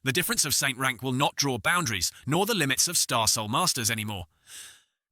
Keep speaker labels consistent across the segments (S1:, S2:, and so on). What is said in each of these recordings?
S1: The difference of Saint rank will not draw boundaries, nor the limits of Star Soul Masters anymore.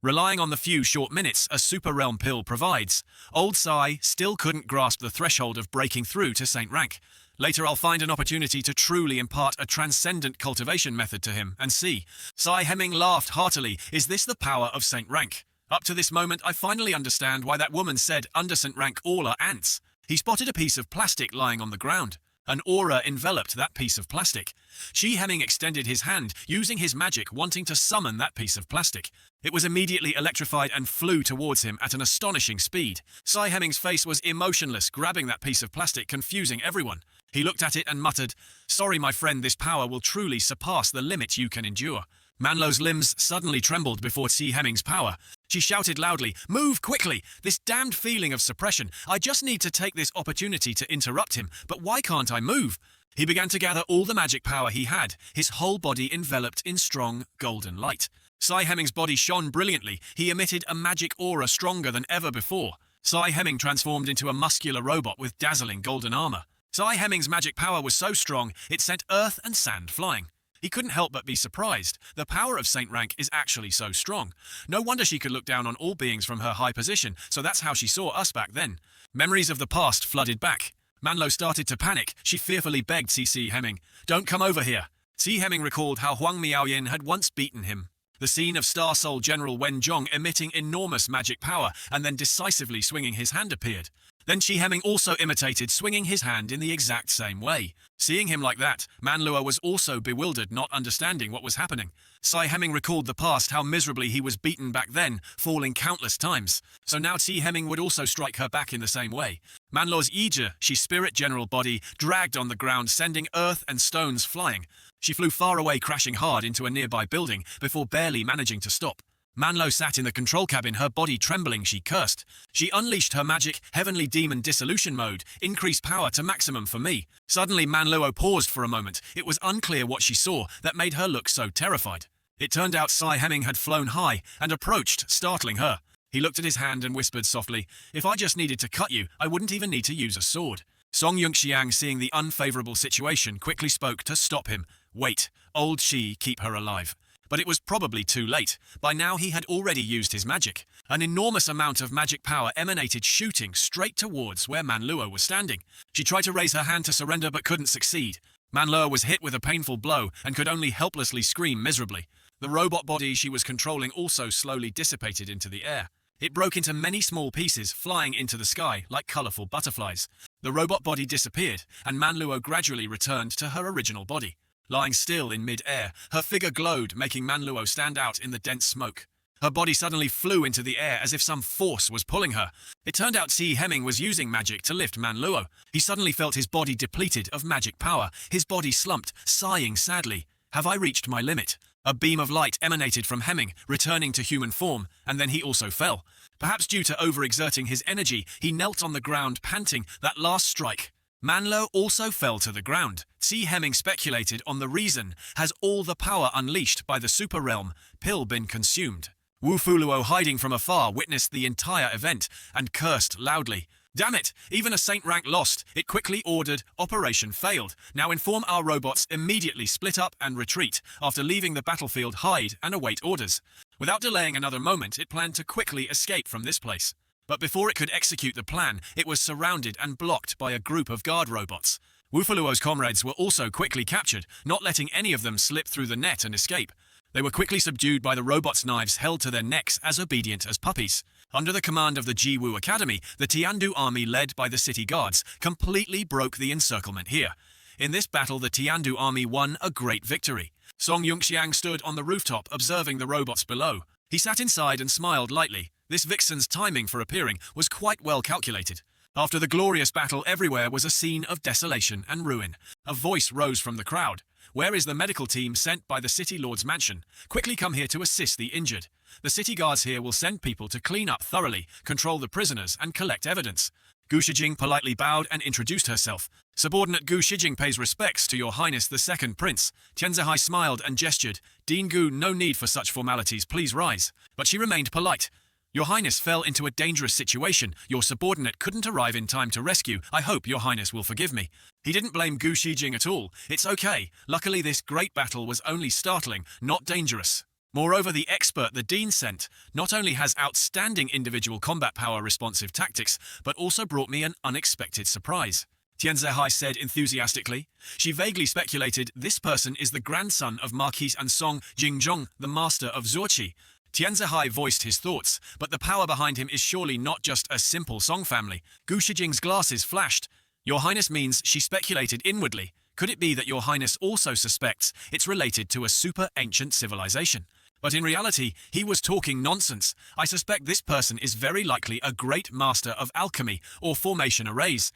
S1: Relying on the few short minutes a Super Realm pill provides, old Sai still couldn't grasp the threshold of breaking through to Saint rank. Later I'll find an opportunity to truly impart a transcendent cultivation method to him and see. Sai Hemming laughed heartily. Is this the power of Saint rank? Up to this moment I finally understand why that woman said under Saint rank all are ants. He spotted a piece of plastic lying on the ground. An aura enveloped that piece of plastic. Shi Hemming extended his hand, using his magic, wanting to summon that piece of plastic. It was immediately electrified and flew towards him at an astonishing speed. Sai Hemming's face was emotionless, grabbing that piece of plastic, confusing everyone. He looked at it and muttered, "Sorry, my friend, this power will truly surpass the limit you can endure." Manlo's limbs suddenly trembled before Shi Hemming's power. She shouted loudly, "Move quickly! This damned feeling of suppression! I just need to take this opportunity to interrupt him, but why can't I move?" He began to gather all the magic power he had, his whole body enveloped in strong, golden light. Sai Hemming's body shone brilliantly. He emitted a magic aura stronger than ever before. Sai Hemming transformed into a muscular robot with dazzling golden armor. Sai Hemming's magic power was so strong, it sent earth and sand flying. He couldn't help but be surprised. The power of Saint rank is actually so strong. No wonder she could look down on all beings from her high position, so that's how she saw us back then. Memories of the past flooded back. Manlo started to panic. She fearfully begged Shi Hemming, "Don't come over here." Shi Hemming recalled how Huang Miaoyin had once beaten him. The scene of Star Soul General Wen Zhong emitting enormous magic power and then decisively swinging his hand appeared. Then Shi Hemming also imitated, swinging his hand in the exact same way. Seeing him like that, Manlua was also bewildered, not understanding what was happening. Sai Hemming recalled the past, how miserably he was beaten back then, falling countless times. So now Shi Hemming would also strike her back in the same way. Manlua's Ija, she spirit general body, dragged on the ground, sending earth and stones flying. She flew far away, crashing hard into a nearby building, before barely managing to stop. Manlo sat in the control cabin, her body trembling. She cursed. She unleashed her magic, Heavenly Demon Dissolution Mode, increased power to maximum for me. Suddenly Manluo paused for a moment. It was unclear what she saw that made her look so terrified. It turned out Sai Hemming had flown high and approached, startling her. He looked at his hand and whispered softly, "If I just needed to cut you, I wouldn't even need to use a sword." Song Yunxiang, seeing the unfavorable situation, quickly spoke to stop him. "Wait, old Shi, keep her alive." But it was probably too late. By now he had already used his magic. An enormous amount of magic power emanated, shooting straight towards where Manlua was standing. She tried to raise her hand to surrender but couldn't succeed. Manlua was hit with a painful blow and could only helplessly scream miserably. The robot body she was controlling also slowly dissipated into the air. It broke into many small pieces, flying into the sky like colorful butterflies. The robot body disappeared, and Manluo gradually returned to her original body. Lying still in mid-air, her figure glowed, making Manluo stand out in the dense smoke. Her body suddenly flew into the air as if some force was pulling her. It turned out Shi Hemming was using magic to lift Manluo. He suddenly felt his body depleted of magic power. His body slumped, sighing sadly. "Have I reached my limit?" A beam of light emanated from Hemming, returning to human form, and then he also fell. Perhaps due to overexerting his energy, he knelt on the ground, panting, that last strike. Manlo also fell to the ground. Shi Hemming speculated on the reason. Has all the power unleashed by the super realm pill been consumed? Wu Fuluo, hiding from afar, witnessed the entire event and cursed loudly. "Damn it! Even a saint rank lost." It quickly ordered, "Operation failed. Now inform our robots, immediately split up and retreat. After leaving the battlefield, hide and await orders." Without delaying another moment, it planned to quickly escape from this place. But before it could execute the plan, it was surrounded and blocked by a group of guard robots. Wufuluo's comrades were also quickly captured, not letting any of them slip through the net and escape. They were quickly subdued by the robots' knives held to their necks, as obedient as puppies. Under the command of the Jiwu Academy, the Tiandu army led by the city guards completely broke the encirclement here. In this battle, the Tiandu army won a great victory. Song Yunxiang stood on the rooftop, observing the robots below. He sat inside and smiled lightly. This vixen's timing for appearing was quite well calculated. After the glorious battle, everywhere was a scene of desolation and ruin. A voice rose from the crowd. "Where is the medical team sent by the city lord's mansion? Quickly come here to assist the injured. The city guards here will send people to clean up thoroughly, control the prisoners, and collect evidence." Gu Shijing politely bowed and introduced herself. "Subordinate Gu Shijing pays respects to your highness the second prince." Tianzihai smiled and gestured. "Dean Gu, no need for such formalities, please rise." But she remained polite. Your Highness fell into a dangerous situation. Your subordinate couldn't arrive in time to rescue. I hope Your Highness will forgive me. He didn't blame Gu Shijing at all. It's okay. Luckily, this great battle was only startling, not dangerous. Moreover, the expert the Dean sent not only has outstanding individual combat power responsive tactics, but also brought me an unexpected surprise. Tianzehai said enthusiastically. She vaguely speculated this person is the grandson of Marquis Ansong Jingzhong, the master of Zuoqi. Tianzehai voiced his thoughts, but the power behind him is surely not just a simple Song family. Gu Shijing's glasses flashed. Your Highness means she speculated inwardly. Could it be that Your Highness also suspects it's related to a super ancient civilization? But in reality, he was talking nonsense. I suspect this person is very likely a great master of alchemy or formation arrays.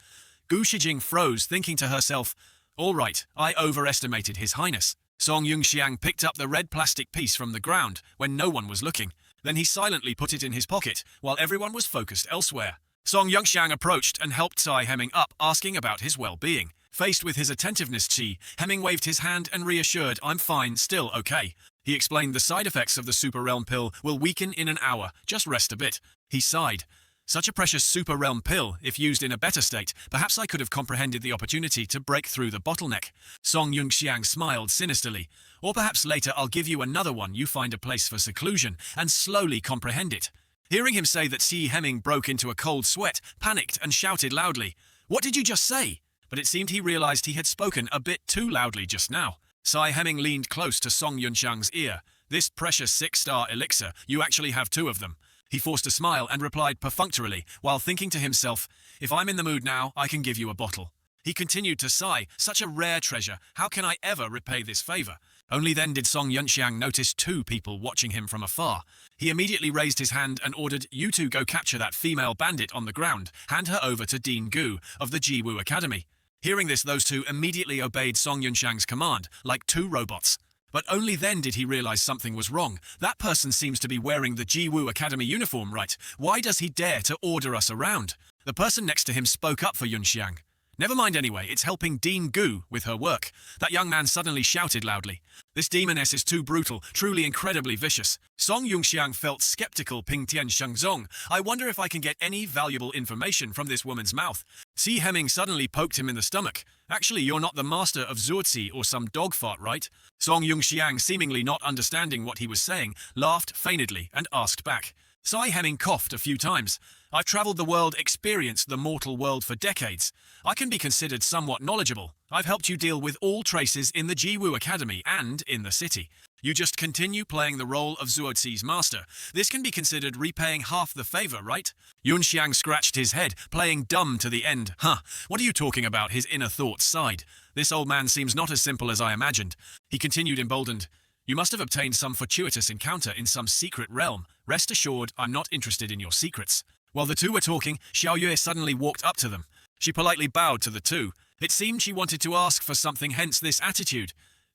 S1: Gu Shijing froze, thinking to herself, all right, I overestimated His Highness. Song Yunxiang picked up the red plastic piece from the ground when no one was looking. Then he silently put it in his pocket while everyone was focused elsewhere. Song Yunxiang approached and helped Tsai Heming up, asking about his well-being. Faced with his attentiveness, Qi Heming waved his hand and reassured, I'm fine, still okay. He explained the side effects of the Super Realm pill will weaken in an hour, just rest a bit. He sighed. Such a precious Super Realm pill, if used in a better state, perhaps I could have comprehended the opportunity to break through the bottleneck. Song Yunxiang smiled sinisterly. Or perhaps later I'll give you another one, you find a place for seclusion, and slowly comprehend it. Hearing him say that, Qi Heming broke into a cold sweat, panicked and shouted loudly, What did you just say? But it seemed he realized he had spoken a bit too loudly just now. Tsai Heming leaned close to Song Yunxiang's ear. This precious 6-star elixir, you actually have 2 of them. He forced a smile and replied perfunctorily, while thinking to himself, if I'm in the mood now, I can give you a bottle. He continued to sigh, such a rare treasure, how can I ever repay this favor? Only then did Song Yunxiang notice 2 people watching him from afar. He immediately raised his hand and ordered, you 2 go capture that female bandit on the ground, hand her over to Dean Gu of the Jiwu Academy. Hearing this, those 2 immediately obeyed Song Yunxiang's command, like 2 robots. But only then did he realize something was wrong. That person seems to be wearing the Jiwu Academy uniform, right? Why does he dare to order us around? The person next to him spoke up for Yunxiang. Never mind anyway, it's helping Dean Gu with her work. That young man suddenly shouted loudly. This demoness is too brutal, truly incredibly vicious. Song Yunxiang felt skeptical. Ping Tian Shengzong. I wonder if I can get any valuable information from this woman's mouth. Qi Heming suddenly poked him in the stomach. Actually, you're not the master of Zuozi or some dog fart, right? Song Yunxiang, seemingly not understanding what he was saying, laughed feignedly and asked back. Tsai Heming coughed a few times. I've traveled the world, experienced the mortal world for decades. I can be considered somewhat knowledgeable. I've helped you deal with all traces in the Jiwu Academy and in the city. You just continue playing the role of Zuozi's master. This can be considered repaying half the favor, right? Yunxiang scratched his head, playing dumb to the end. Huh, what are you talking about? His inner thoughts sighed. This old man seems not as simple as I imagined. He continued emboldened. You must have obtained some fortuitous encounter in some secret realm. Rest assured, I'm not interested in your secrets. While the 2 were talking, Xiao Yue suddenly walked up to them. She politely bowed to the 2. It seemed she wanted to ask for something, hence this attitude.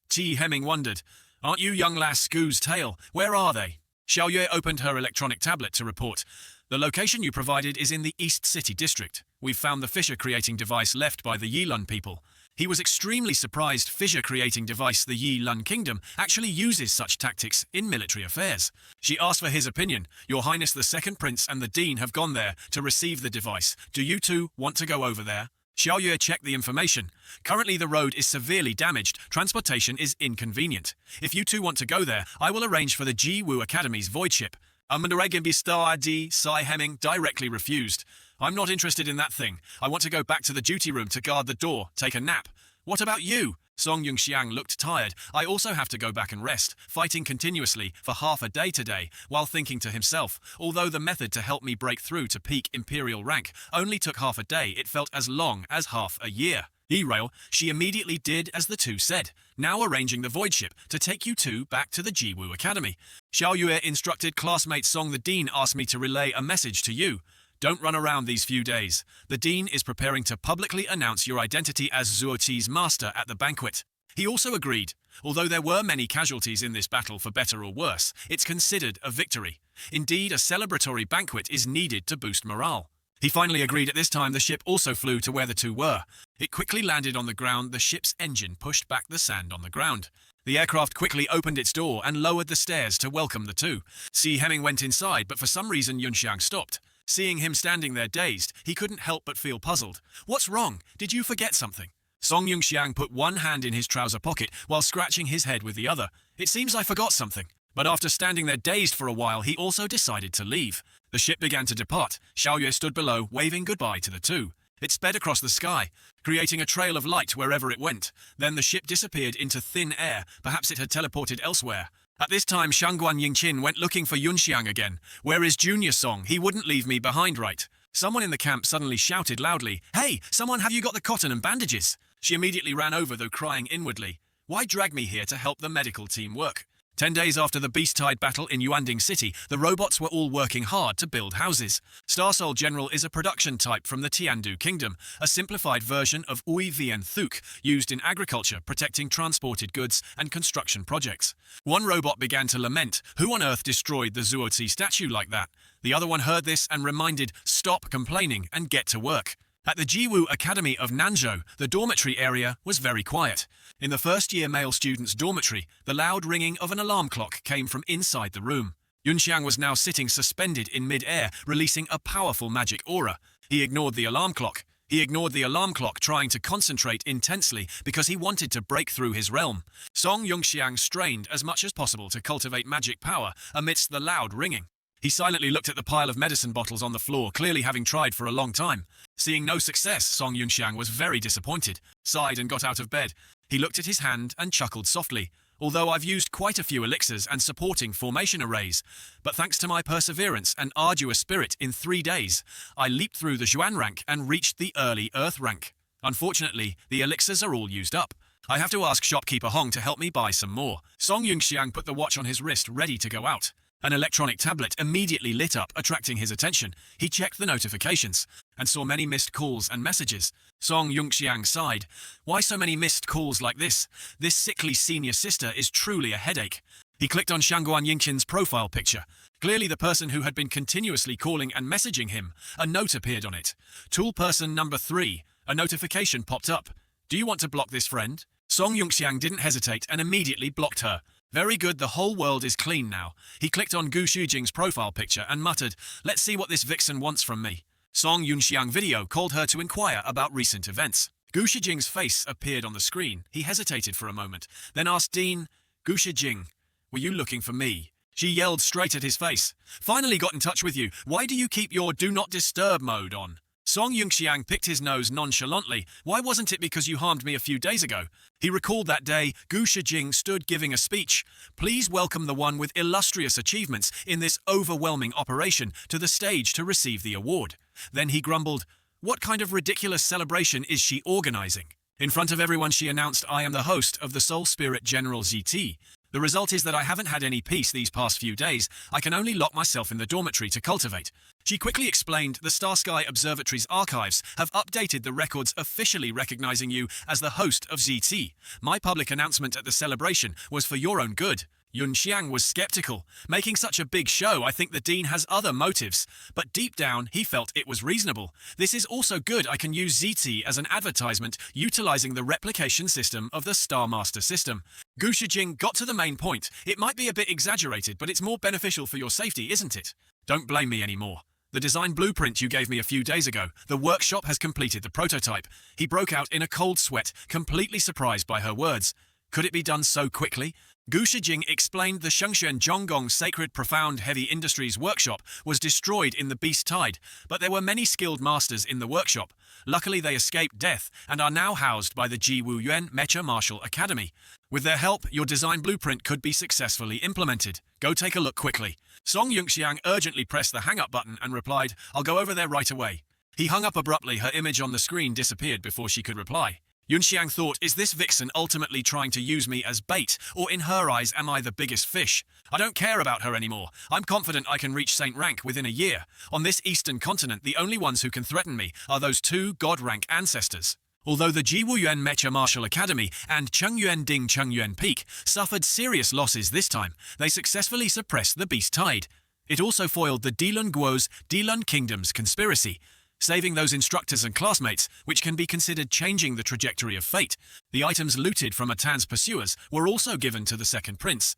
S1: Qi Heming wondered, aren't you young lass Gu's tail? Where are they? Xiao Yue opened her electronic tablet to report. The location you provided is in the East City District. We've found the fissure-creating device left by the Yilun people. He was extremely surprised fissure-creating device the Yilun Kingdom actually uses such tactics in military affairs. She asked for his opinion. Your Highness the Second Prince and the Dean have gone there to receive the device. Do you 2 want to go over there? Xiao Yue checked the information. Currently the road is severely damaged. Transportation is inconvenient. If you 2 want to go there, I will arrange for the Jiwu Academy's void ship. Tsai Heming directly refused. I'm not interested in that thing. I want to go back to the duty room to guard the door, take a nap. What about you? Song Yunxiang looked tired. I also have to go back and rest, fighting continuously for half a day today, while thinking to himself, although the method to help me break through to peak imperial rank only took half a day, it felt as long as half a year. Derail, she immediately did as the 2 said, now arranging the void ship to take you 2 back to the Jiwu Academy. Xiao Yue instructed classmate Song, the Dean asked me to relay a message to you. Don't run around these few days. The Dean is preparing to publicly announce your identity as Zuozi's master at the banquet. He also agreed. Although there were many casualties in this battle for better or worse, it's considered a victory. Indeed, a celebratory banquet is needed to boost morale. He finally agreed. At this time, the ship also flew to where the 2 were. It quickly landed on the ground. The ship's engine pushed back the sand on the ground. The aircraft quickly opened its door and lowered the stairs to welcome the two. Si Heming went inside, but for some reason Yunxiang stopped. Seeing him standing there dazed, he couldn't help but feel puzzled. What's wrong? Did you forget something? Song Yunxiang put one hand in his trouser pocket while scratching his head with the other. It seems I forgot something. But after standing there dazed for a while, he also decided to leave. The ship began to depart. Xiaoyue stood below, waving goodbye to the two. It sped across the sky, creating a trail of light wherever it went. Then the ship disappeared into thin air. Perhaps it had teleported elsewhere. At this time, Shangguan Yingqin went looking for Yunxiang again. Where is Junior Song? He wouldn't leave me behind, right? Someone in the camp suddenly shouted loudly, "Hey, someone, have you got the cotton and bandages?" She immediately ran over, though crying inwardly. Why drag me here to help the medical team work? 10 days after the Beast Tide battle in Yuanding City, the robots were all working hard to build houses. Star Soul General is a production type from the Tiandu Kingdom, a simplified version of Ui Vien Thuk, used in agriculture, protecting transported goods and construction projects. One robot began to lament, who on earth destroyed the Zuozi statue like that? The other one heard this and reminded, stop complaining and get to work. At the Jiwu Academy of Nanzhou, the dormitory area was very quiet. In the first-year male students' dormitory, the loud ringing of an alarm clock came from inside the room. Yunxiang was now sitting suspended in mid-air, releasing a powerful magic aura. He ignored the alarm clock. Trying to concentrate intensely because he wanted to break through his realm. Song Yunxiang strained as much as possible to cultivate magic power amidst the loud ringing. He silently looked at the pile of medicine bottles on the floor, clearly having tried for a long time. Seeing no success, Song Yunxiang was very disappointed, sighed and got out of bed. He looked at his hand and chuckled softly. Although I've used quite a few elixirs and supporting formation arrays, but thanks to my perseverance and arduous spirit, in 3 days, I leaped through the Xuan rank and reached the early Earth rank. Unfortunately, the elixirs are all used up. I have to ask shopkeeper Hong to help me buy some more. Song Yunxiang put the watch on his wrist, ready to go out. An electronic tablet immediately lit up, attracting his attention. He checked the notifications and saw many missed calls and messages. Song Yunxiang sighed. Why so many missed calls like this? This sickly senior sister is truly a headache. He clicked on Shangguan Yingqin's profile picture. Clearly the person who had been continuously calling and messaging him. A note appeared on it. Tool person number 3. A notification popped up. Do you want to block this friend? Song Yunxiang didn't hesitate and immediately blocked her. Very good, the whole world is clean now. He clicked on Gu Shujing's profile picture and muttered, let's see what this vixen wants from me. Song Yunxiang video called her to inquire about recent events. Gu Shujing's face appeared on the screen. He hesitated for a moment, then asked Dean, Gu Shujing, were you looking for me? She yelled straight at his face. Finally got in touch with you. Why do you keep your do not disturb mode on? Song Yunxiang picked his nose nonchalantly. Why wasn't it because you harmed me a few days ago? He recalled that day Gu Shijing stood giving a speech. Please welcome the one with illustrious achievements in this overwhelming operation to the stage to receive the award. Then he grumbled, what kind of ridiculous celebration is she organizing? In front of everyone she announced, I am the host of the Soul Spirit General ZT. The result is that I haven't had any peace these past few days. I can only lock myself in the dormitory to cultivate. She quickly explained the Star Sky Observatory's archives have updated the records officially recognizing you as the host of ZT. My public announcement at the celebration was for your own good. Yunxiang was skeptical. Making such a big show, I think the dean has other motives. But deep down, he felt it was reasonable. This is also good. I can use ZT as an advertisement, utilizing the replication system of the Star Master system. Gu Shijing got to the main point. It might be a bit exaggerated, but it's more beneficial for your safety, isn't it? Don't blame me anymore. The design blueprint you gave me a few days ago, the workshop has completed the prototype. He broke out in a cold sweat, completely surprised by her words. Could it be done so quickly? Gu Shijing explained the Shengxuan Zhonggong Sacred Profound Heavy Industries workshop was destroyed in the Beast Tide, but there were many skilled masters in the workshop. Luckily they escaped death and are now housed by the Jiwu Yuan Mecha Martial Academy. With their help, your design blueprint could be successfully implemented. Go take a look quickly. Song Yunxiang urgently pressed the hang-up button and replied, I'll go over there right away. He hung up abruptly. Her image on the screen disappeared before she could reply. Yunxiang thought, is this vixen ultimately trying to use me as bait, or in her eyes am I the biggest fish? I don't care about her anymore. I'm confident I can reach Saint rank within a year. On this eastern continent, the only ones who can threaten me are those 2 god-rank ancestors. Although the Jiwu Yuan Mecha Martial Academy and Chengyuan Ding Chengyuan Peak suffered serious losses this time, they successfully suppressed the Beast Tide. It also foiled the Dilun Guo's Dilun Kingdom's conspiracy. saving those instructors and classmates, which can be considered changing the trajectory of fate. The items looted from Atan's pursuers were also given to the second prince.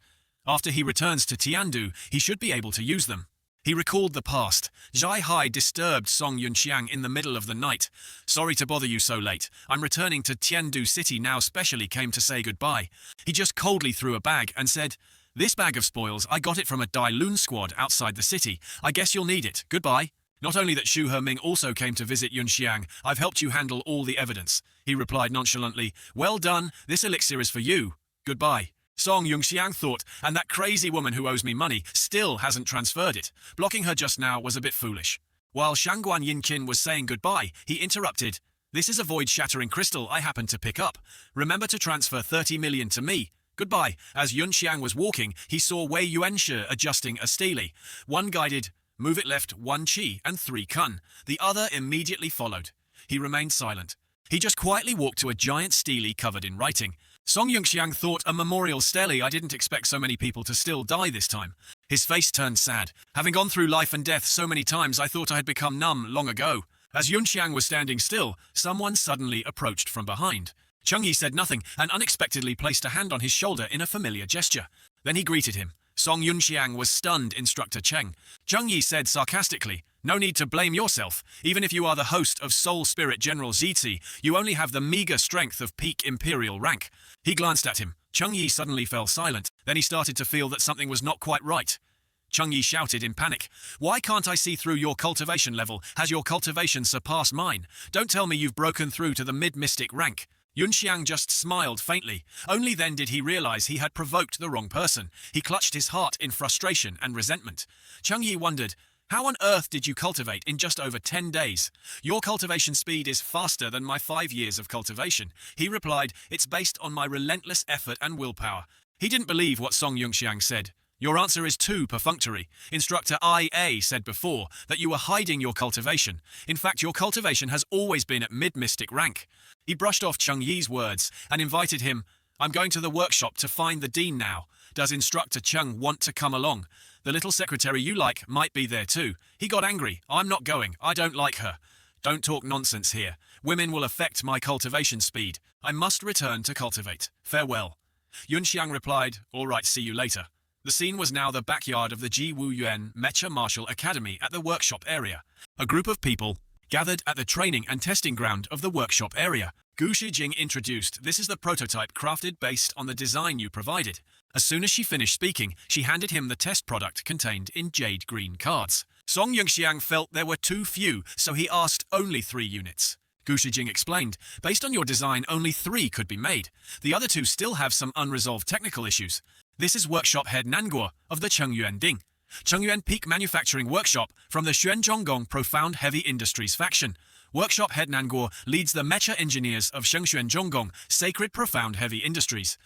S1: After he returns to Tiandu, he should be able to use them. He recalled the past. Zhai Hai disturbed Song Yunxiang in the middle of the night. "Sorry to bother you so late. I'm returning to Tiandu City now, specially came to say goodbye." He just coldly threw a bag and said, "This bag of spoils, I got it from a Dai Lun squad outside the city. I guess you'll need it. Goodbye." Not only that Xu Heming also came to visit Yunxiang, "I've helped you handle all the evidence." He replied nonchalantly, "Well done, this elixir is for you. Goodbye." Song Yunxiang thought, and that crazy woman who owes me money still hasn't transferred it. Blocking her just now was a bit foolish. While Shangguan Yinqin was saying goodbye, he interrupted. "This is a void-shattering crystal I happened to pick up. Remember to transfer 30 million to me. Goodbye." As Yunxiang was walking, he saw Wei Yuanshi adjusting a stele. One guided, "Move it left 1 qi and 3 kun." The other immediately followed. He remained silent. He just quietly walked to a giant stele covered in writing. Song Yunxiang thought, "A memorial stele. I didn't expect so many people to still die this time." His face turned sad. "Having gone through life and death so many times, I thought I had become numb long ago." As Yunxiang was standing still, someone suddenly approached from behind. Chengyi said nothing and unexpectedly placed a hand on his shoulder in a familiar gesture. Then he greeted him. Song Yunxiang was stunned. "Instructor Cheng." Chengyi said sarcastically, "No need to blame yourself. Even if you are the host of Soul Spirit General Zizi, you only have the meager strength of peak imperial rank." He glanced at him. Chengyi suddenly fell silent. Then he started to feel that something was not quite right. Chengyi shouted in panic, "Why can't I see through your cultivation level? Has your cultivation surpassed mine? Don't tell me you've broken through to the mid-mystic rank." Yunxiang just smiled faintly. Only then did he realize he had provoked the wrong person. He clutched his heart in frustration and resentment. Chengyi wondered, "How on earth did you cultivate in just over 10 days? Your cultivation speed is faster than my 5 years of cultivation." He replied, "It's based on my relentless effort and willpower." He didn't believe what Song Yunxiang said. "Your answer is too perfunctory. Instructor IA said before that you were hiding your cultivation. In fact, your cultivation has always been at mid-mystic rank." He brushed off Chengyi's words and invited him, "I'm going to the workshop to find the dean now. Does Instructor Cheng want to come along? The little secretary you like might be there too." He got angry. "I'm not going. I don't like her." "Don't talk nonsense here. Women will affect my cultivation speed. I must return to cultivate. Farewell." Yunxiang replied, "All right, see you later." The scene was now the backyard of the Ji Wu Yuan Mecha Martial Academy at the workshop area. A group of people gathered at the training and testing ground of the workshop area. Gu Shijing introduced, "This is the prototype crafted based on the design you provided." As soon as she finished speaking, she handed him the test product contained in jade green cards. Song Yunxiang felt there were too few, so he asked only 3 units. Gu Shijing explained, "Based on your design, only 3 could be made. The other 2 still have some unresolved technical issues." This is workshop head Nanguo of the Chengyuan Ding. Chengyuan Peak Manufacturing Workshop from the Xuanzhonggong Profound Heavy Industries faction. Workshop head Nanguo leads the mecha engineers of Shengxuanzhonggong Sacred Profound Heavy Industries.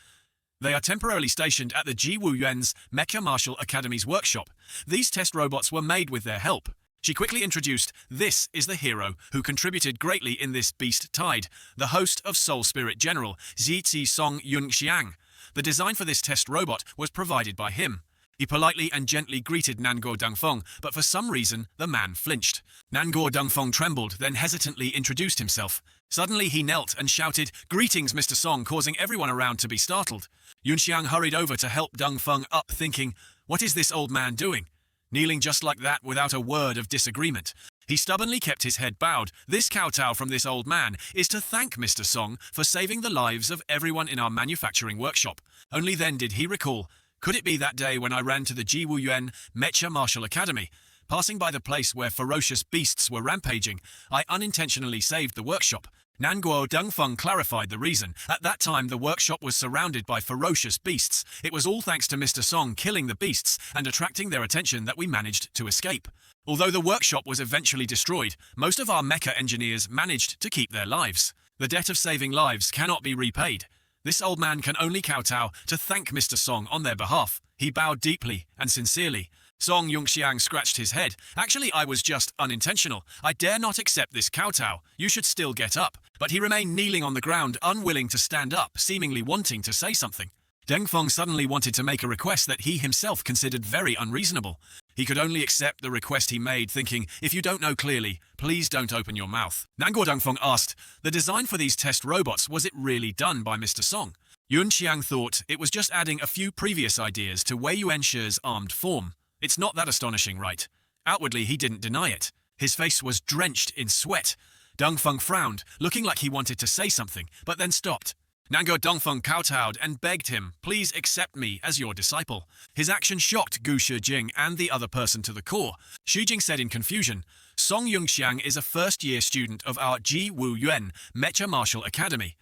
S1: They are temporarily stationed at the Ji Wu Yuan's Mecha Martial Academy's workshop. These test robots were made with their help. She quickly introduced, "This is the hero who contributed greatly in this beast tide, the host of Soul Spirit General, Zizi Song Yunxiang. The design for this test robot was provided by him." He politely and gently greeted Nanguo Dengfeng, but for some reason, the man flinched. Nanguo Dengfeng trembled, then hesitantly introduced himself. Suddenly he knelt and shouted, "Greetings, Mr. Song," causing everyone around to be startled. Yunxiang hurried over to help Dengfeng up, thinking, "What is this old man doing?" Kneeling just like that without a word of disagreement. He stubbornly kept his head bowed. This kowtow from this old man is to thank Mr. Song for saving the lives of everyone in our manufacturing workshop. Only then did he recall, could it be that day when I ran to the Ji Wu Yuan Mecha Martial Academy? Passing by the place where ferocious beasts were rampaging, I unintentionally saved the workshop. Nanguo Dengfeng clarified the reason. At that time, the workshop was surrounded by ferocious beasts. It was all thanks to Mr. Song killing the beasts and attracting their attention that we managed to escape. Although the workshop was eventually destroyed, most of our mecha engineers managed to keep their lives. The debt of saving lives cannot be repaid. This old man can only kowtow to thank Mr. Song on their behalf. He bowed deeply and sincerely. Song Yunxiang scratched his head. "Actually, I was just unintentional. I dare not accept this kowtow. You should still get up." But he remained kneeling on the ground, unwilling to stand up, seemingly wanting to say something. Dengfeng suddenly wanted to make a request that he himself considered very unreasonable. He could only accept the request he made, thinking, if you don't know clearly, please don't open your mouth. Nangguo Dongfeng asked, the design for these test robots, was it really done by Mr. Song? Yun Xiang thought it was just adding a few previous ideas to Wei Yuanshi's armed form. It's not that astonishing, right? Outwardly, he didn't deny it. His face was drenched in sweat. Dongfeng frowned, looking like he wanted to say something, but then stopped. Nangguo Dongfeng kowtowed and begged him, please accept me as your disciple. His action shocked Gu Shijing and the other person to the core. Shijing said in confusion, Song Yungxiang is a first-year student of our Ji Wu Yuan Mecha Martial Academy.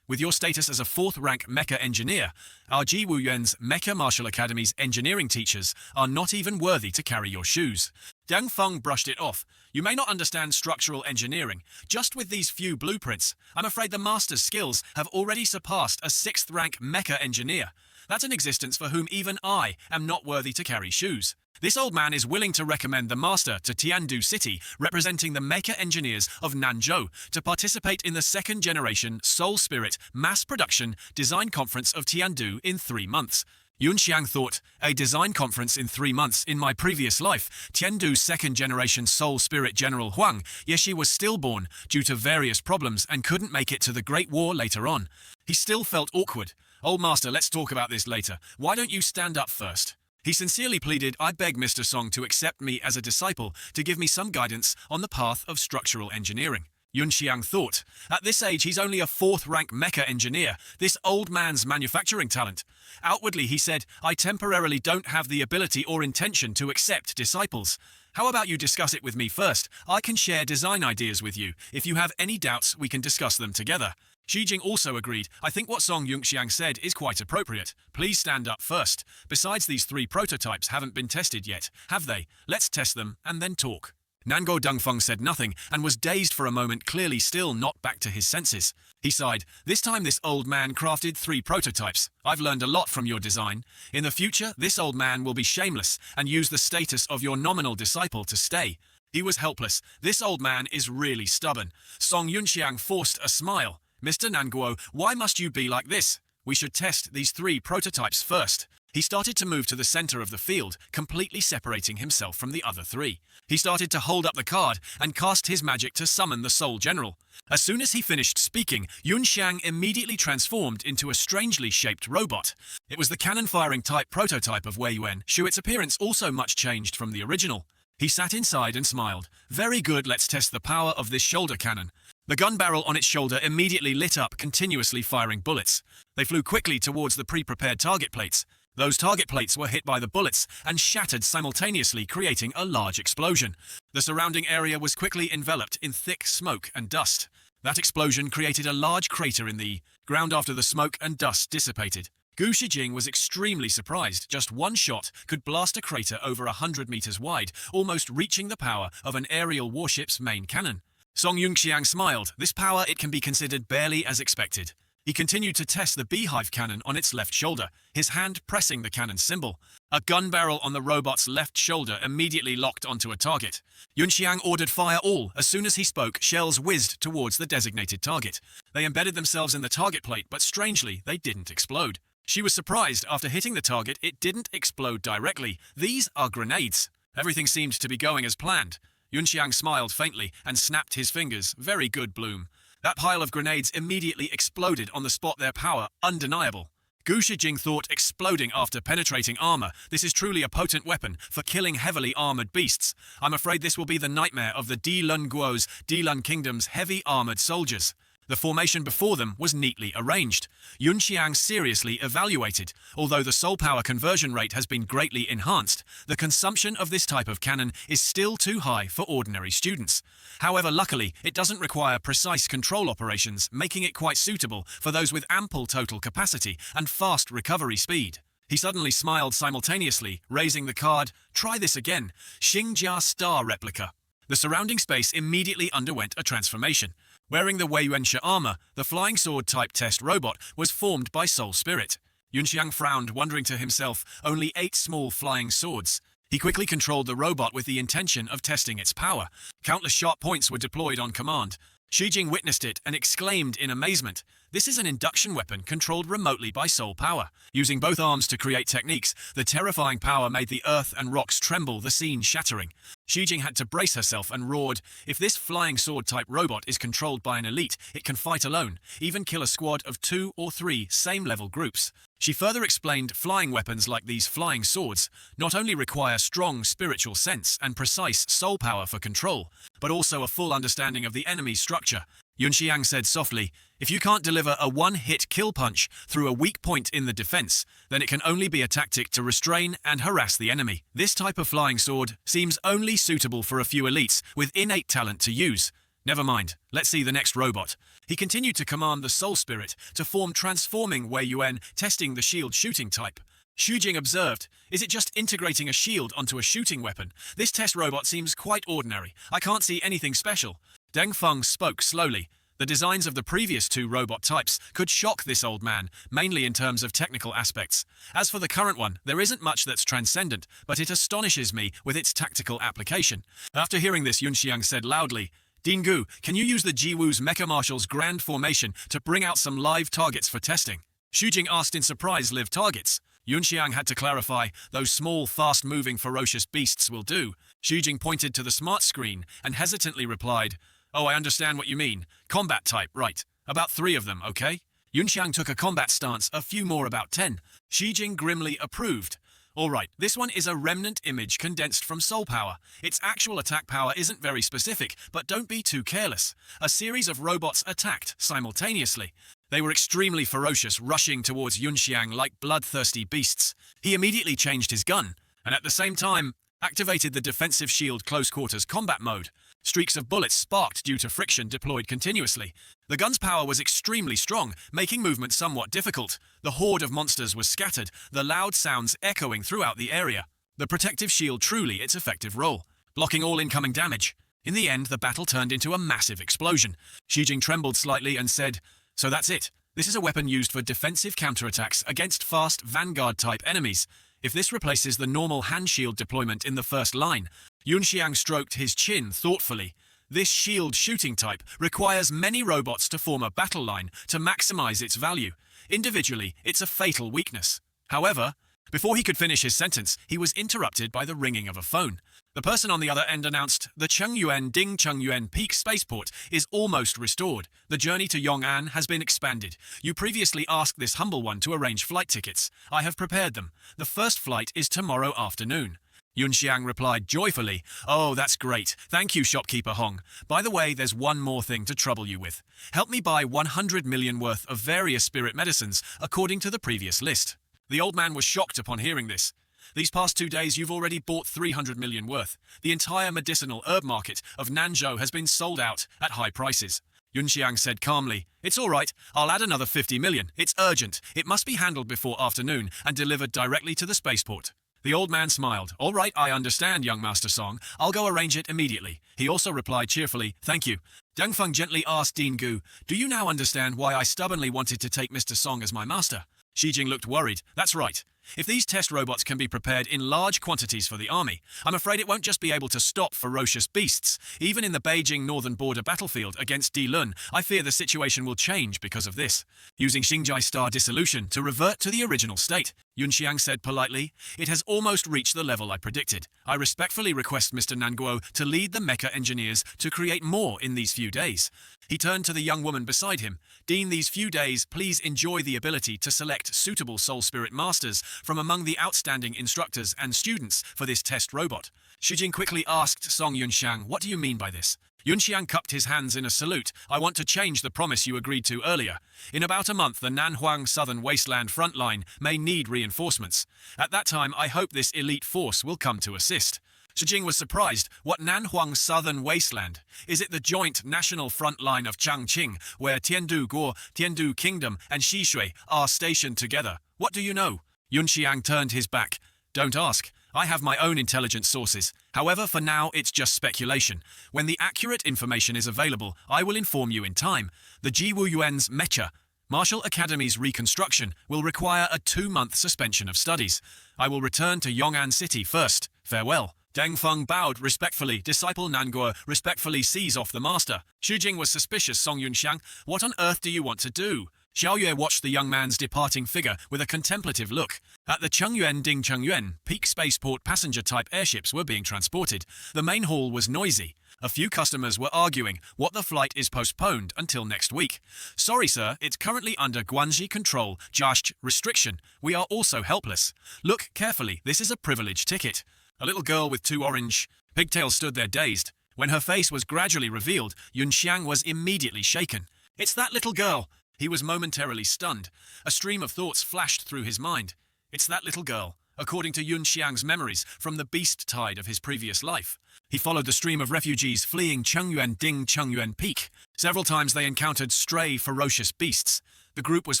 S1: With your status as a 4th-rank mecha engineer, our Ji Wu Yuan's Mecha Martial Academy's engineering teachers are not even worthy to carry your shoes. Dongfeng brushed it off. You may not understand structural engineering. Just with these few blueprints, I'm afraid the master's skills have already surpassed a 6th-rank mecha engineer. That's an existence for whom even I am not worthy to carry shoes. This old man is willing to recommend the master to Tiandu City, representing the mecha engineers of Nanzhou, to participate in the 2nd-generation Soul Spirit Mass Production Design Conference of Tiandu in 3 months. Yun Xiang thought, a design conference in 3 months. In my previous life, Tiandu's 2nd-generation Soul Spirit General Huang Yeshi was stillborn due to various problems and couldn't make it to the Great War later on. He still felt awkward. Old master, let's talk about this later. Why don't you stand up first? He sincerely pleaded, I beg Mr. Song to accept me as a disciple, to give me some guidance on the path of structural engineering. Yun Xiang thought, at this age he's only a 4th-rank mecha engineer, this old man's manufacturing talent. Outwardly he said, I temporarily don't have the ability or intention to accept disciples. How about you discuss it with me first? I can share design ideas with you. If you have any doubts, we can discuss them together. Shijing also agreed, I think what Song Yungxiang said is quite appropriate. Please stand up first. Besides, these 3 prototypes haven't been tested yet, have they? Let's test them and then talk. Nangguo Dongfeng said nothing and was dazed for a moment, clearly still not back to his senses. He sighed, this time this old man crafted 3 prototypes. I've learned a lot from your design. In the future, this old man will be shameless and use the status of your nominal disciple to stay. He was helpless. This old man is really stubborn. Song Yunxiang forced a smile. Mr. Nangguo, why must you be like this? We should test these 3 prototypes first. He started to move to the center of the field, completely separating himself from the other 3. He started to hold up the card and cast his magic to summon the Soul General. As soon as he finished speaking, Yun Xiang immediately transformed into a strangely shaped robot. It was the cannon-firing type prototype of Wei Yuan. Its appearance also much changed from the original. He sat inside and smiled. Very good, let's test the power of this shoulder cannon. The gun barrel on its shoulder immediately lit up, continuously firing bullets. They flew quickly towards the pre-prepared target plates. Those target plates were hit by the bullets and shattered simultaneously, creating a large explosion. The surrounding area was quickly enveloped in thick smoke and dust. That explosion created a large crater in the ground after the smoke and dust dissipated. Gu Shijing was extremely surprised. Just one shot could blast a crater over 100 meters wide, almost reaching the power of an aerial warship's main cannon. Song Yungxiang smiled. This power, it can be considered barely as expected. He continued to test the beehive cannon on its left shoulder, his hand pressing the cannon symbol. A gun barrel on the robot's left shoulder immediately locked onto a target. Yunxiang ordered fire all. As soon as he spoke, shells whizzed towards the designated target. They embedded themselves in the target plate, but strangely, they didn't explode. She was surprised. After hitting the target, it didn't explode directly. These are grenades. Everything seemed to be going as planned. Yunxiang smiled faintly and snapped his fingers. Very good, Bloom. That pile of grenades immediately exploded on the spot, their power undeniable. Gu Shijing thought, exploding after penetrating armor. This is truly a potent weapon for killing heavily armored beasts. I'm afraid this will be the nightmare of the Dilun Guo's Dilun Kingdom's heavy armored soldiers. The formation before them was neatly arranged. Yun Xiang seriously evaluated. Although the soul power conversion rate has been greatly enhanced, the consumption of this type of cannon is still too high for ordinary students. However, luckily, it doesn't require precise control operations, making it quite suitable for those with ample total capacity and fast recovery speed. He suddenly smiled simultaneously, raising the card. Try this again. Xingjia Star Replica. The surrounding space immediately underwent a transformation. Wearing the Wei Yuanxia armor, the flying sword-type test robot was formed by Soul Spirit. Yunxiang frowned, wondering to himself, only 8 small flying swords. He quickly controlled the robot with the intention of testing its power. Countless sharp points were deployed on command. Shijing witnessed it and exclaimed in amazement, This is an induction weapon controlled remotely by soul power. Using both arms to create techniques, the terrifying power made the earth and rocks tremble, the scene shattering. Shijing had to brace herself and roared, "If this flying sword-type robot is controlled by an elite, it can fight alone, even kill a squad of 2 or 3 same-level groups." She further explained flying weapons like these flying swords not only require strong spiritual sense and precise soul power for control, but also a full understanding of the enemy's structure. Yunxiang said softly, "If you can't deliver a one-hit kill punch through a weak point in the defense, then it can only be a tactic to restrain and harass the enemy. This type of flying sword seems only suitable for a few elites with innate talent to use. Never mind, let's see the next robot." He continued to command the soul spirit to form transforming Wei Yuan, testing the shield shooting type. Shujing observed, "Is it just integrating a shield onto a shooting weapon? This test robot seems quite ordinary. I can't see anything special." Deng Feng spoke slowly. The designs of the previous 2 robot types could shock this old man, mainly in terms of technical aspects. As for the current one, there isn't much that's transcendent, but it astonishes me with its tactical application. After hearing this, Yunxiang said loudly, "Dingu, can you use the Jiwu's Mecha Marshal's grand formation to bring out some live targets for testing?" Shujing asked in surprise, "Live targets?" Yunxiang had to clarify, "Those small, fast-moving, ferocious beasts will do." Shujing pointed to the smart screen and hesitantly replied, "Oh, I understand what you mean. Combat type, right. About 3 of them, okay?" Yunxiang took a combat stance, a few more about 10. Shijing grimly approved. "All right, this one is a remnant image condensed from soul power. Its actual attack power isn't very specific, but don't be too careless. A series of robots attacked simultaneously. They were extremely ferocious, rushing towards Yunxiang like bloodthirsty beasts. He immediately changed his gun, and at the same time, activated the defensive shield close-quarters combat mode. Streaks of bullets sparked due to friction deployed continuously. The gun's power was extremely strong, making movement somewhat difficult. The horde of monsters was scattered, the loud sounds echoing throughout the area. The protective shield truly its effective role, blocking all incoming damage. In the end, the battle turned into a massive explosion. Shijing trembled slightly and said, "So that's it. This is a weapon used for defensive counterattacks against fast vanguard-type enemies. If this replaces the normal hand shield deployment in the first line." Yunxiang stroked his chin thoughtfully. "This shield shooting type requires many robots to form a battle line to maximize its value. Individually, it's a fatal weakness." However, before he could finish his sentence, he was interrupted by the ringing of a phone. The person on the other end announced, "The Chengyuan Ding Chengyuan Peak Spaceport is almost restored. The journey to Yong'an has been expanded. You previously asked this humble one to arrange flight tickets. I have prepared them. The first flight is tomorrow afternoon." Yunxiang replied joyfully, "Oh, that's great. Thank you, shopkeeper Hong. By the way, there's one more thing to trouble you with. Help me buy 100 million worth of various spirit medicines according to the previous list." The old man was shocked upon hearing this. "These past 2 days you've already bought 300 million worth. The entire medicinal herb market of Nanzhou has been sold out at high prices." Yunxiang said calmly, "It's all right. I'll add another 50 million. It's urgent. It must be handled before afternoon and delivered directly to the spaceport." The old man smiled. "All right, I understand, young Master Song. I'll go arrange it immediately." He also replied cheerfully, "Thank you." Deng Feng gently asked Din Gu, "Do you now understand why I stubbornly wanted to take Mr. Song as my master?" Shijing looked worried. "That's right. If these test robots can be prepared in large quantities for the army, I'm afraid it won't just be able to stop ferocious beasts. Even in the Beijing northern border battlefield against Dilun, I fear the situation will change because of this." Using Xingjai Star Dissolution to revert to the original state, Yunxiang said politely, "It has almost reached the level I predicted. I respectfully request Mr. Nanguo to lead the mecha engineers to create more in these few days." He turned to the young woman beside him. "Dean, these few days, please enjoy the ability to select suitable soul spirit masters from among the outstanding instructors and students for this test robot." Shijing quickly asked Song Yunxiang, "What do you mean by this?" Yunxiang cupped his hands in a salute. "I want to change the promise you agreed to earlier. In about a month, the Nanhuang Southern Wasteland front line may need reinforcements. At that time, I hope this elite force will come to assist." Shijing was surprised. "What Nanhuang Southern Wasteland? Is it the joint national front line of Changqing, where Tiandu Guo, Tiandu Kingdom, and Xishui are stationed together? What do you know?" Yunxiang turned his back. "Don't ask. I have my own intelligence sources. However, for now, it's just speculation. When the accurate information is available, I will inform you in time. The Jiwu Yuan's Mecha Martial Academy's reconstruction will require a 2-month suspension of studies. I will return to Yong'an City first. Farewell." Deng Feng bowed respectfully. Disciple Nanguo respectfully sees off the master. Shujing was suspicious. "Song Yunxiang, what on earth do you want to do?" Xiao Yue watched the young man's departing figure with a contemplative look. At the Chengyuan Ding Chengyuan, peak spaceport passenger-type airships were being transported. The main hall was noisy. A few customers were arguing what the flight is postponed until next week. Sorry, sir, it's currently under Guanxi control, Jiash restriction. We are also helpless. Look carefully, this is a privilege ticket. A little girl with 2 orange pigtails stood there dazed. When her face was gradually revealed, Yunxiang was immediately shaken. It's that little girl. He was momentarily stunned. A stream of thoughts flashed through his mind. It's that little girl, according to Yunxiang's memories from the beast tide of his previous life. He followed the stream of refugees fleeing Chengyuan Ding Chengyuan Peak. Several times they encountered stray, ferocious beasts. The group was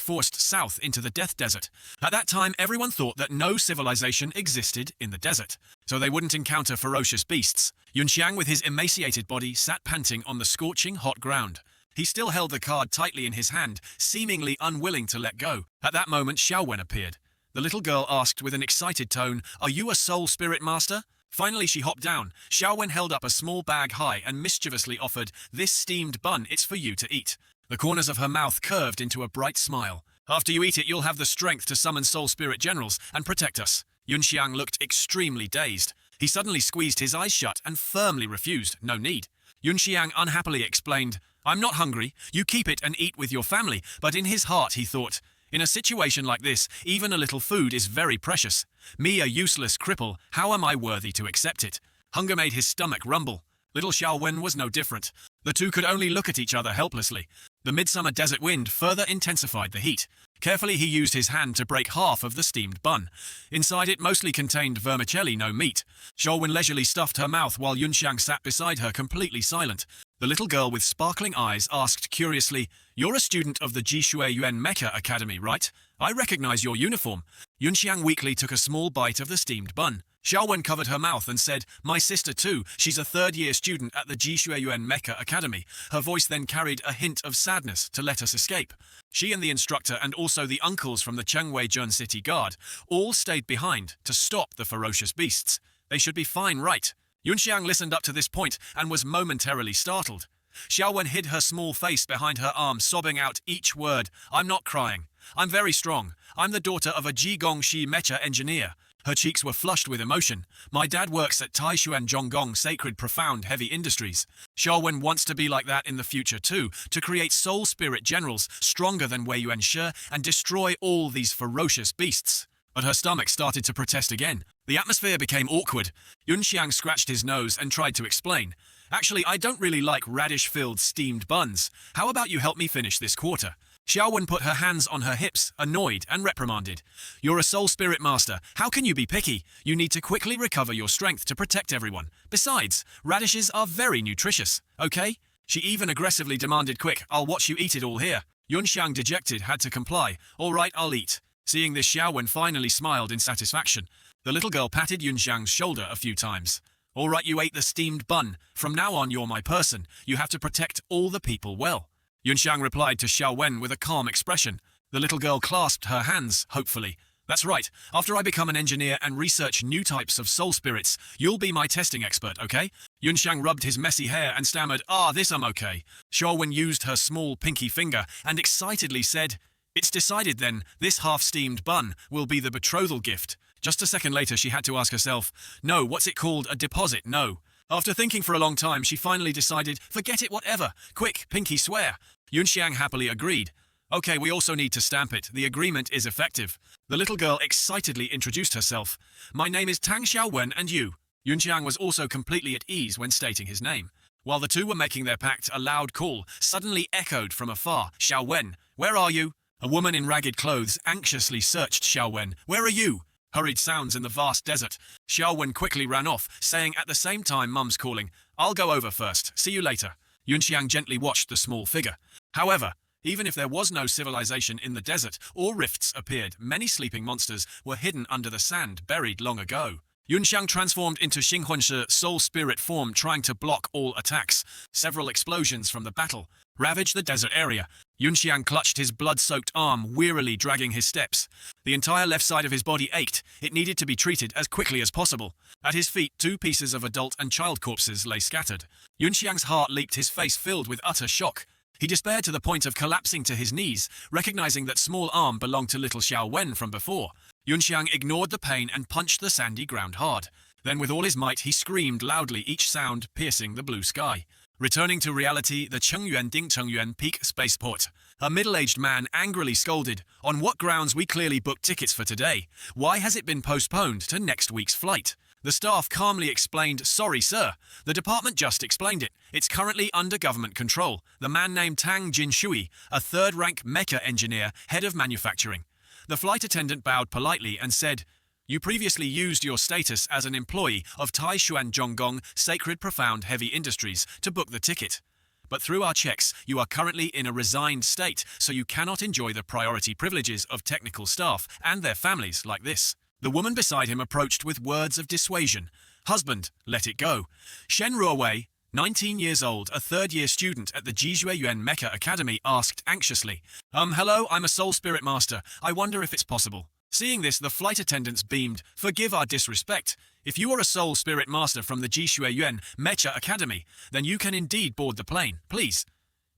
S1: forced south into the Death Desert. At that time, everyone thought that no civilization existed in the desert, so they wouldn't encounter ferocious beasts. Yunxiang, with his emaciated body, sat panting on the scorching hot ground. He still held the card tightly in his hand, seemingly unwilling to let go. At that moment, Xiaowen appeared. The little girl asked with an excited tone, "Are you a soul spirit master?" Finally, she hopped down. Xiaowen held up a small bag high and mischievously offered, "This steamed bun, it's for you to eat." The corners of her mouth curved into a bright smile. "After you eat it, you'll have the strength to summon soul spirit generals and protect us." Yunxiang looked extremely dazed. He suddenly squeezed his eyes shut and firmly refused, "No need." Yunxiang unhappily explained, "I'm not hungry. You keep it and eat with your family." But in his heart he thought, in a situation like this, even a little food is very precious. Me, a useless cripple, how am I worthy to accept it? Hunger made his stomach rumble. Little Xiaowen was no different. The two could only look at each other helplessly. The midsummer desert wind further intensified the heat. Carefully he used his hand to break half of the steamed bun. Inside it mostly contained vermicelli, no meat. Xiaowen leisurely stuffed her mouth while Yunxiang sat beside her completely silent. The little girl with sparkling eyes asked curiously, "You're a student of the Jishui Yuan Mecha Academy, right? I recognize your uniform." Yunxiang weakly took a small bite of the steamed bun. Xiaowen covered her mouth and said, "My sister too. She's a third-year student at the Jishui Yuan Mecha Academy." Her voice then carried a hint of sadness to let us escape. She and the instructor and also the uncles from the Chengwei-Jun City Guard all stayed behind to stop the ferocious beasts. They should be fine, right? Yunxiang listened up to this point and was momentarily startled. Xiaowen hid her small face behind her arm, sobbing out each word. "I'm not crying. I'm very strong. I'm the daughter of a Jigongshi Mecha engineer." Her cheeks were flushed with emotion. "My dad works at Taishuan Zhonggong Sacred Profound Heavy Industries. Xiaowen wants to be like that in the future too, to create soul spirit generals stronger than Wei Yuanshi and destroy all these ferocious beasts." But her stomach started to protest again. The atmosphere became awkward. Yunxiang scratched his nose and tried to explain. "Actually, I don't really like radish-filled steamed buns. How about you help me finish this quarter?" Xiaowen put her hands on her hips, annoyed, and reprimanded. "You're a soul spirit master. How can you be picky? You need to quickly recover your strength to protect everyone. Besides, radishes are very nutritious, okay?" She even aggressively demanded, "Quick, I'll watch you eat it all here." Yunxiang, dejected, had to comply. "All right, I'll eat." Seeing this, Xiaowen finally smiled in satisfaction. The little girl patted Yunxiang's shoulder a few times. "All right, you ate the steamed bun. From now on, you're my person. You have to protect all the people well." Yunxiang replied to Xiaowen with a calm expression. The little girl clasped her hands, hopefully. "That's right. After I become an engineer and research new types of soul spirits, you'll be my testing expert, okay?" Yunxiang rubbed his messy hair and stammered, "This I'm okay." Xiaowen used her small pinky finger and excitedly said, "It's decided then. This half-steamed bun will be the betrothal gift." Just a second later, she had to ask herself, "No, what's it called? A deposit? No." After thinking for a long time, she finally decided, "Forget it, whatever. Quick, pinky swear." Yunxiang happily agreed. "Okay, we also need to stamp it. The agreement is effective." The little girl excitedly introduced herself. "My name is Tang Xiaowen, and you?" Yunxiang was also completely at ease when stating his name. While the two were making their pact, a loud call suddenly echoed from afar. "Xiaowen, where are you?" A woman in ragged clothes anxiously searched Xiaowen. "Where are you?" Hurried sounds in the vast desert. Xiaowen quickly ran off, saying at the same time, "Mum's calling. I'll go over first. See you later." Yunxiang gently watched the small figure. However, even if there was no civilization in the desert or rifts appeared, many sleeping monsters were hidden under the sand, buried long ago. Yunxiang transformed into Xinghunshi soul spirit form, trying to block all attacks. Several explosions from the battle ravaged the desert area. Yunxiang clutched his blood-soaked arm, wearily dragging his steps. The entire left side of his body ached. It needed to be treated as quickly as possible. At his feet, 2 pieces of adult and child corpses lay scattered. Yunxiang's heart leaped, his face filled with utter shock. He despaired to the point of collapsing to his knees, recognizing that small arm belonged to little Xiao Wen from before. Yunxiang ignored the pain and punched the sandy ground hard. Then with all his might he screamed loudly, each sound piercing the blue sky. Returning to reality, the Chengyuan Ding Peak Spaceport. A middle-aged man angrily scolded, "On what grounds we clearly booked tickets for today? Why has it been postponed to next week's flight?" The staff calmly explained, "Sorry, sir. The department just explained it. It's currently under government control." The man named Tang Jinshui, a third-rank mecha engineer, head of manufacturing. The flight attendant bowed politely and said, "You previously used your status as an employee of Taishuan Zhonggong Sacred Profound Heavy Industries to book the ticket. But through our checks, you are currently in a resigned state, so you cannot enjoy the priority privileges of technical staff and their families like this." The woman beside him approached with words of dissuasion. "Husband, let it go." Shen Ruowei, 19 years old, a third-year student at the Jizhueyuan Mecha Academy, asked anxiously, Hello, I'm a soul spirit master. I wonder if it's possible." Seeing this, the flight attendants beamed, "Forgive our disrespect. If you are a soul spirit master from the Jishueyuan Mecha Academy, then you can indeed board the plane, please."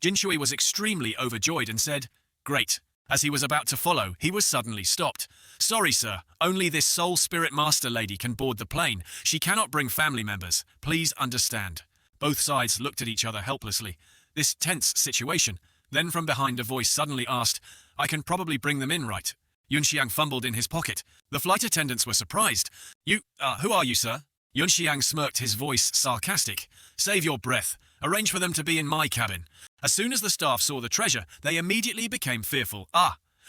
S1: Jinshui was extremely overjoyed and said, "Great." As he was about to follow, he was suddenly stopped. "Sorry, sir. Only this soul spirit master lady can board the plane. She cannot bring family members. Please understand." Both sides looked at each other helplessly. This tense situation. Then from behind a voice suddenly asked, "I can probably bring them in, right?" Yunxiang fumbled in his pocket. The flight attendants were surprised. Who are you, sir?" Yunxiang smirked, his voice sarcastic. "Save your breath. Arrange for them to be in my cabin." As soon as the staff saw the treasure, they immediately became fearful.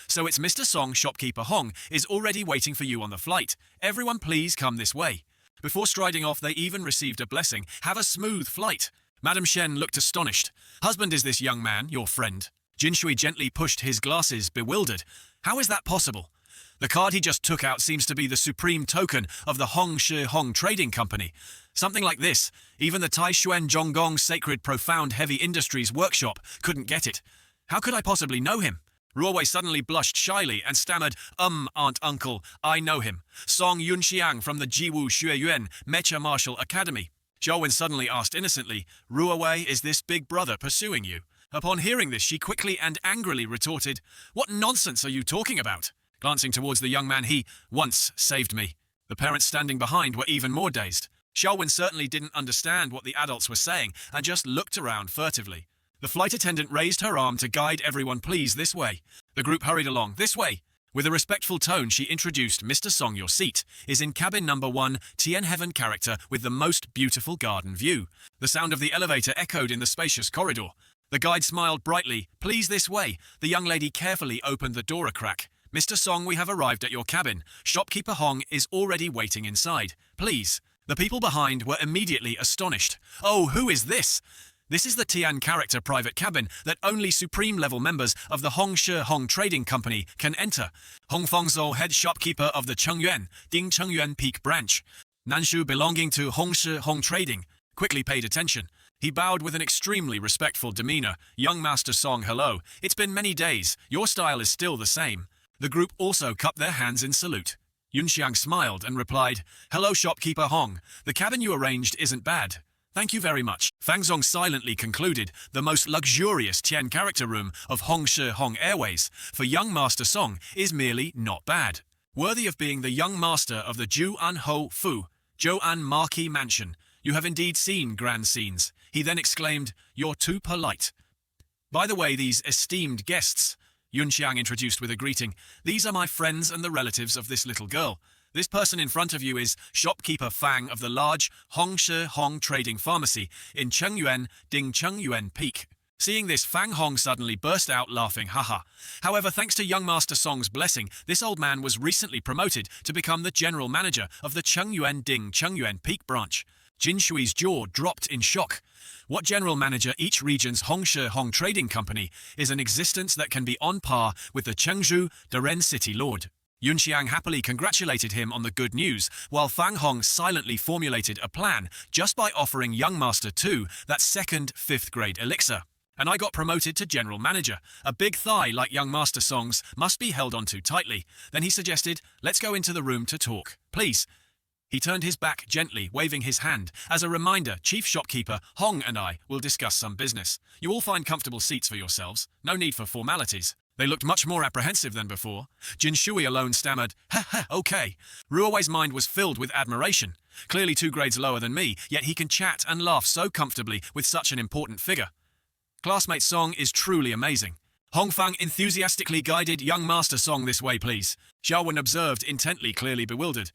S1: So it's Mr. Song, shopkeeper Hong, is already waiting for you on the flight. Everyone please come this way. Before striding off, they even received a blessing. "Have a smooth flight." Madam Shen looked astonished. "Husband, is this young man your friend?" Jinshui gently pushed his glasses, bewildered. "How is that possible? The card he just took out seems to be the supreme token of the Hong Shi Hong Trading Company. Something like this. Even the Taishuan Zhonggong Sacred Profound Heavy Industries workshop couldn't get it. How could I possibly know him?" Ruowei suddenly blushed shyly and stammered, Aunt Uncle, I know him. Song Yunxiang from the Jiwu Xueyuan Mecha Martial Academy." Zhou suddenly asked innocently, "Ruowei, is this big brother pursuing you?" Upon hearing this, she quickly and angrily retorted, "What nonsense are you talking about?" Glancing towards the young man, "He once saved me." The parents standing behind were even more dazed. Xiaowen certainly didn't understand what the adults were saying and just looked around furtively. The flight attendant raised her arm to guide everyone, "Please, this way." The group hurried along, "This way." With a respectful tone, she introduced, "Mr. Song, your seat is in cabin number 1, Tien Heaven character with the most beautiful garden view." The sound of the elevator echoed in the spacious corridor. The guide smiled brightly, "Please, this way." The young lady carefully opened the door a crack. "Mr. Song, we have arrived at your cabin. Shopkeeper Hong is already waiting inside. Please." The people behind were immediately astonished. "Oh, who is this?" "This is the Tian character private cabin that only supreme-level members of the Hong Shi Hong Trading Company can enter. Hong Fengzhou, head shopkeeper of the Chengyuan Ding Peak branch. Nanshu, belonging to Hong Shi Hong Trading, quickly paid attention. He bowed with an extremely respectful demeanor. "Young Master Song, hello. It's been many days. Your style is still the same." The group also cupped their hands in salute. Yunxiang smiled and replied, "Hello, shopkeeper Hong. The cabin you arranged isn't bad. Thank you very much." Fang Zong silently concluded, "The most luxurious Tian character room of Hong Shi Hong Airways for young Master Song is merely not bad. Worthy of being the young master of the Ju An Ho Fu, Zhou-An Marquis Mansion. You have indeed seen grand scenes." He then exclaimed, "You're too polite. By the way, these esteemed guests," Yunxiang introduced with a greeting, "these are my friends and the relatives of this little girl. This person in front of you is shopkeeper Fang of the large Hong Shi Hong Trading Pharmacy in Chengyuan Ding Peak." Seeing this, Fang Hong suddenly burst out laughing, haha. However, thanks to young Master Song's blessing, this old man was recently promoted to become the general manager of the Chengyuan Ding Peak branch. Jinshui's jaw dropped in shock. What general manager each region's Hong Shi Hong Trading Company is an existence that can be on par with the Chengzhou Daren City Lord. Yunxiang happily congratulated him on the good news, while Fang Hong silently formulated a plan just by offering young Master 2 that second 5th grade elixir. "And I got promoted to general manager. A big thigh like young Master Song's must be held onto tightly." Then he suggested, "Let's go into the room to talk. Please." He turned his back gently, waving his hand. As a reminder, Chief Shopkeeper Hong and I will discuss some business. You all find comfortable seats for yourselves. No need for formalities. They looked much more apprehensive than before. Jin Shui alone stammered, "Ha ha, okay." Ruowei's mind was filled with admiration. Clearly 2 grades lower than me, yet he can chat and laugh so comfortably with such an important figure. Classmate Song is truly amazing. Hongfang enthusiastically guided young Master Song this way, please. Xiaowen observed intently, clearly bewildered.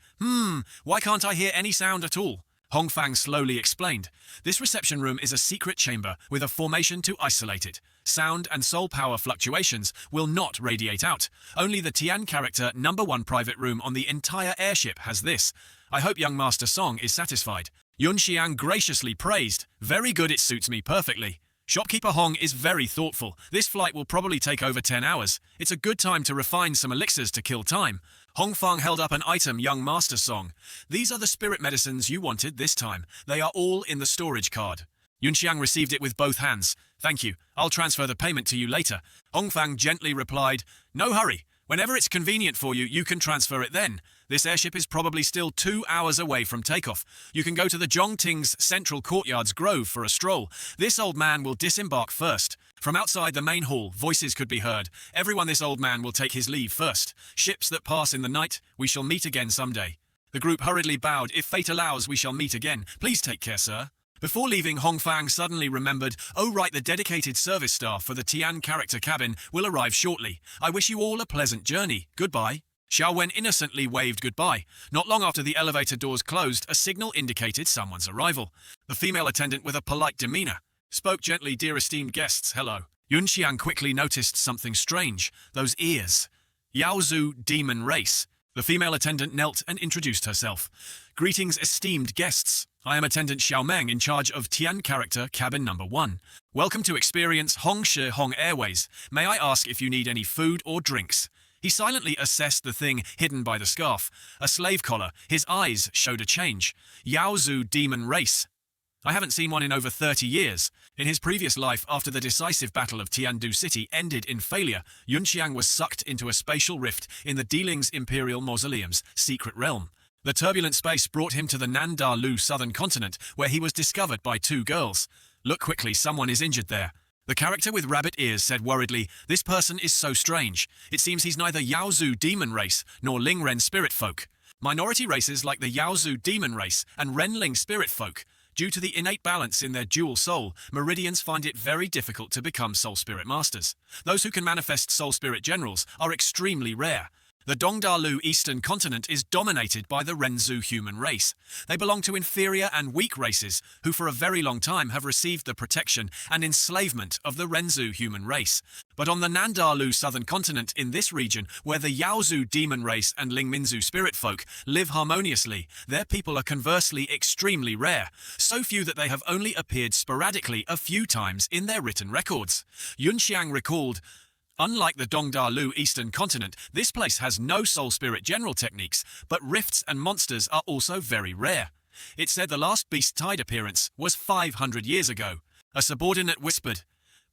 S1: Why can't I hear any sound at all? Hongfang slowly explained. This reception room is a secret chamber with a formation to isolate it. Sound and soul power fluctuations will not radiate out. Only the Tian character #1 private room on the entire airship has this. I hope young Master Song is satisfied. Yun Xiang graciously praised. Very good, it suits me perfectly. Shopkeeper Hong is very thoughtful. This flight will probably take over 10 hours. It's a good time to refine some elixirs to kill time. Hongfang held up an item young Master Song. These are the spirit medicines you wanted this time. They are all in the storage card. Yunxiang received it with both hands. Thank you. I'll transfer the payment to you later. Hongfang gently replied, No hurry. Whenever it's convenient for you, you can transfer it then. This airship is probably still 2 hours away from takeoff. You can go to the Zhongting's Central Courtyard's Grove for a stroll. This old man will disembark first. From outside the main hall, voices could be heard. Everyone, this old man will take his leave first. Ships that pass in the night, we shall meet again someday. The group hurriedly bowed. If fate allows, we shall meet again. Please take care, sir. Before leaving, Hongfang suddenly remembered, oh right, the dedicated service staff for the Tian character cabin will arrive shortly. I wish you all a pleasant journey. Goodbye. Xiaowen innocently waved goodbye. Not long after the elevator doors closed, a signal indicated someone's arrival. The female attendant, with a polite demeanor, spoke gently, Dear esteemed guests, hello. Yunxiang quickly noticed something strange. Those ears. Yaozu Demon Race. The female attendant knelt and introduced herself. Greetings, esteemed guests. I am Attendant Xiaomeng, in charge of Tian Character Cabin #1. Welcome to experience Hong Shi Hong Airways. May I ask if you need any food or drinks? He silently assessed the thing hidden by the scarf. A slave collar. His eyes showed a change. Yaozu Demon Race. I haven't seen one in over 30 years. In his previous life, after the decisive battle of Tiandu City ended in failure, Yunxiang was sucked into a spatial rift in the Deling's Imperial Mausoleum's secret realm. The turbulent space brought him to the Nandalu southern continent, where he was discovered by 2 girls. Look quickly, someone is injured there. The character with rabbit ears said worriedly, This person is so strange. It seems he's neither Yaozu Demon Race nor Lingren Spirit Folk. Minority races like the Yaozu Demon Race and Renling Spirit Folk. Due to the innate balance in their dual soul, Meridians find it very difficult to become soul spirit masters. Those who can manifest soul spirit generals are extremely rare. The Dongdalu Eastern continent is dominated by the Renzu human race. They belong to inferior and weak races who for a very long time have received the protection and enslavement of the Renzu human race. But on the Nandalu southern continent, in this region where the Yaozu demon race and Lingminzu spirit folk live harmoniously, their people are conversely extremely rare, so few that they have only appeared sporadically a few times in their written records. Yunxiang recalled, Unlike the Dongdalu Eastern continent, this place has no soul spirit general techniques, but rifts and monsters are also very rare. It said the last beast tide appearance was 500 years ago. A subordinate whispered,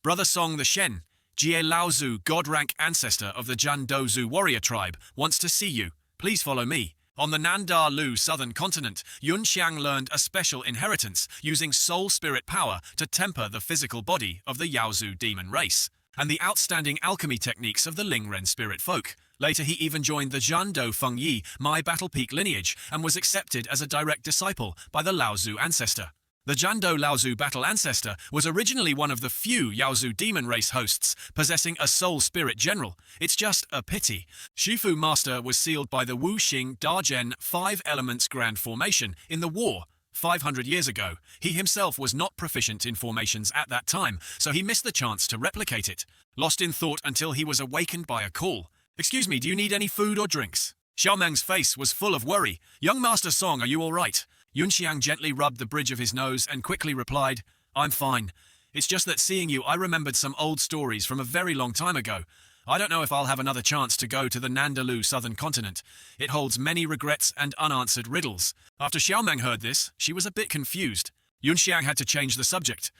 S1: Brother Song the Shen, Jie Laozu, god-rank ancestor of the Jandozu warrior tribe, wants to see you. Please follow me. On the Nandalu southern continent, Yunxiang learned a special inheritance using soul spirit power to temper the physical body of the Yaozu demon race, and the outstanding alchemy techniques of the Lingren spirit folk. Later he even joined the Zhando Fengyi My Battle Peak lineage and was accepted as a direct disciple by the Laozu ancestor. The Zhando Laozu battle ancestor was originally one of the few Yaozu demon race hosts possessing a soul spirit general. It's just a pity. Shifu Master was sealed by the Wuxing Dagen 5 Elements Grand Formation in the war 500 years ago. He himself was not proficient in formations at that time, so he missed the chance to replicate it. Lost in thought until he was awakened by a call. Excuse me, do you need any food or drinks? Xiaomeng's face was full of worry. Young Master Song, are you all right? Yunxiang gently rubbed the bridge of his nose and quickly replied, I'm fine. It's just that seeing you, I remembered some old stories from a very long time ago. I don't know if I'll have another chance to go to the Nandalu southern continent. It holds many regrets and unanswered riddles. After Xiaomeng heard this, she was a bit confused. Yunxiang had to change the subject.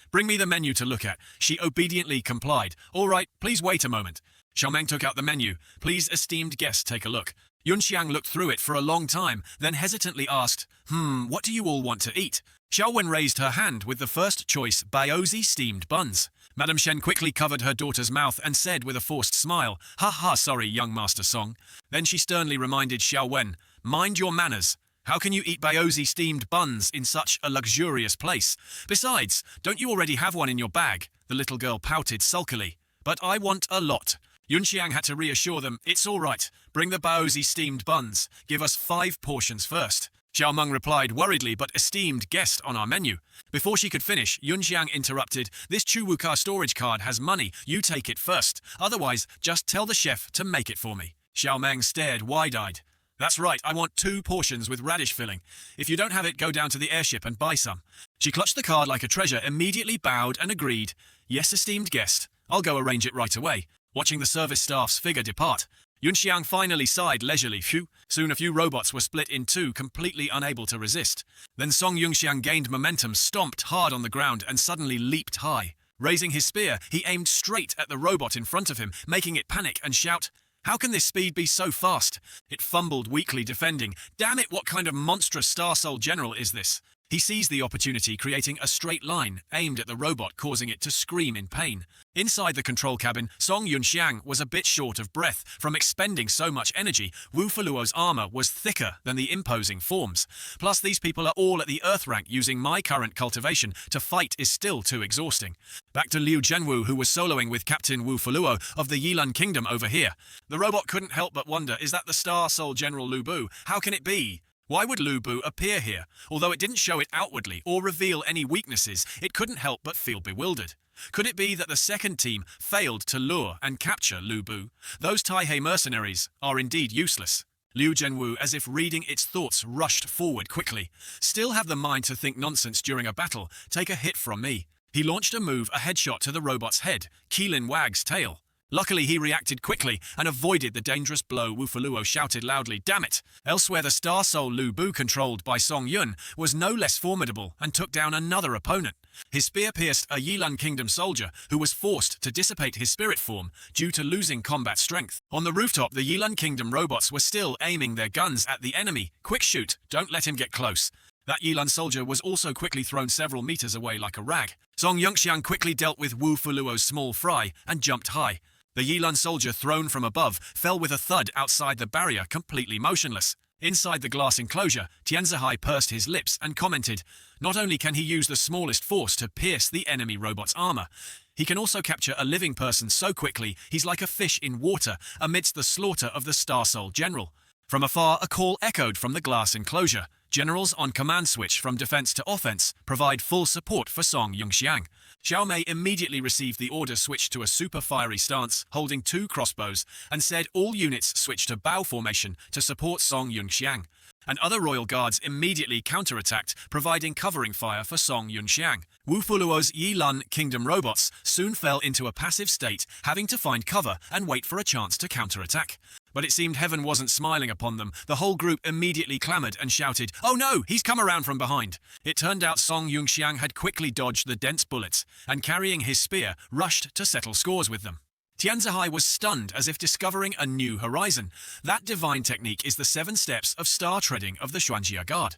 S1: Bring me the menu to look at. She obediently complied. All right, please wait a moment. Xiaomeng took out the menu. Please, esteemed guest, take a look. Yunxiang looked through it for a long time, then hesitantly asked, what do you all want to eat? Xiao Wen raised her hand with the first choice Baozi steamed buns. Madame Shen quickly covered her daughter's mouth and said with a forced smile, "Ha ha, sorry, young Master Song." Then she sternly reminded Xiao Wen, "Mind your manners. How can you eat Baozi steamed buns in such a luxurious place? Besides, don't you already have one in your bag?" The little girl pouted sulkily. "But I want a lot." Yunxiang had to reassure them, "It's all right. Bring the Baozi steamed buns. Give us 5 portions first." Xiao Meng replied worriedly, "But esteemed guest on our menu." Before she could finish, Yunxiang interrupted, "This Chuwuka storage card has money. You take it first. Otherwise, just tell the chef to make it for me." Xiao Meng stared wide-eyed. "That's right, I want 2 portions with radish filling. If you don't have it, go down to the airship and buy some." She clutched the card like a treasure, immediately bowed and agreed, "Yes, esteemed guest. I'll go arrange it right away." Watching the service staff's figure depart, Yunxiang finally sighed leisurely. Phew. Soon a few robots were split in 2, completely unable to resist. Then Song Yunxiang gained momentum, stomped hard on the ground, and suddenly leaped high. Raising his spear, he aimed straight at the robot in front of him, making it panic and shout, "How can this speed be so fast?" It fumbled weakly, defending. "Damn it, what kind of monstrous Star Soul General is this?" He seized the opportunity, creating a straight line aimed at the robot, causing it to scream in pain. Inside the control cabin, Song Yunxiang was a bit short of breath from expending so much energy. Wu Feluo's armor was thicker than the imposing forms. Plus, these people are all at the Earth rank. Using my current cultivation to fight is still too exhausting. Back to Liu Zhenwu, who was soloing with Captain Wu Feluo of the Yilan Kingdom over here. The robot couldn't help but wonder, is that the Star Soul General Lu Bu? How can it be? Why would Lu Bu appear here? Although it didn't show it outwardly or reveal any weaknesses, it couldn't help but feel bewildered. Could it be that the second team failed to lure and capture Lu Bu? Those Taihei mercenaries are indeed useless. Liu Zhenwu, as if reading its thoughts, rushed forward quickly. Still have the mind to think nonsense during a battle? Take a hit from me. He launched a move, a headshot to the robot's head. Keelan Wag's tail. Luckily, he reacted quickly and avoided the dangerous blow. Wu Feluo shouted loudly, "Damn it!" Elsewhere, the Star Soul Lu Bu, controlled by Song Yun, was no less formidable and took down another opponent. His spear pierced a Yilan Kingdom soldier who was forced to dissipate his spirit form due to losing combat strength. On the rooftop, the Yilan Kingdom robots were still aiming their guns at the enemy. "Quick shoot, don't let him get close." That Yilan soldier was also quickly thrown several meters away like a rag. Song Yunxiang quickly dealt with Wu Feluo's small fry and jumped high. The Yilan soldier, thrown from above, fell with a thud outside the barrier, completely motionless. Inside the glass enclosure, Tianzihai pursed his lips and commented, "Not only can he use the smallest force to pierce the enemy robot's armor, he can also capture a living person so quickly he's like a fish in water amidst the slaughter of the Star Soul General." From afar, a call echoed from the glass enclosure. Generals on command switch from defense to offense provide full support for Song Yunxiang. Xiao Mei immediately received the order, switched to a super fiery stance, holding 2 crossbows, and said all units switch to bow formation to support Song Yunxiang. And other royal guards immediately counterattacked, providing covering fire for Song Yunxiang. Wu Feluo's Yilan Kingdom robots soon fell into a passive state, having to find cover and wait for a chance to counterattack. But it seemed heaven wasn't smiling upon them. The whole group immediately clamored and shouted, "Oh no, he's come around from behind." It turned out Song Yunxiang had quickly dodged the dense bullets, and carrying his spear, rushed to settle scores with them. Tianzihai was stunned, as if discovering a new horizon. That divine technique is the 7 steps of star treading of the Xuanjia Guard.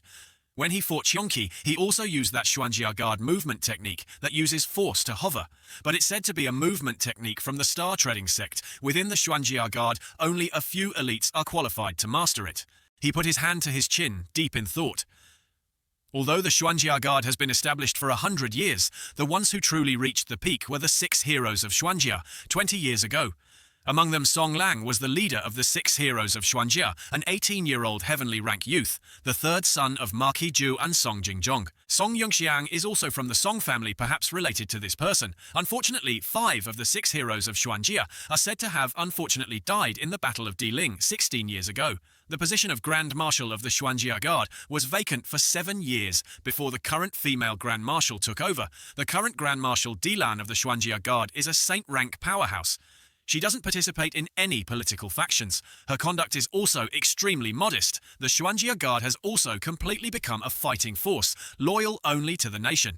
S1: When he fought Qiongqi, he also used that Xuanjia Guard movement technique that uses force to hover. But it's said to be a movement technique from the star treading sect. Within the Xuanjia Guard, only a few elites are qualified to master it. He put his hand to his chin, deep in thought. Although the Xuanjia Guard has been established for 100 years, the ones who truly reached the peak were the 6 heroes of Xuanjia, 20 years ago. Among them, Song Lang was the leader of the 6 heroes of Xuanjia, an 18-year-old heavenly rank youth, the 3rd son of Marquis Zhu and Song Jingjong. Song Yunxiang is also from the Song family, perhaps related to this person. Unfortunately, 5 of the 6 heroes of Xuanjia are said to have unfortunately died in the Battle of Diling 16 years ago. The position of Grand Marshal of the Xuanjia Guard was vacant for 7 years before the current female Grand Marshal took over. The current Grand Marshal Dilan of the Xuanjia Guard is a saint-rank powerhouse. She doesn't participate in any political factions. Her conduct is also extremely modest. The Xuanjia Guard has also completely become a fighting force, loyal only to the nation.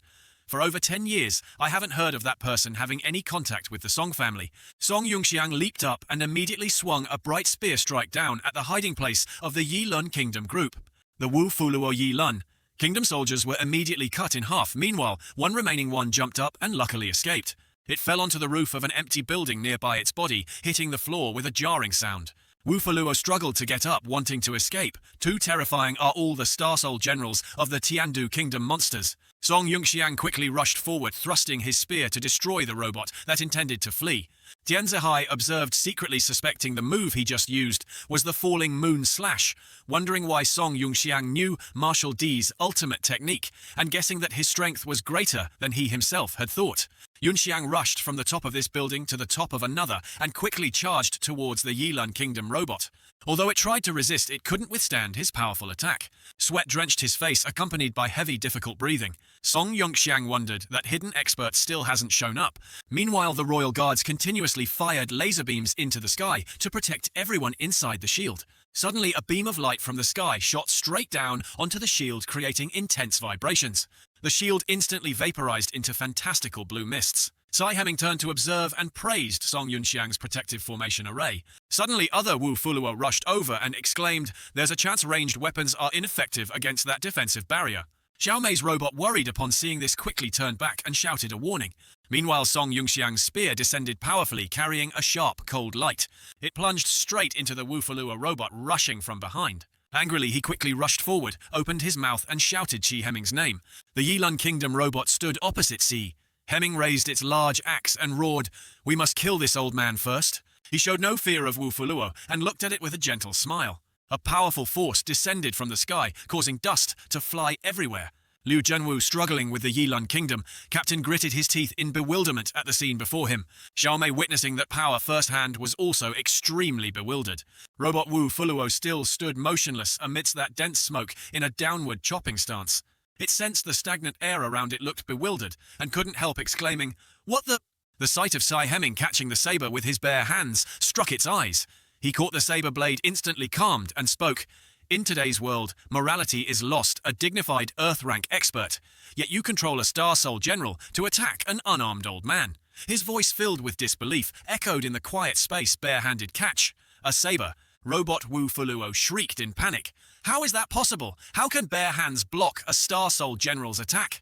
S1: For over 10 years, I haven't heard of that person having any contact with the Song family. Song Yungxiang leaped up and immediately swung a bright spear strike down at the hiding place of the Yilun Kingdom group. The Wu Fuluo Yilun Kingdom soldiers were immediately cut in half. Meanwhile, one remaining one jumped up and luckily escaped. It fell onto the roof of an empty building nearby its body, hitting the floor with a jarring sound. Wu Fuluo struggled to get up, wanting to escape. Too terrifying are all the Star Soul generals of the Tiandu Kingdom monsters. Song Yungxiang quickly rushed forward, thrusting his spear to destroy the robot that intended to flee. Tian Zihai observed, secretly suspecting the move he just used was the falling moon slash, wondering why Song Yungxiang knew Marshal Di's ultimate technique, and guessing that his strength was greater than he himself had thought. Yunxiang rushed from the top of this building to the top of another and quickly charged towards the Yilun Kingdom robot. Although it tried to resist, it couldn't withstand his powerful attack. Sweat drenched his face, accompanied by heavy, difficult breathing. Song Yungxiang wondered that hidden expert still hasn't shown up. Meanwhile, the royal guards continuously fired laser beams into the sky to protect everyone inside the shield. Suddenly, a beam of light from the sky shot straight down onto the shield, creating intense vibrations. The shield instantly vaporized into fantastical blue mists. Tsai Heming turned to observe and praised Song Yunxiang's protective formation array. Suddenly, other Wu Fuluo rushed over and exclaimed, "There's a chance ranged weapons are ineffective against that defensive barrier." Xiao Mei's robot, worried upon seeing this, quickly turned back and shouted a warning. Meanwhile, Song Yunxiang's spear descended powerfully, carrying a sharp, cold light. It plunged straight into the Wu Fuluo robot, rushing from behind. Angrily, he quickly rushed forward, opened his mouth and shouted Qi Heming's name. The Yilun Kingdom robot stood opposite Qi. Heming raised its large axe and roared, "We must kill this old man first." He showed no fear of Wu Fuluo and looked at it with a gentle smile. A powerful force descended from the sky, causing dust to fly everywhere. Liu Zhenwu, struggling with the Yilun Kingdom, Captain gritted his teeth in bewilderment at the scene before him. Xiao Mei, witnessing that power firsthand, was also extremely bewildered. Robot Wu Fuluo still stood motionless amidst that dense smoke in a downward chopping stance. It sensed the stagnant air around it, looked bewildered, and couldn't help exclaiming, "What the—" The sight of Tsai Heming catching the saber with his bare hands struck its eyes. He caught the saber blade, instantly calmed, and spoke, "In today's world, morality is lost, a dignified Earth-rank expert. Yet you control a Star Soul general to attack an unarmed old man." His voice, filled with disbelief, echoed in the quiet space. "Bare-handed catch? A saber?" Robot Wu Fuluo shrieked in panic. "How is that possible? How can bare hands block a Star Soul general's attack?"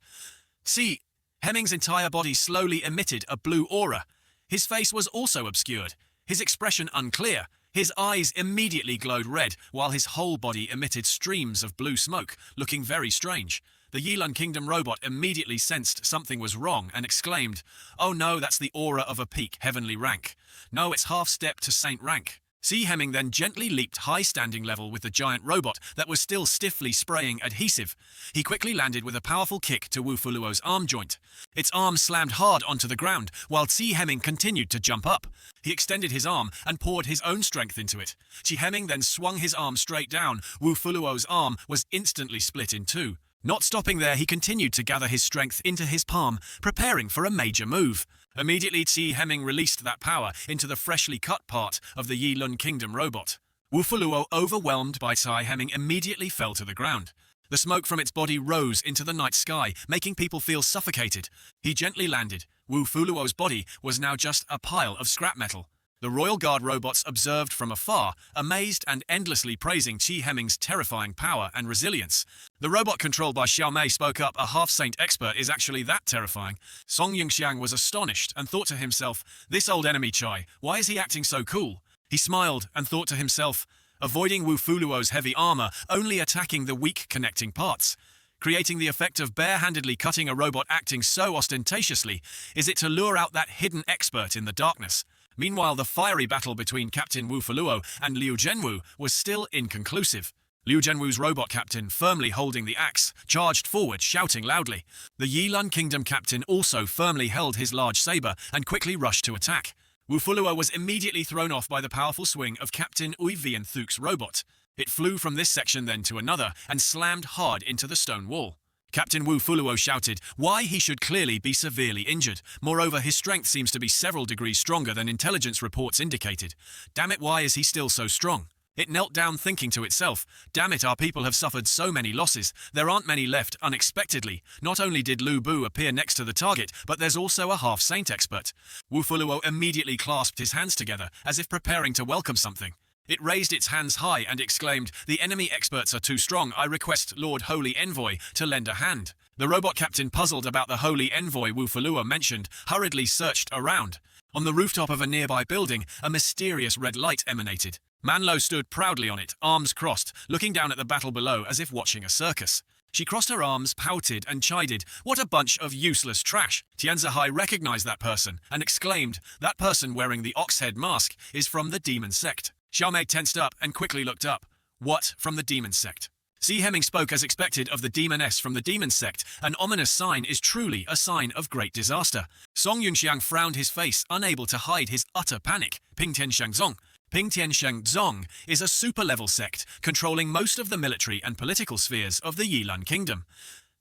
S1: See, Heming's entire body slowly emitted a blue aura. His face was also obscured, his expression unclear. His eyes immediately glowed red, while his whole body emitted streams of blue smoke, looking very strange. The Yilun Kingdom robot immediately sensed something was wrong and exclaimed, "Oh no, that's the aura of a peak heavenly rank. No, it's half-step to saint rank." Qi Heming then gently leaped high standing level with the giant robot that was still stiffly spraying adhesive. He quickly landed with a powerful kick to Wu Fuluo's arm joint. Its arm slammed hard onto the ground, while Qi Heming continued to jump up. He extended his arm and poured his own strength into it. Qi Heming then swung his arm straight down. Wu Fuluo's arm was instantly split in two. Not stopping there, he continued to gather his strength into his palm, preparing for a major move. Immediately, Qi Heming released that power into the freshly cut part of the Yilun Kingdom robot. Wu Fuluo, overwhelmed by Qi Heming, immediately fell to the ground. The smoke from its body rose into the night sky, making people feel suffocated. He gently landed. Wu Fuluo's body was now just a pile of scrap metal. The Royal Guard robots observed from afar, amazed and endlessly praising Qi Heming's terrifying power and resilience. The robot controlled by Xiao Mei spoke up, "A half-saint expert is actually that terrifying." Song Yunxiang was astonished and thought to himself, "This old enemy Chai, why is he acting so cool?" He smiled and thought to himself, avoiding Wu Fuluo's heavy armor, only attacking the weak connecting parts. Creating the effect of bare-handedly cutting a robot acting so ostentatiously, is it to lure out that hidden expert in the darkness? Meanwhile, the fiery battle between Captain Wu Fuluo and Liu Zhenwu was still inconclusive. Liu Zhenwu's robot captain, firmly holding the axe, charged forward, shouting loudly. The Yilun Kingdom captain also firmly held his large saber and quickly rushed to attack. Wu Fuluo was immediately thrown off by the powerful swing of Captain Ui Vian-Thuk's robot. It flew from this section then to another and slammed hard into the stone wall. Captain Wu Fuluo shouted why he should clearly be severely injured. Moreover, his strength seems to be several degrees stronger than intelligence reports indicated. Damn it, why is he still so strong? It knelt down thinking to itself, damn it, our people have suffered so many losses, there aren't many left. Unexpectedly, not only did Lu Bu appear next to the target, but there's also a half-saint expert. Wu Fuluo immediately clasped his hands together, as if preparing to welcome something. It raised its hands high and exclaimed, the enemy experts are too strong, I request Lord Holy Envoy to lend a hand. The robot captain, puzzled about the Holy Envoy Wu Fuluo mentioned, hurriedly searched around. On the rooftop of a nearby building, a mysterious red light emanated. Manlo stood proudly on it, arms crossed, looking down at the battle below as if watching a circus. She crossed her arms, pouted, and chided, what a bunch of useless trash. Tianzihai recognized that person and exclaimed, that person wearing the ox-head mask is from the demon sect. Xiaomei tensed up and quickly looked up. What, from the demon sect? Si Hemming spoke as expected of the demoness from the demon sect. An ominous sign is truly a sign of great disaster. Song Yunxiang frowned his face, unable to hide his utter panic. Pingtian Shangzong. Pingtian Shangzong is a super-level sect controlling most of the military and political spheres of the Yilan Kingdom.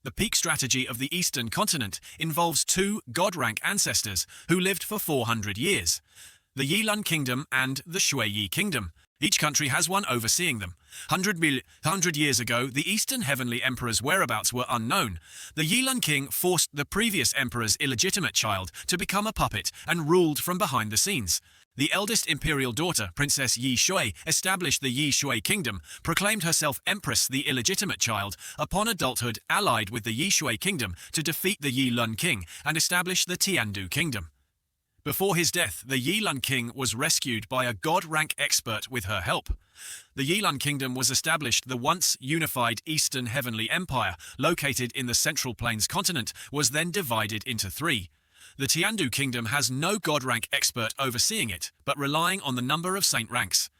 S1: The peak strategy of the Eastern continent involves two god-rank ancestors who lived for 400 years. The Yilan Kingdom and the Shuiyi Kingdom. Each country has one overseeing them. 100 years ago, the Eastern Heavenly Emperor's whereabouts were unknown. The Yilan King forced the previous emperor's illegitimate child to become a puppet and ruled from behind the scenes. The eldest imperial daughter, Princess Yi Shui, established the Yi Shui Kingdom, proclaimed herself Empress, the illegitimate child, upon adulthood allied with the Yi Shui Kingdom to defeat the Yilan King and establish the Tiandu Kingdom. Before his death, the Yilan King was rescued by a god-rank expert with her help. The Yilan Kingdom was established. The once unified Eastern Heavenly Empire, located in the Central Plains continent, was then divided into three. The Tiandu Kingdom has no god-rank expert overseeing it, but relying on the number of saint ranks.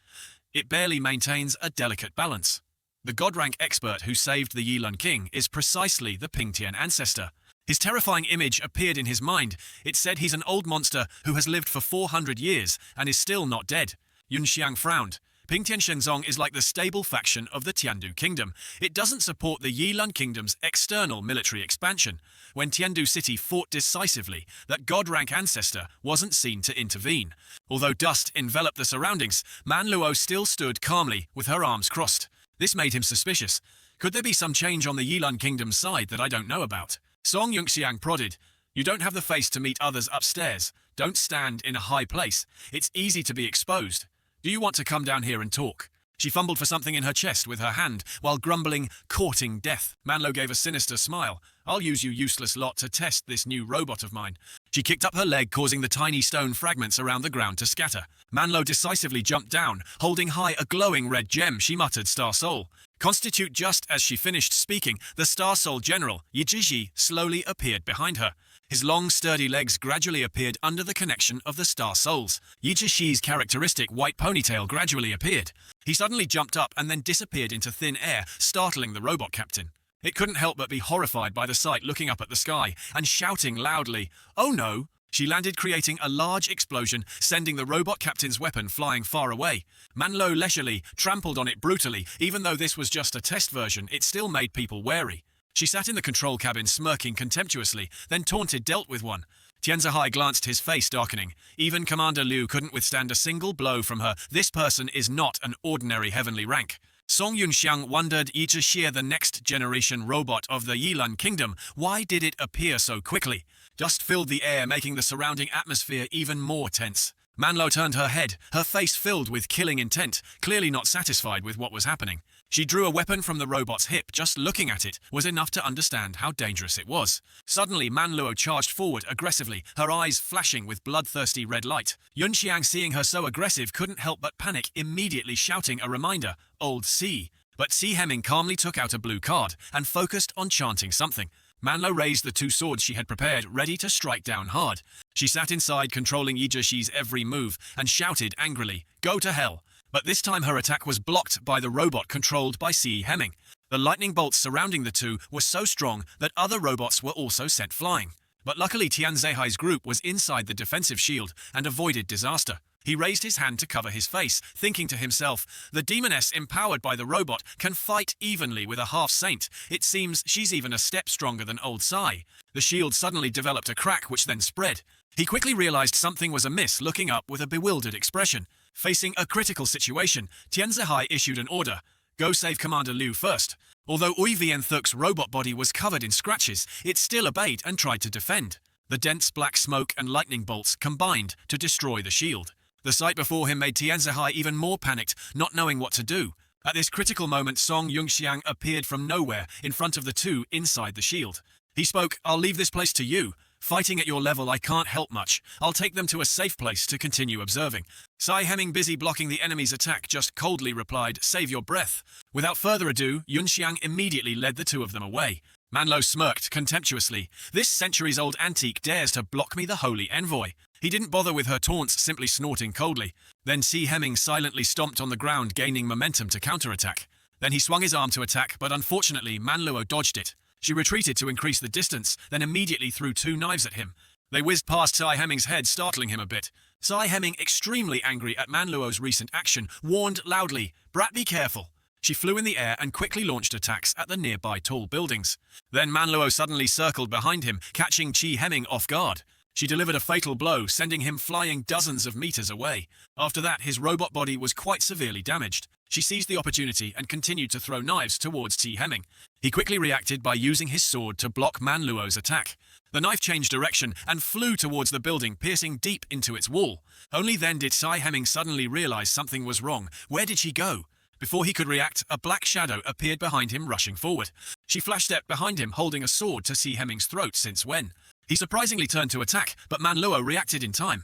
S1: It barely maintains a delicate balance. The god-rank expert who saved the Yilan King is precisely the Pingtian ancestor. His terrifying image appeared in his mind. It said he's an old monster who has lived for 400 years and is still not dead. Yunxiang frowned. Pingtian Shenzong is like the stable faction of the Tiandu Kingdom. It doesn't support the Yilan Kingdom's external military expansion. When Tiandu City fought decisively, that god-rank ancestor wasn't seen to intervene. Although dust enveloped the surroundings, Man Luo still stood calmly with her arms crossed. This made him suspicious. Could there be some change on the Yilan Kingdom's side that I don't know about? Song Yunxiang prodded. You don't have the face to meet others upstairs. Don't stand in a high place. It's easy to be exposed. Do you want to come down here and talk? She fumbled for something in her chest with her hand, while grumbling, courting death. Manlo gave a sinister smile. I'll use you useless lot to test this new robot of mine. She kicked up her leg, causing the tiny stone fragments around the ground to scatter. Manlo decisively jumped down, holding high a glowing red gem. She muttered, Star Soul. Constitute. Just as she finished speaking, the Star Soul General, Yi Zhiji, slowly appeared behind her. His long, sturdy legs gradually appeared under the connection of the Star Souls. Yi Zhishi's characteristic white ponytail gradually appeared. He suddenly jumped up and then disappeared into thin air, startling the robot captain. It couldn't help but be horrified by the sight, looking up at the sky and shouting loudly, "Oh no!" She landed, creating a large explosion, sending the robot captain's weapon flying far away. Manlo leisurely trampled on it brutally. Even though this was just a test version, it still made people wary. She sat in the control cabin smirking contemptuously, then taunted, dealt with one. Tianzihai glanced, his face darkening. Even Commander Liu couldn't withstand a single blow from her. This person is not an ordinary heavenly rank. Song Yunxiang wondered, Yi Zhixie, the next generation robot of the Yilan Kingdom, why did it appear so quickly? Dust filled the air, making the surrounding atmosphere even more tense. Manlo turned her head, her face filled with killing intent, clearly not satisfied with what was happening. She drew a weapon from the robot's hip. Just looking at it was enough to understand how dangerous it was. Suddenly, Manluo charged forward aggressively, her eyes flashing with bloodthirsty red light. Yunxiang, seeing her so aggressive, couldn't help but panic, immediately shouting a reminder, Old C. But Si Hemming calmly took out a blue card and focused on chanting something. Manlo raised the two swords she had prepared, ready to strike down hard. She sat inside, controlling Yi Zhishi's every move, and shouted angrily, Go to hell! But this time her attack was blocked by the robot controlled by Si Hemming. The lightning bolts surrounding the two were so strong that other robots were also sent flying. But luckily Tianzihai's group was inside the defensive shield and avoided disaster. He raised his hand to cover his face, thinking to himself, the demoness empowered by the robot can fight evenly with a half-saint. It seems she's even a step stronger than old Sai. The shield suddenly developed a crack which then spread. He quickly realized something was amiss, looking up with a bewildered expression. Facing a critical situation, Tianzihai issued an order: go save Commander Liu first. Although Uivian Thuk's robot body was covered in scratches, it still obeyed and tried to defend. The dense black smoke and lightning bolts combined to destroy the shield. The sight before him made Tianzihai even more panicked, not knowing what to do. At this critical moment, Song Yungxiang appeared from nowhere in front of the two inside the shield. He spoke, "I'll leave this place to you. Fighting at your level, I can't help much. I'll take them to a safe place to continue observing." Sai Heming, busy blocking the enemy's attack, just coldly replied, "Save your breath." Without further ado, Yunxiang immediately led the two of them away. Manlo smirked contemptuously. "This centuries-old antique dares to block me, the holy envoy." He didn't bother with her taunts, simply snorting coldly. Then Si Heming silently stomped on the ground, gaining momentum to counterattack. Then he swung his arm to attack, but unfortunately Manluo dodged it. She retreated to increase the distance, then immediately threw two knives at him. They whizzed past Sai Heming's head, startling him a bit. Sai Heming, extremely angry at Manluo's recent action, warned loudly, "Brat, be careful." She flew in the air and quickly launched attacks at the nearby tall buildings. Then Manluo suddenly circled behind him, catching Chi Heming off guard. She delivered a fatal blow, sending him flying dozens of meters away. After that, his robot body was quite severely damaged. She seized the opportunity and continued to throw knives towards Chi Heming. He quickly reacted by using his sword to block Manluo's attack. The knife changed direction and flew towards the building, piercing deep into its wall. Only then did Sai Heming suddenly realize something was wrong. Where did she go? Before he could react, a black shadow appeared behind him, rushing forward. She flash-stepped behind him, holding a sword to Sai Heming's throat. Since when? He surprisingly turned to attack, but Manluo reacted in time.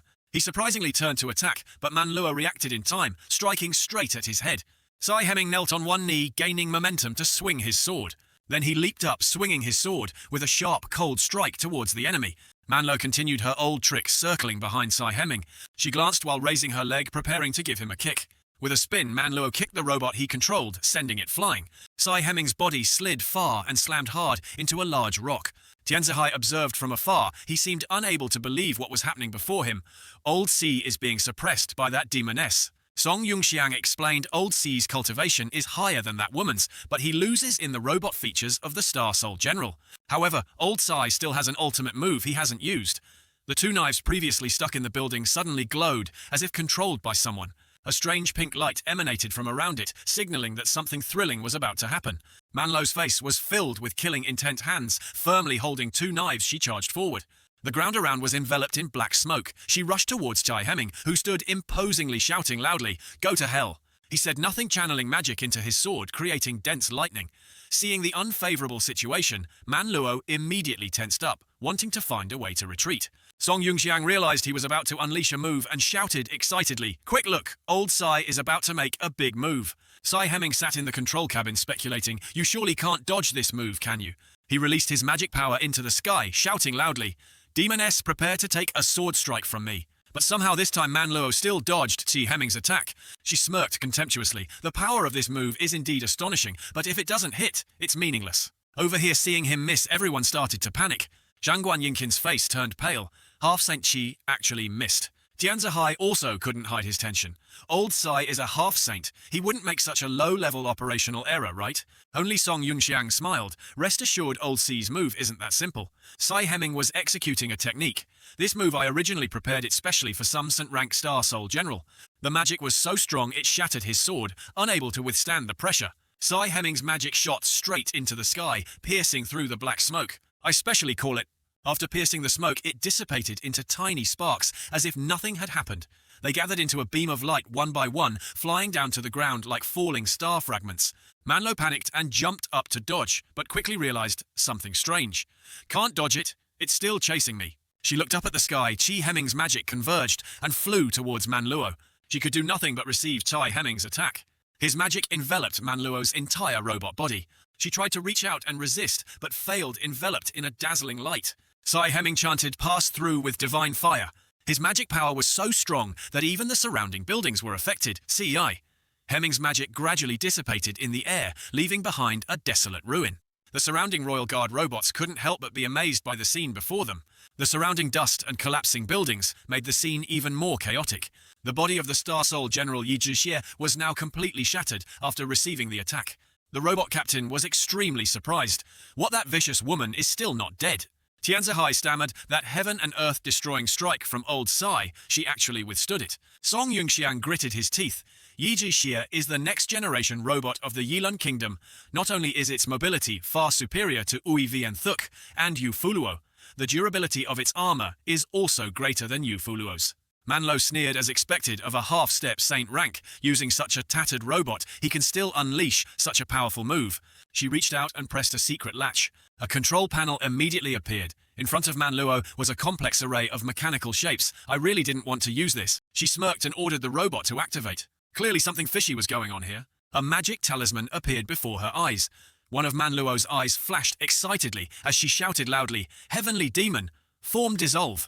S1: Striking straight at his head. Sai Heming knelt on one knee, gaining momentum to swing his sword. Then he leaped up, swinging his sword, with a sharp, cold strike towards the enemy. Manluo continued her old trick, circling behind Sai Heming. She glanced while raising her leg, preparing to give him a kick. With a spin, Manluo kicked the robot he controlled, sending it flying. Sai Heming's body slid far and slammed hard into a large rock. Tianzihai observed from afar. He seemed unable to believe what was happening before him. Old Si is being suppressed by that demoness. Song Yungxiang explained Old Si's cultivation is higher than that woman's, but he loses in the robot features of the Star Soul General. However, Old Si still has an ultimate move he hasn't used. The two knives previously stuck in the building suddenly glowed, as if controlled by someone. A strange pink light emanated from around it, signaling that something thrilling was about to happen. Manlo's face was filled with killing intent, hands firmly holding two knives. She charged forward. The ground around was enveloped in black smoke. She rushed towards Chi Heming, who stood imposingly, shouting loudly, "Go to hell." He said nothing, channeling magic into his sword, creating dense lightning. Seeing the unfavorable situation, Manluo immediately tensed up, wanting to find a way to retreat. Song Yungxiang realized he was about to unleash a move and shouted excitedly, "Quick look, Old Sai is about to make a big move." Sai Heming sat in the control cabin speculating, "You surely can't dodge this move, can you?" He released his magic power into the sky, shouting loudly, "Demoness, prepare to take a sword strike from me." But somehow this time Manluo still dodged Chi Heming's attack. She smirked contemptuously. The power of this move is indeed astonishing, but if it doesn't hit, it's meaningless. Over here, seeing him miss, everyone started to panic. Zhang Guanyinkin's face turned pale. Half-Saint Qi actually missed. Tianzihai also couldn't hide his tension. Old Sai is a half-saint. He wouldn't make such a low-level operational error, right? Only Song Yunxiang smiled. Rest assured, Old Sai's move isn't that simple. Sai Heming was executing a technique. This move, I originally prepared it specially for some rank Star Soul General. The magic was so strong it shattered his sword, unable to withstand the pressure. Sai Heming's magic shot straight into the sky, piercing through the black smoke. I specially call it. After piercing the smoke, it dissipated into tiny sparks, as if nothing had happened. They gathered into a beam of light one by one, flying down to the ground like falling star fragments. Manlo panicked and jumped up to dodge, but quickly realized something strange. "Can't dodge it. It's still chasing me." She looked up at the sky. Chi Heming's magic converged and flew towards Manluo. She could do nothing but receive Chi Heming's attack. His magic enveloped Manluo's entire robot body. She tried to reach out and resist, but failed, enveloped in a dazzling light. Sai Heming chanted, "Pass through with divine fire." His magic power was so strong that even the surrounding buildings were affected. CI. Heming's magic gradually dissipated in the air, leaving behind a desolate ruin. The surrounding Royal Guard robots couldn't help but be amazed by the scene before them. The surrounding dust and collapsing buildings made the scene even more chaotic. The body of the Star Soul General Yi Zhixie was now completely shattered after receiving the attack. The robot captain was extremely surprised. What, that vicious woman is still not dead? Tianzihai stammered that heaven and earth destroying strike from old Sai, she actually withstood it. Song Yungxiang gritted his teeth. Yiji Xie is the next generation robot of the Yilun Kingdom. Not only is its mobility far superior to Uiv and Thuk and Yu Fuluo, the durability of its armor is also greater than Yu Fuluo's. Manlo sneered as expected of a half-step saint rank. Using such a tattered robot, he can still unleash such a powerful move. She reached out and pressed a secret latch. A control panel immediately appeared. In front of Manluo was a complex array of mechanical shapes. I really didn't want to use this. She smirked and ordered the robot to activate. Clearly something fishy was going on here. A magic talisman appeared before her eyes. One of Manluo's eyes flashed excitedly as she shouted loudly, "Heavenly demon, form dissolve."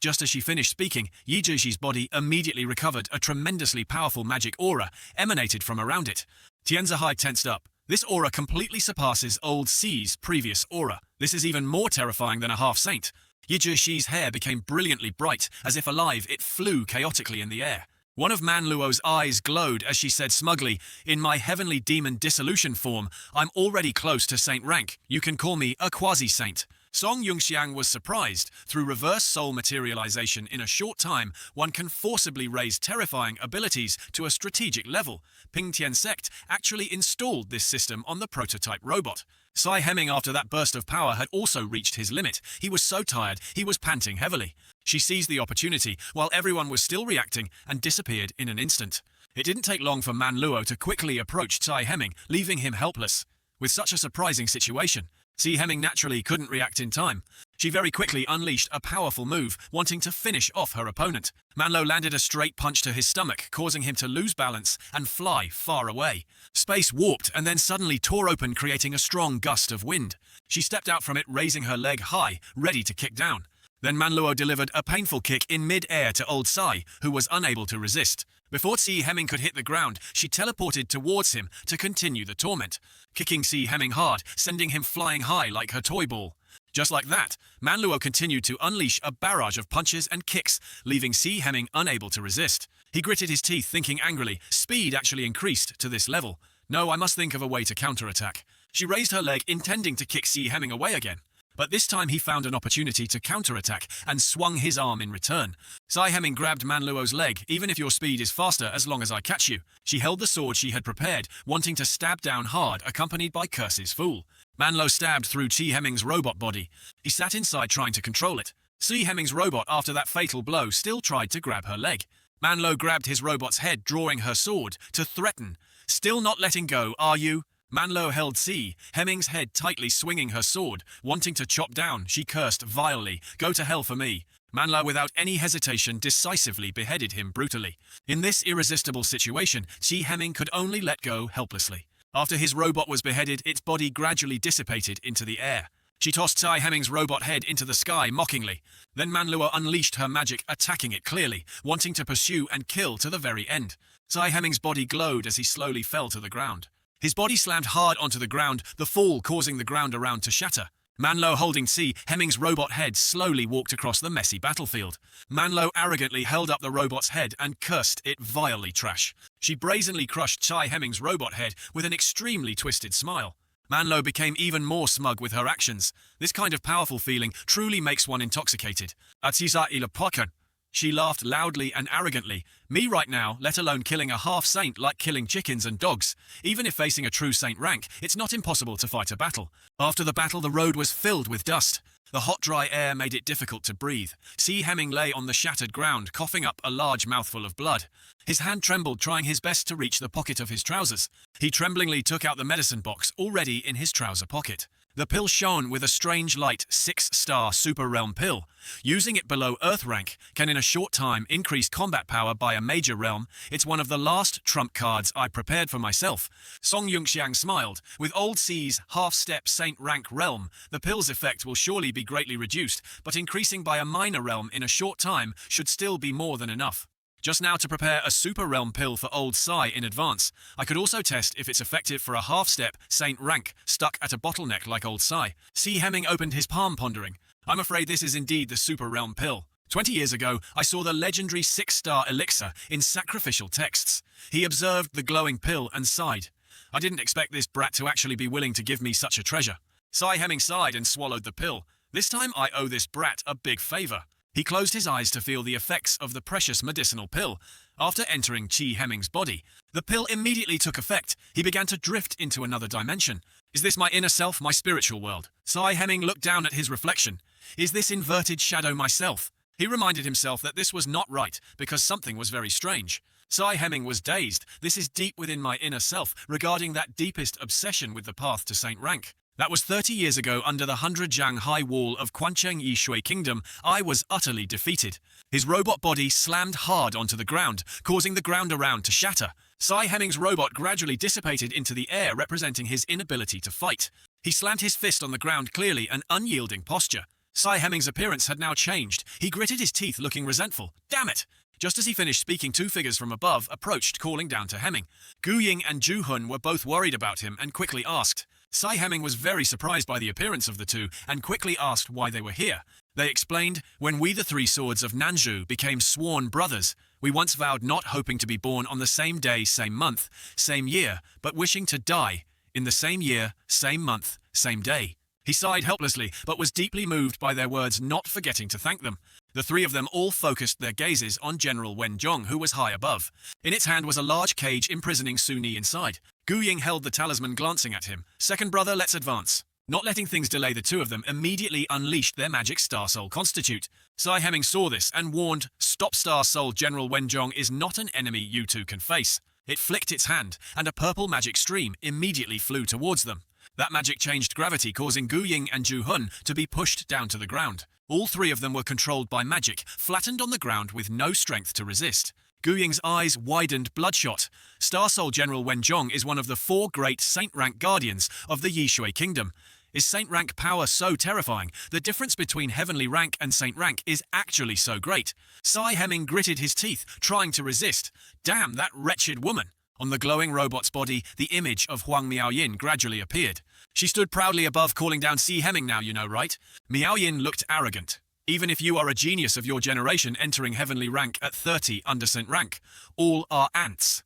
S1: Just as she finished speaking, Yi Zhishi's body immediately recovered. A tremendously powerful magic aura emanated from around it. Tianzihai tensed up. This aura completely surpasses Old C's previous aura. This is even more terrifying than a half-saint. Yi Zhishi's hair became brilliantly bright. As if alive, it flew chaotically in the air. One of Manluo's eyes glowed as she said smugly, "In my heavenly demon dissolution form, I'm already close to saint rank. You can call me a quasi-saint." Song Yungxiang was surprised. Through reverse soul materialization in a short time, one can forcibly raise terrifying abilities to a strategic level. Ping Tian Sect actually installed this system on the prototype robot. Sai Heming, after that burst of power, had also reached his limit. He was so tired, he was panting heavily. She seized the opportunity while everyone was still reacting and disappeared in an instant. It didn't take long for Manluo to quickly approach Sai Heming, leaving him helpless. With such a surprising situation, Sai Heming naturally couldn't react in time. She very quickly unleashed a powerful move, wanting to finish off her opponent. Manlo landed a straight punch to his stomach, causing him to lose balance and fly far away. Space warped and then suddenly tore open, creating a strong gust of wind. She stepped out from it, raising her leg high, ready to kick down. Then Manluo delivered a painful kick in mid-air to old Sai, who was unable to resist. Before Sai Heming could hit the ground, she teleported towards him to continue the torment, kicking Sai Heming hard, sending him flying high like her toy ball. Just like that, Manluo continued to unleash a barrage of punches and kicks, leaving Sai Heming unable to resist. He gritted his teeth, thinking angrily, speed actually increased to this level. No, I must think of a way to counterattack. She raised her leg, intending to kick Sai Heming away again. But this time he found an opportunity to counterattack and swung his arm in return. Sai Heming grabbed Manluo's leg. "Even if your speed is faster, as long as I catch you." She held the sword she had prepared, wanting to stab down hard, accompanied by curses fool. Manluo stabbed through Sai Heming's robot body. He sat inside trying to control it. Sai Heming's robot, after that fatal blow, still tried to grab her leg. Manluo grabbed his robot's head, drawing her sword, to threaten. "Still not letting go, are you?" Manluo held Sai Heming's head tightly, swinging her sword, wanting to chop down. She cursed vilely, "Go to hell for me." Manluo, without any hesitation, decisively beheaded him brutally. In this irresistible situation, Sai Heming could only let go helplessly. After his robot was beheaded, its body gradually dissipated into the air. She tossed Sai Heming's robot head into the sky mockingly. Then Manluo unleashed her magic, attacking it clearly, wanting to pursue and kill to the very end. Sai Heming's body glowed as he slowly fell to the ground. His body slammed hard onto the ground, the fall causing the ground around to shatter. Manluo, holding Sai Heming's robot head, slowly walked across the messy battlefield. Manluo arrogantly held up the robot's head and cursed it vilely trash. She brazenly crushed Sai Heming's robot head with an extremely twisted smile. Manluo became even more smug with her actions. This kind of powerful feeling truly makes one intoxicated. "Atsisa ila pokan." She laughed loudly and arrogantly. "Me right now, let alone killing a half-saint like killing chickens and dogs. Even if facing a true saint rank, it's not impossible to fight a battle." After the battle, the road was filled with dust. The hot, dry air made it difficult to breathe. Sai Heming lay on the shattered ground, coughing up a large mouthful of blood. His hand trembled, trying his best to reach the pocket of his trousers. He tremblingly took out the medicine box, already in his trouser pocket. The pill shone with a strange light, 6-star super realm pill. Using it below Earth rank can in a short time increase combat power by a major realm. It's one of the last trump cards I prepared for myself. Song Yungxiang smiled. With old C's half-step saint rank realm, the pill's effect will surely be greatly reduced, but increasing by a minor realm in a short time should still be more than enough. Just now to prepare a super realm pill for old Sai in advance. I could also test if it's effective for a half-step saint rank stuck at a bottleneck like old Sai. Sai Heming opened his palm, pondering. I'm afraid this is indeed the super realm pill. 20 years ago, I saw the legendary 6-star elixir in sacrificial texts. He observed the glowing pill and sighed. I didn't expect this brat to actually be willing to give me such a treasure. Sai Heming sighed and swallowed the pill. This time I owe this brat a big favor. He closed his eyes to feel the effects of the precious medicinal pill. After entering Chi Hemming's body, the pill immediately took effect. He began to drift into another dimension. Is this my inner self, my spiritual world? Sai Hemming looked down at his reflection. Is this inverted shadow myself? He reminded himself that this was not right, because something was very strange. Sai Hemming was dazed. This is deep within my inner self, regarding that deepest obsession with the path to Saint Rank. That was 30 years ago under the 100-jiang high wall of Quancheng Yishui Kingdom. I was utterly defeated. His robot body slammed hard onto the ground, causing the ground around to shatter. Sai Hemming's robot gradually dissipated into the air, representing his inability to fight. He slammed his fist on the ground, clearly an unyielding posture. Sai Hemming's appearance had now changed. He gritted his teeth, looking resentful. Damn it! Just as he finished speaking, two figures from above approached, calling down to Hemming. Gu Ying and Ju Hun were both worried about him and quickly asked. Sai Hemming was very surprised by the appearance of the two and quickly asked why they were here. They explained, when we the three swords of Nanzhou became sworn brothers, we once vowed not hoping to be born on the same day, same month, same year, but wishing to die in the same year, same month, same day. He sighed helplessly, but was deeply moved by their words, not forgetting to thank them. The three of them all focused their gazes on General Wen Zhong, who was high above. In its hand was a large cage imprisoning Su Ni inside. Gu Ying held the talisman, glancing at him. Second brother, let's advance. Not letting things delay, the two of them immediately unleashed their magic Star Soul Constitute. Sai Hemming saw this and warned, stop Star Soul, General Wen Zhong is not an enemy you two can face. It flicked its hand, and a purple magic stream immediately flew towards them. That magic changed gravity, causing Gu Ying and Ju Hun to be pushed down to the ground. All three of them were controlled by magic, flattened on the ground with no strength to resist. Gu Ying's eyes widened, bloodshot. Star Soul General Wen Zhong is one of the 4 great Saint Rank guardians of the Yishui Kingdom. Is Saint Rank power so terrifying? The difference between Heavenly Rank and Saint Rank is actually so great. Sai Hemming gritted his teeth, trying to resist. Damn, that wretched woman! On the glowing robot's body, the image of Huang Miaoyin gradually appeared. She stood proudly above, calling down, "See Hemming now, you know, right?" Miaoyin looked arrogant. Even if you are a genius of your generation entering Heavenly Rank at 30 under Saint Rank, all are ants.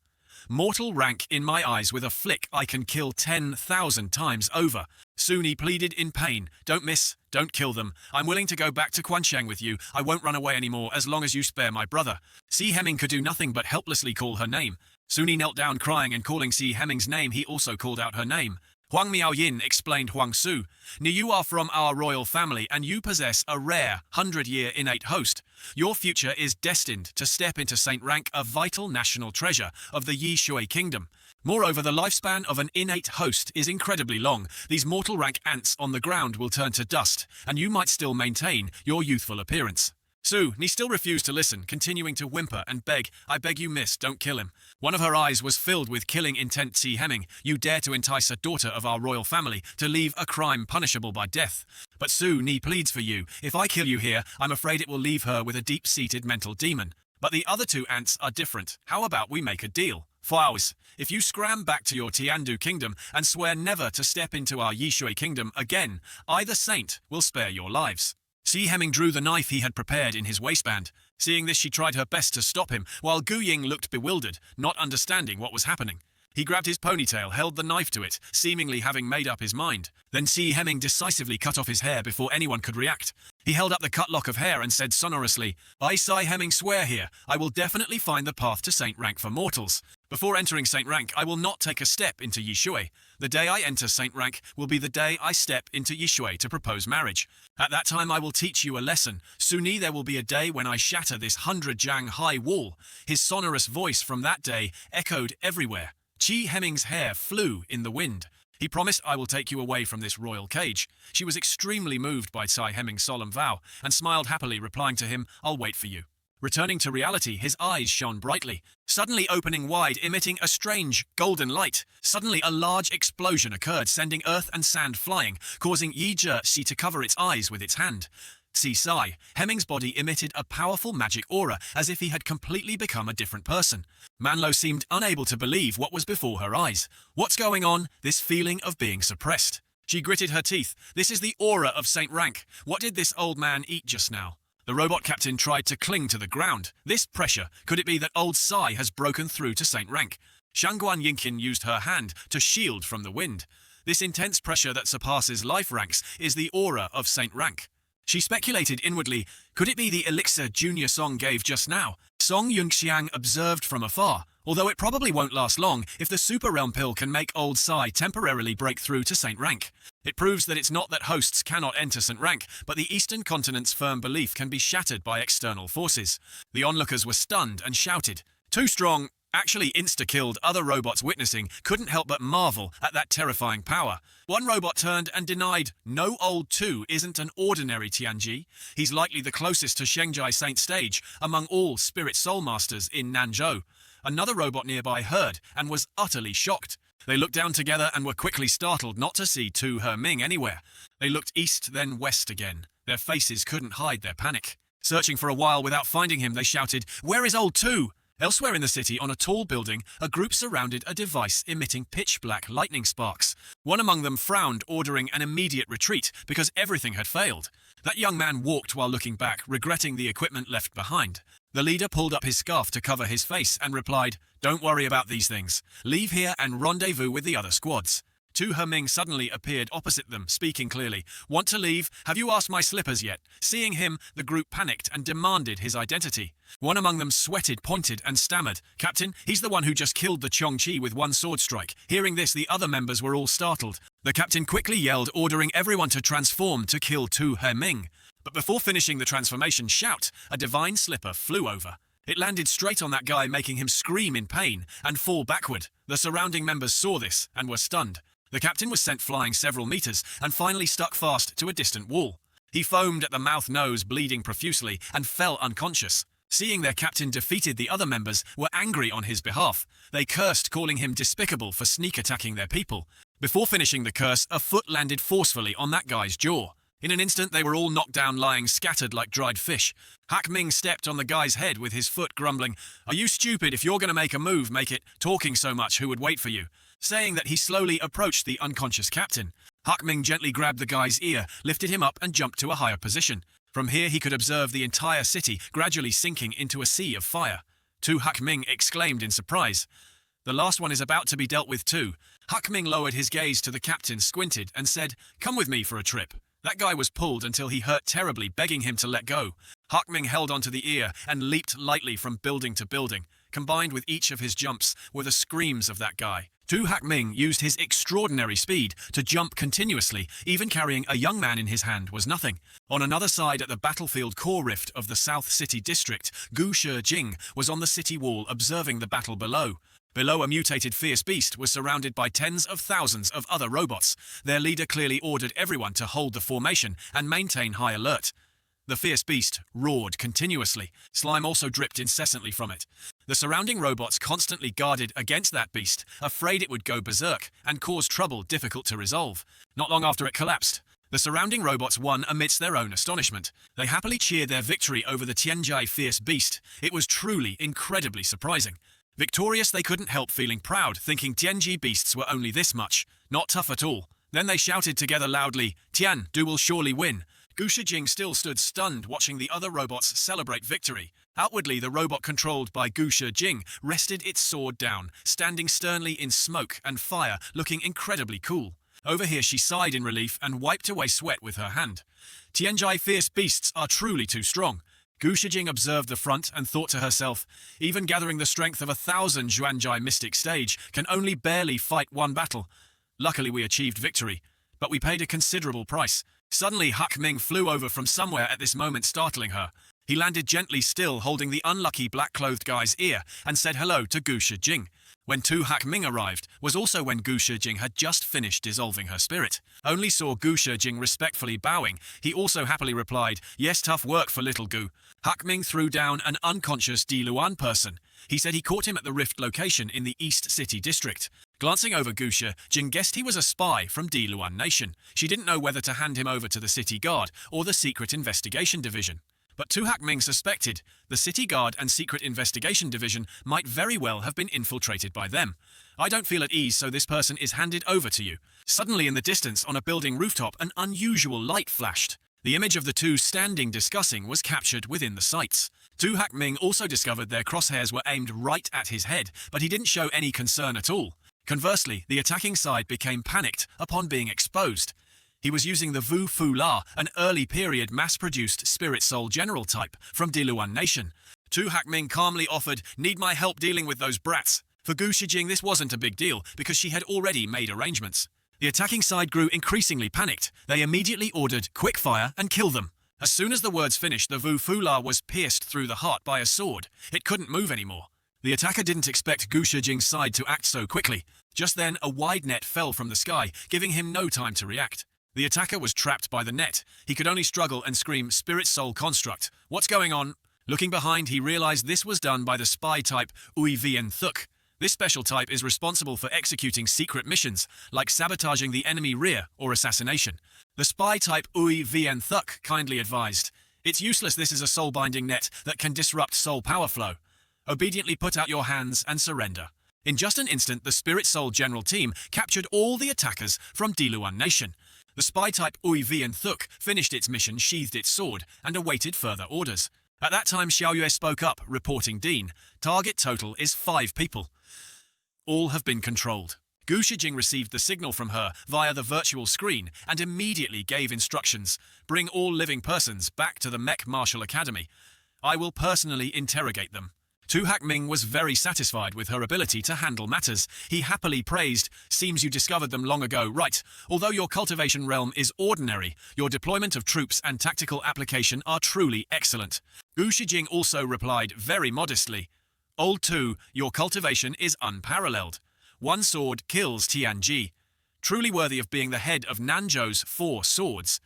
S1: Mortal rank in my eyes, with a flick I can kill 10,000 times over. Su Ni pleaded in pain. Don't miss, don't kill them. I'm willing to go back to Quancheng with you. I won't run away anymore as long as you spare my brother. Si Hemming could do nothing but helplessly call her name. Su Ni knelt down crying, and calling Si Hemming's name, he also called out her name. Huang Miaoyin explained, Huang Su, you are from our royal family and you possess a rare 100-year innate host. Your future is destined to step into Saint Rank, a vital national treasure of the Yishui Kingdom. Moreover, the lifespan of an innate host is incredibly long. These mortal rank ants on the ground will turn to dust, and you might still maintain your youthful appearance. Su Ni still refused to listen, continuing to whimper and beg, I beg you, miss, don't kill him. One of her eyes was filled with killing intent. Si Hemming, you dare to entice a daughter of our royal family to leave a crime punishable by death. But Su Ni pleads for you. If I kill you here, I'm afraid it will leave her with a deep-seated mental demon. But the other 2 ants are different. How about we make a deal? Faos, if you scram back to your Tiandu kingdom and swear never to step into our Yishui kingdom again, I, the saint, will spare your lives. Si Hemming drew the knife he had prepared in his waistband. Seeing this, she tried her best to stop him, while Gu Ying looked bewildered, not understanding what was happening. He grabbed his ponytail, held the knife to it, seemingly having made up his mind. Then Si Hemming decisively cut off his hair before anyone could react. He held up the cut lock of hair and said sonorously, I, Si Hemming, swear here, I will definitely find the path to Saint Rank for mortals. Before entering Saint Rank, I will not take a step into Yishui. The day I enter Saint Rank will be the day I step into Yishui to propose marriage. At that time I will teach you a lesson. Su Ni, there will be a day when I shatter this 100-jiang high wall. His sonorous voice from that day echoed everywhere. Chi Hemming's hair flew in the wind. He promised, I will take you away from this royal cage. She was extremely moved by Sai Hemming's solemn vow and smiled happily, replying to him, I'll wait for you. Returning to reality, his eyes shone brightly, suddenly opening wide, emitting a strange, golden light. Suddenly, a large explosion occurred, sending earth and sand flying, causing Yi Zhe to cover its eyes with its hand. Si Sai Hemming's body emitted a powerful magic aura, as if he had completely become a different person. Manlo seemed unable to believe what was before her eyes. What's going on? This feeling of being suppressed. She gritted her teeth. This is the aura of Saint Rank. What did this old man eat just now? The robot captain tried to cling to the ground. This pressure, could it be that old Sai has broken through to Saint Rank? Shangguan Yinkin used her hand to shield from the wind. This intense pressure that surpasses life ranks is the aura of Saint Rank. She speculated inwardly, could it be the elixir Junior Song gave just now? Song Yunxiang observed from afar, although it probably won't last long if the Super Realm Pill can make Old Sai temporarily break through to Saint Rank. It proves that it's not that hosts cannot enter Saint Rank, but the Eastern Continent's firm belief can be shattered by external forces. The onlookers were stunned and shouted. Too strong, actually insta-killed. Other robots witnessing couldn't help but marvel at that terrifying power. One robot turned and denied, no, Old 2 isn't an ordinary Tianji. He's likely the closest to Shengjai Saint Stage among all Spirit Soul Masters in Nanzhou. Another robot nearby heard and was utterly shocked. They looked down together and were quickly startled not to see Tu Herming anywhere. They looked east, then west again. Their faces couldn't hide their panic. Searching for a while without finding him, they shouted, "Where is Old 2?" Elsewhere in the city, on a tall building, a group surrounded a device emitting pitch-black lightning sparks. One among them frowned, ordering an immediate retreat because everything had failed. That young man walked while looking back, regretting the equipment left behind. The leader pulled up his scarf to cover his face and replied, "Don't worry about these things. Leave here and rendezvous with the other squads." Tu Herming suddenly appeared opposite them, speaking clearly. "Want to leave? Have you asked my slippers yet?" Seeing him, the group panicked and demanded his identity. One among them sweated, pointed, and stammered. "Captain, he's the one who just killed the Chongqi with one sword strike." Hearing this, the other members were all startled. The captain quickly yelled, ordering everyone to transform to kill Tu Herming. But before finishing the transformation shout, a divine slipper flew over. It landed straight on that guy, making him scream in pain and fall backward. The surrounding members saw this and were stunned. The captain was sent flying several meters and finally stuck fast to a distant wall. He foamed at the mouth, nose bleeding profusely, and fell unconscious. Seeing their captain defeated, the other members were angry on his behalf. They cursed, calling him despicable for sneak attacking their people. Before finishing the curse, a foot landed forcefully on that guy's jaw. In an instant, they were all knocked down, lying scattered like dried fish. Hak Ming stepped on the guy's head with his foot, grumbling, "Are you stupid? If you're going to make a move, make it. Talking so much, who would wait for you?" Saying that, he slowly approached the unconscious captain. Hak Ming gently grabbed the guy's ear, lifted him up, and jumped to a higher position. From here, he could observe the entire city gradually sinking into a sea of fire. Tu Hak Ming exclaimed in surprise. "The last one is about to be dealt with too." Hak Ming lowered his gaze to the captain, squinted, and said, "Come with me for a trip." That guy was pulled until he hurt terribly, begging him to let go. Hak Ming held onto the ear and leaped lightly from building to building. Combined with each of his jumps were the screams of that guy. Tu Hak Ming used his extraordinary speed to jump continuously. Even carrying a young man in his hand was nothing. On another side, at the battlefield core rift of the South City District, Gu Shijing was on the city wall observing the battle below. Below, a mutated fierce beast was surrounded by tens of thousands of other robots. Their leader clearly ordered everyone to hold the formation and maintain high alert. The fierce beast roared continuously. Slime also dripped incessantly from it. The surrounding robots constantly guarded against that beast, afraid it would go berserk and cause trouble difficult to resolve. Not long after it collapsed, the surrounding robots won amidst their own astonishment. They happily cheered their victory over the Tianjai fierce beast. It was truly incredibly surprising. Victorious, they couldn't help feeling proud, thinking Tianji beasts were only this much, not tough at all. Then they shouted together loudly, "Tian, Du will surely win." Gu Shijing still stood stunned, watching the other robots celebrate victory. Outwardly, the robot controlled by Gu Shijing rested its sword down, standing sternly in smoke and fire, looking incredibly cool. Over here, she sighed in relief and wiped away sweat with her hand. Tianjai fierce beasts are truly too strong. Gu Shijing observed the front and thought to herself, even gathering the strength of 1,000 Xuanjai mystic stage can only barely fight one battle. Luckily, we achieved victory, but we paid a considerable price. Suddenly, Hak Ming flew over from somewhere at this moment, startling her. He landed gently still, holding the unlucky black-clothed guy's ear, and said hello to Gu Shijing. When Tu Hak Ming arrived, was also when Gu Shijing had just finished dissolving her spirit. Only saw Gu Shijing respectfully bowing. He also happily replied, "Yes, tough work for little Gu." Hak Ming threw down an unconscious Di Luan person. He said he caught him at the rift location in the East City District. Glancing over Gu Shijing, guessed he was a spy from Di Luan Nation. She didn't know whether to hand him over to the City Guard or the Secret Investigation Division. But Tu Hak Ming suspected the City Guard and Secret Investigation Division might very well have been infiltrated by them. "I don't feel at ease, so this person is handed over to you." Suddenly in the distance, on a building rooftop, an unusual light flashed. The image of the two standing discussing was captured within the sights. Tu Hak Ming also discovered their crosshairs were aimed right at his head, but he didn't show any concern at all. Conversely, the attacking side became panicked upon being exposed. He was using the Wu Fu La, an early-period mass-produced spirit soul general type from Diluan Nation. Tu Hakming calmly offered, "Need my help dealing with those brats." For Gu Shijing this wasn't a big deal because she had already made arrangements. The attacking side grew increasingly panicked. They immediately ordered, "Quick fire and kill them." As soon as the words finished, the Wu Fu La was pierced through the heart by a sword. It couldn't move anymore. The attacker didn't expect Gu Shijing's side to act so quickly. Just then, a wide net fell from the sky, giving him no time to react. The attacker was trapped by the net. He could only struggle and scream, "Spirit Soul Construct. What's going on?" Looking behind, he realized this was done by the spy type Ui Vien Thuk. This special type is responsible for executing secret missions, like sabotaging the enemy rear or assassination. The spy type Ui Vien Thuk kindly advised, "It's useless, this is a soul-binding net that can disrupt soul power flow. Obediently put out your hands and surrender." In just an instant, the Spirit Soul General Team captured all the attackers from Diluan Nation. The spy type Ui Vien Thuk finished its mission, sheathed its sword, and awaited further orders. At that time, Xiaoyue spoke up, reporting Dean. Target total is 5 people. All have been controlled. Gu Shijing received the signal from her via the virtual screen and immediately gave instructions. "Bring all living persons back to the Mech Martial Academy. I will personally interrogate them." Tu Hakming was very satisfied with her ability to handle matters. He happily praised, "Seems you discovered them long ago, right? Although your cultivation realm is ordinary, your deployment of troops and tactical application are truly excellent." Gu Shijing also replied very modestly, "Old Tu, your cultivation is unparalleled. One sword kills Tianji. Truly worthy of being the head of Nanzhou's 4 swords.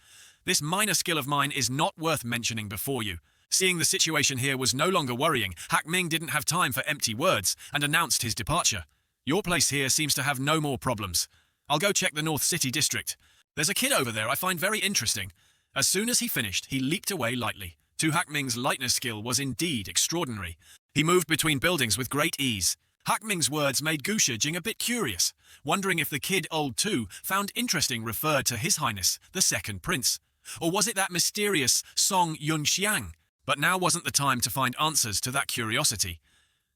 S1: This minor skill of mine is not worth mentioning before you." Seeing the situation here was no longer worrying, Hakming didn't have time for empty words and announced his departure. "Your place here seems to have no more problems. I'll go check the North City district. There's a kid over there I find very interesting." As soon as he finished, he leaped away lightly. Tu Hakming's lightness skill was indeed extraordinary. He moved between buildings with great ease. Hakming's words made Gu Shijing a bit curious, wondering if the kid Old Tu found interesting referred to His Highness, the Second Prince. Or was it that mysterious Song Yunxiang? But now wasn't the time to find answers to that curiosity.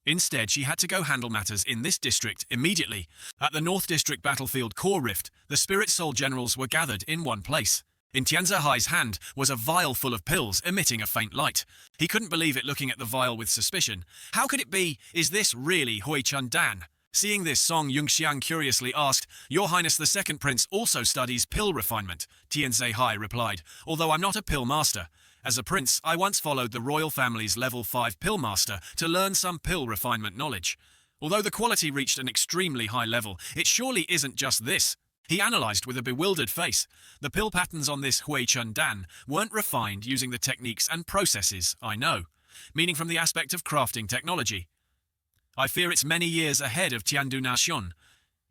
S1: Instead, she had to go handle matters in this district immediately. At the North District Battlefield Core Rift, the Spirit Soul Generals were gathered in one place. In Tianzihai's hand was a vial full of pills emitting a faint light. He couldn't believe it, looking at the vial with suspicion. "How could it be? Is this really Hui Chun Dan?" Seeing this, Song Yunxiang curiously asked, "Your Highness the Second Prince also studies pill refinement," Tianzihai replied, "although I'm not a pill master. As a prince, I once followed the royal family's level 5 pill master to learn some pill refinement knowledge. Although the quality reached an extremely high level, it surely isn't just this." He analyzed with a bewildered face. The pill patterns on this Hui Chun Dan weren't refined using the techniques and processes I know, meaning from the aspect of crafting technology. "I fear it's many years ahead of Tiandu Nation.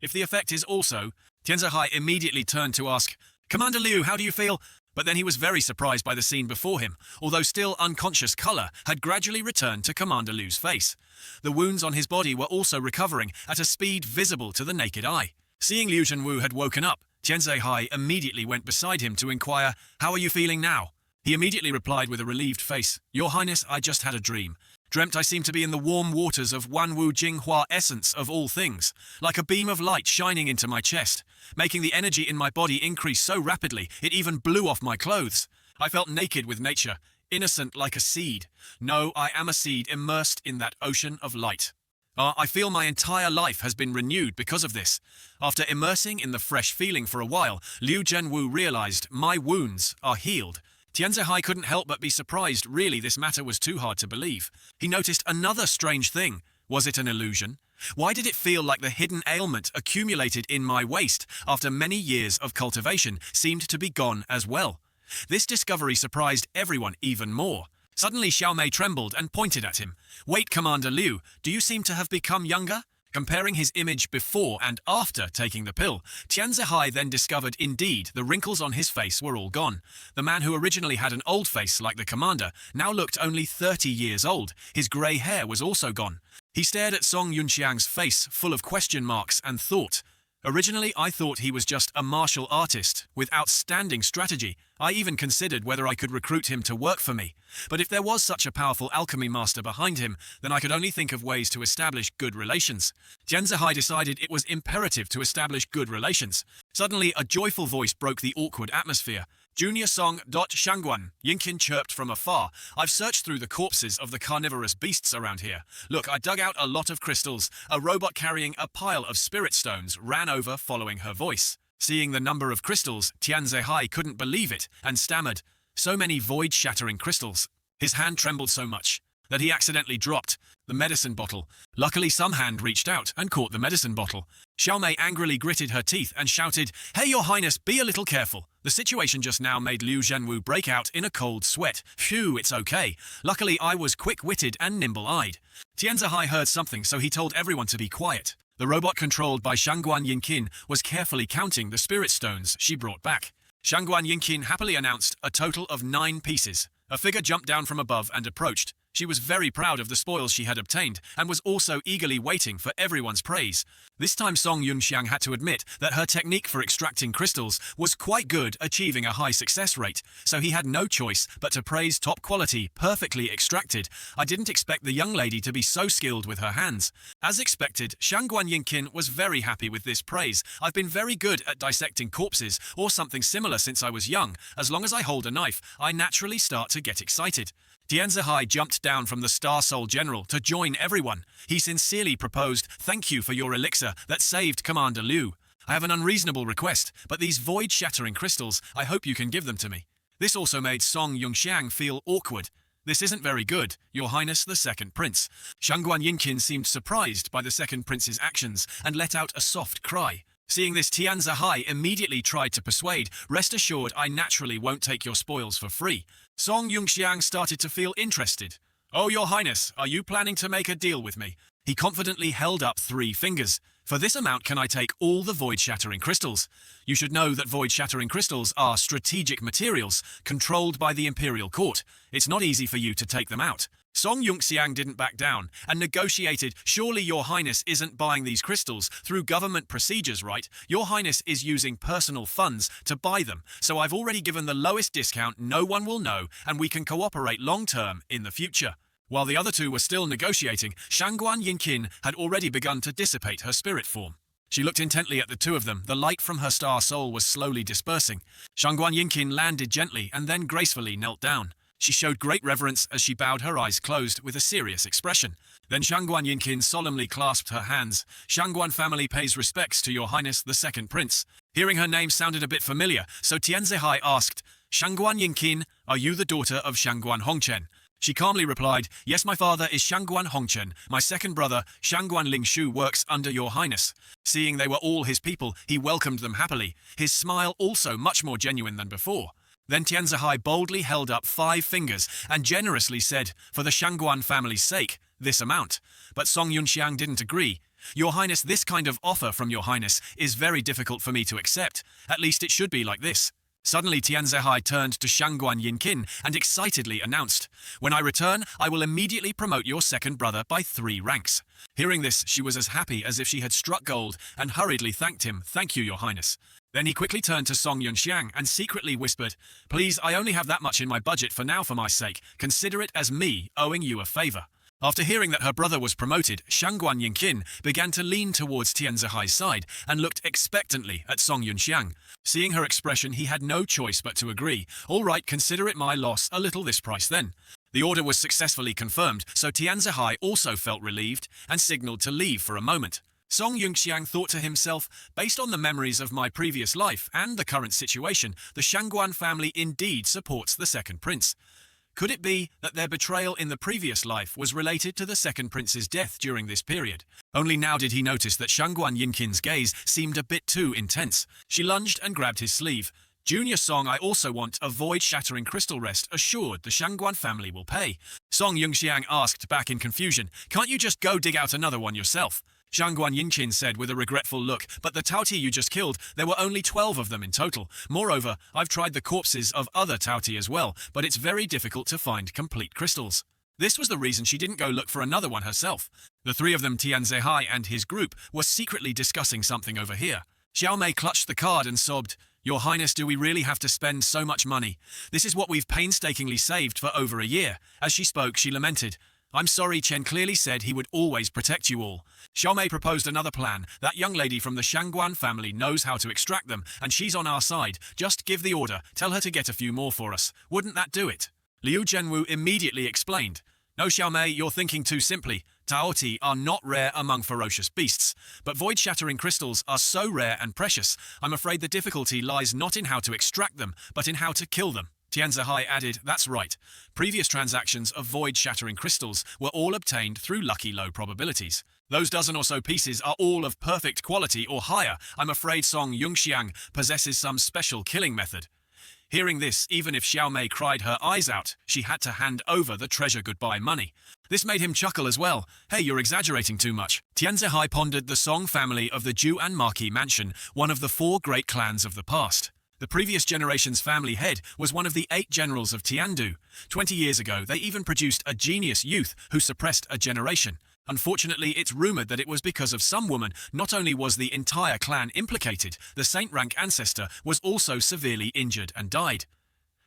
S1: If the effect is also..." Tianzihai immediately turned to ask, "Commander Liu, how do you feel?" But then he was very surprised by the scene before him, although still unconscious color had gradually returned to Commander Liu's face. The wounds on his body were also recovering at a speed visible to the naked eye. Seeing Liu Zhenwu had woken up, Tianzihai immediately went beside him to inquire, "How are you feeling now?" He immediately replied with a relieved face, "Your Highness, I just had a dream. Dreamt I seemed to be in the warm waters of Wanwu Jinghua, essence of all things, like a beam of light shining into my chest, making the energy in my body increase so rapidly it even blew off my clothes. I felt naked with nature, innocent like a seed. No, I am a seed immersed in that ocean of light. I feel my entire life has been renewed because of this." After immersing in the fresh feeling for a while, Liu Zhenwu realized, "My wounds are healed." Tianzihai couldn't help but be surprised. Really, this matter was too hard to believe. He noticed another strange thing. Was it an illusion? Why did it feel like the hidden ailment accumulated in my waist after many years of cultivation seemed to be gone as well? This discovery surprised everyone even more. Suddenly Xiao Mei trembled and pointed at him. "Wait, Commander Liu, do you seem to have become younger?" Comparing his image before and after taking the pill, Tianzihai then discovered indeed the wrinkles on his face were all gone. The man who originally had an old face like the commander now looked only 30 years old. His grey hair was also gone. He stared at Song Yunxiang's face full of question marks and thought, "Originally I thought he was just a martial artist with outstanding strategy, I even considered whether I could recruit him to work for me. But if there was such a powerful alchemy master behind him, then I could only think of ways to establish good relations. Tianzihai decided it was imperative to establish good relations. Suddenly, a joyful voice broke the awkward atmosphere. Junior Song. Shangguan, Yinkin chirped from afar. I've searched through the corpses of the carnivorous beasts around here. Look, I dug out a lot of crystals. A robot carrying a pile of spirit stones ran over following her voice. Seeing the number of crystals, Tianzihai couldn't believe it and stammered, "So many void-shattering crystals." His hand trembled so much that he accidentally dropped the medicine bottle. Luckily, some hand reached out and caught the medicine bottle. Xiaomei angrily gritted her teeth and shouted, "Hey, Your Highness, be a little careful." The situation just now made Liu Zhenwu break out in a cold sweat. Phew, it's okay. Luckily, I was quick-witted and nimble-eyed. Tianzihai heard something, so he told everyone to be quiet. The robot controlled by Shangguan Yinkin was carefully counting the spirit stones she brought back. Shangguan Yinkin happily announced a total of 9 pieces. A figure jumped down from above and approached. She was very proud of the spoils she had obtained and was also eagerly waiting for everyone's praise. This time Song Yunxiang had to admit that her technique for extracting crystals was quite good, achieving a high success rate, so he had no choice but to praise top quality, perfectly extracted. I didn't expect the young lady to be so skilled with her hands. As expected, Shangguan Yinkin was very happy with this praise. I've been very good at dissecting corpses or something similar since I was young. As long as I hold a knife, I naturally start to get excited. Tianzihai jumped down from the Star Soul General to join everyone. He sincerely proposed, "Thank you for your elixir that saved Commander Liu. I have an unreasonable request, but these void-shattering crystals, I hope you can give them to me." This also made Song Yunxiang feel awkward. "This isn't very good, Your Highness the Second Prince." Shangguan Yinkin seemed surprised by the Second Prince's actions and let out a soft cry. Seeing this, Tianzihai immediately tried to persuade, "Rest assured, I naturally won't take your spoils for free." Song Yunxiang started to feel interested. "Oh, Your Highness, are you planning to make a deal with me?" He confidently held up 3 fingers. "For this amount can I take all the void-shattering crystals? You should know that void-shattering crystals are strategic materials controlled by the Imperial Court. It's not easy for you to take them out." Song Yunxiang didn't back down and negotiated, "Surely Your Highness isn't buying these crystals through government procedures, right? Your Highness is using personal funds to buy them, so I've already given the lowest discount no one will know, and we can cooperate long-term in the future." While the other two were still negotiating, Shangguan Yinkin had already begun to dissipate her spirit form. She looked intently at the two of them. The light from her star soul was slowly dispersing. Shangguan Yinkin landed gently and then gracefully knelt down. She showed great reverence as she bowed, her eyes closed with a serious expression. Then Shangguan Yinkin solemnly clasped her hands. "Shangguan family pays respects to Your Highness the Second Prince." Hearing her name sounded a bit familiar, so Tianzihai asked, "Shangguan Yinkin, are you the daughter of Shangguan Hongchen?" She calmly replied, "Yes, my father is Shangguan Hongchen. My second brother, Shangguan Lingshu, works under Your Highness." Seeing they were all his people, he welcomed them happily, his smile also much more genuine than before. Then Tianzihai boldly held up 5 fingers and generously said, "For the Shangguan family's sake, this amount." But Song Yunxiang didn't agree. "Your Highness, this kind of offer from Your Highness is very difficult for me to accept. At least it should be like this." Suddenly Tianzihai turned to Shangguan Yinkin and excitedly announced, "When I return, I will immediately promote your second brother by 3 ranks." Hearing this, she was as happy as if she had struck gold and hurriedly thanked him, "Thank you, Your Highness." Then he quickly turned to Song Yunxiang and secretly whispered, "Please, I only have that much in my budget for now for my sake. Consider it as me owing you a favor." After hearing that her brother was promoted, Shangguan Yinkin began to lean towards Tianzihai's side and looked expectantly at Song Yunxiang. Seeing her expression, he had no choice but to agree. "All right, consider it my loss, a little this price then." The order was successfully confirmed, so Tianzihai also felt relieved and signaled to leave for a moment. Song Yunxiang thought to himself, "Based on the memories of my previous life and the current situation, the Shangguan family indeed supports the Second Prince. Could it be that their betrayal in the previous life was related to the Second Prince's death during this period?" Only now did he notice that Shangguan Yinkin's gaze seemed a bit too intense. She lunged and grabbed his sleeve. "Junior Song, I also want a void-shattering crystal rest assured the Shangguan family will pay." Song Yunxiang asked back in confusion, "Can't you just go dig out another one yourself?" Shangguan Yinqin said with a regretful look, "But the Taoti you just killed, there were only 12 of them in total. Moreover, I've tried the corpses of other Taoti as well, but it's very difficult to find complete crystals." This was the reason she didn't go look for another one herself. The 3 of them, Tianzihai and his group, were secretly discussing something over here. Xiaomei clutched the card and sobbed, Your Highness, do we really have to spend so much money? This is what we've painstakingly saved for over a year. As she spoke, she lamented. I'm sorry, Chen clearly said he would always protect you all. Xiaomei proposed another plan. That young lady from the Shangguan family knows how to extract them, and she's on our side. Just give the order. Tell her to get a few more for us. Wouldn't that do it? Liu Zhenwu immediately explained. No, Xiaomei, you're thinking too simply. Taoti are not rare among ferocious beasts, but void-shattering crystals are so rare and precious, I'm afraid the difficulty lies not in how to extract them, but in how to kill them. Tianzihai added, that's right. Previous transactions of void-shattering crystals were all obtained through lucky low probabilities. Those dozen or so pieces are all of perfect quality or higher. I'm afraid Song Yunxiang possesses some special killing method. Hearing this, even if Xiaomei cried her eyes out, she had to hand over the treasure goodbye money. This made him chuckle as well. Hey, you're exaggerating too much. Tianzihai pondered the Song family of the Juan Marquis mansion, one of the 4 great clans of the past. The previous generation's family head was one of the 8 generals of Tiandu. 20 years ago, they even produced a genius youth who suppressed a generation. Unfortunately, it's rumored that it was because of some woman. Not only was the entire clan implicated, the saint-rank ancestor was also severely injured and died.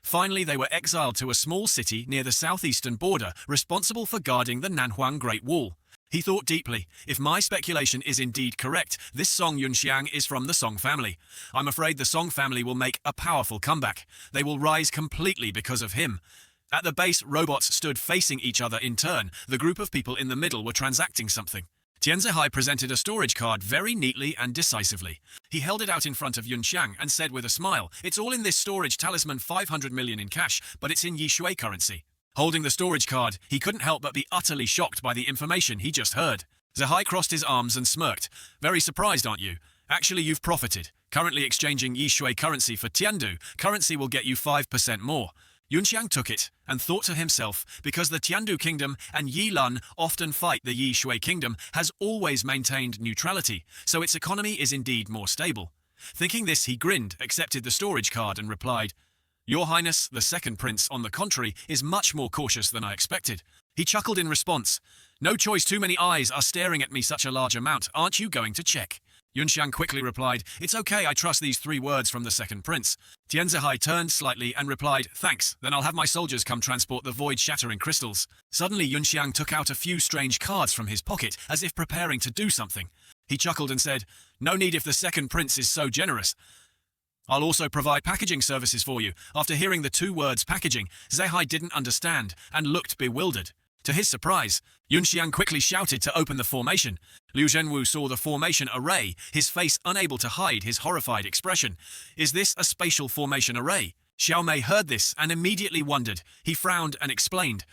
S1: Finally, they were exiled to a small city near the southeastern border, responsible for guarding the Nanhuang Great Wall. He thought deeply. If my speculation is indeed correct, this Song Yunxiang is from the Song family. I'm afraid the Song family will make a powerful comeback. They will rise completely because of him. At the base, robots stood facing each other in turn. The group of people in the middle were transacting something. Tianzihai presented a storage card very neatly and decisively. He held it out in front of Yunxiang and said with a smile, it's all in this storage talisman, 500 million in cash, but it's in Yishui currency. Holding the storage card, he couldn't help but be utterly shocked by the information he just heard. Zihai crossed his arms and smirked. Very surprised, aren't you? Actually, you've profited. Currently exchanging Yishui currency for Tiandu, currency will get you 5% more. Yunxiang took it and thought to himself, because the Tiandu kingdom and Yilun often fight, the Yishui kingdom has always maintained neutrality, so its economy is indeed more stable. Thinking this, he grinned, accepted the storage card and replied, Your Highness, the second prince, on the contrary, is much more cautious than I expected. He chuckled in response. No choice, too many eyes are staring at me such a large amount. Aren't you going to check? Yunxiang quickly replied, It's okay, I trust these 3 words from the second prince. Tianzihai turned slightly and replied, Thanks, then I'll have my soldiers come transport the void-shattering crystals. Suddenly Yunxiang took out a few strange cards from his pocket, as if preparing to do something. He chuckled and said, No need if the second prince is so generous. I'll also provide packaging services for you. After hearing the 2 words packaging, Zihai didn't understand and looked bewildered. To his surprise, Yunxiang quickly shouted to open the formation. Liu Zhenwu saw the formation array, his face unable to hide his horrified expression. Is this a spatial formation array? Xiaomei heard this and immediately wondered. He frowned and explained.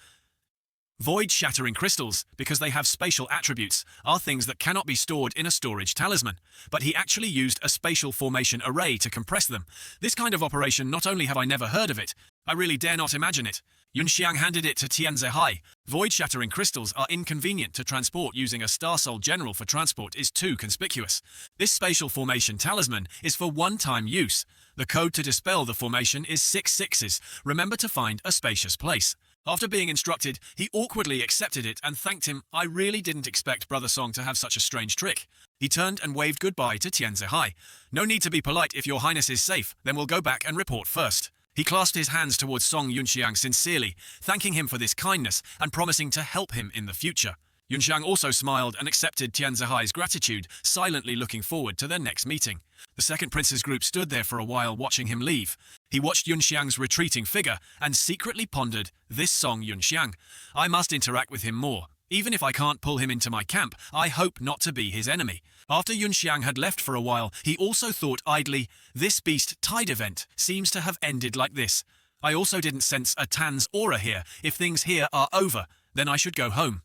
S1: Void-shattering crystals, because they have spatial attributes, are things that cannot be stored in a storage talisman. But he actually used a spatial formation array to compress them. This kind of operation, not only have I never heard of it, I really dare not imagine it. Yunxiang handed it to Tianzihai. Void-shattering crystals are inconvenient to transport. Using a Star Soul General for transport is too conspicuous. This spatial formation talisman is for one-time use. The code to dispel the formation is 6 6s. Remember to find a spacious place. After being instructed, he awkwardly accepted it and thanked him. I really didn't expect Brother Song to have such a strange trick. He turned and waved goodbye to Tianzihai. No need to be polite. If your highness is safe, then we'll go back and report first. He clasped his hands towards Song Yunxiang sincerely, thanking him for this kindness and promising to help him in the future. Yunxiang also smiled and accepted Tianzihai's gratitude, silently looking forward to their next meeting. The second prince's group stood there for a while watching him leave. He watched Yunxiang's retreating figure and secretly pondered, this Song Yunxiang. I must interact with him more. Even if I can't pull him into my camp, I hope not to be his enemy. After Yunxiang had left for a while, he also thought idly, this beast tide event seems to have ended like this. I also didn't sense a Tan's aura here. If things here are over, then I should go home.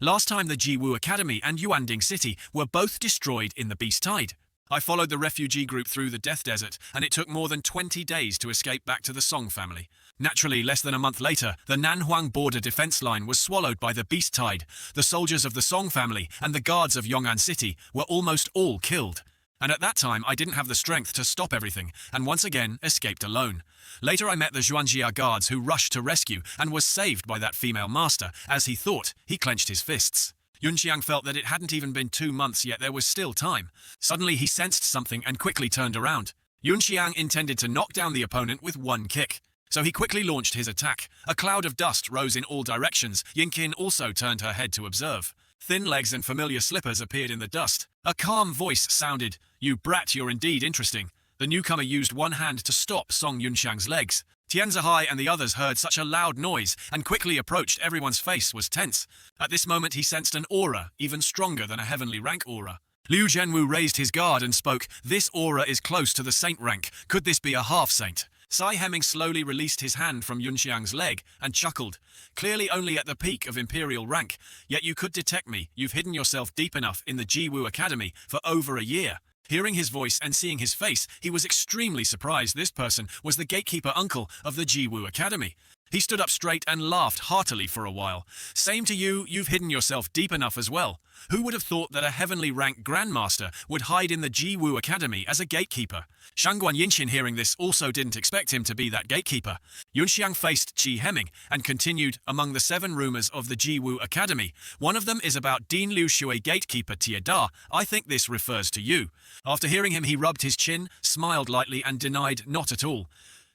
S1: Last time the Jiwu Academy and Yuanding City were both destroyed in the beast tide. I followed the refugee group through the Death Desert, and it took more than 20 days to escape back to the Song family. Naturally, less than a month later, the Nanhuang border defense line was swallowed by the beast tide. The soldiers of the Song family and the guards of Yong'an City were almost all killed. And at that time, I didn't have the strength to stop everything, and once again escaped alone. Later I met the Zhuangjia guards who rushed to rescue and was saved by that female master. As he thought, he clenched his fists. Yunxiang felt that it hadn't even been 2 months yet there was still time. Suddenly he sensed something and quickly turned around. Yunxiang intended to knock down the opponent with one kick, so he quickly launched his attack. A cloud of dust rose in all directions. Yinkin also turned her head to observe. Thin legs and familiar slippers appeared in the dust. A calm voice sounded, "You brat, you're indeed interesting." The newcomer used one hand to stop Song Yunxiang's legs. Tianzihai and the others heard such a loud noise and quickly approached. Everyone's face was tense. At this moment he sensed an aura, even stronger than a heavenly rank aura. Liu Zhenwu raised his guard and spoke, "This aura is close to the saint rank. Could this be a half-saint?" Sai Heming slowly released his hand from Yunxiang's leg and chuckled. "Clearly only at the peak of imperial rank, yet you could detect me. You've hidden yourself deep enough in the Jiwu Academy for over a year." Hearing his voice and seeing his face, he was extremely surprised. This person was the gatekeeper uncle of the Jiwu Academy. He stood up straight and laughed heartily for a while. "Same to you, you've hidden yourself deep enough as well. Who would have thought that a heavenly rank grandmaster would hide in the Jiwu Academy as a gatekeeper?" Shangguan Yinqin, hearing this, also didn't expect him to be that gatekeeper. Yunxiang faced Qi Heming and continued, "Among the 7 rumors of the Jiwu Academy, one of them is about Dean Liu Shui gatekeeper Tia Da. I think this refers to you." After hearing him, he rubbed his chin, smiled lightly and denied, "Not at all.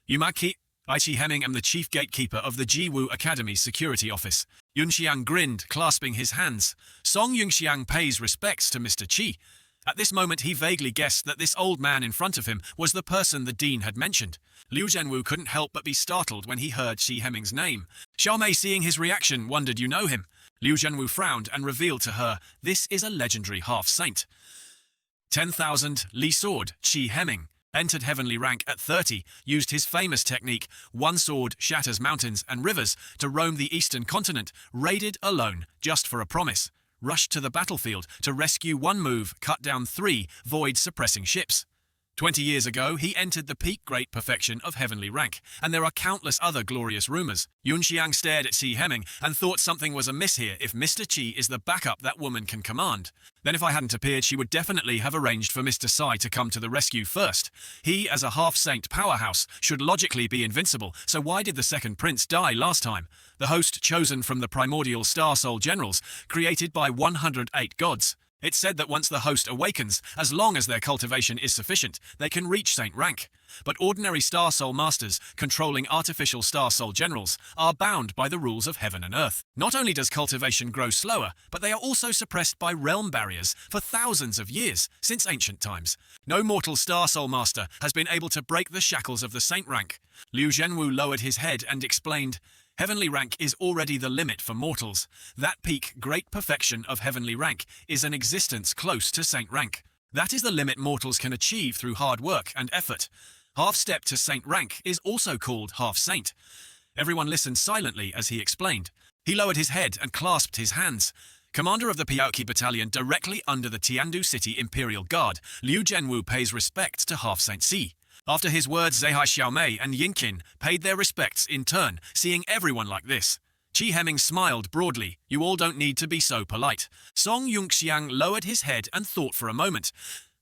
S1: Yumaki, I, Qi Heming, am the chief gatekeeper of the Jiwu Academy's security office." Yunxiang grinned, clasping his hands. Song Yunxiang pays respects to Mr. Qi. At this moment he vaguely guessed that this old man in front of him was the person the dean had mentioned. Liu Zhenwu couldn't help but be startled when he heard Qi Heming's name. Xiaomei, seeing his reaction, wondered, "You know him?" Liu Zhenwu frowned and revealed to her, "This is a legendary half-saint." 10,000 Li Sword, Qi Heming. Entered heavenly rank at 30, used his famous technique, one sword shatters mountains and rivers, to roam the eastern continent, raided alone, just for a promise. Rushed to the battlefield to rescue one move, cut down 3 void-suppressing ships. 20 years ago, he entered the peak great perfection of heavenly rank, and there are countless other glorious rumors. Yunxiang stared at Qi Heming and thought something was amiss here. If Mr. Qi is the backup that woman can command, then if I hadn't appeared, she would definitely have arranged for Mr. Sai to come to the rescue first. He, as a half-saint powerhouse, should logically be invincible, so why did the second prince die last time? The host chosen from the primordial Star Soul generals, created by 108 gods. It's said that once the host awakens, as long as their cultivation is sufficient, they can reach saint rank. But ordinary Star Soul masters, controlling artificial Star Soul generals, are bound by the rules of heaven and earth. Not only does cultivation grow slower, but they are also suppressed by realm barriers for thousands of years, since ancient times. No mortal Star Soul master has been able to break the shackles of the saint rank. Liu Zhenwu lowered his head and explained, "Heavenly rank is already the limit for mortals. That peak, great perfection of heavenly rank, is an existence close to saint rank. That is the limit mortals can achieve through hard work and effort. Half-step to saint rank is also called half-saint." Everyone listened silently as he explained. He lowered his head and clasped his hands. Commander of the Piaoqi Battalion directly under the Tiandu City Imperial Guard, Liu Zhenwu pays respects to half-saint Si. After his words, Zehai Xiaomei and Yinqin paid their respects in turn, seeing everyone like this. Qi Heming smiled broadly. "You all don't need to be so polite." Song Yunxiang lowered his head and thought for a moment.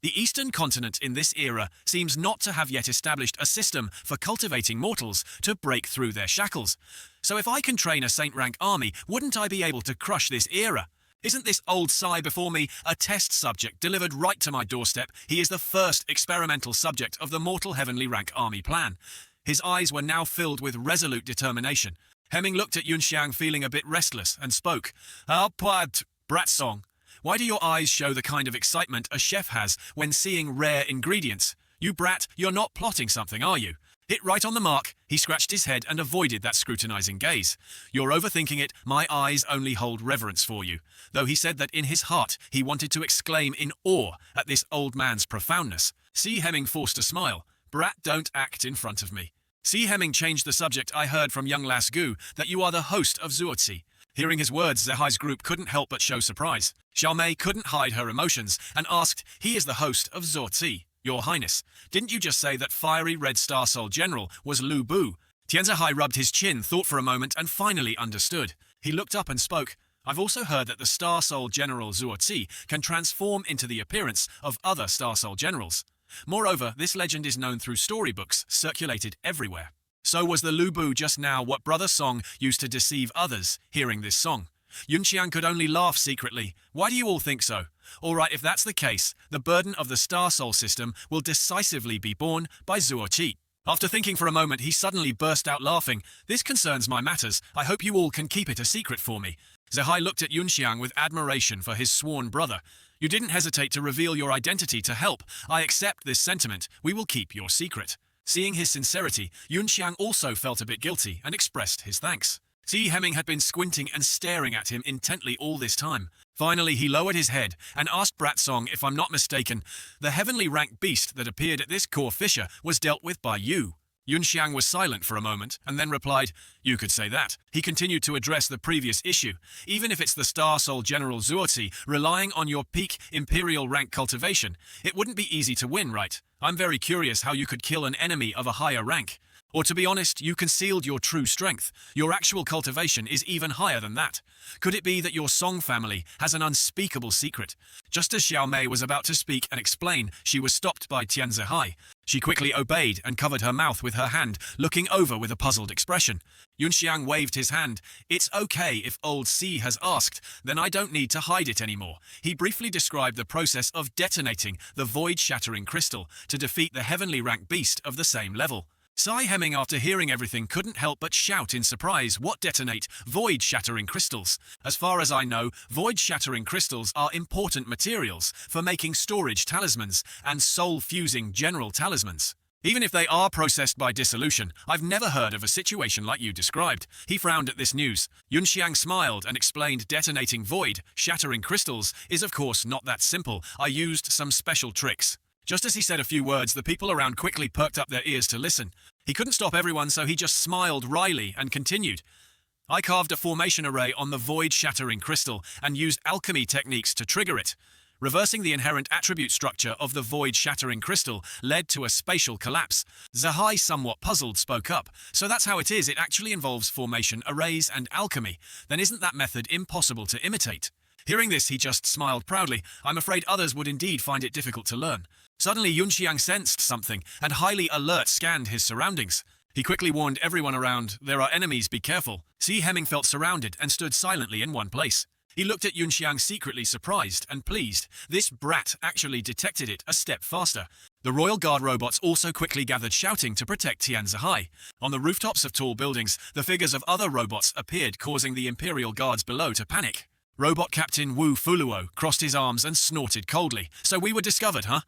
S1: The eastern continent in this era seems not to have yet established a system for cultivating mortals to break through their shackles. So if I can train a saint rank army, wouldn't I be able to crush this era? Isn't this old Sai before me a test subject delivered right to my doorstep? He is the first experimental subject of the mortal heavenly rank army plan. His eyes were now filled with resolute determination. Heming looked at Yunxiang feeling a bit restless and spoke. Brat Song, why do your eyes show the kind of excitement a chef has when seeing rare ingredients? You brat, you're not plotting something, are you? Hit right on the mark. He scratched his head and avoided that scrutinizing gaze. You're overthinking it. My eyes only hold reverence for you. Though he said that in his heart he wanted to exclaim in awe at this old man's profoundness. Si Heming forced a smile. Brat, don't act in front of me. Si Heming changed the subject. I heard from young Las Gu that you are the host of Zuotzi. Hearing his words, Zehai's group couldn't help but show surprise. Xiaomei couldn't hide her emotions and asked, he is the host of Zuotzi. Your Highness, didn't you just say that fiery red Star Soul general was Lu Bu? Tianzihai rubbed his chin, thought for a moment, and finally understood. He looked up and spoke. I've also heard that the Star Soul General Zuotzi can transform into the appearance of other Star Soul generals. Moreover, this legend is known through storybooks circulated everywhere. So was the Lu Bu just now what Brother Song used to deceive others hearing this song. Yunxiang could only laugh secretly. Why do you all think so? Alright, if that's the case, the burden of the Star Soul system will decisively be borne by Zuoqi. After thinking for a moment, he suddenly burst out laughing. This concerns my matters. I hope you all can keep it a secret for me. Zehai looked at Yunxiang with admiration for his sworn brother. You didn't hesitate to reveal your identity to help. I accept this sentiment. We will keep your secret. Seeing his sincerity, Yunxiang also felt a bit guilty and expressed his thanks. T. Hemming had been squinting and staring at him intently all this time. Finally, he lowered his head and asked Bratsong if I'm not mistaken, the heavenly rank beast that appeared at this core fissure was dealt with by you. Yunxiang was silent for a moment and then replied, you could say that. He continued to address the previous issue. Even if it's the Star Soul General Zuozi relying on your peak imperial rank cultivation, it wouldn't be easy to win, right? I'm very curious how you could kill an enemy of a higher rank. Or to be honest, you concealed your true strength. Your actual cultivation is even higher than that. Could it be that your Song family has an unspeakable secret? Just as Xiao Mei was about to speak and explain, she was stopped by Tian Zehai. She quickly obeyed and covered her mouth with her hand, looking over with a puzzled expression. Yunxiang waved his hand. It's okay if old C has asked, then I don't need to hide it anymore. He briefly described the process of detonating the void-shattering crystal to defeat the heavenly rank beast of the same level. Sai Hemming, after hearing everything, couldn't help but shout in surprise, what detonate void-shattering crystals? As far as I know, void-shattering crystals are important materials for making storage talismans and soul-fusing general talismans. Even if they are processed by dissolution, I've never heard of a situation like you described. He frowned at this news. Yunxiang smiled and explained detonating void-shattering crystals is of course not that simple. I used some special tricks. Just as he said a few words, the people around quickly perked up their ears to listen. He couldn't stop everyone, so he just smiled wryly and continued. I carved a formation array on the void-shattering crystal and used alchemy techniques to trigger it. Reversing the inherent attribute structure of the void-shattering crystal led to a spatial collapse. Zehai, somewhat puzzled, spoke up. So that's how it is, it actually involves formation arrays and alchemy. Then isn't that method impossible to imitate? Hearing this, he just smiled proudly. I'm afraid others would indeed find it difficult to learn. Suddenly, Yunxiang sensed something and highly alert scanned his surroundings. He quickly warned everyone around, there are enemies, be careful. Si Hemming felt surrounded and stood silently in one place. He looked at Yunxiang secretly surprised and pleased. This brat actually detected it a step faster. The Royal Guard robots also quickly gathered shouting to protect Tian Zehai. On the rooftops of tall buildings, the figures of other robots appeared, causing the Imperial Guards below to panic. Robot Captain Wu Fuluo crossed his arms and snorted coldly. So we were discovered, huh?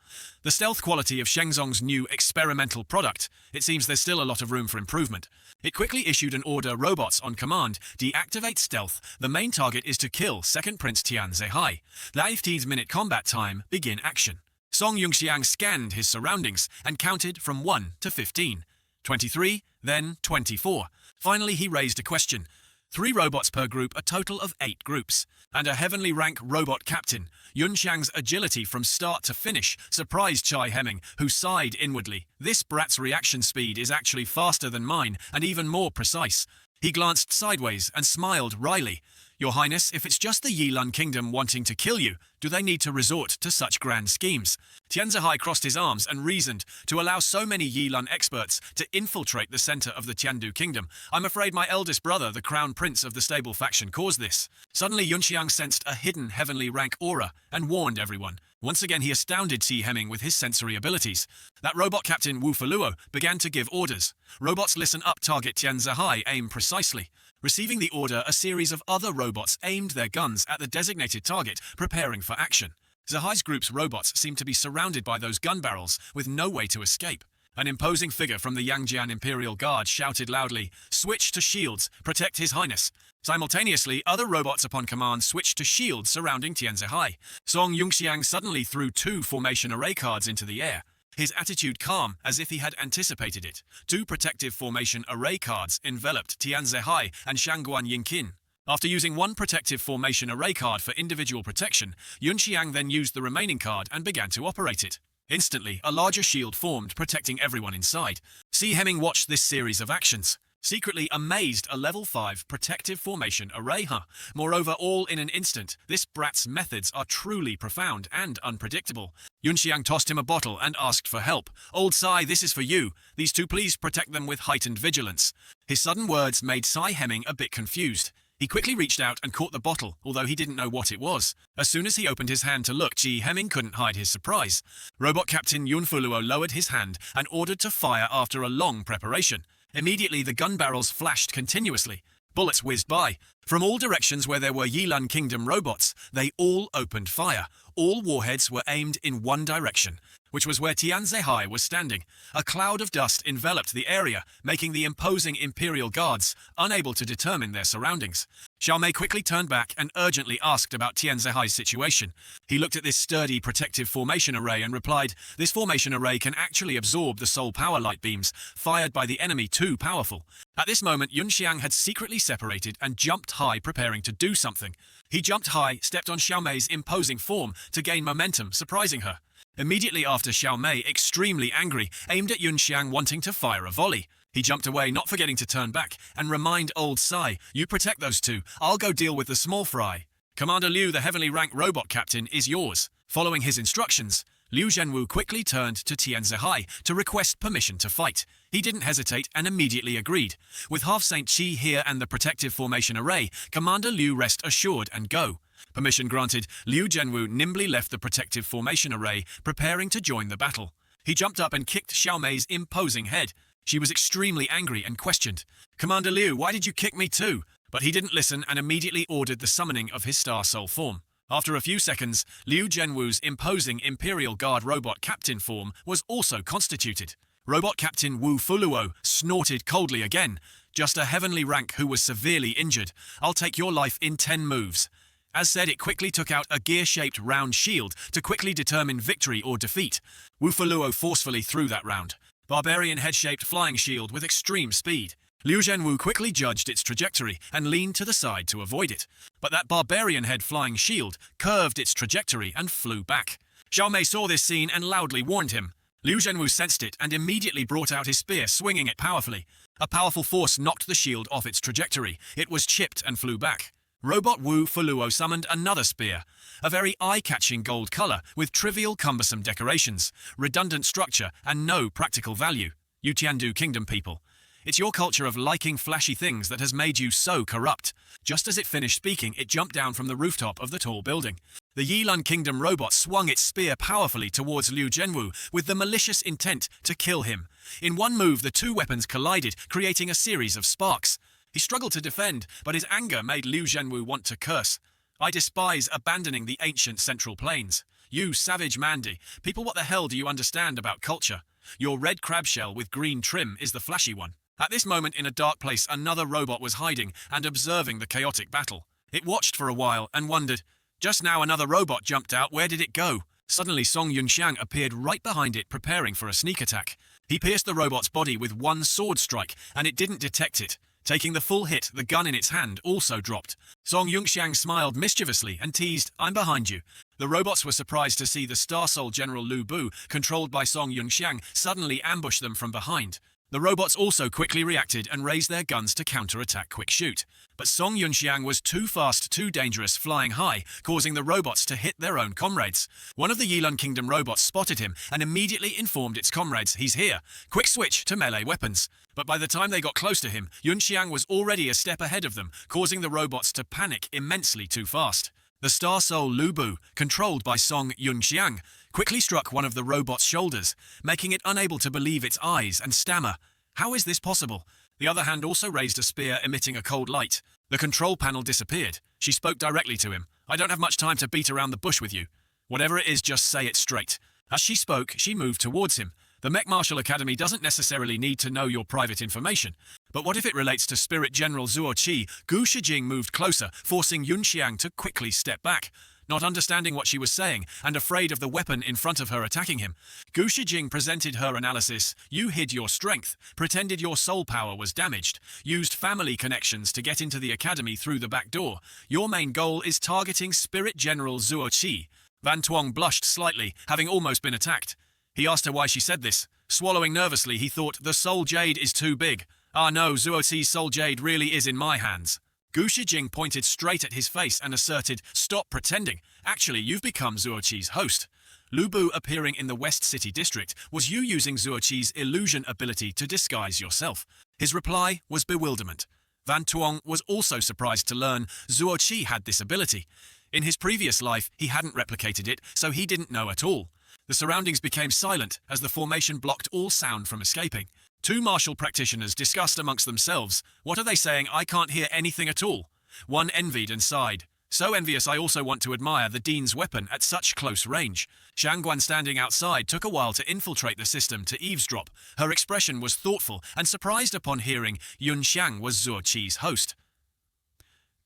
S1: The stealth quality of Shenzong's new experimental product. It seems there's still a lot of room for improvement. It quickly issued an order, robots on command, deactivate stealth. The main target is to kill Second Prince Tian Zehai. The 15-minute combat time, begin action. Song Yunxiang scanned his surroundings and counted from 1 to 15. 23, then 24. Finally, he raised a question. 3 robots per group, a total of 8 groups. And a heavenly rank robot captain. Yunxiang's agility from start to finish surprised Chai Hemming, who sighed inwardly. This brat's reaction speed is actually faster than mine, and even more precise. He glanced sideways and smiled wryly. Your Highness, if it's just the Yilun Kingdom wanting to kill you, do they need to resort to such grand schemes? Tian Zehai crossed his arms and reasoned, to allow so many Yilun experts to infiltrate the center of the Tiandu Kingdom. I'm afraid my eldest brother, the Crown Prince of the stable faction, caused this. Suddenly Yunxiang sensed a hidden heavenly rank aura and warned everyone. Once again he astounded Si Hemming with his sensory abilities. That robot captain Wu Fuluo began to give orders. Robots listen up, target Tian Zehai, aim precisely. Receiving the order, a series of other robots aimed their guns at the designated target, preparing for action. Zehai's group's robots seemed to be surrounded by those gun barrels, with no way to escape. An imposing figure from the Yangjian Imperial Guard shouted loudly, "Switch to shields, protect His Highness." Simultaneously, other robots upon command switched to shields surrounding Tian Zehai. Song Yunxiang suddenly threw 2 formation array cards into the air. His attitude calm, as if he had anticipated it. 2 protective formation array cards enveloped Tian Zehai and Shangguan Yinqin. After using 1 protective formation array card for individual protection, Yunxiang then used the remaining card and began to operate it. Instantly, a larger shield formed, protecting everyone inside. Si Hemming watched this series of actions. Secretly amazed, a level 5 protective formation array, huh? Moreover, all in an instant, this brat's methods are truly profound and unpredictable. Yunxiang tossed him a bottle and asked for help. Old Sai, this is for you. These 2, please protect them with heightened vigilance. His sudden words made Si Hemming a bit confused. He quickly reached out and caught the bottle, although he didn't know what it was. As soon as he opened his hand to look, Ji Heming couldn't hide his surprise. Robot Captain Yun Fuluo lowered his hand and ordered to fire after a long preparation. Immediately, the gun barrels flashed continuously. Bullets whizzed by. From all directions where there were Yilan Kingdom robots, they all opened fire. All warheads were aimed in one direction, which was where Tianzehai was standing. A cloud of dust enveloped the area, making the imposing Imperial guards unable to determine their surroundings. Xiao Mei quickly turned back and urgently asked about Tianzehai's situation. He looked at this sturdy protective formation array and replied, "This formation array can actually absorb the soul power light beams fired by the enemy too powerful." At this moment, Yun Xiang had secretly separated and jumped high, preparing to do something. He jumped high, stepped on Xiao Mei's imposing form to gain momentum, surprising her. Immediately after, Xiao Mei, extremely angry, aimed at Yun Xiang, wanting to fire a volley. He jumped away, not forgetting to turn back and remind old Sai, "You protect those two, I'll go deal with the small fry. Commander Liu, the heavenly rank robot captain, is yours." Following his instructions, Liu Zhenwu quickly turned to Tianzehai to request permission to fight. He didn't hesitate and immediately agreed. With Half Saint Qi here and the protective formation array, Commander Liu rest assured and go. Permission granted, Liu Zhenwu nimbly left the protective formation array, preparing to join the battle. He jumped up and kicked Xiao Mei's imposing head. She was extremely angry and questioned, "Commander Liu, why did you kick me too?" But he didn't listen and immediately ordered the summoning of his Star Soul form. After a few seconds, Liu Zhenwu's imposing Imperial Guard robot captain form was also constituted. Robot Captain Wu Fuluo snorted coldly again. "Just a heavenly rank who was severely injured. I'll take your life in 10 moves. As said, it quickly took out a gear-shaped round shield to quickly determine victory or defeat. Wu Fuluo forcefully threw that round. Barbarian head-shaped flying shield with extreme speed. Liu Zhenwu quickly judged its trajectory and leaned to the side to avoid it. But that barbarian head flying shield curved its trajectory and flew back. Xiao Mei saw this scene and loudly warned him. Liu Zhenwu sensed it and immediately brought out his spear, swinging it powerfully. A powerful force knocked the shield off its trajectory. It was chipped and flew back. Robot Wu Fuluo summoned another spear, a very eye-catching gold color with trivial cumbersome decorations, redundant structure, and no practical value. You Tiandu Kingdom people. It's your culture of liking flashy things that has made you so corrupt. Just as it finished speaking, it jumped down from the rooftop of the tall building. The Yilan Kingdom robot swung its spear powerfully towards Liu Zhenwu with the malicious intent to kill him. In one move, the two weapons collided, creating a series of sparks. He struggled to defend, but his anger made Liu Zhenwu want to curse. "I despise abandoning the ancient Central Plains. You savage Mandy, people, what the hell do you understand about culture? Your red crab shell with green trim is the flashy one." At this moment, in a dark place, another robot was hiding and observing the chaotic battle. It watched for a while and wondered, "Just now another robot jumped out, where did it go?" Suddenly Song Yunxiang appeared right behind it, preparing for a sneak attack. He pierced the robot's body with one sword strike, and it didn't detect it. Taking the full hit, the gun in its hand also dropped. Song Yunxiang smiled mischievously and teased, "I'm behind you." The robots were surprised to see the Star Soul General Lu Bu, controlled by Song Yunxiang, suddenly ambush them from behind. The robots also quickly reacted and raised their guns to counter-attack quick shoot. But Song Yunxiang was too fast, too dangerous, flying high, causing the robots to hit their own comrades. One of the Yilan Kingdom robots spotted him and immediately informed its comrades, "He's here. Quick switch to melee weapons." But by the time they got close to him, Yunxiang was already a step ahead of them, causing the robots to panic immensely too fast. The Star Soul Lu Bu, controlled by Song Yunxiang, quickly struck one of the robot's shoulders, making it unable to believe its eyes and stammer, "How is this possible?" The other hand also raised a spear, emitting a cold light. The control panel disappeared. She spoke directly to him. "I don't have much time to beat around the bush with you. Whatever it is, just say it straight." As she spoke, she moved towards him. The Mech Martial Academy doesn't necessarily need to know your private information. But what if it relates to Spirit General Zuo Qi? Gu Shijing moved closer, forcing Yunxiang to quickly step back. Not understanding what she was saying, and afraid of the weapon in front of her attacking him, Gu Shijing presented her analysis. "You hid your strength, pretended your soul power was damaged, used family connections to get into the academy through the back door. Your main goal is targeting Spirit General Zuo Qi." Van Tuong blushed slightly, having almost been attacked. He asked her why she said this. Swallowing nervously, he thought, "The Soul Jade is too big. Ah no, Zuo Qi's Soul Jade really is in my hands." Gu Shijing pointed straight at his face and asserted, "Stop pretending. Actually, you've become Zuo Qi's host." Lu Bu appearing in the West City District was you using Zuo Qi's illusion ability to disguise yourself. His reply was bewilderment. Van Tuong was also surprised to learn Zuo Qi had this ability. In his previous life, he hadn't replicated it, so he didn't know at all. The surroundings became silent as the formation blocked all sound from escaping. Two martial practitioners discussed amongst themselves. What are they saying? I can't hear anything at all. One envied and sighed. So envious I also want to admire the Dean's weapon at such close range. Zhang Guan standing outside took a while to infiltrate the system to eavesdrop. Her expression was thoughtful and surprised upon hearing Yun Xiang was Zuo Qi's host.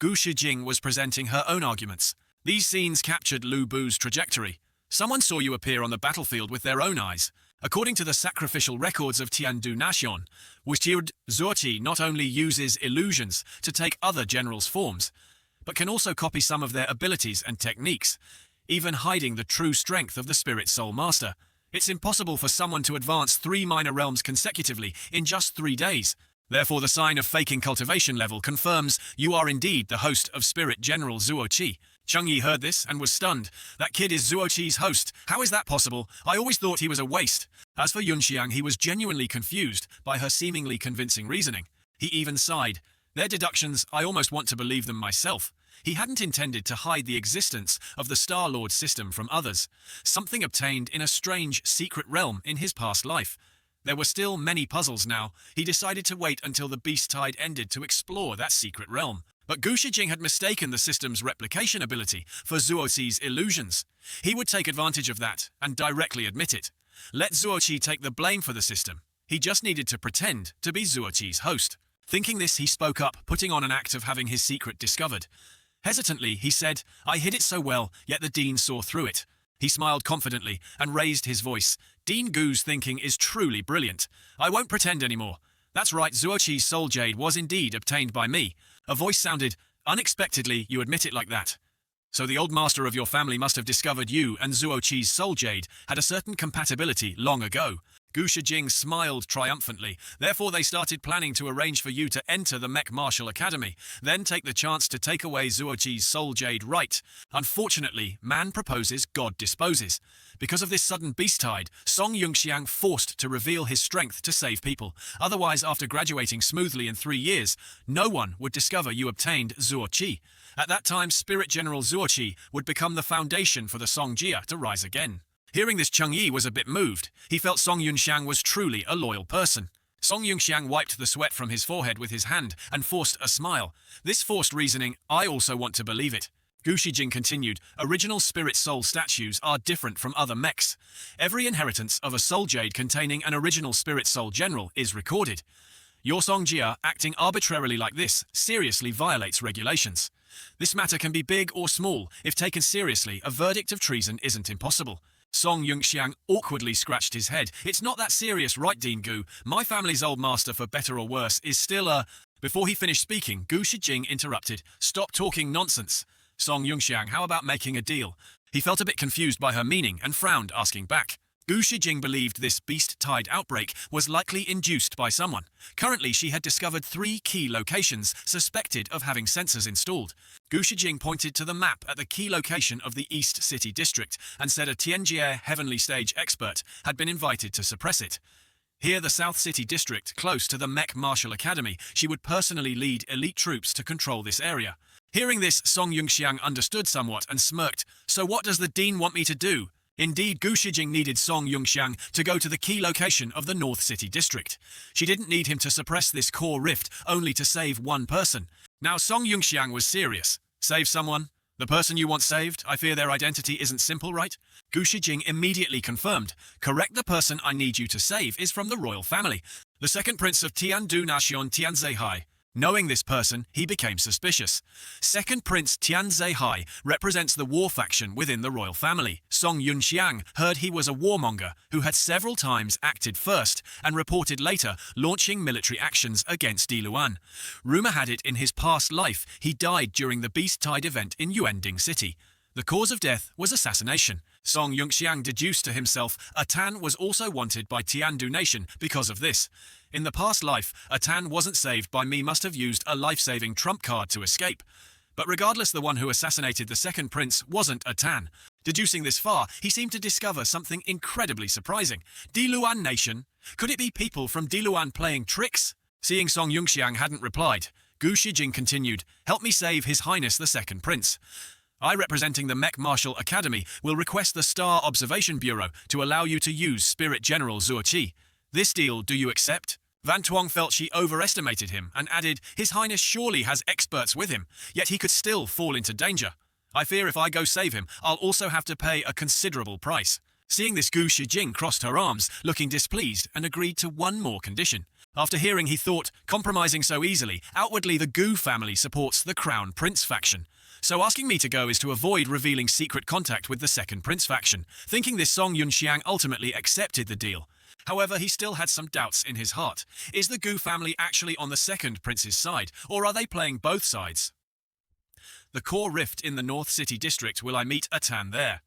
S1: Gu Shijing was presenting her own arguments. These scenes captured Lu Bu's trajectory. Someone saw you appear on the battlefield with their own eyes. According to the sacrificial records of Tiandu Nation, Zuo Qi not only uses illusions to take other generals' forms, but can also copy some of their abilities and techniques, even hiding the true strength of the Spirit Soul Master. It's impossible for someone to advance 3 minor realms consecutively in just 3 days. Therefore, the sign of faking cultivation level confirms you are indeed the host of Spirit General Zuo Qi. Cheng Yi heard this and was stunned. That kid is Zuo Qi's host. How is that possible? I always thought he was a waste. As for Yun Xiang, he was genuinely confused by her seemingly convincing reasoning. He even sighed. Their deductions, I almost want to believe them myself. He hadn't intended to hide the existence of the Star-Lord system from others, something obtained in a strange, secret realm in his past life. There were still many puzzles now. He decided to wait until the Beast Tide ended to explore that secret realm. But Gu Shijing had mistaken the system's replication ability for Zuo Qi's illusions. He would take advantage of that and directly admit it. Let Zuo Qi take the blame for the system. He just needed to pretend to be Zuo Qi's host. Thinking this, he spoke up, putting on an act of having his secret discovered. Hesitantly, he said, I hid it so well, yet the Dean saw through it. He smiled confidently and raised his voice. Dean Gu's thinking is truly brilliant. I won't pretend anymore. That's right, Zuo Qi's soul jade was indeed obtained by me. A voice sounded, unexpectedly, you admit it like that. So the old master of your family must have discovered you and Zuo Qi's soul jade had a certain compatibility long ago. Gu Shijing smiled triumphantly. Therefore they started planning to arrange for you to enter the Mech Martial Academy, then take the chance to take away Zuo Qi's soul jade right. Unfortunately, man proposes, God disposes. Because of this sudden beast tide, Song Yunxiang forced to reveal his strength to save people. Otherwise, after graduating smoothly in 3 years, no one would discover you obtained Zuo Qi. At that time, Spirit General Zuo Qi would become the foundation for the Song Jia to rise again. Hearing this, Cheng Yi was a bit moved. He felt Song Yunxiang was truly a loyal person. Song Yunxiang wiped the sweat from his forehead with his hand and forced a smile. This forced reasoning, I also want to believe it. Gu Shijing continued, original spirit soul statues are different from other mechs. Every inheritance of a soul jade containing an original spirit soul general is recorded. Your Song Jia, acting arbitrarily like this, seriously violates regulations. This matter can be big or small. If taken seriously, a verdict of treason isn't impossible. Song Yunxiang awkwardly scratched his head. It's not that serious, right, Dean Gu? My family's old master, for better or worse, is still a... Before he finished speaking, Gu Shijing interrupted. Stop talking nonsense. Song Yunxiang, how about making a deal? He felt a bit confused by her meaning and frowned, asking back. Gu Shijing believed this beast tide outbreak was likely induced by someone. Currently, she had discovered 3 key locations suspected of having sensors installed. Gu Shijing pointed to the map at the key location of the East City District and said a Tianjie Heavenly Stage expert had been invited to suppress it. Here, the South City District, close to the Mech Martial Academy, she would personally lead elite troops to control this area. Hearing this, Song Yunxiang understood somewhat and smirked. So what does the Dean want me to do? Indeed, Gu Shijing needed Song Yunxiang to go to the key location of the North City District. She didn't need him to suppress this core rift, only to save one person. Now Song Yunxiang was serious. Save someone? The person you want saved? I fear their identity isn't simple, right? Gu Shijing immediately confirmed. Correct, the person I need you to save is from the royal family. The second prince of Tiandu Nation Tianzehai. Knowing this person, he became suspicious. Second Prince Tianzehai represents the war faction within the royal family. Song Yunxiang heard he was a warmonger who had several times acted first and reported later launching military actions against Diluan. Rumor had it in his past life he died during the Beast Tide event in Yuanding City. The cause of death was assassination. Song Yunxiang deduced to himself Atan was also wanted by Tiandu Nation because of this. In the past life, Atan wasn't saved by me, must have used a life-saving trump card to escape. But regardless, the one who assassinated the second prince wasn't Atan. Deducing this far, he seemed to discover something incredibly surprising. Diluan Nation? Could it be people from Diluan playing tricks? Seeing Song Yunxiang hadn't replied, Gu Shijing continued, "Help me save His Highness the Second Prince. I, representing the Mech Martial Academy, will request the Star Observation Bureau to allow you to use Spirit General Zuo Qi. This deal, do you accept?" Van Tuong felt she overestimated him and added, "His Highness surely has experts with him, yet he could still fall into danger. I fear if I go save him, I'll also have to pay a considerable price." Seeing this, Gu Shijing crossed her arms, looking displeased, and agreed to one more condition. After hearing, he thought, compromising so easily, outwardly the Gu family supports the Crown Prince faction. So asking me to go is to avoid revealing secret contact with the Second Prince faction. Thinking this, Song Yunxiang ultimately accepted the deal. However, he still had some doubts in his heart. Is the Gu family actually on the Second Prince's side, or are they playing both sides? The core rift in the North City district, will I meet Atan there?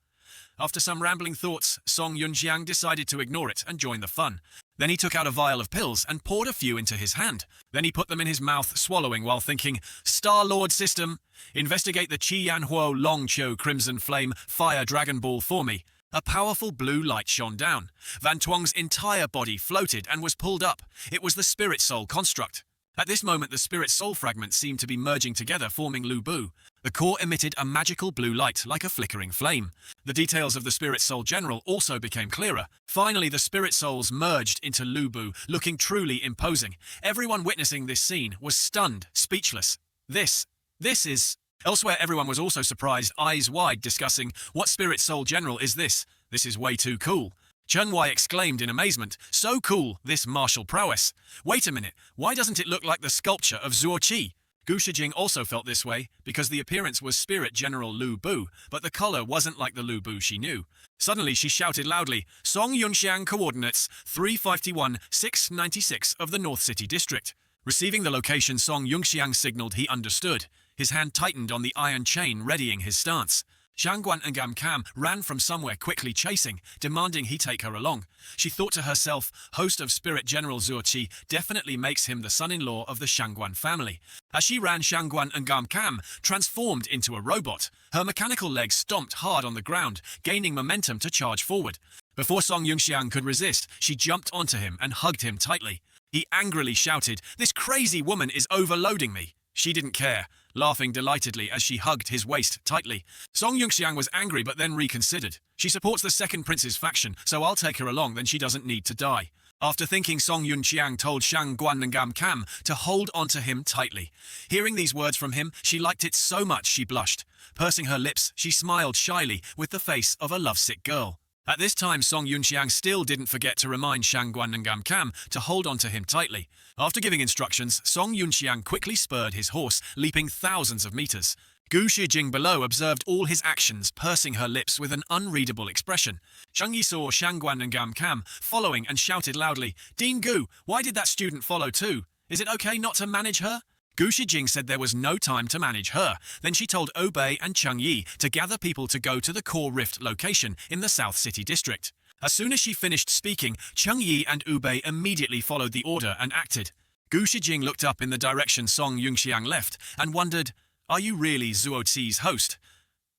S1: After some rambling thoughts, Song Yunxiang decided to ignore it and join the fun. Then he took out a vial of pills and poured a few into his hand. Then he put them in his mouth, swallowing while thinking, "Star-Lord system, investigate the Qi Yan Huo Long Qiu Crimson Flame Fire Dragon Ball for me." A powerful blue light shone down. Van Tuong's entire body floated and was pulled up. It was the Spirit Soul construct. At this moment, the Spirit Soul fragments seemed to be merging together, forming Lu Bu. The core emitted a magical blue light like a flickering flame. The details of the Spirit Soul General also became clearer. Finally, the Spirit Souls merged into Lu Bu, looking truly imposing. Everyone witnessing this scene was stunned, speechless. This is... Elsewhere, everyone was also surprised, eyes wide, discussing, "What Spirit Soul General is this? This is way too cool." Chen Wei exclaimed in amazement, "So cool, this martial prowess. Wait a minute, why doesn't it look like the sculpture of Zuo Qi?" Gu Shijing also felt this way, because the appearance was Spirit General Lu Bu, but the color wasn't like the Lu Bu she knew. Suddenly she shouted loudly, "Song Yunxiang coordinates 351-696 of the North City District." Receiving the location Song Yunxiang signaled, he understood. His hand tightened on the iron chain, readying his stance. Shangguan and Gam Kam ran from somewhere, quickly chasing, demanding he take her along. She thought to herself, host of Spirit General Zuo Qi definitely makes him the son-in-law of the Shangguan family. As she ran, Shangguan and Gam Kam transformed into a robot. Her mechanical legs stomped hard on the ground, gaining momentum to charge forward. Before Song Yunxiang could resist, she jumped onto him and hugged him tightly. He angrily shouted, "This crazy woman is overloading me." She didn't care, laughing delightedly as she hugged his waist tightly. Song Yunxiang was angry but then reconsidered. She supports the Second Prince's faction, so I'll take her along, then she doesn't need to die. After thinking, Song Yunxiang told Shangguan and Gam Kam to hold onto him tightly. Hearing these words from him, she liked it so much she blushed. Pursing her lips, she smiled shyly with the face of a lovesick girl. At this time, Song Yunxiang still didn't forget to remind Shangguan and Gam Kam to hold onto him tightly. After giving instructions, Song Yunxiang quickly spurred his horse, leaping thousands of meters. Gu Shijing below observed all his actions, pursing her lips with an unreadable expression. Cheng Yi saw Shangguan and Gam Kam following and shouted loudly, "Dean Gu, why did that student follow too? Is it okay not to manage her?" Gu Shijing said there was no time to manage her. Then she told Obei and Cheng Yi to gather people to go to the core rift location in the South City district. As soon as she finished speaking, Cheng Yi and Obei immediately followed the order and acted. Gu Shijing looked up in the direction Song Yunxiang left and wondered, "Are you really Zuo Qi's host?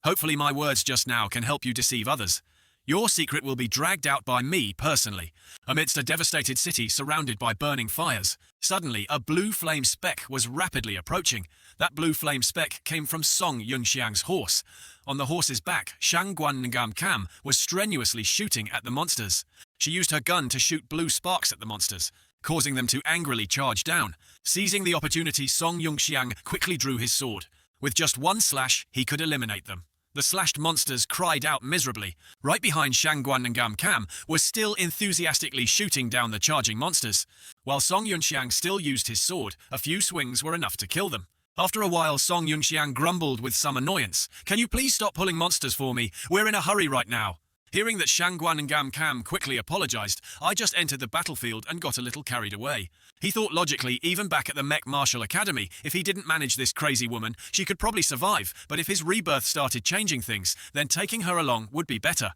S1: Hopefully my words just now can help you deceive others. Your secret will be dragged out by me personally." Amidst a devastated city surrounded by burning fires, suddenly a blue flame speck was rapidly approaching. That blue flame speck came from Song Yunxiang's horse. On the horse's back, Shangguan Ngam Kam was strenuously shooting at the monsters. She used her gun to shoot blue sparks at the monsters, causing them to angrily charge down. Seizing the opportunity, Song Yunxiang quickly drew his sword. With just one slash, he could eliminate them. The slashed monsters cried out miserably. Right behind Shangguan and Gam Kam was still enthusiastically shooting down the charging monsters. While Song Yunxiang still used his sword, a few swings were enough to kill them. After a while, Song Yunxiang grumbled with some annoyance, "Can you please stop pulling monsters for me? We're in a hurry right now." Hearing that Shangguan and Gam Kam quickly apologized, "I just entered the battlefield and got a little carried away." He thought logically, even back at the Mech Martial Academy, if he didn't manage this crazy woman, she could probably survive, but if his rebirth started changing things, then taking her along would be better.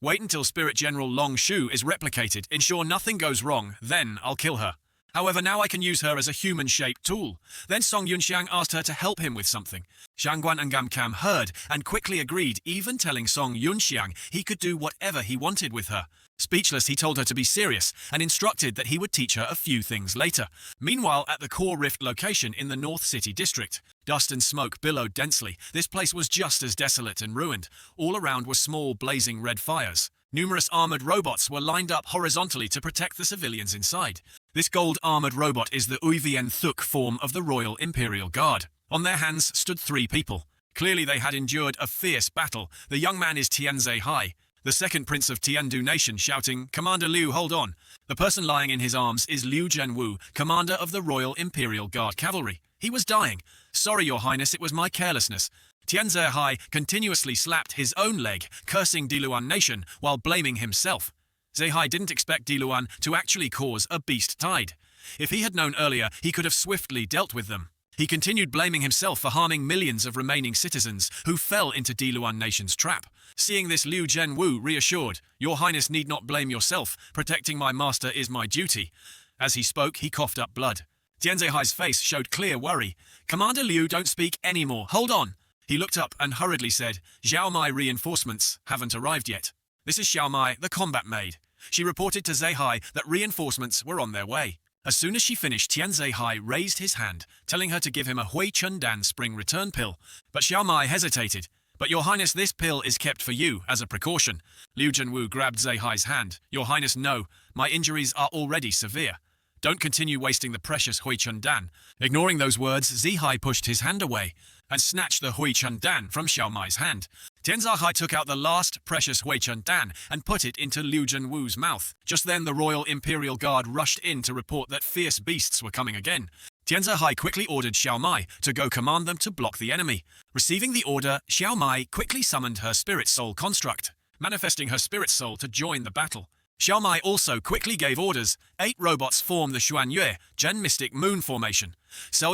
S1: Wait until Spirit General Long Shu is replicated, ensure nothing goes wrong, then I'll kill her. However, now I can use her as a human-shaped tool. Then Song Yunxiang asked her to help him with something. Shangguan and Gam Kam heard and quickly agreed, even telling Song Yunxiang he could do whatever he wanted with her. Speechless, he told her to be serious and instructed that he would teach her a few things later. Meanwhile, at the core rift location in the North City District, dust and smoke billowed densely. This place was just as desolate and ruined. All around were small, blazing red fires. Numerous armored robots were lined up horizontally to protect the civilians inside. This gold-armored robot is the Uivien Thuk form of the Royal Imperial Guard. On their hands stood 3 people. Clearly they had endured a fierce battle. The young man is Tianze Hai, the second prince of Tiandu Nation, shouting, "Commander Liu, hold on." The person lying in his arms is Liu Zhenwu, commander of the Royal Imperial Guard Cavalry. He was dying. "Sorry, Your Highness, it was my carelessness." Tianze Hai continuously slapped his own leg, cursing Diluan Nation while blaming himself. Zehai didn't expect Diluan to actually cause a beast tide. If he had known earlier, he could have swiftly dealt with them. He continued blaming himself for harming millions of remaining citizens who fell into Diluan Nation's trap. Seeing this, Liu Zhenwu reassured, "Your Highness need not blame yourself. Protecting my master is my duty." As he spoke, he coughed up blood. Tianze Hai's face showed clear worry. "Commander Liu, don't speak anymore. Hold on." He looked up and hurriedly said, "Xiao Mai reinforcements haven't arrived yet." This is Xiao Mai, the combat maid. She reported to Zehai that reinforcements were on their way. As soon as she finished, Tianze Hai raised his hand, telling her to give him a Hui Chun Dan spring return pill. But Xiao Mai hesitated. "But Your Highness, this pill is kept for you as a precaution." Liu Zhenwu grabbed Zehai's hand. "Your Highness, no. My injuries are already severe. Don't continue wasting the precious Hui Chun Dan." Ignoring those words, Zehai pushed his hand away and snatched the Hui Chun Dan from Xiao Mai's hand. Tianze Hai took out the last precious Hui Chun Dan and put it into Liu Zhenwu's mouth. Just then, the Royal Imperial Guard rushed in to report that fierce beasts were coming again. Tianze Hai quickly ordered Xiao Mai to go command them to block the enemy. Receiving the order, Xiao Mai quickly summoned her spirit soul construct, manifesting her spirit soul to join the battle. Xiao Mai also quickly gave orders. 8 robots form the Xuanyue, Gen Mystic Moon Formation. Then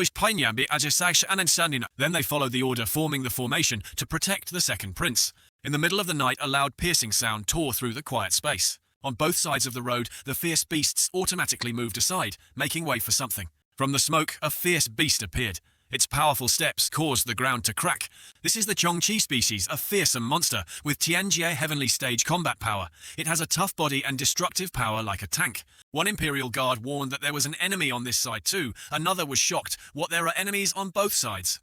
S1: they followed the order, forming the formation to protect the second prince. In the middle of the night, a loud piercing sound tore through the quiet space. On both sides of the road, the fierce beasts automatically moved aside, making way for something. From the smoke, a fierce beast appeared. Its powerful steps caused the ground to crack. This is the Chongqi species, a fearsome monster with Tianjie Heavenly Stage combat power. It has a tough body and destructive power like a tank. One Imperial Guard warned that there was an enemy on this side too. Another was shocked. What, there are enemies on both sides?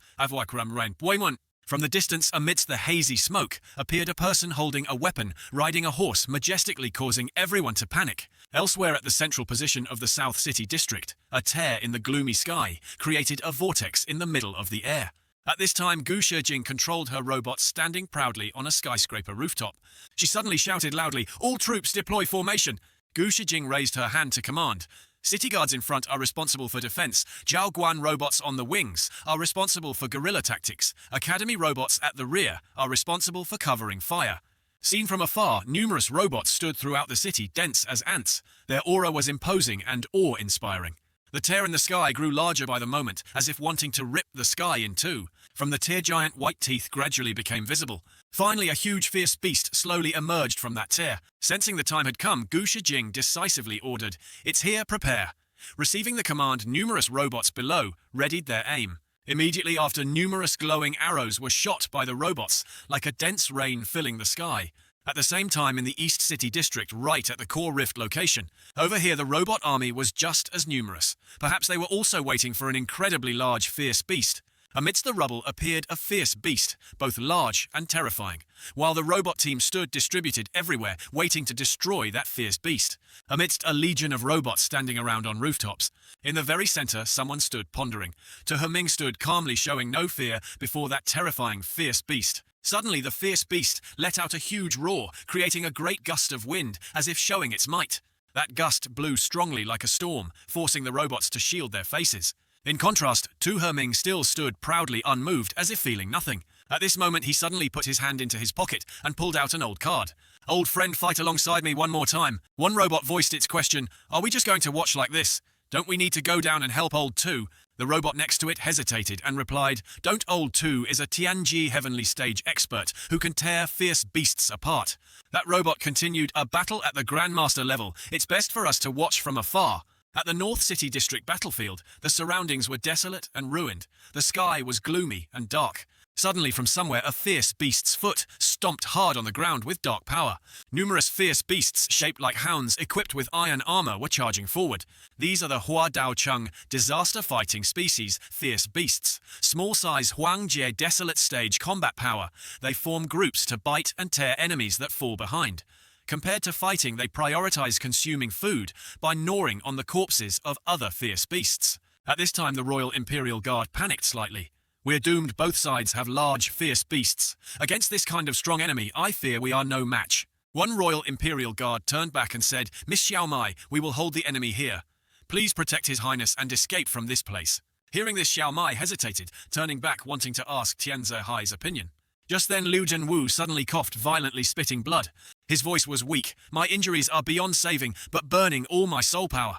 S1: From the distance, amidst the hazy smoke, appeared a person holding a weapon, riding a horse, majestically causing everyone to panic. Elsewhere at the central position of the South City District, a tear in the gloomy sky created a vortex in the middle of the air. At this time, Gu Shijing controlled her robot standing proudly on a skyscraper rooftop. She suddenly shouted loudly, "All troops deploy formation!" Gu Shijing raised her hand to command. City guards in front are responsible for defense. Zhao Guan robots on the wings are responsible for guerrilla tactics. Academy robots at the rear are responsible for covering fire. Seen from afar, numerous robots stood throughout the city, dense as ants. Their aura was imposing and awe-inspiring. The tear in the sky grew larger by the moment, as if wanting to rip the sky in two. From the tear, giant white teeth gradually became visible. Finally, a huge fierce beast slowly emerged from that tear. Sensing the time had come, Gu Shijing decisively ordered, "It's here, prepare." Receiving the command, numerous robots below readied their aim. Immediately after, numerous glowing arrows were shot by the robots, like a dense rain filling the sky. At the same time, in the East City District, right at the core rift location, over here the robot army was just as numerous. Perhaps they were also waiting for an incredibly large, fierce beast. Amidst the rubble appeared a fierce beast, both large and terrifying, while the robot team stood distributed everywhere, waiting to destroy that fierce beast. Amidst a legion of robots standing around on rooftops, in the very center, someone stood pondering. To Herming stood calmly, showing no fear before that terrifying, fierce beast. Suddenly, the fierce beast let out a huge roar, creating a great gust of wind, as if showing its might. That gust blew strongly like a storm, forcing the robots to shield their faces. In contrast, Tu Herming still stood proudly unmoved, as if feeling nothing. At this moment, he suddenly put his hand into his pocket and pulled out an old card. "Old friend, fight alongside me one more time." One robot voiced its question, "Are we just going to watch like this? Don't we need to go down and help old Tu?" The robot next to it hesitated and replied, "Don't. Old Tu is a Tianji Heavenly Stage expert who can tear fierce beasts apart." That robot continued, "A battle at the Grandmaster level. It's best for us to watch from afar." At the North City District battlefield, the surroundings were desolate and ruined. The sky was gloomy and dark. Suddenly from somewhere a fierce beast's foot stomped hard on the ground with dark power. Numerous fierce beasts shaped like hounds equipped with iron armor were charging forward. These are the Hua Dao Chung, disaster fighting species, fierce beasts. Small size Huang Jie desolate stage combat power. They form groups to bite and tear enemies that fall behind. Compared to fighting, they prioritize consuming food by gnawing on the corpses of other fierce beasts. At this time the Royal Imperial Guard panicked slightly. We're doomed, both sides have large, fierce beasts. Against this kind of strong enemy, I fear we are no match. One Royal Imperial Guard turned back and said, Miss Xiao Mai, we will hold the enemy here. Please protect His Highness and escape from this place. Hearing this, Xiao Mai hesitated, turning back wanting to ask Tianze Hai's opinion. Just then Liu Zhenwu suddenly coughed, violently spitting blood. His voice was weak. My injuries are beyond saving, but burning all my soul power.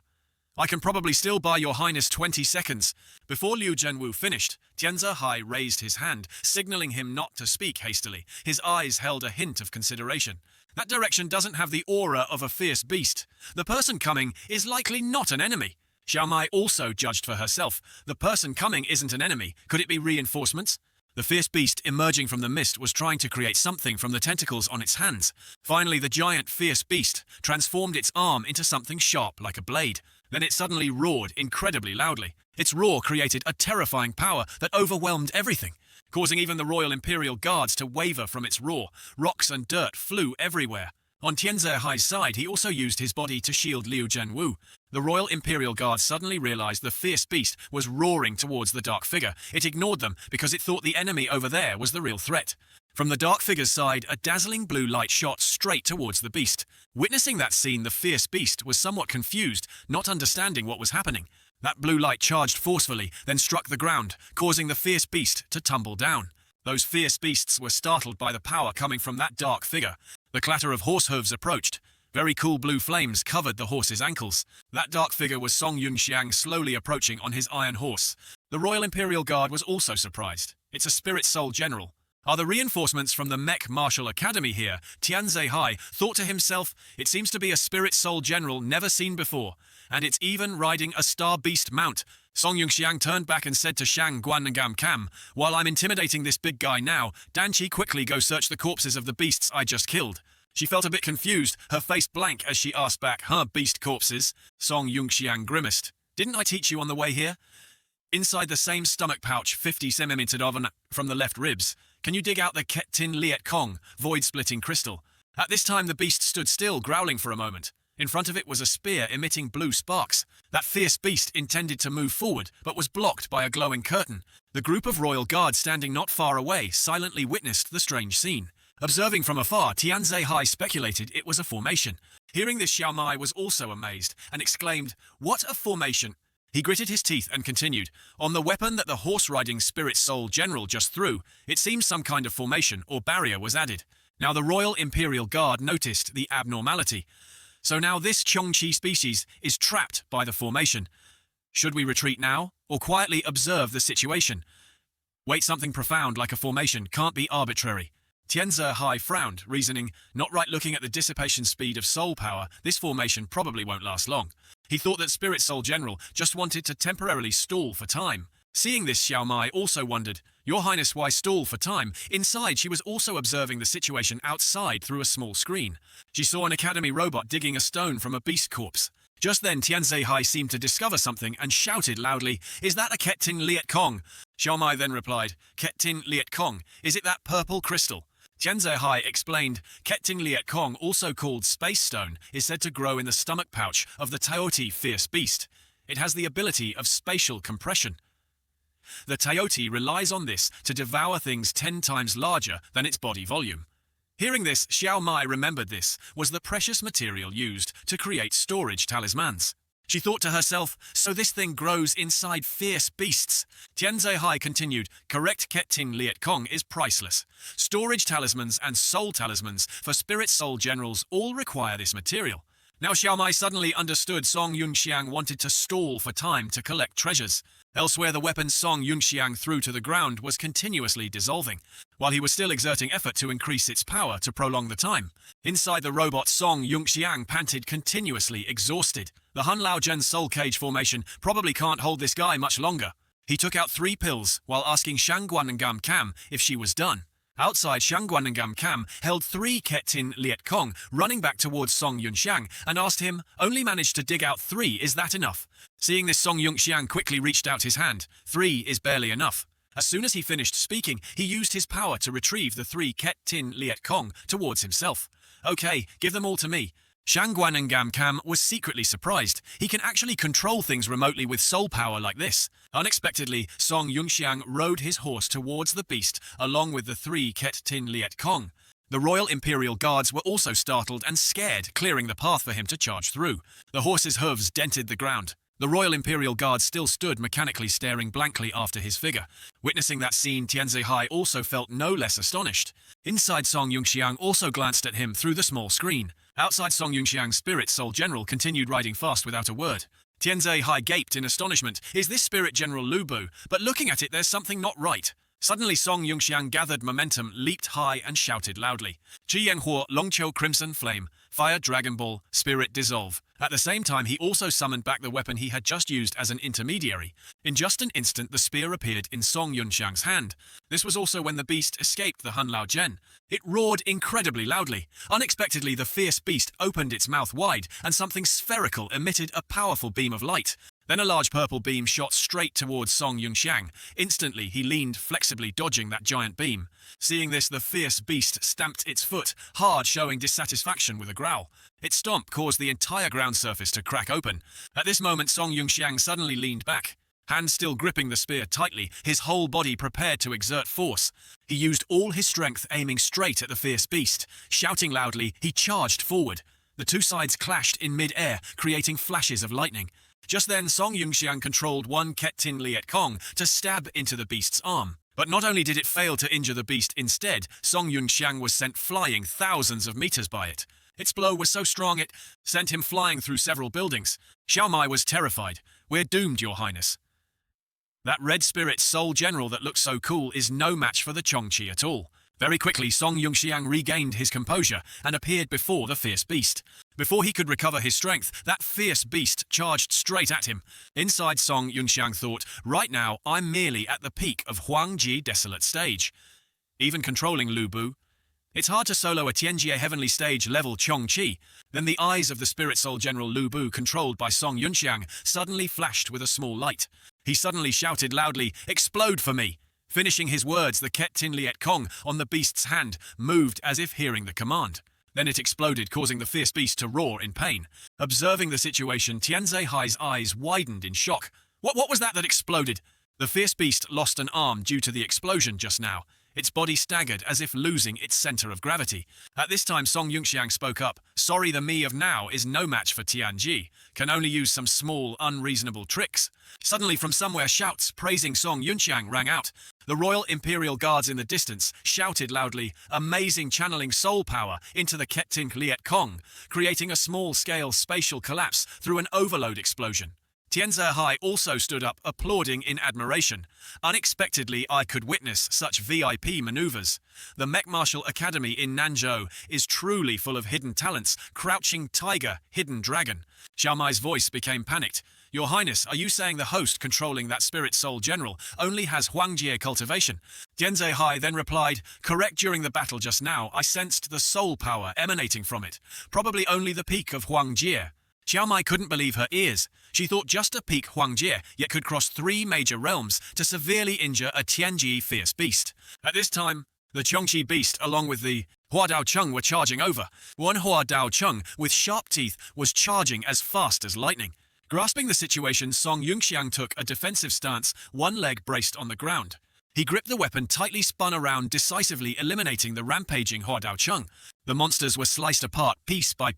S1: I can probably still buy your highness 20 seconds. Before Liu Zhenwu finished, Tianze Hai raised his hand, signaling him not to speak hastily. His eyes held a hint of consideration. That direction doesn't have the aura of a fierce beast. The person coming is likely not an enemy. Xiao Mai also judged for herself. The person coming isn't an enemy. Could it be reinforcements? The fierce beast emerging from the mist was trying to create something from the tentacles on its hands. Finally, the giant fierce beast transformed its arm into something sharp like a blade. Then it suddenly roared incredibly loudly. Its roar created a terrifying power that overwhelmed everything, causing even the Royal Imperial Guards to waver from its roar. Rocks and dirt flew everywhere. On Tianze Hai's side, he also used his body to shield Liu Zhenwu. The Royal Imperial Guard suddenly realized the fierce beast was roaring towards the dark figure. It ignored them because it thought the enemy over there was the real threat. From the dark figure's side, a dazzling blue light shot straight towards the beast. Witnessing that scene, the fierce beast was somewhat confused, not understanding what was happening. That blue light charged forcefully, then struck the ground, causing the fierce beast to tumble down. Those fierce beasts were startled by the power coming from that dark figure. The clatter of horse hooves approached. Very cool blue flames covered the horse's ankles. That dark figure was Song Yunxiang slowly approaching on his iron horse. The Royal Imperial Guard was also surprised. It's a spirit soul general. Are the reinforcements from the Mech Martial Academy here? Tianze Hai thought to himself, it seems to be a spirit soul general never seen before, and it's even riding a star beast mount. Song Yunxiang turned back and said to Shang Guanngam Cam, while I'm intimidating this big guy now, Danqi quickly go search the corpses of the beasts I just killed. She felt a bit confused, her face blank as she asked back, beast corpses? Song Yunxiang grimaced. Didn't I teach you on the way here? Inside the same stomach pouch, 50 cm from the left ribs. Can you dig out the Ket Tin Liet Kong, void-splitting crystal? At this time the beast stood still, growling for a moment. In front of it was a spear emitting blue sparks. That fierce beast intended to move forward, but was blocked by a glowing curtain. The group of royal guards standing not far away silently witnessed the strange scene. Observing from afar, Tianze Hai speculated it was a formation. Hearing this, Xiao Mai was also amazed, and exclaimed, "What a formation!" He gritted his teeth and continued, "On the weapon that the horse-riding spirit soul general just threw, it seems some kind of formation or barrier was added." Now the Royal Imperial Guard noticed the abnormality. So now this Chongqi species is trapped by the formation. Should we retreat now, or quietly observe the situation? Wait, something profound like a formation can't be arbitrary. Tianze Hai frowned, reasoning, not right looking at the dissipation speed of soul power, this formation probably won't last long. He thought that Spirit Soul General just wanted to temporarily stall for time. Seeing this, Xiao Mai also wondered, "Your Highness, why stall for time?" Inside, she was also observing the situation outside through a small screen. She saw an academy robot digging a stone from a beast corpse. Just then, Tianze Hai seemed to discover something and shouted loudly, "Is that a Ket Tin Liet Kong?" Xiao Mai then replied, "Ket Tin Liet Kong, is it that purple crystal?" Tianze Hai explained, Ket Tin Liet Kong, also called Space Stone, is said to grow in the stomach pouch of the Taoti fierce beast. It has the ability of spatial compression. The Taoti relies on this to devour things 10 times larger than its body volume. Hearing this, Xiao Mai remembered this was the precious material used to create storage talismans. She thought to herself, so this thing grows inside fierce beasts. Tianze Hai continued, correct Ket Tin Liet Kong is priceless. Storage talismans and soul talismans for spirit soul generals all require this material. Now Xiao Mai suddenly understood Song Yunxiang wanted to stall for time to collect treasures. Elsewhere, the weapon Song Yunxiang threw to the ground was continuously dissolving, while he was still exerting effort to increase its power to prolong the time. Inside the robot, Song Yunxiang panted continuously, exhausted. The Hun Lao Zhen's soul cage formation probably can't hold this guy much longer. He took out 3 pills while asking Shangguanengam Cam if she was done. Outside, Shangguanengam Cam held 3 Ketin Liet Kong, running back towards Song Yunxiang, and asked him, "Only managed to dig out 3, is that enough?" Seeing this, Song Yunxiang quickly reached out his hand. 3 is barely enough. As soon as he finished speaking, he used his power to retrieve the 3 Ketin Liet Kong towards himself. "Okay, give them all to me." Shangguanengam Cam was secretly surprised. He can actually control things remotely with soul power like this. Unexpectedly, Song Yunxiang rode his horse towards the beast, along with the 3 Ket Tin Liet Kong. The Royal Imperial Guards were also startled and scared, clearing the path for him to charge through. The horse's hooves dented the ground. The Royal Imperial Guard still stood mechanically staring blankly after his figure. Witnessing that scene, Tianze Hai also felt no less astonished. Inside, Song Yunxiang also glanced at him through the small screen. Outside, Song Yunxiang's Spirit Soul General continued riding fast without a word. Tianze Hai gaped in astonishment. Is this Spirit General Lu Bu? But looking at it, there's something not right. Suddenly, Song Yunxiang gathered momentum, leaped high, and shouted loudly. Ji Yanghua, Longqiu Crimson Flame, Fire Dragon Ball, Spirit Dissolve. At the same time, he also summoned back the weapon he had just used as an intermediary. In just an instant, the spear appeared in Song Yunxiang's hand. This was also when the beast escaped the Hun Lao Zhen. It roared incredibly loudly. Unexpectedly, the fierce beast opened its mouth wide, and something spherical emitted a powerful beam of light. Then a large purple beam shot straight towards Song Yunxiang. Instantly, he leaned flexibly, dodging that giant beam. Seeing this, the fierce beast stamped its foot, hard, showing dissatisfaction with a growl. Its stomp caused the entire ground surface to crack open. At this moment, Song Yunxiang suddenly leaned back. Hand still gripping the spear tightly, his whole body prepared to exert force. He used all his strength, aiming straight at the fierce beast. Shouting loudly, he charged forward. The two sides clashed in mid-air, creating flashes of lightning. Just then, Song Yunxiang controlled 1 Ket Tin Liet Kong to stab into the beast's arm. But not only did it fail to injure the beast, instead, Song Yunxiang was sent flying thousands of meters by it. Its blow was so strong it sent him flying through several buildings. Xiao Mai was terrified. "We're doomed, Your Highness. That red spirit soul general that looks so cool is no match for the Chongqi at all." Very quickly, Song Yunxiang regained his composure and appeared before the fierce beast. Before he could recover his strength, that fierce beast charged straight at him. Inside, Song Yunxiang thought, "Right now, I'm merely at the peak of Huangji Desolate Stage. Even controlling Lu Bu, it's hard to solo a Tianjie Heavenly Stage level Chongqi." Then the eyes of the Spirit Soul General Lu Bu, controlled by Song Yunxiang, suddenly flashed with a small light. He suddenly shouted loudly, "Explode for me!" Finishing his words, the Ket Tin Liet Kong on the beast's hand moved as if hearing the command. Then it exploded, causing the fierce beast to roar in pain. Observing the situation, Tianze Hai's eyes widened in shock. What was that exploded? The fierce beast lost an arm due to the explosion just now. Its body staggered as if losing its center of gravity. At this time, Song Yunxiang spoke up. "Sorry, the me of now is no match for Tianji. Can only use some small, unreasonable tricks." Suddenly, from somewhere, shouts praising Song Yunxiang rang out. The Royal Imperial Guards in the distance shouted loudly, amazing, channeling soul power into the Ketin Liet Kong, creating a small-scale spatial collapse through an overload explosion. Tianze Hai also stood up, applauding in admiration. "Unexpectedly, I could witness such VIP maneuvers. The Mech Martial Academy in Nanzhou is truly full of hidden talents, crouching tiger, hidden dragon." Xiao Mai's voice became panicked. "Your Highness, are you saying the host controlling that Spirit Soul General only has Huangjie cultivation?" Tianze Hai then replied, "Correct, during the battle just now, I sensed the soul power emanating from it. Probably only the peak of Huangjie." Xiao Mai couldn't believe her ears. She thought just a peak Huangjie, yet could cross 3 major realms to severely injure a Tianji fierce beast. At this time, the Chongqi beast, along with the Hua Dao Chung, were charging over. One Hua Dao Chung, with sharp teeth, was charging as fast as lightning. Grasping the situation, Song Yunxiang took a defensive stance, one leg braced on the ground. He gripped the weapon tightly, spun around, decisively eliminating the rampaging Hua Dao Chung. The monsters were sliced apart piece by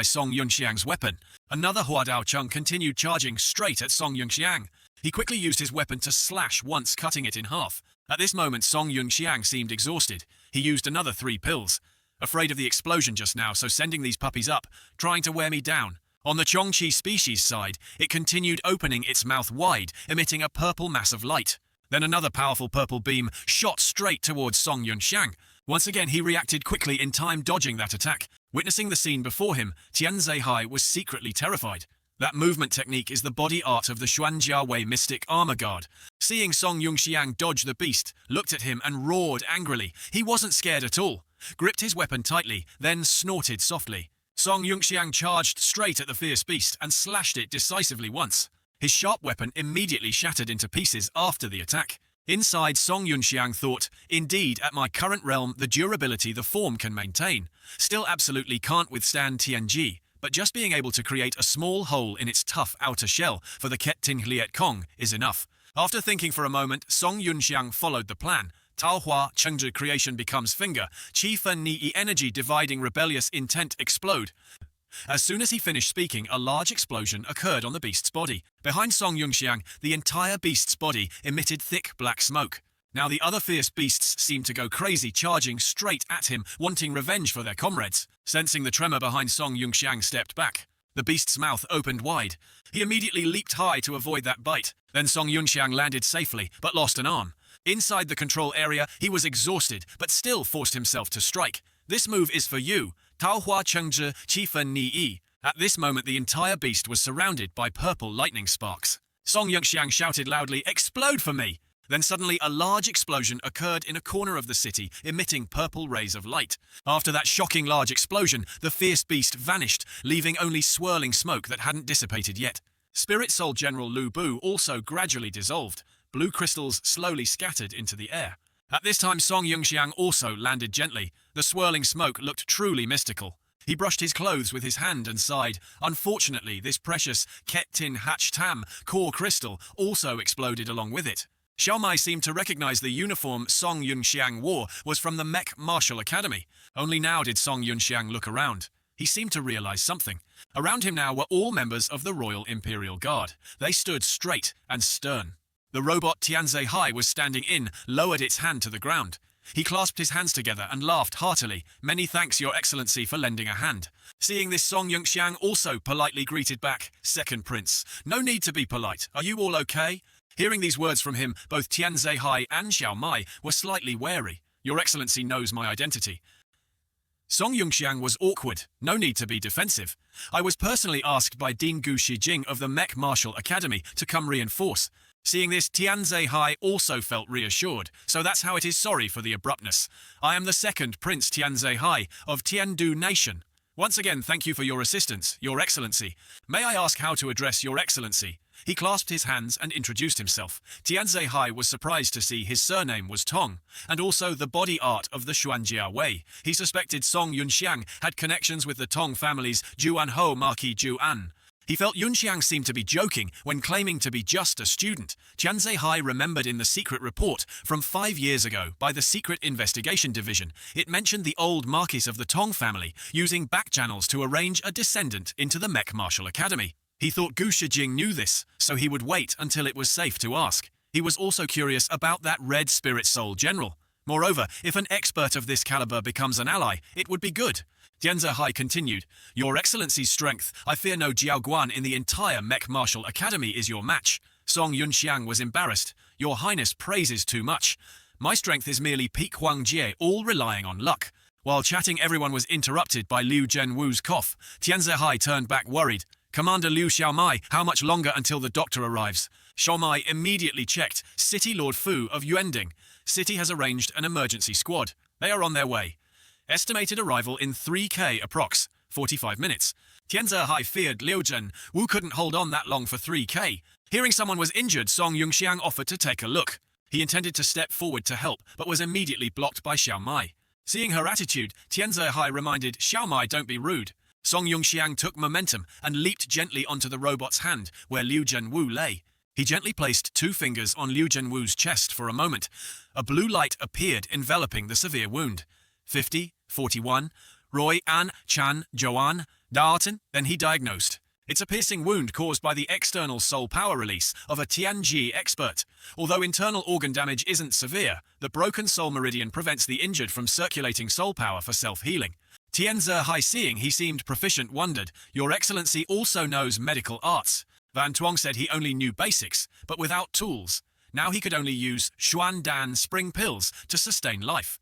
S1: Song Yunxiang's weapon. Another Hua Dao Chung continued charging straight at Song Yunxiang. He quickly used his weapon to slash once, cutting it in half. At this moment, Song Yunxiang seemed exhausted. He used another 3 pills. Afraid of the explosion just now, so sending these puppies up, trying to wear me down. On the Chongqi species side, it continued opening its mouth wide, emitting a purple mass of light. Then another powerful purple beam shot straight towards Song Yunxiang. Once again, he reacted quickly, in time dodging that attack. Witnessing the scene before him, Tianze Hai was secretly terrified. That movement technique is the body art of the Xuanjiawei mystic armor guard. Seeing Song Yunxiang dodge the beast, looked at him and roared angrily. He wasn't scared at all. Gripped his weapon tightly, then snorted softly. Song Yunxiang charged straight at the fierce beast and slashed it decisively once. His sharp weapon immediately shattered into pieces after the attack. Inside, Song Yunxiang thought, indeed, at my current realm, the durability the form can maintain. Still absolutely can't withstand Tianji, but just being able to create a small hole in its tough outer shell for the Ket Ting Liet Kong is enough. After thinking for a moment, Song Yunxiang followed the plan. Tao Hua Chengzhi creation becomes finger, Qi Fen Ni energy dividing rebellious intent explode. As soon as he finished speaking, a large explosion occurred on the beast's body. Behind Song Yunxiang, the entire beast's body emitted thick black smoke. Now the other fierce beasts seemed to go crazy, charging straight at him, wanting revenge for their comrades. Sensing the tremor behind, Song Yunxiang stepped back. The beast's mouth opened wide. He immediately leaped high to avoid that bite. Then Song Yunxiang landed safely, but lost an arm. Inside the control area, he was exhausted, but still forced himself to strike. This move is for you. Tao Hua Chengzhi Qi Fen Ni Yi. At this moment, the entire beast was surrounded by purple lightning sparks. Song Yunxiang shouted loudly, "Explode for me!" Then suddenly a large explosion occurred in a corner of the city, emitting purple rays of light. After that shocking large explosion, the fierce beast vanished, leaving only swirling smoke that hadn't dissipated yet. Spirit Soul General Lu Bu also gradually dissolved. Blue crystals slowly scattered into the air. At this time, Song Yunxiang also landed gently. The swirling smoke looked truly mystical. He brushed his clothes with his hand and sighed. Unfortunately, this precious Ket Tin Hatch Tam core crystal also exploded along with it. Xiao Mai seemed to recognize the uniform Song Yunxiang wore was from the Mech Martial Academy. Only now did Song Yunxiang look around. He seemed to realize something. Around him now were all members of the Royal Imperial Guard. They stood straight and stern. The robot Tianze Hai was standing in, lowered its hand to the ground. He clasped his hands together and laughed heartily. "Many thanks, Your Excellency, for lending a hand." Seeing this, Song Yunxiang also politely greeted back, "Second Prince, no need to be polite. Are you all okay?" Hearing these words from him, both Tianze Hai and Xiao Mai were slightly wary. "Your Excellency knows my identity." Song Yunxiang was awkward. No need to be defensive. "I was personally asked by Dean Gu Shijing of the Mech Martial Academy to come reinforce." Seeing this, Tianze Hai also felt reassured. "So that's how it is. Sorry for the abruptness. I am the second Prince Tianze Hai of Tiandu Nation. Once again, thank you for your assistance, Your Excellency. May I ask how to address Your Excellency?" He clasped his hands and introduced himself. Tianze Hai was surprised to see his surname was Tong, and also the body art of the Xuanjia Wei. He suspected Song Yunxiang had connections with the Tong family's Juanho Marquis Juan. He felt Yunxiang seemed to be joking when claiming to be just a student. Tianze Hai remembered in the secret report from 5 years ago by the Secret Investigation Division. It mentioned the old Marquis of the Tong family using back channels to arrange a descendant into the Mech Martial Academy. He thought Gu Shijing knew this, so he would wait until it was safe to ask. He was also curious about that Red Spirit Soul General. Moreover, if an expert of this caliber becomes an ally, it would be good. Tianze Hai continued, "Your Excellency's strength, I fear no Jiaoguan in the entire Mech Martial Academy is your match." Song Yunxiang was embarrassed. "Your Highness praises too much. My strength is merely peak Huang Jie, all relying on luck." While chatting, everyone was interrupted by Liu Zhenwu's cough. Tianze Hai turned back worried. "Commander Liu Xiaomai, how much longer until the doctor arrives?" Xiaomai immediately checked. "City Lord Fu of Yuending. City has arranged an emergency squad. They are on their way. Estimated arrival in 3K approx. 45 minutes. Tianze Hai feared Liu Zhenwu couldn't hold on that long for 3K. Hearing someone was injured, Song Yunxiang offered to take a look. He intended to step forward to help, but was immediately blocked by Xiaomai. Seeing her attitude, Tianze Hai reminded, "Xiaomai, don't be rude." Song Yunxiang took momentum and leaped gently onto the robot's hand, where Liu Zhenwu lay. He gently placed 2 fingers on Liu Zhenwu's chest for a moment. A blue light appeared, enveloping the severe wound. 50, 41, Roy, An, Chan, Joanne, Darton, then he diagnosed. It's a piercing wound caused by the external soul power release of a Tianji expert. Although internal organ damage isn't severe, the broken soul meridian prevents the injured from circulating soul power for self-healing. Tianze Hai, seeing he seemed proficient, wondered, "Your Excellency also knows medical arts." Van Tuong said he only knew basics, but without tools. Now he could only use Xuan Dan spring pills to sustain life.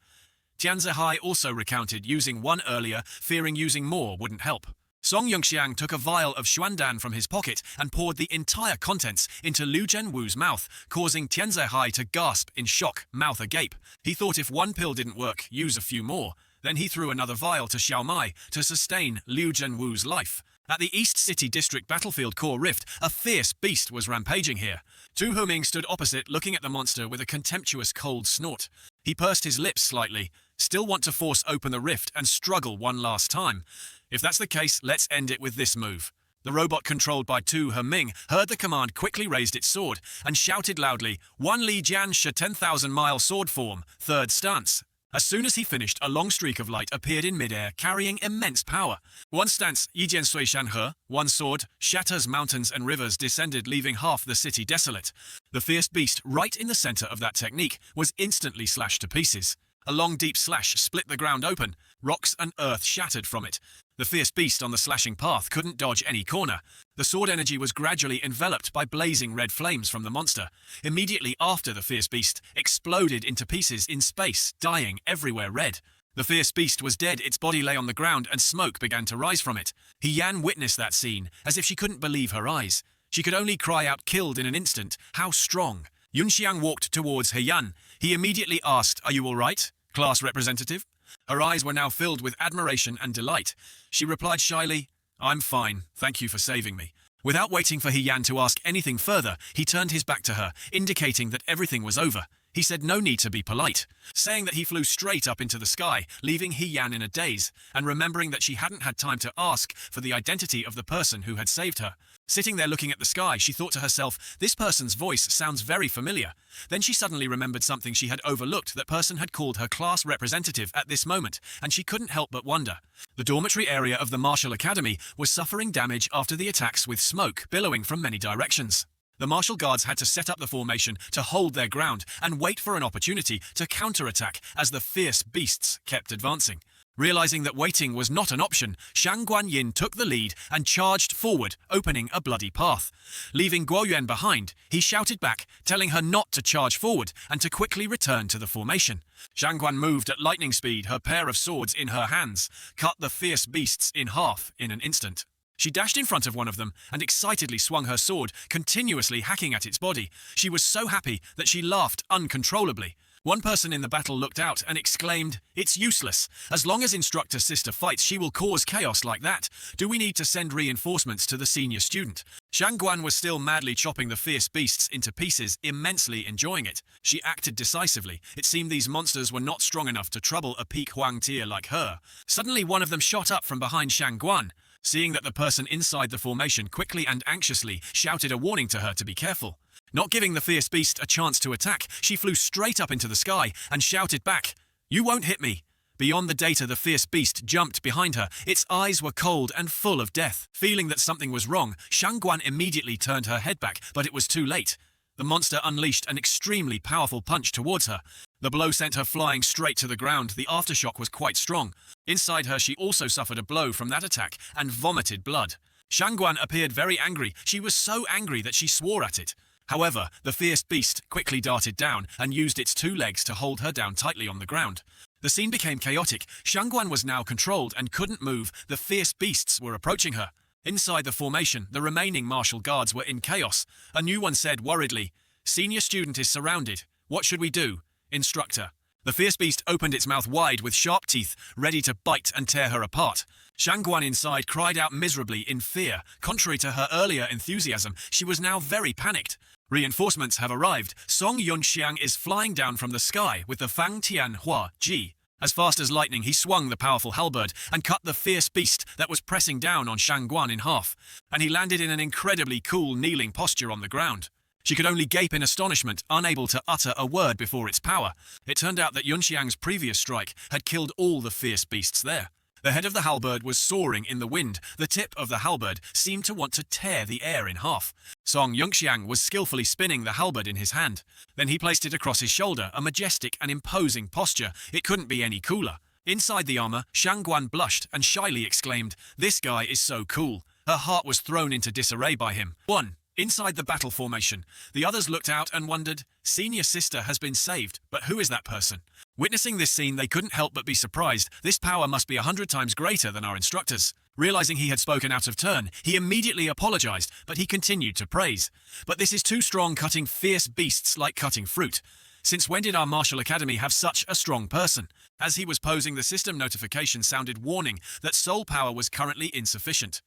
S1: Tianze Hai also recounted using one earlier, fearing using more wouldn't help. Song Yongxiang took a vial of xuandan from his pocket and poured the entire contents into Liu Zhenwu's mouth, causing Tianzihai to gasp in shock, mouth agape. He thought if one pill didn't work, use a few more. Then he threw another vial to Xiaomai to sustain Liu Zhenwu's life. At the East City District Battlefield Core Rift, a fierce beast was rampaging here. Tu Huming stood opposite, looking at the monster with a contemptuous cold snort. He pursed his lips slightly. Still want to force open the rift and struggle one last time. If that's the case, let's end it with this move. The robot controlled by Tu Huming heard the command, quickly raised its sword, and shouted loudly, "One Li Jian Shi 10,000-mile sword form, third stance." As soon as he finished, a long streak of light appeared in midair, carrying immense power. One stance, Yijian Sui Shanhe, one sword, shatters mountains and rivers descended, leaving half the city desolate. The fierce beast, right in the center of that technique, was instantly slashed to pieces. A long deep slash split the ground open, rocks and earth shattered from it. The fierce beast on the slashing path couldn't dodge any corner. The sword energy was gradually enveloped by blazing red flames from the monster. Immediately after, the fierce beast exploded into pieces in space, dying everywhere red. The fierce beast was dead, its body lay on the ground and smoke began to rise from it. He Yan witnessed that scene, as if she couldn't believe her eyes. She could only cry out, killed in an instant. How strong! Yunxiang walked towards He Yan. He immediately asked, "Are you all right, class representative?" Her eyes were now filled with admiration and delight. She replied shyly, "I'm fine, thank you for saving me." Without waiting for He Yan to ask anything further, he turned his back to her, indicating that everything was over. He said no need to be polite, saying that he flew straight up into the sky, leaving He Yan in a daze, and remembering that she hadn't had time to ask for the identity of the person who had saved her. Sitting there looking at the sky, she thought to herself, this person's voice sounds very familiar. Then she suddenly remembered something she had overlooked. That person had called her class representative at this moment, and she couldn't help but wonder. The dormitory area of the Martial Academy was suffering damage after the attacks, with smoke billowing from many directions. The martial guards had to set up the formation to hold their ground and wait for an opportunity to counterattack as the fierce beasts kept advancing. Realizing that waiting was not an option, Shang Guanyin took the lead and charged forward, opening a bloody path. Leaving Guoyuan behind, he shouted back, telling her not to charge forward and to quickly return to the formation. Shang Guan moved at lightning speed, her pair of swords in her hands, cut the fierce beasts in half in an instant. She dashed in front of one of them and excitedly swung her sword, continuously hacking at its body. She was so happy that she laughed uncontrollably. One person in the battle looked out and exclaimed, "It's useless. As long as Instructor Sister fights, she will cause chaos like that. Do we need to send reinforcements to the senior student?" Shang Guan was still madly chopping the fierce beasts into pieces, immensely enjoying it. She acted decisively. It seemed these monsters were not strong enough to trouble a peak Huang Tia like her. Suddenly one of them shot up from behind Shang Guan. Seeing that the person inside the formation quickly and anxiously shouted a warning to her to be careful. Not giving the fierce beast a chance to attack, she flew straight up into the sky and shouted back, "You won't hit me." Beyond the data, the fierce beast jumped behind her. Its eyes were cold and full of death. Feeling that something was wrong, Shang Guan immediately turned her head back, but it was too late. The monster unleashed an extremely powerful punch towards her. The blow sent her flying straight to the ground. The aftershock was quite strong. Inside her, she also suffered a blow from that attack and vomited blood. Shang Guan appeared very angry. She was so angry that she swore at it. However, the fierce beast quickly darted down and used its two legs to hold her down tightly on the ground. The scene became chaotic. Shang Guan was now controlled and couldn't move. The fierce beasts were approaching her. Inside the formation, the remaining martial guards were in chaos. A new one said worriedly, "Senior student is surrounded. What should we do?" Instructor. The fierce beast opened its mouth wide with sharp teeth, ready to bite and tear her apart. Shang Guan inside cried out miserably in fear. Contrary to her earlier enthusiasm, she was now very panicked. Reinforcements have arrived. Song Yunxiang is flying down from the sky with the Fang Tian Hua Ji. As fast as lightning, he swung the powerful halberd and cut the fierce beast that was pressing down on Shang Guan in half, and he landed in an incredibly cool kneeling posture on the ground. She could only gape in astonishment, unable to utter a word before its power. It turned out that Yunxiang's previous strike had killed all the fierce beasts there. The head of the halberd was soaring in the wind. The tip of the halberd seemed to want to tear the air in half. Song Yunxiang was skillfully spinning the halberd in his hand. Then he placed it across his shoulder, a majestic and imposing posture. It couldn't be any cooler. Inside the armor, Shang Guan blushed and shyly exclaimed, "This guy is so cool." Her heart was thrown into disarray by him. 1. Inside the battle formation, the others looked out and wondered, "Senior sister has been saved, but who is that person?" Witnessing this scene, they couldn't help but be surprised. This power must be 100 times greater than our instructors. Realizing he had spoken out of turn, he immediately apologized, but he continued to praise. But this is too strong, cutting fierce beasts like cutting fruit. Since when did our martial academy have such a strong person? As he was posing, the system notification sounded warning that soul power was currently insufficient.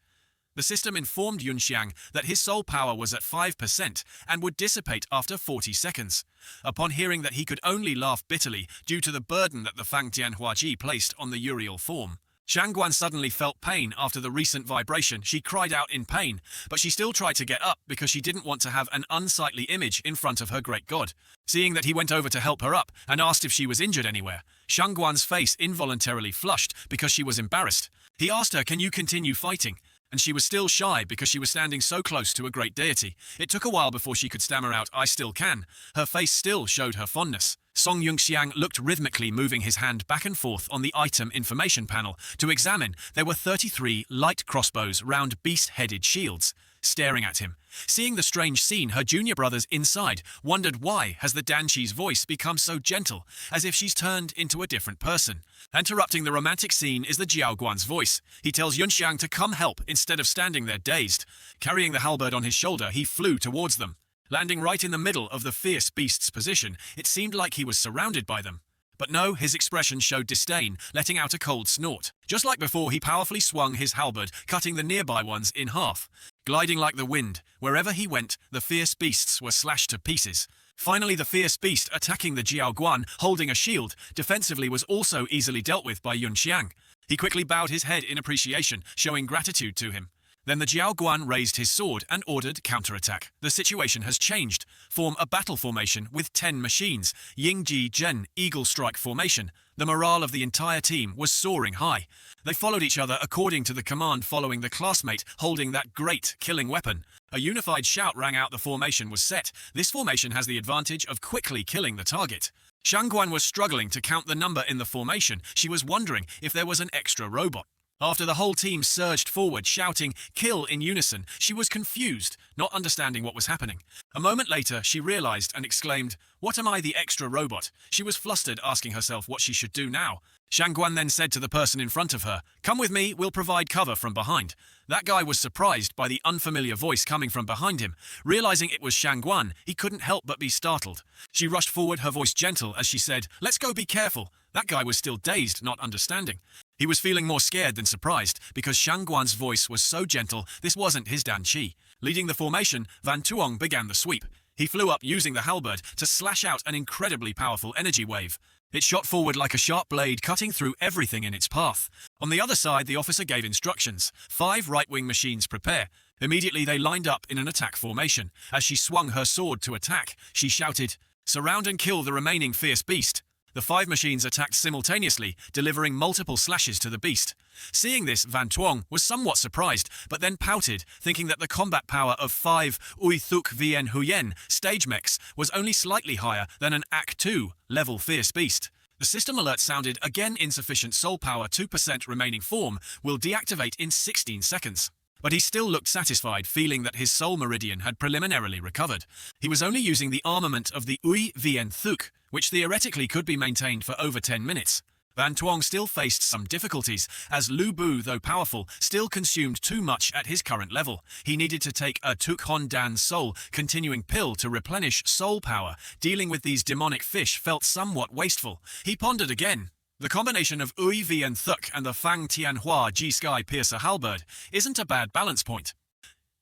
S1: The system informed Yunxiang that his soul power was at 5% and would dissipate after 40 seconds. Upon hearing that, he could only laugh bitterly due to the burden that the Fang Tianhuaji placed on the Uriel form. Shangguan suddenly felt pain after the recent vibration. She cried out in pain, but she still tried to get up because she didn't want to have an unsightly image in front of her great god. Seeing that he went over to help her up and asked if she was injured anywhere, Shangguan's face involuntarily flushed because she was embarrassed. He asked her, "Can you continue fighting?" And she was still shy because she was standing so close to a great deity. It took a while before she could stammer out, "I still can." Her face still showed her fondness. Song Yunxiang looked rhythmically, moving his hand back and forth on the item information panel to examine. There were 33 light crossbows round beast-headed shields staring at him. Seeing the strange scene, her junior brothers inside wondered, why has the Danchi's voice become so gentle, as if she's turned into a different person. Interrupting the romantic scene is the Jiaoguan's voice. He tells Yunxiang to come help instead of standing there dazed. Carrying the halberd on his shoulder, he flew towards them. Landing right in the middle of the fierce beast's position, it seemed like he was surrounded by them. But no, his expression showed disdain, letting out a cold snort. Just like before, he powerfully swung his halberd, cutting the nearby ones in half. Gliding like the wind, wherever he went, the fierce beasts were slashed to pieces. Finally, the fierce beast attacking the Jiaoguan, holding a shield, defensively, was also easily dealt with by Yunxiang. He quickly bowed his head in appreciation, showing gratitude to him. Then the Jiaoguan raised his sword and ordered counterattack. The situation has changed. Form a battle formation with 10 machines. Yingji Zhen Eagle Strike formation. The morale of the entire team was soaring high. They followed each other according to the command, following the classmate holding that great killing weapon. A unified shout rang out. The formation was set. This formation has the advantage of quickly killing the target. Shangguan was struggling to count the number in the formation. She was wondering if there was an extra robot. After the whole team surged forward, shouting "kill" in unison, she was confused, not understanding what was happening. A moment later, she realized and exclaimed, "What am I, the extra robot?" She was flustered, asking herself what she should do now. Shangguan then said to the person in front of her, "Come with me, we'll provide cover from behind." That guy was surprised by the unfamiliar voice coming from behind him. Realizing it was Shangguan, he couldn't help but be startled. She rushed forward, her voice gentle, as she said, "Let's go, be careful." That guy was still dazed, not understanding. He was feeling more scared than surprised, because Shangguan's voice was so gentle. This wasn't his Dan Qi. Leading the formation, Van Tuong began the sweep. He flew up using the halberd to slash out an incredibly powerful energy wave. It shot forward like a sharp blade, cutting through everything in its path. On the other side, the officer gave instructions. 5 right-wing machines prepare. Immediately they lined up in an attack formation. As she swung her sword to attack, she shouted, "Surround and kill the remaining fierce beast." The 5 machines attacked simultaneously, delivering multiple slashes to the beast. Seeing this, Van Tuong was somewhat surprised, but then pouted, thinking that the combat power of 5 Ui Thuk Vien Huyen stage mechs was only slightly higher than an Act 2 level fierce beast. The system alert sounded again: insufficient soul power, 2% remaining form will deactivate in 16 seconds. But he still looked satisfied, feeling that his soul meridian had preliminarily recovered. He was only using the armament of the Ui Vien Thuk, which theoretically could be maintained for over 10 minutes. Van Tuong still faced some difficulties, as Lu Bu, though powerful, still consumed too much at his current level. He needed to take a Tuk Hon Dan Soul continuing pill to replenish soul power. Dealing with these demonic fish felt somewhat wasteful. He pondered again. The combination of Ui Vien Thuk and the Fang Tianhua Ji Sky Piercer halberd isn't a bad balance point.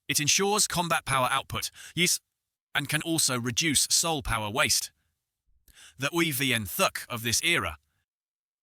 S1: It ensures combat power output, yes, and can also reduce soul power waste. The Ui Vien Thuk of this era.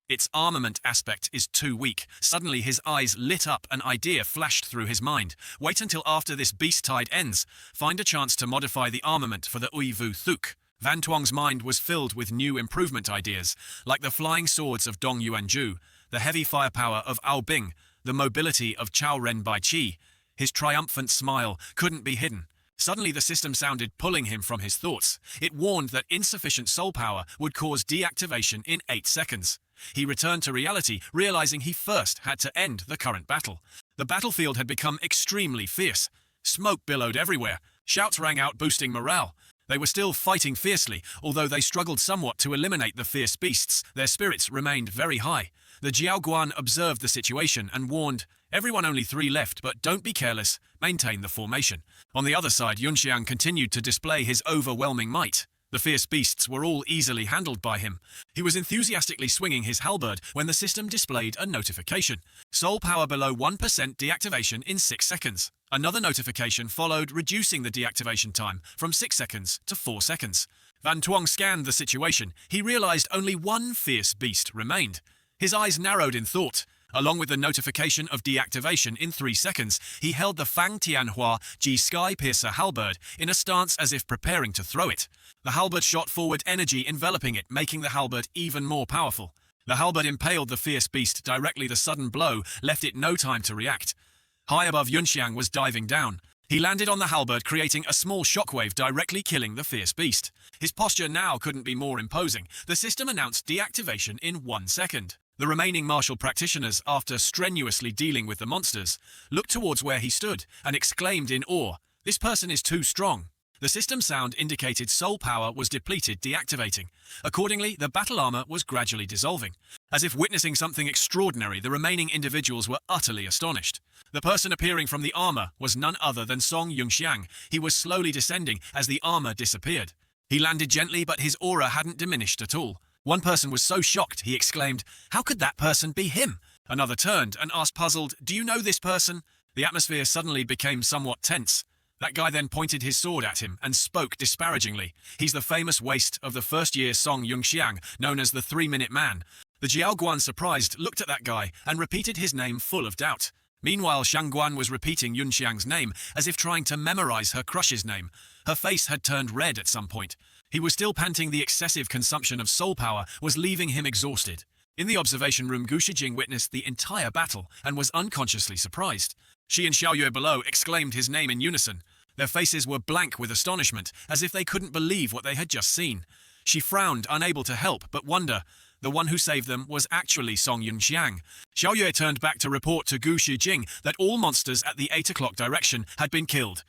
S1: Its armament aspect is too weak. Suddenly his eyes lit up, an idea flashed through his mind. Wait until after this beast tide ends. Find a chance to modify the armament for the Ui Vu Thuk. Van Tuong's mind was filled with new improvement ideas, like the flying swords of Dong Yuanju, the heavy firepower of Ao Bing, the mobility of Chao Ren Bai Qi. His triumphant smile couldn't be hidden. Suddenly the system sounded, pulling him from his thoughts. It warned that insufficient soul power would cause deactivation in 8 seconds. He returned to reality, realizing he first had to end the current battle. The battlefield had become extremely fierce. Smoke billowed everywhere. Shouts rang out, boosting morale. They were still fighting fiercely, although they struggled somewhat to eliminate the fierce beasts. Their spirits remained very high. The Jiaoguan observed the situation and warned, Everyone only 3 left, but don't be careless, maintain the formation. On the other side, Yunxiang continued to display his overwhelming might. The fierce beasts were all easily handled by him. He was enthusiastically swinging his halberd when the system displayed a notification. Soul power below 1% deactivation in 6 seconds. Another notification followed, reducing the deactivation time from 6 seconds to 4 seconds. Van Tuong scanned the situation. He realized only one fierce beast remained. His eyes narrowed in thought. Along with the notification of deactivation in 3 seconds, he held the Fang Tianhua Ji Sky Piercer halberd in a stance as if preparing to throw it. The halberd shot forward, energy enveloping it, making the halberd even more powerful. The halberd impaled the fierce beast directly. The sudden blow left it no time to react. High above, Yunxiang was diving down. He landed on the halberd, creating a small shockwave, directly killing the fierce beast. His posture now couldn't be more imposing. The system announced deactivation in 1 second. The remaining martial practitioners, after strenuously dealing with the monsters, looked towards where he stood and exclaimed in awe, "This person is too strong." The system sound indicated soul power was depleted, deactivating. Accordingly, the battle armor was gradually dissolving. As if witnessing something extraordinary, the remaining individuals were utterly astonished. The person appearing from the armor was none other than Song Yunxiang. He was slowly descending as the armor disappeared. He landed gently, but his aura hadn't diminished at all. One person was so shocked, he exclaimed, "How could that person be him?" Another turned and asked, puzzled, "Do you know this person?" The atmosphere suddenly became somewhat tense. That guy then pointed his sword at him and spoke disparagingly. "He's the famous waste of the first-year Song Yunxiang, known as the 3-Minute Man." The Jiaoguan, surprised, looked at that guy and repeated his name full of doubt. Meanwhile, Shangguan was repeating Yunxiang's name as if trying to memorize her crush's name. Her face had turned red at some point. He was still panting. The excessive consumption of soul power was leaving him exhausted. In the observation room, Gu Shijing witnessed the entire battle and was unconsciously surprised. She and Xiaoyue below exclaimed his name in unison. Their faces were blank with astonishment, as if they couldn't believe what they had just seen. She frowned, unable to help but wonder. The one who saved them was actually Song Yunxiang. Xiaoyue turned back to report to Gu Shijing that all monsters at the 8 o'clock direction had been killed.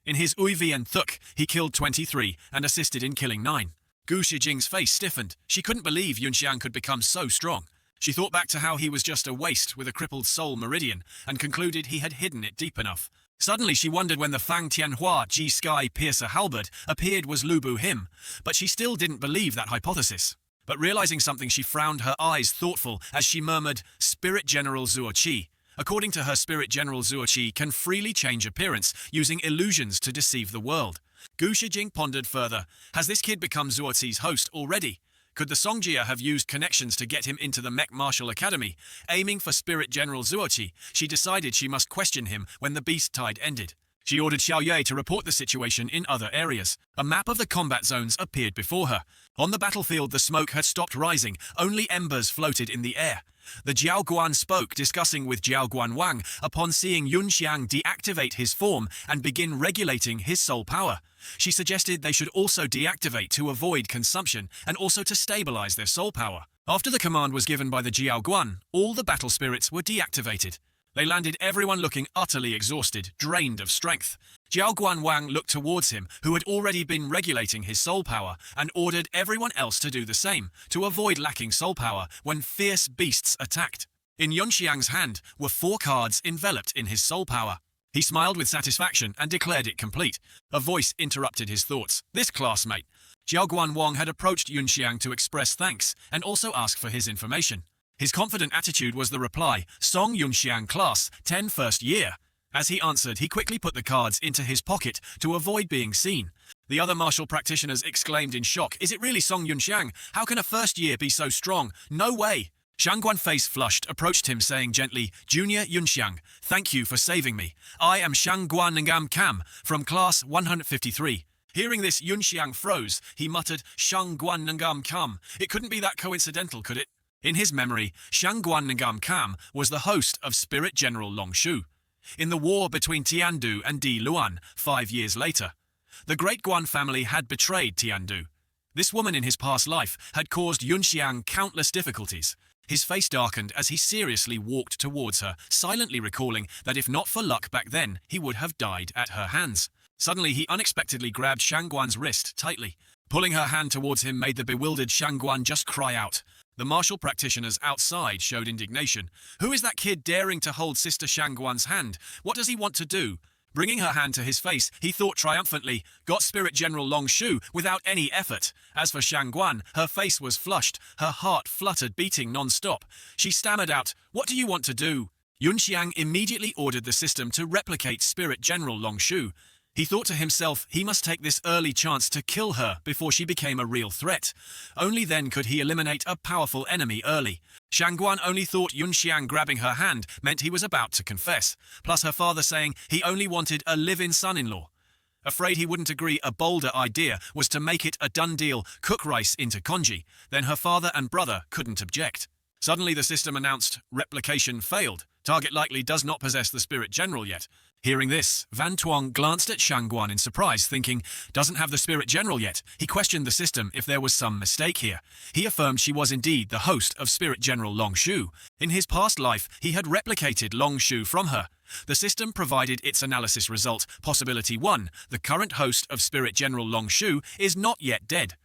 S1: In his Uivi and Thuk, he killed 23 and assisted in killing 9. Gu Shijing's face stiffened. She couldn't believe Yunxiang could become so strong. She thought back to how he was just a waste with a crippled soul meridian and concluded he had hidden it deep enough. Suddenly she wondered when the Fang Tianhua Ji Sky Piercer halberd appeared was Lu Bu him, but she still didn't believe that hypothesis. But realizing something, she frowned, her eyes thoughtful, as she murmured, "Spirit General Zuoqi." According to her, Spirit General Zuoqi can freely change appearance, using illusions to deceive the world. Gu Shijing pondered further. Has this kid become Zuoqi's host already? Could the Songjia have used connections to get him into the Mech Martial Academy? Aiming for Spirit General Zuoqi, she decided she must question him when the beast tide ended. She ordered Xiaoyue to report the situation in other areas. A map of the combat zones appeared before her. On the battlefield, the smoke had stopped rising. Only embers floated in the air. The Jiaoguan spoke, discussing with Jiaoguan Wang upon seeing Yunxiang deactivate his form and begin regulating his soul power. She suggested they should also deactivate to avoid consumption and also to stabilize their soul power. After the command was given by the Jiaoguan, all the battle spirits were deactivated. They landed, everyone looking utterly exhausted, drained of strength. Jiaoguan Wang looked towards him, who had already been regulating his soul power, and ordered everyone else to do the same, to avoid lacking soul power when fierce beasts attacked. In Yunxiang's hand were 4 cards enveloped in his soul power. He smiled with satisfaction and declared it complete. A voice interrupted his thoughts. This classmate. Jiaoguan Wang had approached Yunxiang to express thanks and also ask for his information. His confident attitude was the reply, Song Yunxiang class, 10 first year. As he answered, he quickly put the cards into his pocket to avoid being seen. The other martial practitioners exclaimed in shock, "Is it really Song Yunxiang? How can a first year be so strong? No way!" Shangguan, face flushed, approached him saying gently, "Junior Yunxiang, thank you for saving me. I am Shangguan Ngam Kam from class 153. Hearing this, Yunxiang froze. He muttered, "Shangguan Ngam Kam. It couldn't be that coincidental, could it?" In his memory, Shangguan Ngam Kam was the host of Spirit General Long Shu. In the war between Tiandu and Di Luan 5 years later, the Great Guan family had betrayed Tiandu. This woman in his past life had caused Yunxiang countless difficulties. His face darkened as he seriously walked towards her, silently recalling that if not for luck back then, he would have died at her hands. Suddenly, he unexpectedly grabbed Shangguan's wrist tightly. Pulling her hand towards him made the bewildered Shangguan just cry out. The martial practitioners outside showed indignation. Who is that kid daring to hold Sister Shangguan's hand? What does he want to do? Bringing her hand to his face, he thought triumphantly, got Spirit General Long Shu without any effort. As for Shangguan, her face was flushed, her heart fluttered, beating non-stop. She stammered out, "What do you want to do?" Yunxiang immediately ordered the system to replicate Spirit General Long Shu. He thought to himself he must take this early chance to kill her before she became a real threat. Only then could he eliminate a powerful enemy early. Shangguan only thought Yunxiang grabbing her hand meant he was about to confess, plus her father saying he only wanted a live-in son-in-law. Afraid he wouldn't agree, a bolder idea was to make it a done deal, cook rice into congee. Then her father and brother couldn't object. Suddenly the system announced, replication failed. Target likely does not possess the Spirit General yet. Hearing this, Van Tuong glanced at Shangguan in surprise, thinking, doesn't have the Spirit General yet. He questioned the system if there was some mistake here. He affirmed she was indeed the host of Spirit General Long Shu. In his past life, he had replicated Long Shu from her. The system provided its analysis result. Possibility 1, the current host of Spirit General Long Shu is not yet dead.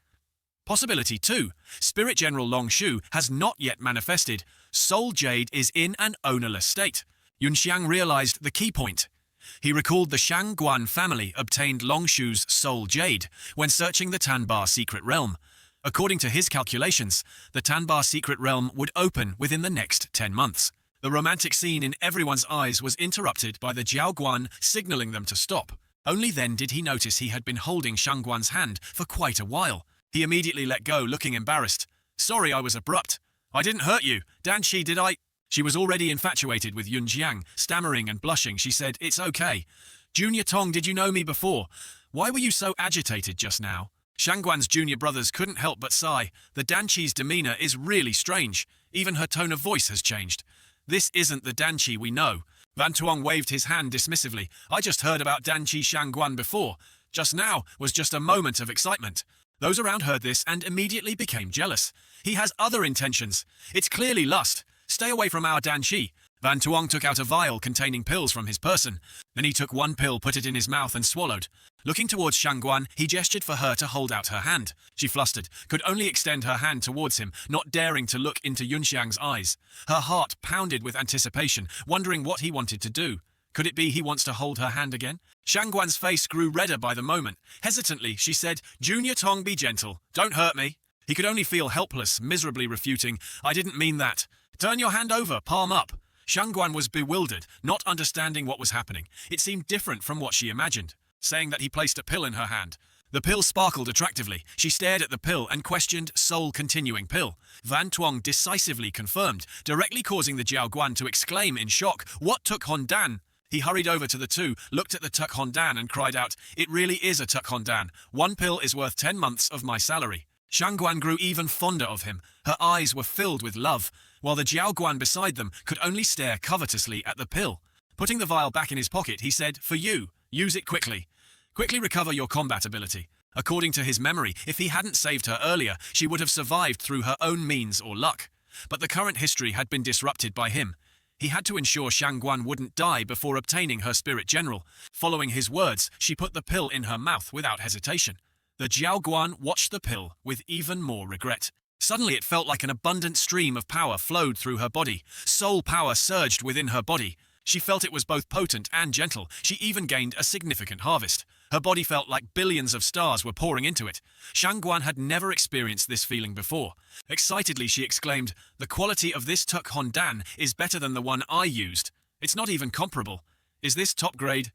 S1: Possibility 2, Spirit General Long Shu has not yet manifested. Soul Jade is in an ownerless state. Yunxiang realized the key point. He recalled the Shangguan family obtained Long Shu's Soul Jade when searching the Tanbar Secret Realm. According to his calculations, the Tanbar Secret Realm would open within the next 10 months. The romantic scene in everyone's eyes was interrupted by the Jiaoguan signaling them to stop. Only then did he notice he had been holding Shangguan's hand for quite a while. He immediately let go, looking embarrassed. "Sorry, I was abrupt. I didn't hurt you. Danshi, did I?" She was already infatuated with Yunjiang. Stammering and blushing, she said, "It's okay. Junior Tong, did you know me before? Why were you so agitated just now?" Shangguan's junior brothers couldn't help but sigh. The Danshi's demeanor is really strange. Even her tone of voice has changed. "This isn't the Danshi we know." Van Tuong waved his hand dismissively. "I just heard about Danshi Shangguan before. Just now was just a moment of excitement." Those around heard this and immediately became jealous. "He has other intentions. It's clearly lust. Stay away from our Danshi." Van Tuong took out a vial containing pills from his person. Then he took one pill, put it in his mouth and swallowed. Looking towards Shangguan, he gestured for her to hold out her hand. She flustered, could only extend her hand towards him, not daring to look into Yunxiang's eyes. Her heart pounded with anticipation, wondering what he wanted to do. Could it be he wants to hold her hand again? Shangguan's face grew redder by the moment. Hesitantly, she said, "Junior Tong, be gentle. Don't hurt me." He could only feel helpless, miserably refuting, "I didn't mean that. Turn your hand over, palm up." Shangguan was bewildered, not understanding what was happening. It seemed different from what she imagined, saying that he placed a pill in her hand. The pill sparkled attractively. She stared at the pill and questioned soul-continuing pill. Van Tuong decisively confirmed, directly causing the Jiaoguan to exclaim in shock, "What Tuk Hondan?" He hurried over to the two, looked at the Tuk Hondan and cried out, "It really is a Tuk Hondan. One pill is worth 10 months of my salary." Shangguan grew even fonder of him. Her eyes were filled with love, while the Jiaoguan beside them could only stare covetously at the pill. Putting the vial back in his pocket, he said, "For you, use it quickly. Quickly recover your combat ability." According to his memory, if he hadn't saved her earlier, she would have survived through her own means or luck. But the current history had been disrupted by him. He had to ensure Shangguan wouldn't die before obtaining her Spirit General. Following his words, she put the pill in her mouth without hesitation. The Jiaoguan watched the pill with even more regret. Suddenly it felt like an abundant stream of power flowed through her body. Soul power surged within her body. She felt it was both potent and gentle. She even gained a significant harvest. Her body felt like billions of stars were pouring into it. Shangguan had never experienced this feeling before. Excitedly she exclaimed, "The quality of this Tuk Hondan is better than the one I used. It's not even comparable. Is this top grade?"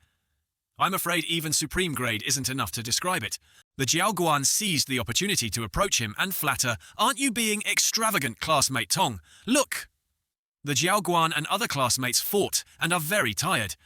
S1: "I'm afraid even supreme grade isn't enough to describe it." The Jiaoguan seized the opportunity to approach him and flatter, "Aren't you being extravagant, classmate Tong? Look!" The Jiaoguan and other classmates fought and are very tired.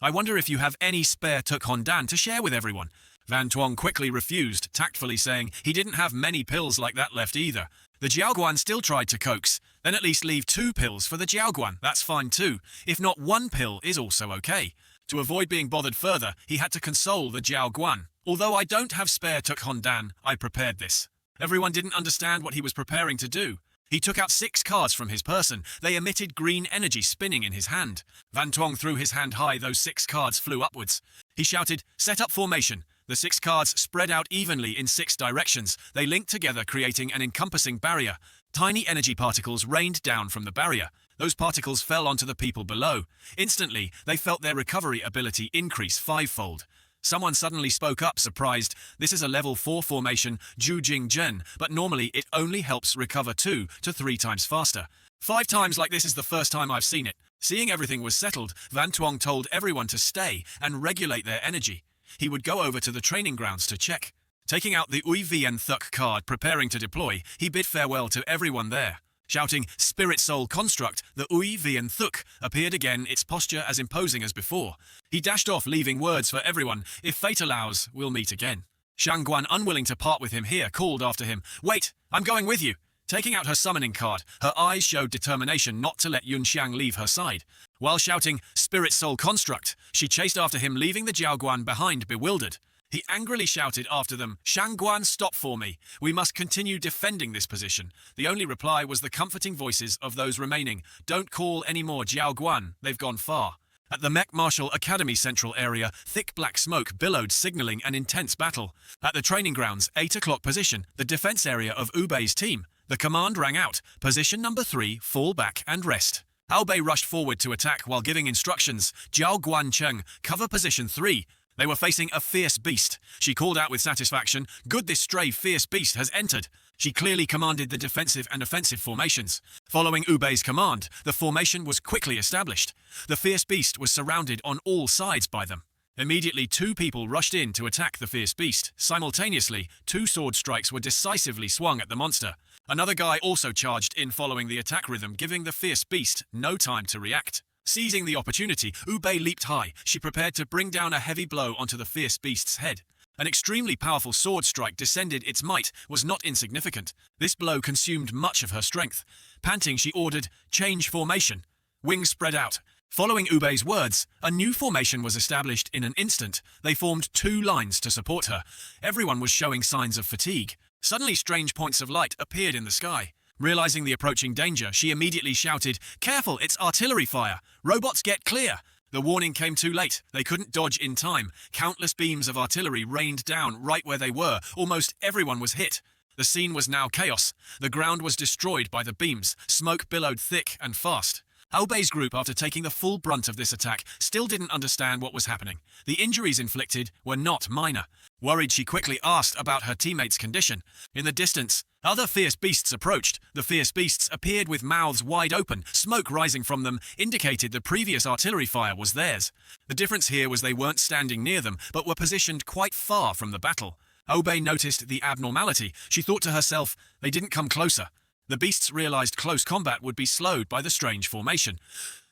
S1: "I wonder if you have any spare Tuk Hondan to share with everyone." Van Tuong quickly refused, tactfully saying he didn't have many pills like that left either. The Jiaoguan still tried to coax. "Then at least leave 2 pills for the Jiaoguan. That's fine too. If not, 1 pill is also okay." To avoid being bothered further, he had to console the Jiaoguan. "Although I don't have spare Tuk Hondan, I prepared this." Everyone didn't understand what he was preparing to do. He took out 6 cards from his person. They emitted green energy spinning in his hand. Van Tuong threw his hand high. Those 6 cards flew upwards. He shouted, "Set up formation." The 6 cards spread out evenly in 6 directions. They linked together, creating an encompassing barrier. Tiny energy particles rained down from the barrier. Those particles fell onto the people below. Instantly, they felt their recovery ability increase fivefold. Someone suddenly spoke up, surprised. This is a level 4 formation, Ju Jing Zhen, but normally it only helps recover 2 to 3 times faster. 5 times like this is the first time I've seen it. Seeing everything was settled, Van Tuong told everyone to stay and regulate their energy. He would go over to the training grounds to check. Taking out the Ui Vien Thuk card preparing to deploy, he bid farewell to everyone there. Shouting, "Spirit Soul Construct," the Ui Vien Thuk appeared again, its posture as imposing as before. He dashed off, leaving words for everyone, "If fate allows, we'll meet again." Shang Guan, unwilling to part with him here, called after him, "Wait, I'm going with you." Taking out her summoning card, her eyes showed determination not to let Yun Xiang leave her side. While shouting, "Spirit Soul Construct," she chased after him, leaving the Jiao Guan behind, bewildered. He angrily shouted after them, "Shang Guan, stop for me. We must continue defending this position." The only reply was the comforting voices of those remaining. "Don't call any more Jiao Guan, they've gone far." At the Mech Martial Academy central area, thick black smoke billowed, signaling an intense battle. At the training grounds, 8 o'clock position, the defense area of Ubei's team. The command rang out, "Position number 3, fall back and rest." Albei rushed forward to attack while giving instructions. "Jiao Guan Cheng, cover position 3. They were facing a fierce beast. She called out with satisfaction, "Good, this stray fierce beast has entered." She clearly commanded the defensive and offensive formations. Following Ubei's command, the formation was quickly established. The fierce beast was surrounded on all sides by them. Immediately, 2 people rushed in to attack the fierce beast. Simultaneously, 2 sword strikes were decisively swung at the monster. Another guy also charged in following the attack rhythm, giving the fierce beast no time to react. Seizing the opportunity, Ubei leaped high. She prepared to bring down a heavy blow onto the fierce beast's head. An extremely powerful sword strike descended. Its might was not insignificant. This blow consumed much of her strength. Panting, she ordered, "Change formation." Wings spread out. Following Ubei's words, a new formation was established in an instant. They formed 2 lines to support her. Everyone was showing signs of fatigue. Suddenly, strange points of light appeared in the sky. Realizing the approaching danger, she immediately shouted, "Careful, it's artillery fire! Robots, get clear!" The warning came too late. They couldn't dodge in time. Countless beams of artillery rained down right where they were. Almost everyone was hit. The scene was now chaos. The ground was destroyed by the beams. Smoke billowed thick and fast. Albei's group, after taking the full brunt of this attack, still didn't understand what was happening. The injuries inflicted were not minor. Worried, she quickly asked about her teammates' condition. In the distance, other fierce beasts approached. The fierce beasts appeared with mouths wide open. Smoke rising from them indicated the previous artillery fire was theirs. The difference here was they weren't standing near them, but were positioned quite far from the battle. Obei noticed the abnormality. She thought to herself, they didn't come closer. The beasts realized close combat would be slowed by the strange formation,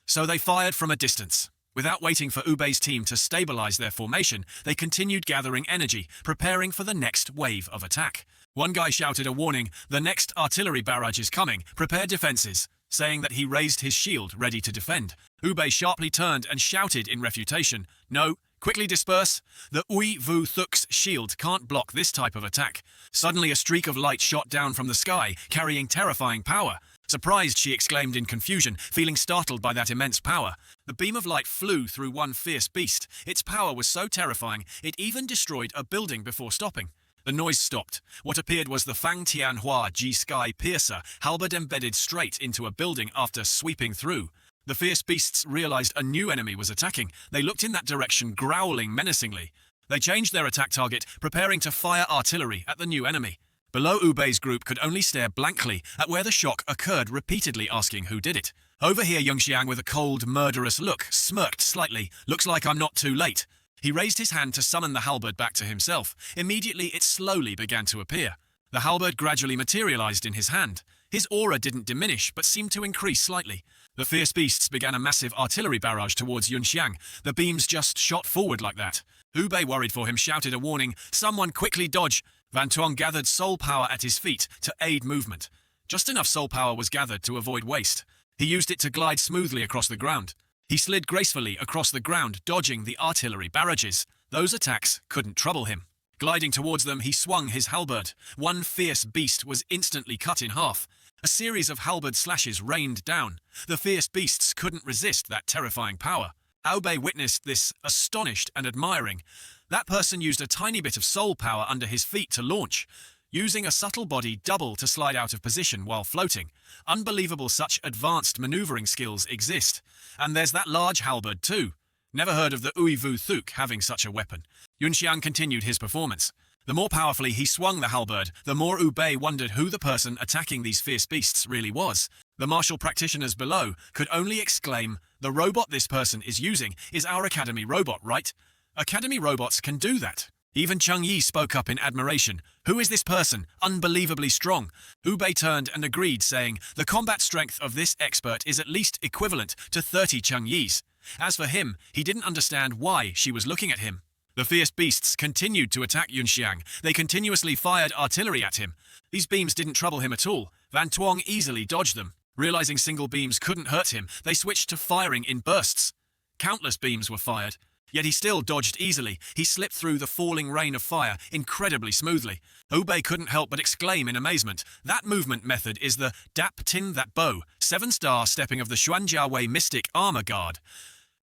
S1: so they fired from a distance. Without waiting for Ubei's team to stabilize their formation, they continued gathering energy, preparing for the next wave of attack. One guy shouted a warning, "The next artillery barrage is coming, prepare defenses," saying that he raised his shield, ready to defend. Ubei sharply turned and shouted in refutation, "No, quickly disperse. The Ui Vu Thuk's shield can't block this type of attack." Suddenly a streak of light shot down from the sky, carrying terrifying power. Surprised, she exclaimed in confusion, feeling startled by that immense power. The beam of light flew through one fierce beast. Its power was so terrifying, it even destroyed a building before stopping. The noise stopped. What appeared was the Fang Tianhua Ji Sky Piercer, halberd embedded straight into a building after sweeping through. The fierce beasts realized a new enemy was attacking. They looked in that direction, growling menacingly. They changed their attack target, preparing to fire artillery at the new enemy. Below, Ubei's group could only stare blankly at where the shock occurred, repeatedly asking who did it. Over here, Yongxiang, with a cold, murderous look, smirked slightly. "Looks like I'm not too late." He raised his hand to summon the halberd back to himself. Immediately, it slowly began to appear. The halberd gradually materialized in his hand. His aura didn't diminish, but seemed to increase slightly. The fierce beasts began a massive artillery barrage towards Yunxiang. The beams just shot forward like that. Ubei, worried for him, shouted a warning, "Someone quickly dodge!" Van Tuong gathered soul power at his feet to aid movement. Just enough soul power was gathered to avoid waste. He used it to glide smoothly across the ground. He slid gracefully across the ground, dodging the artillery barrages. Those attacks couldn't trouble him. Gliding towards them, he swung his halberd. One fierce beast was instantly cut in half. A series of halberd slashes rained down. The fierce beasts couldn't resist that terrifying power. Aobei witnessed this, astonished and admiring. That person used a tiny bit of soul power under his feet to launch. using a subtle body double to slide out of position while floating. Unbelievable such advanced maneuvering skills exist. And there's that large halberd too. Never heard of the Uivu Thuk having such a weapon. Yunxiang continued his performance. The more powerfully he swung the halberd, the more Bei wondered who the person attacking these fierce beasts really was. The martial practitioners below could only exclaim, "The robot this person is using is our Academy robot, right? Academy robots can do that." Even Cheng Yi spoke up in admiration. "Who is this person? Unbelievably strong." Bei turned and agreed, saying, "The combat strength of this expert is at least equivalent to 30 Cheng Yis." As for him, he didn't understand why she was looking at him. The fierce beasts continued to attack Yunxiang. They continuously fired artillery at him. These beams didn't trouble him at all. Van Tuong easily dodged them. Realizing single beams couldn't hurt him, they switched to firing in bursts. Countless beams were fired, yet he still dodged easily. He slipped through the falling rain of fire incredibly smoothly. Bei couldn't help but exclaim in amazement. That movement method is the Dap Tin That Bow, 7-star stepping of the Xuanjiawei Mystic Armor Guard.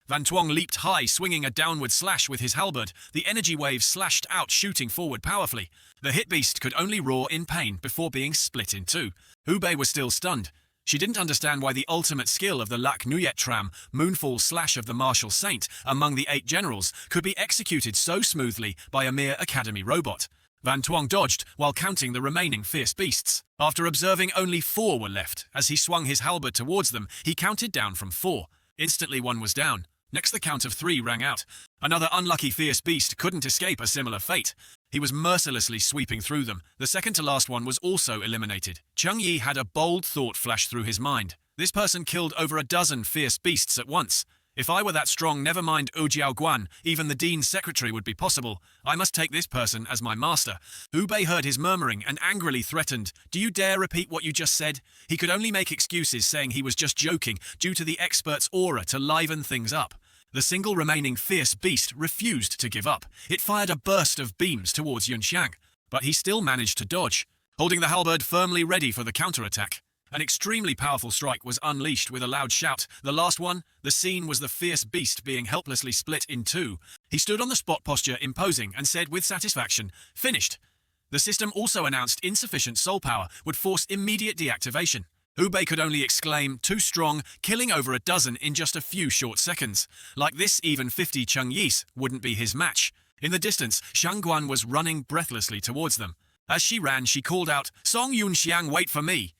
S1: Van Tuong leaped high, swinging a downward slash with his halberd. The energy wave slashed out, shooting forward powerfully. The hit beast could only roar in pain before being split in two. Bei was still stunned. She didn't understand why the ultimate skill of the Lac Nuyet Tram, Moonfall Slash of the Martial Saint, among the 8 generals, could be executed so smoothly by a mere Academy robot. Van Tuong dodged while counting the remaining fierce beasts. After observing only 4 were left, as he swung his halberd towards them, he counted down from 4. Instantly one was down. Next the count of 3 rang out. Another unlucky fierce beast couldn't escape a similar fate. He was mercilessly sweeping through them. The second to last one was also eliminated. Cheng Yi had a bold thought flash through his mind. This person killed over a dozen fierce beasts at once. If I were that strong, never mind Jiao Guan, even the Dean's secretary would be possible. I must take this person as my master. Bei heard his murmuring and angrily threatened, "Do you dare repeat what you just said?" He could only make excuses, saying he was just joking, due to the expert's aura to liven things up. The single remaining fierce beast refused to give up. It fired a burst of beams towards Yunxiang, but he still managed to dodge, holding the halberd firmly ready for the counterattack. An extremely powerful strike was unleashed with a loud shout. The last one, the scene was the fierce beast being helplessly split in 2. He stood on the spot posture imposing and said with satisfaction, "Finished." The system also announced insufficient soul power would force immediate deactivation. Bei could only exclaim, "Too strong," killing over a dozen in just a few short seconds. Like this, even 50 Cheng Yis wouldn't be his match. In the distance, Shang Guan was running breathlessly towards them. As she ran, she called out, "Song Yunxiang, wait for me."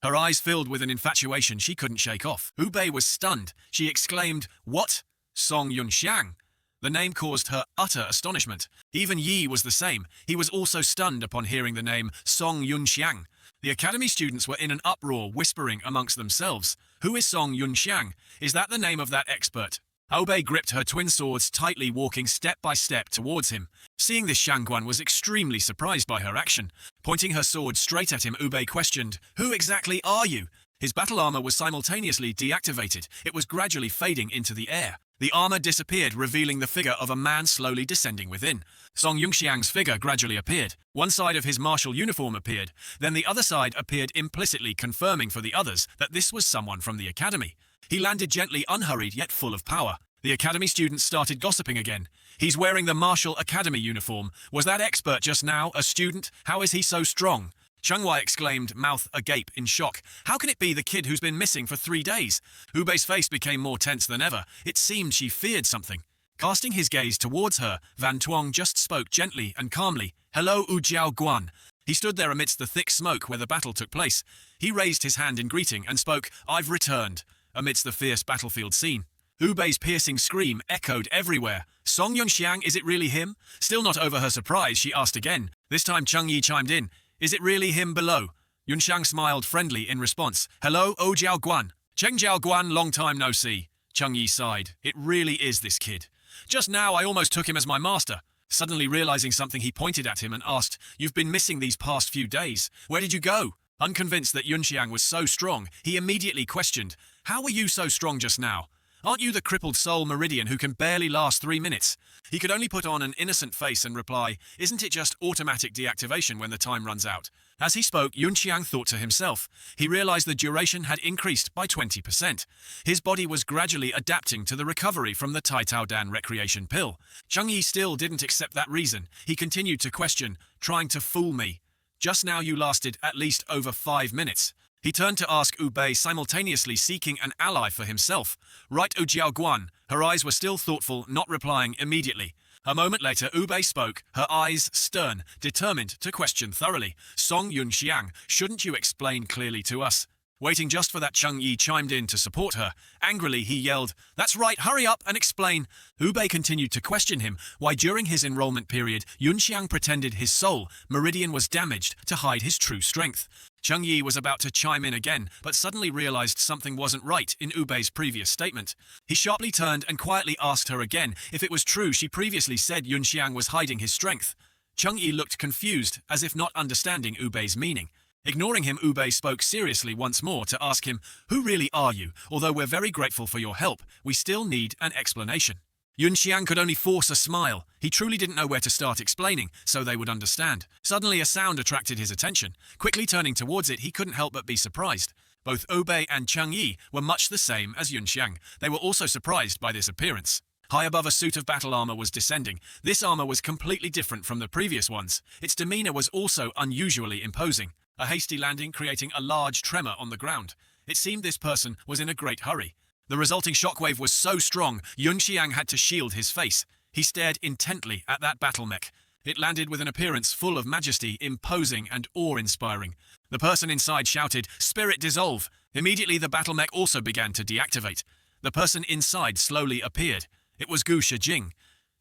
S1: Her eyes filled with an infatuation she couldn't shake off. Bei was stunned. She exclaimed, "What? Song Yunxiang?" The name caused her utter astonishment. Even Yi was the same. He was also stunned upon hearing the name Song Yunxiang. The Academy students were in an uproar, whispering amongst themselves. "Who is Song Yunxiang? Is that the name of that expert?" Bei gripped her twin swords tightly, walking step by step towards him. Seeing this, Shangguan was extremely surprised by her action. Pointing her sword straight at him, Bei questioned, "Who exactly are you?" His battle armor was simultaneously deactivated. It was gradually fading into the air. The armor disappeared, revealing the figure of a man slowly descending within. Song Yunxiang's figure gradually appeared. One side of his martial uniform appeared, then the other side appeared, implicitly confirming for the others that this was someone from the Academy. He landed gently, unhurried yet full of power. The Academy students started gossiping again. "He's wearing the Martial Academy uniform. Was that expert just now a student? How is he so strong?" Chengwei exclaimed, mouth agape in shock. "How can it be the kid who's been missing for 3 days?" Ubei's face became more tense than ever. It seemed she feared something. Casting his gaze towards her, Van Tuong just spoke gently and calmly. "Hello, Jiao Guan." He stood there amidst the thick smoke where the battle took place. He raised his hand in greeting and spoke, "I've returned," amidst the fierce battlefield scene. Ubei's piercing scream echoed everywhere. "Song Yunxiang, is it really him?" Still not over her surprise, she asked again. This time Cheng Yi chimed in. "Is it really him below?" Yunxiang smiled friendly in response. "Hello, Jiao Guan." "Cheng Jiao Guan, long time no see." Cheng Yi sighed. "It really is this kid. Just now I almost took him as my master." Suddenly realizing something, he pointed at him and asked, "You've been missing these past few days. Where did you go?" Unconvinced that Yunxiang was so strong, he immediately questioned, "How were you so strong just now? Aren't you the crippled soul Meridian who can barely last 3 minutes?" He could only put on an innocent face and reply, "Isn't it just automatic deactivation when the time runs out?" As he spoke, Yunxiang thought to himself. He realized the duration had increased by 20%. His body was gradually adapting to the recovery from the Tai Tao Dan recreation pill. Cheng Yi still didn't accept that reason. He continued to question, "Trying to fool me." Just now you lasted at least over 5 minutes. He turned to ask Ubei, simultaneously seeking an ally for himself. Right, Ujiao Guan. Her eyes were still thoughtful, not replying immediately. A moment later, Ubei spoke, her eyes stern, determined to question thoroughly. Song Yunxiang, shouldn't you explain clearly to us? Waiting just for that, Cheng Yi chimed in to support her. Angrily, he yelled, "That's right, hurry up and explain." Ubei continued to question him why during his enrollment period, Yunxiang pretended his soul, meridian, was damaged to hide his true strength. Cheng Yi was about to chime in again, but suddenly realized something wasn't right in Ubei's previous statement. He sharply turned and quietly asked her again if it was true she previously said Yunxiang was hiding his strength. Cheng Yi looked confused, as if not understanding Ubei's meaning. Ignoring him, Ubei spoke seriously once more to ask him, "Who really are you? Although we're very grateful for your help, we still need an explanation." Yunxiang could only force a smile. He truly didn't know where to start explaining, so they would understand. Suddenly a sound attracted his attention. Quickly turning towards it, he couldn't help but be surprised. Both Ubei and Cheng Yi were much the same as Yunxiang. They were also surprised by this appearance. High above, a suit of battle armor was descending. This armor was completely different from the previous ones. Its demeanor was also unusually imposing. A hasty landing creating a large tremor on the ground. It seemed this person was in a great hurry. The resulting shockwave was so strong, Yunxiang had to shield his face. He stared intently at that battle mech. It landed with an appearance full of majesty, imposing and awe-inspiring. The person inside shouted, "Spirit dissolve!" Immediately the battle mech also began to deactivate. The person inside slowly appeared. It was Gu Shijing.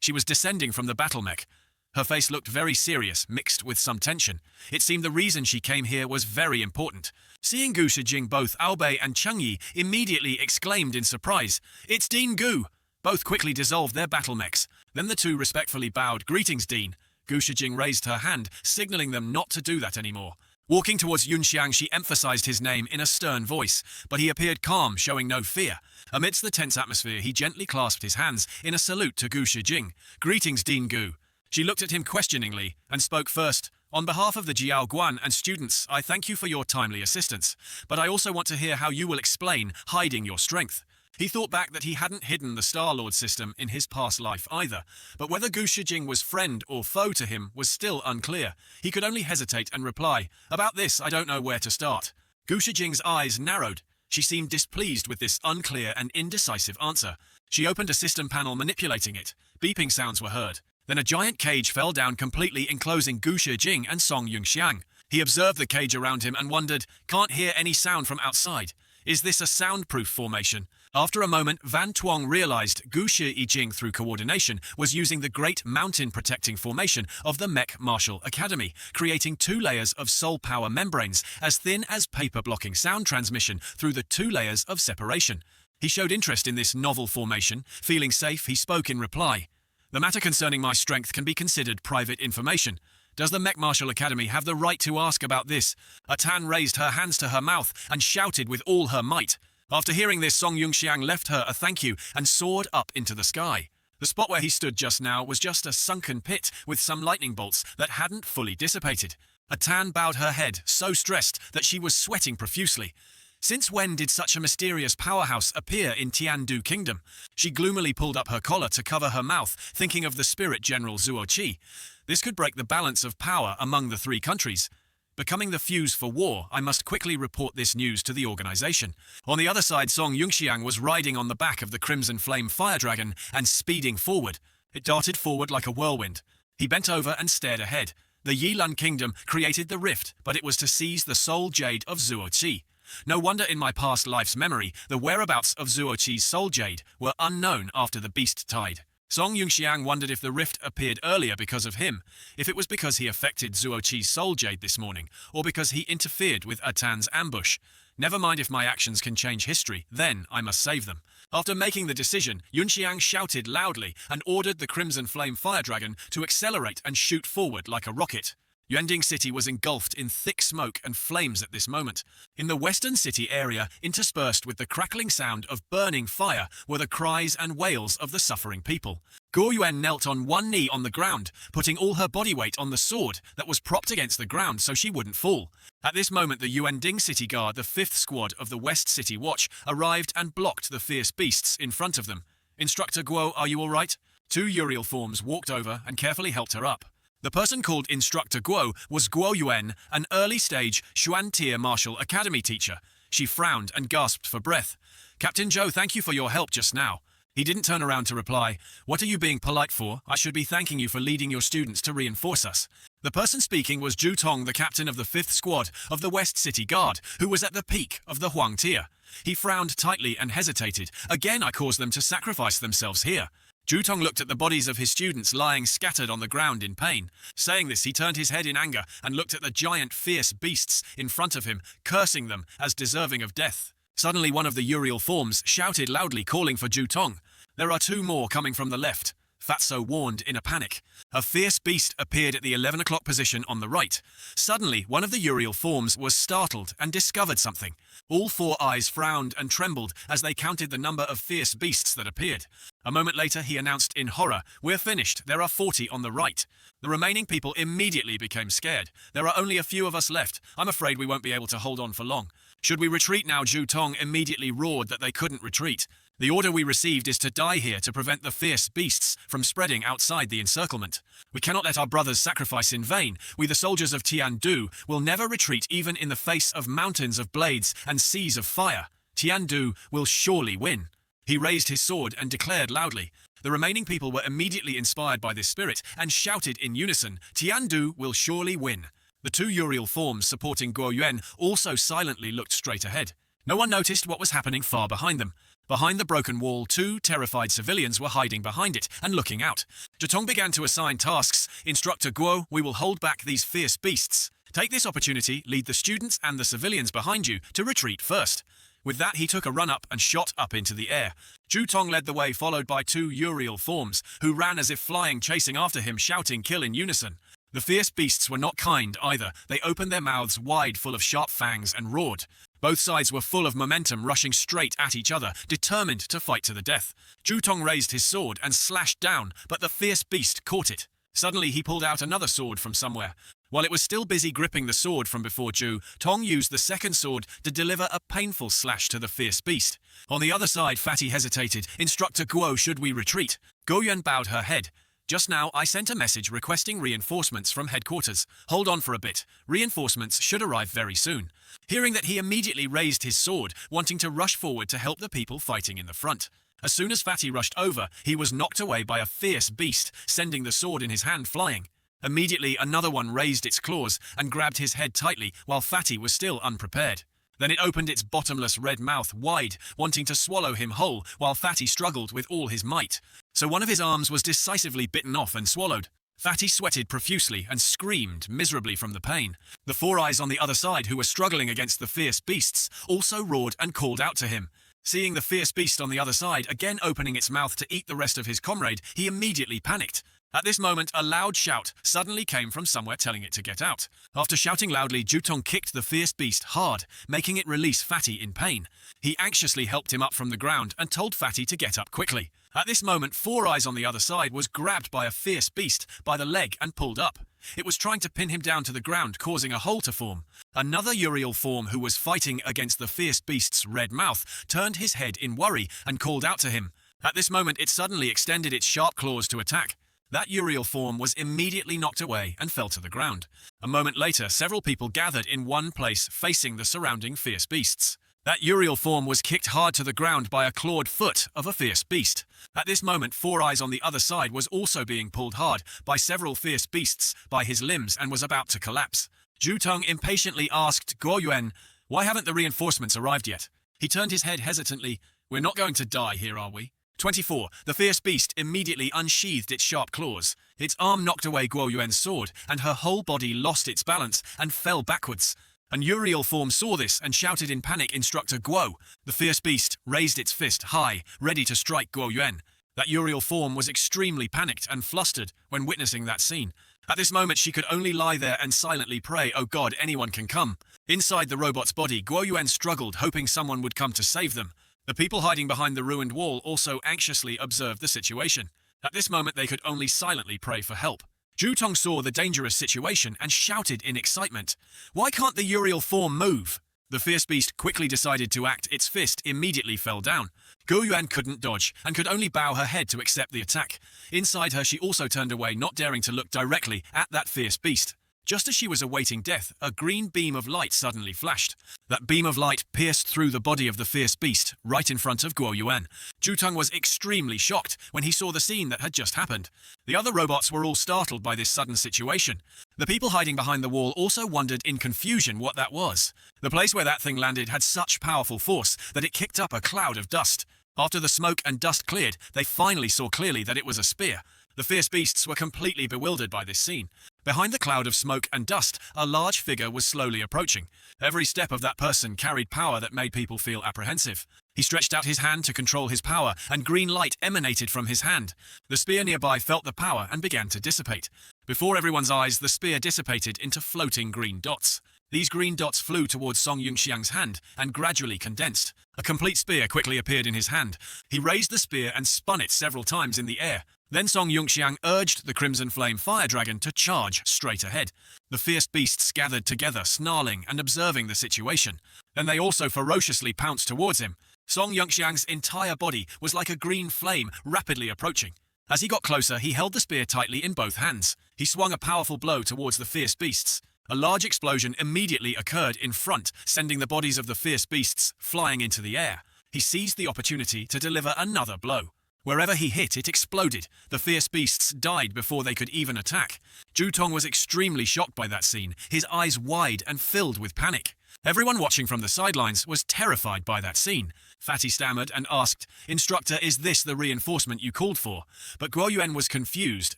S1: She was descending from the battle mech. Her face looked very serious, mixed with some tension. It seemed the reason she came here was very important. Seeing Gu Shijing, both Aobei and Cheng Yi immediately exclaimed in surprise, "It's Dean Gu!" Both quickly dissolved their battle mechs. Then the two respectfully bowed. "Greetings, Dean." Gu Shijing raised her hand, signaling them not to do that anymore. Walking towards Yunxiang, she emphasized his name in a stern voice, but he appeared calm, showing no fear. Amidst the tense atmosphere, he gently clasped his hands in a salute to Gu Shijing. "Greetings, Dean Gu." She looked at him questioningly and spoke first. "On behalf of the Jiao Guan and students, I thank you for your timely assistance, but I also want to hear how you will explain hiding your strength." He thought back that he hadn't hidden the Star-Lord system in his past life either, but whether Gu Shijing was friend or foe to him was still unclear. He could only hesitate and reply, "About this, I don't know where to start." Gu Shijing's eyes narrowed. She seemed displeased with this unclear and indecisive answer. She opened a system panel, manipulating it. Beeping sounds were heard. Then a giant cage fell down, completely enclosing Gu Shijing and Song Yunxiang. He observed the cage around him and wondered, "Can't hear any sound from outside. Is this a soundproof formation?" After a moment, Van Tuong realized Gu Shijing, through coordination, was using the Great Mountain Protecting Formation of the Mech Martial Academy, creating 2 layers of soul power membranes, as thin as paper, blocking sound transmission through the 2 layers of separation. He showed interest in this novel formation. Feeling safe, he spoke in reply. "The matter concerning my strength can be considered private information. Does the Mech Martial Academy have the right to ask about this?" Atan raised her hands to her mouth and shouted with all her might. After hearing this, Song Yunxiang left her a thank you and soared up into the sky. The spot where he stood just now was just a sunken pit with some lightning bolts that hadn't fully dissipated. Atan bowed her head, so stressed that she was sweating profusely. Since when did such a mysterious powerhouse appear in Tiandu Kingdom? She gloomily pulled up her collar to cover her mouth, thinking of the spirit general Zuo Qi. This could break the balance of power among the 3 countries. Becoming the fuse for war, I must quickly report this news to the organization. On the other side, Song Yunxiang was riding on the back of the Crimson Flame Fire Dragon and speeding forward. It darted forward like a whirlwind. He bent over and stared ahead. The Yilun Kingdom created the rift, but it was to seize the soul jade of Zuo Qi. No wonder in my past life's memory, the whereabouts of Zuo Qi's soul jade were unknown after the beast tide. Song Yunxiang wondered if the rift appeared earlier because of him, if it was because he affected Zuo Qi's soul jade this morning, or because he interfered with Atan's ambush. Never mind if my actions can change history, then I must save them. After making the decision, Yunxiang shouted loudly and ordered the Crimson Flame Fire Dragon to accelerate and shoot forward like a rocket. Yuanding City was engulfed in thick smoke and flames at this moment. In the western city area, interspersed with the crackling sound of burning fire, were the cries and wails of the suffering people. Guo Yuan knelt on one knee on the ground, putting all her body weight on the sword that was propped against the ground so she wouldn't fall. At this moment, the Yuanding City Guard, the 5th Squad of the West City Watch, arrived and blocked the fierce beasts in front of them. "Instructor Guo, are you all right?" 2 Uriel forms walked over and carefully helped her up. The person called Instructor Guo was Guo Yuan, an early-stage Xuan-tier martial academy teacher. She frowned and gasped for breath. "Captain Zhou, thank you for your help just now." He didn't turn around to reply. "What are you being polite for? I should be thanking you for leading your students to reinforce us." The person speaking was Zhu Tong, the captain of the 5th Squad of the West City Guard, who was at the peak of the Huang tier. He frowned tightly and hesitated. "Again, I caused them to sacrifice themselves here." Zhu Tong looked at the bodies of his students lying scattered on the ground in pain. Saying this, he turned his head in anger and looked at the giant, fierce beasts in front of him, cursing them as deserving of death. Suddenly, one of the Uriel forms shouted loudly, calling for Zhu Tong. "There are 2 more coming from the left," Fatso warned in a panic. A fierce beast appeared at the 11 o'clock position on the right. Suddenly, one of the Uriel forms was startled and discovered something. All 4 eyes frowned and trembled as they counted the number of fierce beasts that appeared. A moment later, he announced in horror, "We're finished. There are 40 on the right." The remaining people immediately became scared. "There are only a few of us left. I'm afraid we won't be able to hold on for long." "Should we retreat now?" Zhu Tong immediately roared that they couldn't retreat. "The order we received is to die here to prevent the fierce beasts from spreading outside the encirclement. We cannot let our brothers sacrifice in vain. We, the soldiers of Tiandu, will never retreat even in the face of mountains of blades and seas of fire. Tiandu will surely win." He raised his sword and declared loudly. The remaining people were immediately inspired by this spirit and shouted in unison, "Tiandu will surely win." The 2 Uriel forms supporting Guo Yuan also silently looked straight ahead. No one noticed what was happening far behind them. Behind the broken wall, 2 terrified civilians were hiding behind it and looking out. Zhu Tong began to assign tasks. "Instructor Guo, we will hold back these fierce beasts. Take this opportunity, lead the students and the civilians behind you to retreat first." With that, he took a run up and shot up into the air. Zhu Tong led the way, followed by 2 Uriel forms, who ran as if flying, chasing after him, shouting "kill" in unison. The fierce beasts were not kind either. They opened their mouths wide, full of sharp fangs, and roared. Both sides were full of momentum, rushing straight at each other, determined to fight to the death. Zhu Tong raised his sword and slashed down, but the fierce beast caught it. Suddenly, he pulled out another sword from somewhere. While it was still busy gripping the sword from before Zhu, Tong used the second sword to deliver a painful slash to the fierce beast. On the other side, Fatty hesitated. "Instructor Guo, should we retreat?" Guo Yuan bowed her head. "Just now, I sent a message requesting reinforcements from headquarters. Hold on for a bit. Reinforcements should arrive very soon." Hearing that, he immediately raised his sword, wanting to rush forward to help the people fighting in the front. As soon as Fatty rushed over, he was knocked away by a fierce beast, sending the sword in his hand flying. Immediately, another one raised its claws and grabbed his head tightly while Fatty was still unprepared. Then it opened its bottomless red mouth wide, wanting to swallow him whole, while Fatty struggled with all his might. So one of his arms was decisively bitten off and swallowed. Fatty sweated profusely and screamed miserably from the pain. The 4 eyes on the other side, who were struggling against the fierce beasts, also roared and called out to him. Seeing the fierce beast on the other side again opening its mouth to eat the rest of his comrade, he immediately panicked. At this moment, a loud shout suddenly came from somewhere, telling it to get out. After shouting loudly, Zhu Tong kicked the fierce beast hard, making it release Fatty in pain. He anxiously helped him up from the ground and told Fatty to get up quickly. At this moment, 4 eyes on the other side was grabbed by a fierce beast by the leg and pulled up. It was trying to pin him down to the ground, causing a hole to form. Another Uriel form, who was fighting against the fierce beast's red mouth, turned his head in worry and called out to him. At this moment, it suddenly extended its sharp claws to attack. That Uriel form was immediately knocked away and fell to the ground. A moment later, several people gathered in one place, facing the surrounding fierce beasts. That Uriel form was kicked hard to the ground by a clawed foot of a fierce beast. At this moment, 4 eyes on the other side was also being pulled hard by several fierce beasts by his limbs and was about to collapse. Zhu Tong impatiently asked Guo Yuan, "Why haven't the reinforcements arrived yet?" He turned his head hesitantly. "We're not going to die here, are we?" 24. The fierce beast immediately unsheathed its sharp claws. Its arm knocked away Guo Yuan's sword, and her whole body lost its balance and fell backwards. An Uriel form saw this and shouted in panic, "Instructor Guo." The fierce beast raised its fist high, ready to strike Guo Yuan. That Uriel form was extremely panicked and flustered when witnessing that scene. At this moment, she could only lie there and silently pray, "Oh God, anyone can come." Inside the robot's body, Guo Yuan struggled, hoping someone would come to save them. The people hiding behind the ruined wall also anxiously observed the situation. At this moment, they could only silently pray for help. Zhu Tong saw the dangerous situation and shouted in excitement, "Why can't the Uriel form move?" The fierce beast quickly decided to act. Its fist immediately fell down. Guo Yuan couldn't dodge and could only bow her head to accept the attack. Inside her, she also turned away, not daring to look directly at that fierce beast. Just as she was awaiting death, a green beam of light suddenly flashed. That beam of light pierced through the body of the fierce beast, right in front of Guo Yuan. Jutong was extremely shocked when he saw the scene that had just happened. The other robots were all startled by this sudden situation. The people hiding behind the wall also wondered in confusion what that was. The place where that thing landed had such powerful force that it kicked up a cloud of dust. After the smoke and dust cleared, they finally saw clearly that it was a spear. The fierce beasts were completely bewildered by this scene. Behind the cloud of smoke and dust, a large figure was slowly approaching. Every step of that person carried power that made people feel apprehensive. He stretched out his hand to control his power, and green light emanated from his hand. The spear nearby felt the power and began to dissipate. Before everyone's eyes, the spear dissipated into floating green dots. These green dots flew towards Song Yunxiang's hand and gradually condensed. A complete spear quickly appeared in his hand. He raised the spear and spun it several times in the air. Then Song Yunxiang urged the Crimson Flame Fire Dragon to charge straight ahead. The fierce beasts gathered together, snarling and observing the situation. Then they also ferociously pounced towards him. Song Yunxiang's entire body was like a green flame, rapidly approaching. As he got closer, he held the spear tightly in both hands. He swung a powerful blow towards the fierce beasts. A large explosion immediately occurred in front, sending the bodies of the fierce beasts flying into the air. He seized the opportunity to deliver another blow. Wherever he hit, it exploded. The fierce beasts died before they could even attack. Jutong was extremely shocked by that scene, his eyes wide and filled with panic. Everyone watching from the sidelines was terrified by that scene. Fatty stammered and asked, "Instructor, is this the reinforcement you called for?" But Guo Yuan was confused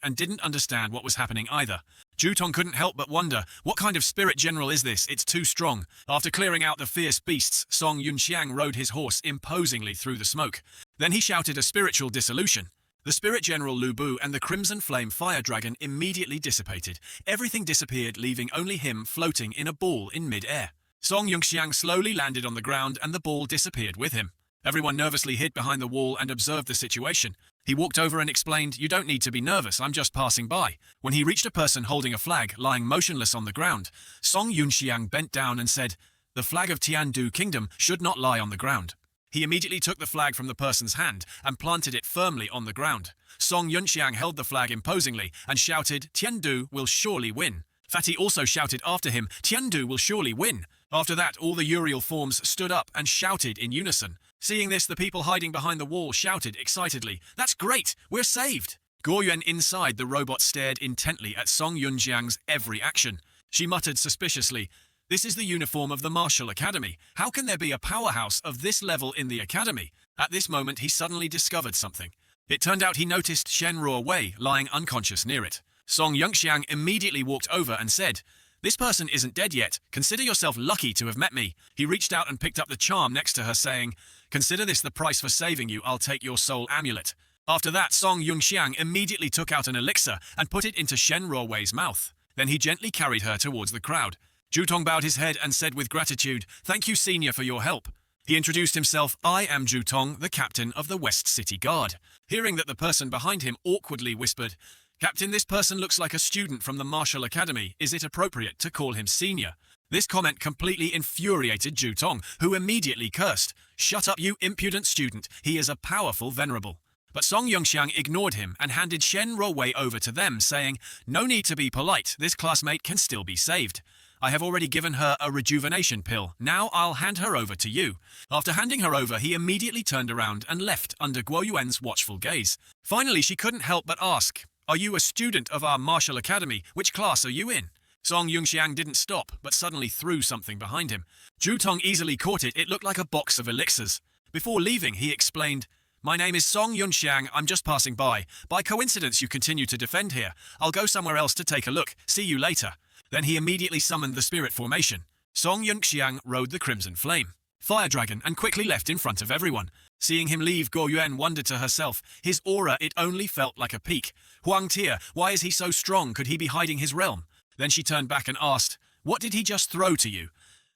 S1: and didn't understand what was happening either. Jutong couldn't help but wonder, what kind of spirit general is this? It's too strong. After clearing out the fierce beasts, Song Yunxiang rode his horse imposingly through the smoke. Then he shouted a spiritual dissolution. The spirit general Lu Bu and the Crimson Flame Fire Dragon immediately dissipated. Everything disappeared, leaving only him floating in a ball in mid-air. Song Yunxiang slowly landed on the ground and the ball disappeared with him. Everyone nervously hid behind the wall and observed the situation. He walked over and explained, "You don't need to be nervous, I'm just passing by." When he reached a person holding a flag lying motionless on the ground, Song Yunxiang bent down and said, "The flag of Tiandu Kingdom should not lie on the ground." He immediately took the flag from the person's hand and planted it firmly on the ground. Song Yunxiang held the flag imposingly and shouted, "Tiandu will surely win." Fatty also shouted after him, "Tiandu will surely win." After that, all the Uriel forms stood up and shouted in unison. Seeing this, the people hiding behind the wall shouted excitedly, "That's great! We're saved!" Guo Yuan inside the robot stared intently at Song Yunxiang's every action. She muttered suspiciously, "This is the uniform of the Martial Academy. How can there be a powerhouse of this level in the academy?" At this moment, he suddenly discovered something. It turned out he noticed Shen Ruo Wei lying unconscious near it. Song Yunxiang immediately walked over and said, "This person isn't dead yet. Consider yourself lucky to have met me." He reached out and picked up the charm next to her, saying, "Consider this the price for saving you. I'll take your soul amulet." After that, Song Yunxiang immediately took out an elixir and put it into Shen Ruo Wei's mouth. Then he gently carried her towards the crowd. Jutong bowed his head and said with gratitude, "Thank you, Senior, for your help." He introduced himself, "I am Jutong, the captain of the West City Guard." Hearing that the person behind him awkwardly whispered, "Captain, this person looks like a student from the Martial Academy. Is it appropriate to call him Senior?" This comment completely infuriated Jutong, who immediately cursed, "Shut up, you impudent student. He is a powerful venerable." But Song Yunxiang ignored him and handed Shen Ruo Wei over to them, saying, "No need to be polite. This classmate can still be saved. I have already given her a rejuvenation pill. Now I'll hand her over to you." After handing her over, he immediately turned around and left under Guo Yuan's watchful gaze. Finally, she couldn't help but ask, "Are you a student of our Martial Academy? Which class are you in?" Song Yunxiang didn't stop, but suddenly threw something behind him. Jutong easily caught it. It looked like a box of elixirs. Before leaving, he explained, "My name is Song Yunxiang. I'm just passing by. By coincidence, you continue to defend here. I'll go somewhere else to take a look. See you later." Then he immediately summoned the spirit formation. Song Yunxiang rode the Crimson Flame Fire Dragon and quickly left in front of everyone. Seeing him leave, Guo Yuan wondered to herself, his aura, it only felt like a peak. Huang Tia, why is he so strong? Could he be hiding his realm? Then she turned back and asked, "What did he just throw to you?"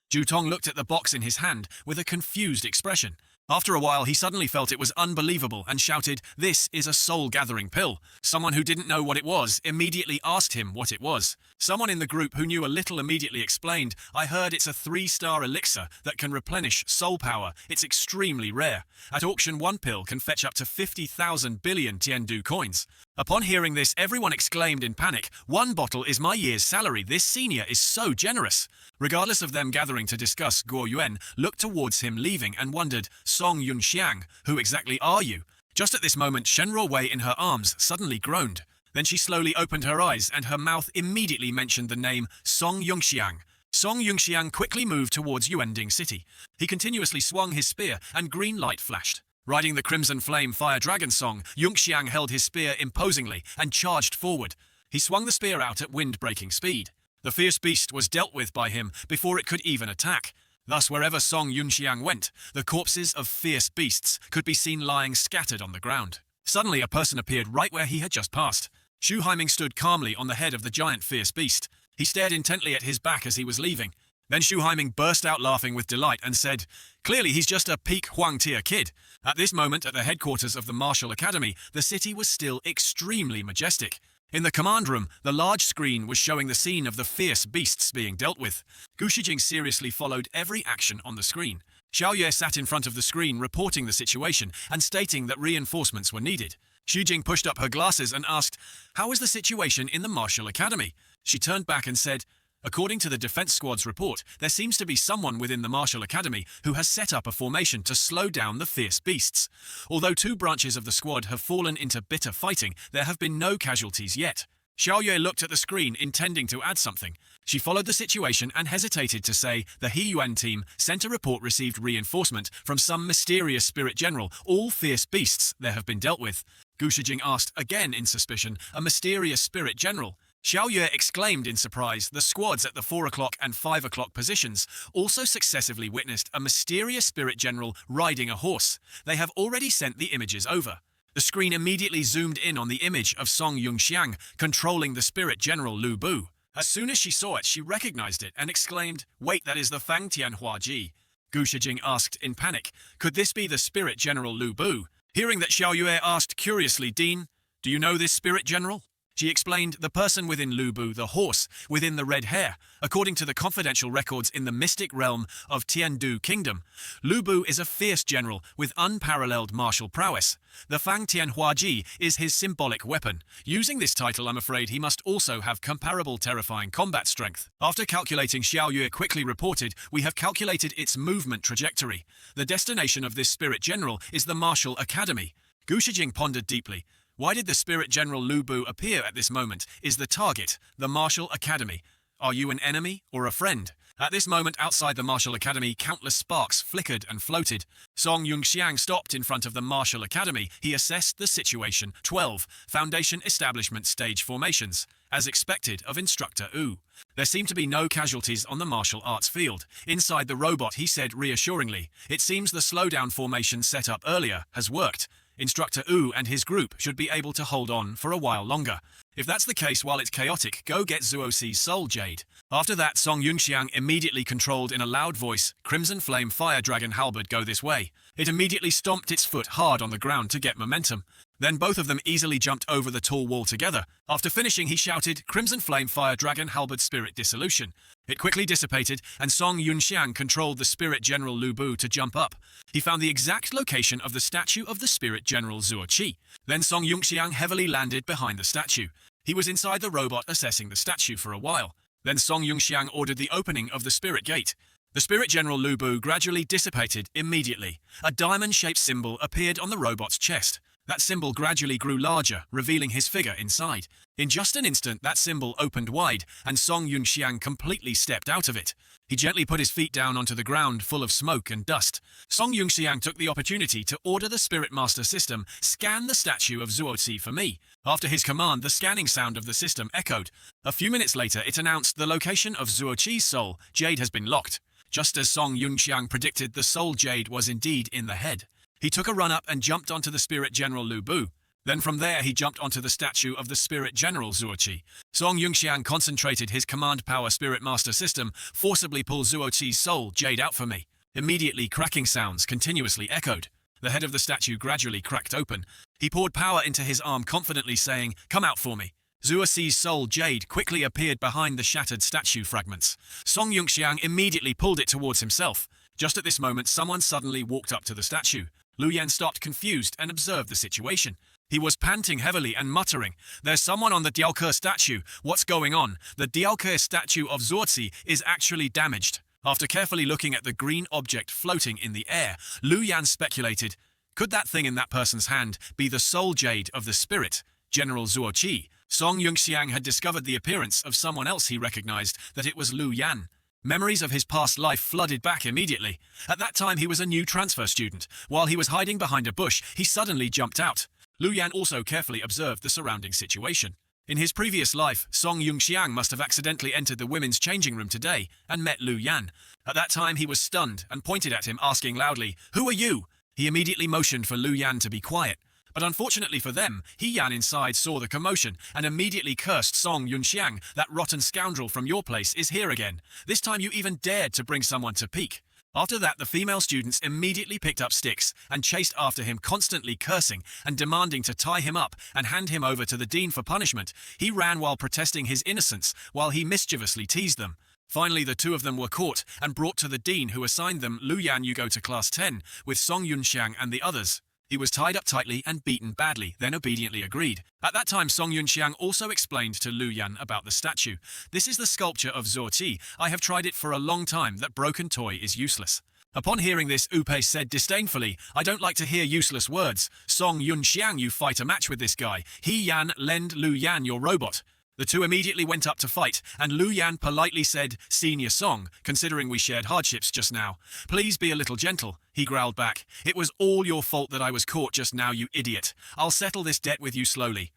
S1: Jutong looked at the box in his hand with a confused expression. After a while, he suddenly felt it was unbelievable and shouted, "This is a soul-gathering pill." Someone who didn't know what it was immediately asked him what it was. Someone in the group who knew a little immediately explained, "I heard it's a 3-star elixir that can replenish soul power. It's extremely rare. At auction, one pill can fetch up to 50,000 billion tiandu coins." Upon hearing this, everyone exclaimed in panic, "One bottle is my year's salary. This senior is so generous." Regardless of them gathering to discuss, Guo Yuan looked towards him leaving and wondered, "Song Yunxiang, who exactly are you?" Just at this moment, Shenruo Wei in her arms suddenly groaned. Then she slowly opened her eyes and her mouth immediately mentioned the name Song Yunxiang. Song Yunxiang quickly moved towards Yuanding City. He continuously swung his spear and green light flashed. Riding the Crimson Flame Fire Dragon Song, Yunxiang held his spear imposingly and charged forward. He swung the spear out at wind-breaking speed. The fierce beast was dealt with by him before it could even attack. Thus, wherever Song Yunxiang went, the corpses of fierce beasts could be seen lying scattered on the ground. Suddenly, a person appeared right where he had just passed. Xu Haiming stood calmly on the head of the giant fierce beast. He stared intently at his back as he was leaving. Then Xu Haiming burst out laughing with delight and said, "Clearly he's just a peak Huang-tier kid." At this moment, at the headquarters of the Martial Academy, the city was still extremely majestic. In the command room, the large screen was showing the scene of the fierce beasts being dealt with. Gu Shijing seriously followed every action on the screen. Xiao Yue sat in front of the screen reporting the situation and stating that reinforcements were needed. Shijing pushed up her glasses and asked, "How is the situation in the Martial Academy?" She turned back and said, "According to the Defense Squad's report, there seems to be someone within the Martial Academy who has set up a formation to slow down the fierce beasts. Although 2 branches of the squad have fallen into bitter fighting, there have been no casualties yet." Xiao Yue looked at the screen, intending to add something. She followed the situation and hesitated to say the He Yuan team sent a report received reinforcement from some mysterious spirit general. All fierce beasts there have been dealt with. Gu Shijing asked, again in suspicion, "A mysterious spirit general?" Xiao Yue exclaimed in surprise. The squads at the 4 o'clock and 5 o'clock positions also successively witnessed a mysterious spirit general riding a horse. They have already sent the images over. The screen immediately zoomed in on the image of Song Yunxiang controlling the spirit general Lu Bu. As soon as she saw it, she recognized it and exclaimed, "Wait, that is the Fang Tianhua Ji." Gu Shijing asked in panic, "Could this be the spirit general Lu Bu?" Hearing that, Xiao Yue asked curiously, "Dean, do you know this spirit general?" She explained, "The person within Lu Bu, the horse, within the red hair. According to the confidential records in the mystic realm of Tiandu Kingdom, Lu Bu is a fierce general with unparalleled martial prowess. The Fang Tianhua Ji is his symbolic weapon. Using this title, I'm afraid he must also have comparable terrifying combat strength." After calculating, Xiao Yue quickly reported, "We have calculated its movement trajectory. The destination of this spirit general is the Martial Academy." Gu Shijing pondered deeply. Why did the spirit general Lu Bu appear at this moment? Is the target the Martial Academy? Are you an enemy or a friend? At this moment, outside the Martial Academy, countless sparks flickered and floated. Song Yunxiang stopped in front of the Martial Academy. He assessed the situation. 12. Foundation Establishment Stage Formations. As expected of Instructor Wu. There seemed to be no casualties on the martial arts field. Inside the robot, he said reassuringly, "It seems the slowdown formation set up earlier has worked. Instructor Wu and his group should be able to hold on for a while longer. If that's the case while it's chaotic, go get Zuoxi's Soul Jade." After that, Song Yunxiang immediately controlled in a loud voice, "Crimson Flame Fire Dragon Halberd, go this way." It immediately stomped its foot hard on the ground to get momentum. Then both of them easily jumped over the tall wall together. After finishing, he shouted, "Crimson Flame Fire Dragon Halberd Spirit Dissolution." It quickly dissipated, and Song Yunxiang controlled the Spirit General Lu Bu to jump up. He found the exact location of the statue of the Spirit General Zuoqi. Then Song Yunxiang heavily landed behind the statue. He was inside the robot assessing the statue for a while. Then Song Yunxiang ordered the opening of the Spirit Gate. The Spirit General Lu Bu gradually dissipated immediately. A diamond-shaped symbol appeared on the robot's chest. That symbol gradually grew larger, revealing his figure inside. In just an instant, that symbol opened wide, and Song Yunxiang completely stepped out of it. He gently put his feet down onto the ground full of smoke and dust. Song Yunxiang took the opportunity to order the Spirit Master system, "Scan the statue of Zuozi for me." After his command, the scanning sound of the system echoed. A few minutes later, it announced the location of Zuozi's soul jade has been locked. Just as Song Yunxiang predicted, the soul jade was indeed in the head. He took a run up and jumped onto the Spirit General Lu Bu. Then from there he jumped onto the statue of the Spirit General Zuoqi. Song Yunxiang concentrated his command power Spirit Master system, "Forcibly pull Zuoqi's soul jade out for me." Immediately, cracking sounds continuously echoed. The head of the statue gradually cracked open. He poured power into his arm, confidently saying, "Come out for me." Zuoxi's soul jade quickly appeared behind the shattered statue fragments. Song Yunxiang immediately pulled it towards himself. Just at this moment, someone suddenly walked up to the statue. Lu Yan stopped confused and observed the situation. He was panting heavily and muttering, "There's someone on the Diaoke statue. What's going on? The Diaoke statue of Zuozi is actually damaged." After carefully looking at the green object floating in the air, Lu Yan speculated, could that thing in that person's hand be the soul jade of the spirit, General Zuoqi? Song Yunxiang had discovered the appearance of someone else he recognized, that it was Lu Yan. Memories of his past life flooded back immediately. At that time he was a new transfer student. While he was hiding behind a bush, he suddenly jumped out. Lu Yan also carefully observed the surrounding situation. In his previous life, Song Yunxiang must have accidentally entered the women's changing room today and met Lu Yan. At that time he was stunned and pointed at him, asking loudly, "Who are you?" He immediately motioned for Lu Yan to be quiet. But unfortunately for them, Yan inside saw the commotion and immediately cursed Song Yunxiang, "That rotten scoundrel from your place is here again. This time you even dared to bring someone to peek." After that, the female students immediately picked up sticks and chased after him, constantly cursing and demanding to tie him up and hand him over to the dean for punishment. He ran while protesting his innocence, while he mischievously teased them. Finally, the two of them were caught and brought to the dean, who assigned them, "Lu Yan, you go to class 10, with Song Yunxiang and the others." He was tied up tightly and beaten badly, then obediently agreed. At that time, Song Yunxiang also explained to Lu Yan about the statue. "This is the sculpture of Zuoqi. I have tried it for a long time. That broken toy is useless." Upon hearing this, Upei said disdainfully, "I don't like to hear useless words. Song Yunxiang, you fight a match with this guy. Yan, lend Lu Yan your robot." The two immediately went up to fight, and Lu Yan politely said, "Senior Song, considering we shared hardships just now, please be a little gentle." He growled back, "It was all your fault that I was caught just now, you idiot. I'll settle this debt with you slowly."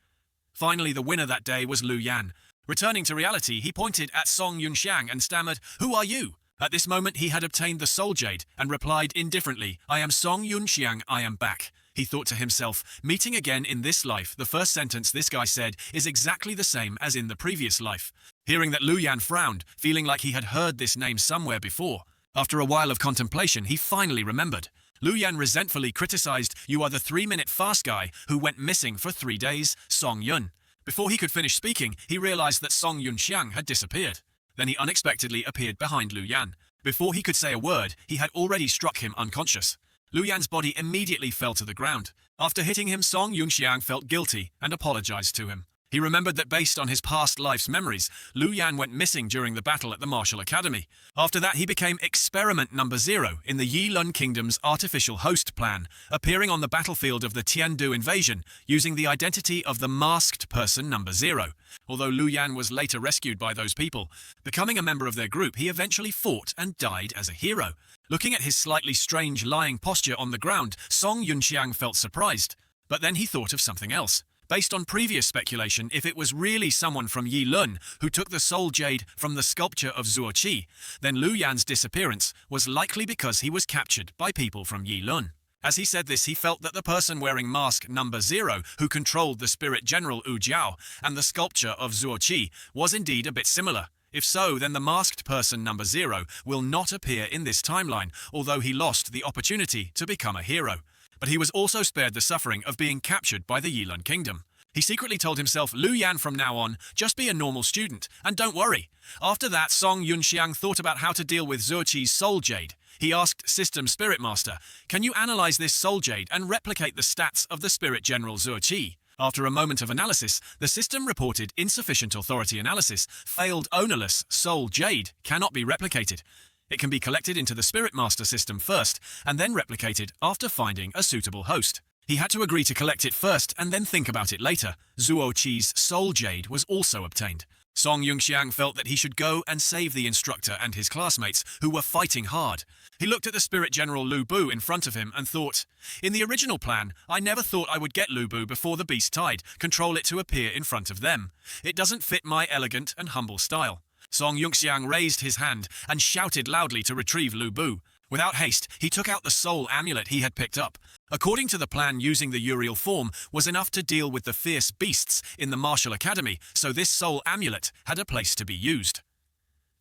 S1: Finally, the winner that day was Lu Yan. Returning to reality, he pointed at Song Yunxiang and stammered, "Who are you?" At this moment, he had obtained the soul jade and replied indifferently, "I am Song Yunxiang, I am back." He thought to himself, meeting again in this life, the first sentence this guy said is exactly the same as in the previous life. Hearing that, Lu Yan frowned, feeling like he had heard this name somewhere before. After a while of contemplation, he finally remembered. Lu Yan resentfully criticized, "You are the 3-minute fast guy who went missing for 3 days, Song Yun." Before he could finish speaking, he realized that Song Yunxiang had disappeared. Then he unexpectedly appeared behind Lu Yan. Before he could say a word, he had already struck him unconscious. Lu Yan's body immediately fell to the ground. After hitting him, Song Yunxiang felt guilty and apologized to him. He remembered that based on his past life's memories, Lu Yan went missing during the battle at the Martial Academy. After that, he became Experiment Number 0 in the Yilun Kingdom's artificial host plan, appearing on the battlefield of the Tiandu invasion using the identity of the masked person Number 0. Although Lu Yan was later rescued by those people, becoming a member of their group, he eventually fought and died as a hero. Looking at his slightly strange lying posture on the ground, Song Yunxiang felt surprised. But then he thought of something else. Based on previous speculation, if it was really someone from Yilun who took the soul jade from the sculpture of Zuoqi, then Lu Yan's disappearance was likely because he was captured by people from Yilun. As he said this, he felt that the person wearing mask Number 0, who controlled the spirit general Wu Jiao and the sculpture of Zuoqi, was indeed a bit similar. If so, then the masked person Number 0 will not appear in this timeline, although he lost the opportunity to become a hero. But he was also spared the suffering of being captured by the Yilun Kingdom. He secretly told himself, "Lu Yan, from now on, just be a normal student, and don't worry." After that, Song Yunxiang thought about how to deal with Zuoqi's soul jade. He asked System Spirit Master, "Can you analyze this soul jade and replicate the stats of the Spirit General Zuoqi?" After a moment of analysis, the system reported insufficient authority analysis, failed ownerless soul jade, cannot be replicated. It can be collected into the Spirit Master system first, and then replicated after finding a suitable host. He had to agree to collect it first and then think about it later. Zuoqi's soul jade was also obtained. Song Yunxiang felt that he should go and save the instructor and his classmates, who were fighting hard. He looked at the Spirit General Lu Bu in front of him and thought, "In the original plan, I never thought I would get Lu Bu before the beast tide, control it to appear in front of them. It doesn't fit my elegant and humble style." Song Yunxiang raised his hand and shouted loudly to retrieve Lu Bu. Without haste, he took out the soul amulet he had picked up. According to the plan, using the Uriel form was enough to deal with the fierce beasts in the Martial Academy, so this soul amulet had a place to be used.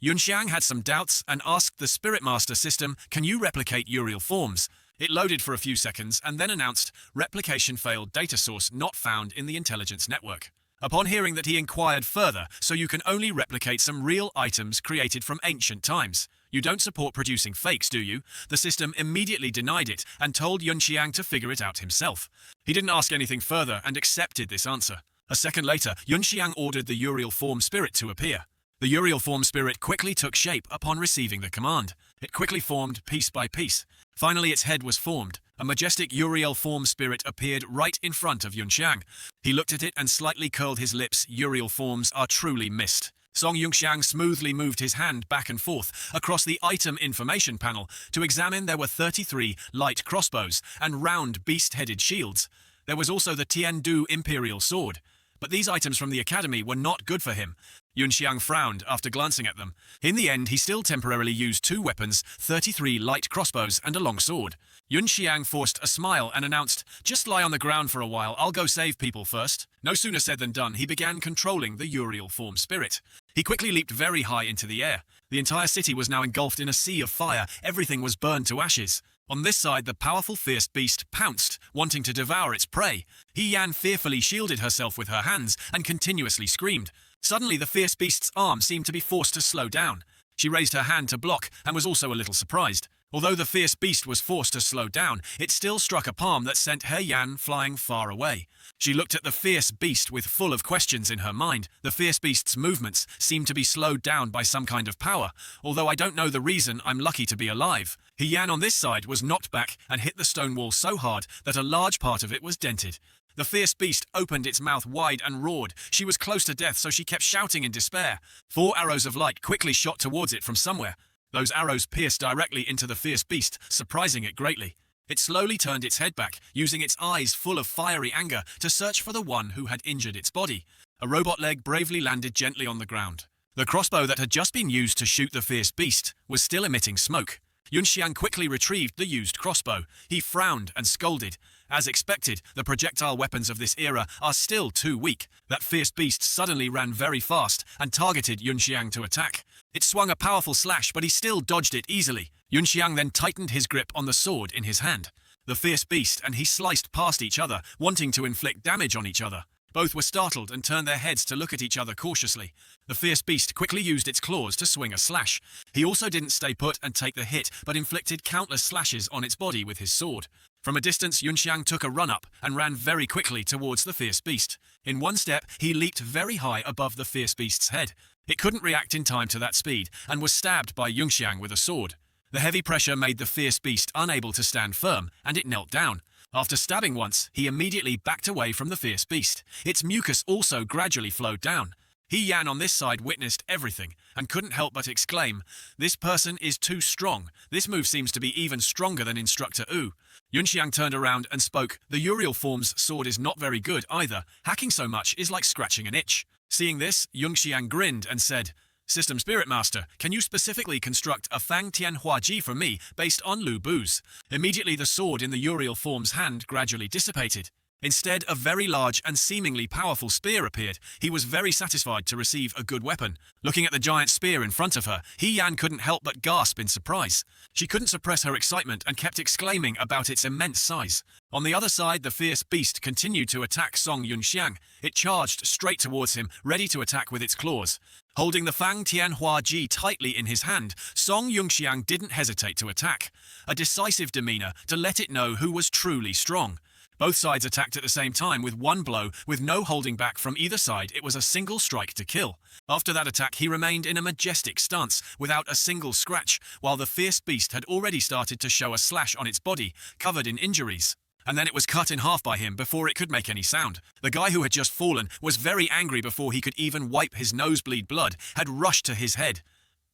S1: Yunxiang had some doubts and asked the Spirit Master system, "Can you replicate Uriel forms?" It loaded for a few seconds and then announced, "Replication failed, data source not found in the intelligence network." Upon hearing that, he inquired further, "So you can only replicate some real items created from ancient times? You don't support producing fakes, do you?" The system immediately denied it and told Yunxiang to figure it out himself. He didn't ask anything further and accepted this answer. A second later, Yunxiang ordered the Uriel form spirit to appear. The Uriel form spirit quickly took shape upon receiving the command. It quickly formed piece by piece. Finally, its head was formed. A majestic Uriel form spirit appeared right in front of Yunxiang. He looked at it and slightly curled his lips. Uriel forms are truly missed. Song Yunxiang smoothly moved his hand back and forth across the item information panel to examine. There were 33 light crossbows and round beast-headed shields. There was also the Tiandu Imperial Sword. But these items from the academy were not good for him. Yunxiang frowned after glancing at them. In the end, he still temporarily used 2 weapons, 33 light crossbows and a long sword. Yunxiang forced a smile and announced, "Just lie on the ground for a while, I'll go save people first." No sooner said than done, he began controlling the Uriel form spirit. He quickly leaped very high into the air. The entire city was now engulfed in a sea of fire. Everything was burned to ashes. On this side, the powerful fierce beast pounced, wanting to devour its prey. Yan fearfully shielded herself with her hands and continuously screamed. Suddenly, the fierce beast's arm seemed to be forced to slow down. She raised her hand to block and was also a little surprised. Although the fierce beast was forced to slow down, it still struck a palm that sent Yan flying far away. She looked at the fierce beast with full of questions in her mind. The fierce beast's movements seemed to be slowed down by some kind of power. Although I don't know the reason, I'm lucky to be alive. Yan on this side was knocked back and hit the stone wall so hard that a large part of it was dented. The fierce beast opened its mouth wide and roared. She was close to death, so she kept shouting in despair. 4 arrows of light quickly shot towards it from somewhere. Those arrows pierced directly into the fierce beast, surprising it greatly. It slowly turned its head back, using its eyes full of fiery anger to search for the one who had injured its body. A robot leg bravely landed gently on the ground. The crossbow that had just been used to shoot the fierce beast was still emitting smoke. Yunxiang quickly retrieved the used crossbow. He frowned and scolded. As expected, the projectile weapons of this era are still too weak. That fierce beast suddenly ran very fast and targeted Yunxiang to attack. It swung a powerful slash, but he still dodged it easily. Yunxiang then tightened his grip on the sword in his hand. The fierce beast and he sliced past each other, wanting to inflict damage on each other. Both were startled and turned their heads to look at each other cautiously. The fierce beast quickly used its claws to swing a slash. He also didn't stay put and take the hit, but inflicted countless slashes on its body with his sword. From a distance, Yunxiang took a run-up and ran very quickly towards the fierce beast. In one step, he leaped very high above the fierce beast's head. It couldn't react in time to that speed and was stabbed by Yunxiang with a sword. The heavy pressure made the fierce beast unable to stand firm, and it knelt down. After stabbing once, he immediately backed away from the fierce beast. Its mucus also gradually flowed down. Yan on this side witnessed everything and couldn't help but exclaim, "This person is too strong. This move seems to be even stronger than Instructor Wu." Yunxiang turned around and spoke, "The Uriel form's sword is not very good either. Hacking so much is like scratching an itch." Seeing this, Yunxiang grinned and said, "System Spirit Master, can you specifically construct a Fang Tianhua Ji for me based on Lu Bu's?" Immediately the sword in the Uriel form's hand gradually dissipated. Instead, a very large and seemingly powerful spear appeared. He was very satisfied to receive a good weapon. Looking at the giant spear in front of her, Yan couldn't help but gasp in surprise. She couldn't suppress her excitement and kept exclaiming about its immense size. On the other side, the fierce beast continued to attack Song Yunxiang. It charged straight towards him, ready to attack with its claws. Holding the Fang Tianhua Ji tightly in his hand, Song Yunxiang didn't hesitate to attack. A decisive demeanor to let it know who was truly strong. Both sides attacked at the same time with one blow, with no holding back from either side. It was a single strike to kill. After that attack, he remained in a majestic stance, without a single scratch, while the fierce beast had already started to show a slash on its body, covered in injuries. And then it was cut in half by him before it could make any sound. The guy who had just fallen was very angry before he could even wipe his nosebleed blood, had rushed to his head.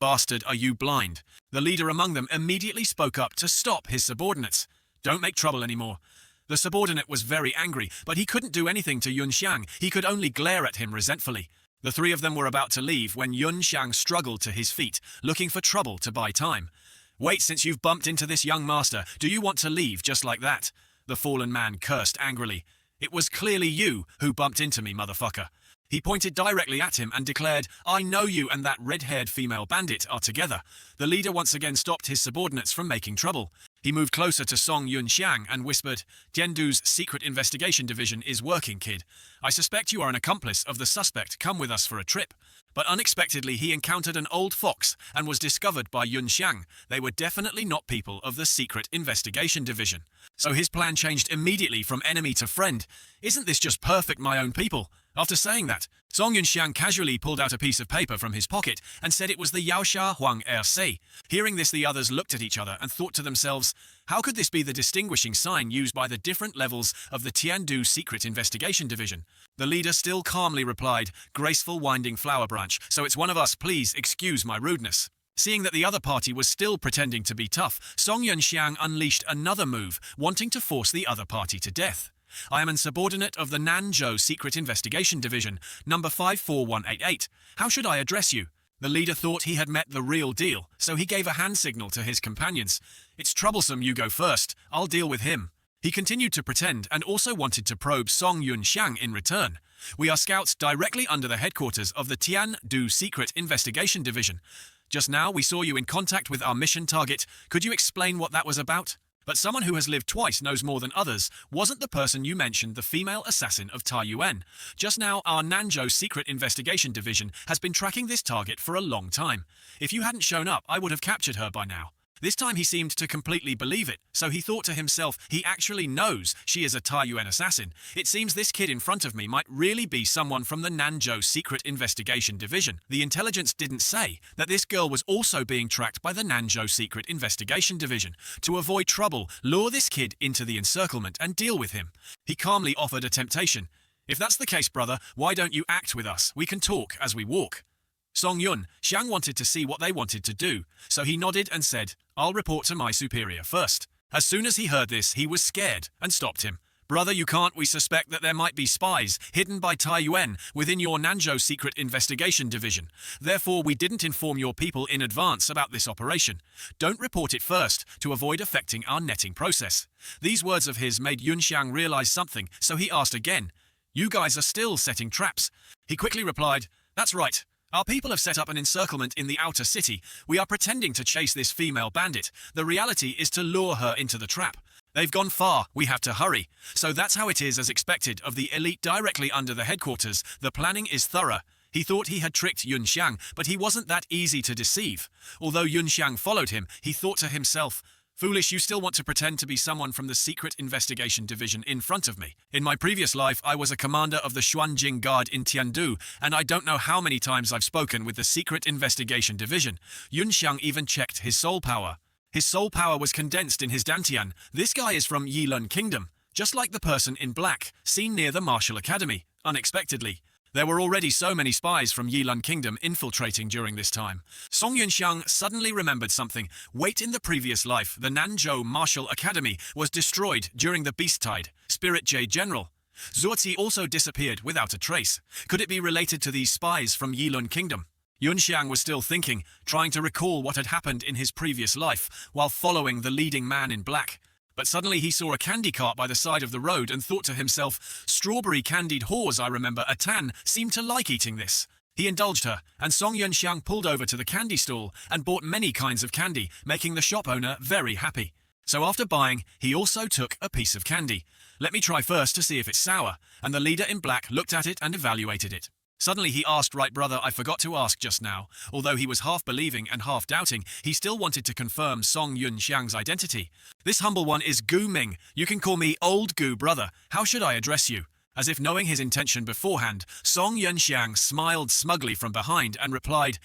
S1: "Bastard, are you blind?" The leader among them immediately spoke up to stop his subordinates. "Don't make trouble anymore." The subordinate was very angry, but he couldn't do anything to Yunxiang. He could only glare at him resentfully. The 3 of them were about to leave when Yunxiang struggled to his feet, looking for trouble to buy time. "Wait, since you've bumped into this young master, do you want to leave just like that?" The fallen man cursed angrily. "It was clearly you who bumped into me, motherfucker." He pointed directly at him and declared, "I know you and that red-haired female bandit are together." The leader once again stopped his subordinates from making trouble. He moved closer to Song Yunxiang and whispered, "Tiandu's secret investigation division is working, kid. I suspect you are an accomplice of the suspect. Come with us for a trip." But unexpectedly he encountered an old fox and was discovered by Yunxiang. They were definitely not people of the secret investigation division. So his plan changed immediately from enemy to friend. "Isn't this just perfect, my own people?" After saying that, Song Yunxiang casually pulled out a piece of paper from his pocket and said it was the Yaosha Huang RC. Hearing this, the others looked at each other and thought to themselves, how could this be the distinguishing sign used by the different levels of the Tiandu Secret Investigation Division? The leader still calmly replied, "Graceful winding flower branch, so it's one of us, please excuse my rudeness." Seeing that the other party was still pretending to be tough, Song Yunxiang unleashed another move, wanting to force the other party to death. "I am an subordinate of the Nanzhou Secret Investigation Division, number 54188. How should I address you?" The leader thought he had met the real deal, so he gave a hand signal to his companions. "It's troublesome, you go first. I'll deal with him." He continued to pretend and also wanted to probe Song Yunxiang in return. "We are scouts directly under the headquarters of the Tiandu Secret Investigation Division. Just now we saw you in contact with our mission target. Could you explain what that was about? But someone who has lived twice knows more than others. Wasn't the person you mentioned the female assassin of Taiyuan? Just now, our Nanzhou Secret Investigation Division has been tracking this target for a long time. If you hadn't shown up, I would have captured her by now." This time he seemed to completely believe it, so he thought to himself he actually knows she is a Taiyuan assassin. It seems this kid in front of me might really be someone from the Nanzhou Secret Investigation Division. The intelligence didn't say that this girl was also being tracked by the Nanzhou Secret Investigation Division. To avoid trouble, lure this kid into the encirclement and deal with him. He calmly offered a temptation. "If that's the case, brother, why don't you act with us? We can talk as we walk." Song Yunxiang wanted to see what they wanted to do, so he nodded and said, "I'll report to my superior first." As soon as he heard this, he was scared and stopped him. "Brother, you can't. We suspect that there might be spies hidden by Taiyuan within your Nanzhou Secret Investigation Division. Therefore, we didn't inform your people in advance about this operation. Don't report it first to avoid affecting our netting process." These words of his made Yunxiang realize something, so he asked again, "You guys are still setting traps?" He quickly replied, "That's right. Our people have set up an encirclement in the outer city. We are pretending to chase this female bandit. The reality is to lure her into the trap. They've gone far, we have to hurry. So that's how it is as expected of the elite directly under the headquarters. The planning is thorough." He thought he had tricked Yunxiang, but he wasn't that easy to deceive. Although Yunxiang followed him, he thought to himself, "Foolish, you still want to pretend to be someone from the Secret Investigation Division in front of me. In my previous life, I was a commander of the Xuanjing Guard in Tiandu, and I don't know how many times I've spoken with the Secret Investigation Division." Yunxiang even checked his soul power. His soul power was condensed in his dantian. This guy is from Yilun Kingdom, just like the person in black, seen near the Martial Academy, unexpectedly. There were already so many spies from Yilun Kingdom infiltrating during this time. Song Yunxiang suddenly remembered something. Wait, in the previous life, the Nanzhou Martial Academy was destroyed during the Beast Tide. Spirit Jade General Zuozi also disappeared without a trace. Could it be related to these spies from Yilun Kingdom? Yunxiang was still thinking, trying to recall what had happened in his previous life, while following the leading man in black. But suddenly he saw a candy cart by the side of the road and thought to himself, "Strawberry candied whores, I remember. Atan seemed to like eating this." He indulged her, and Song Yunxiang pulled over to the candy stall and bought many kinds of candy, making the shop owner very happy. So after buying, he also took a piece of candy. "Let me try first to see if it's sour," and the leader in black looked at it and evaluated it. Suddenly he asked, "Right, brother, I forgot to ask just now." Although he was half believing and half doubting, he still wanted to confirm Song Yunxiang's identity. "This humble one is Gu Ming. You can call me Old Gu, brother. How should I address you?" As if knowing his intention beforehand, Song Yunxiang smiled smugly from behind and replied,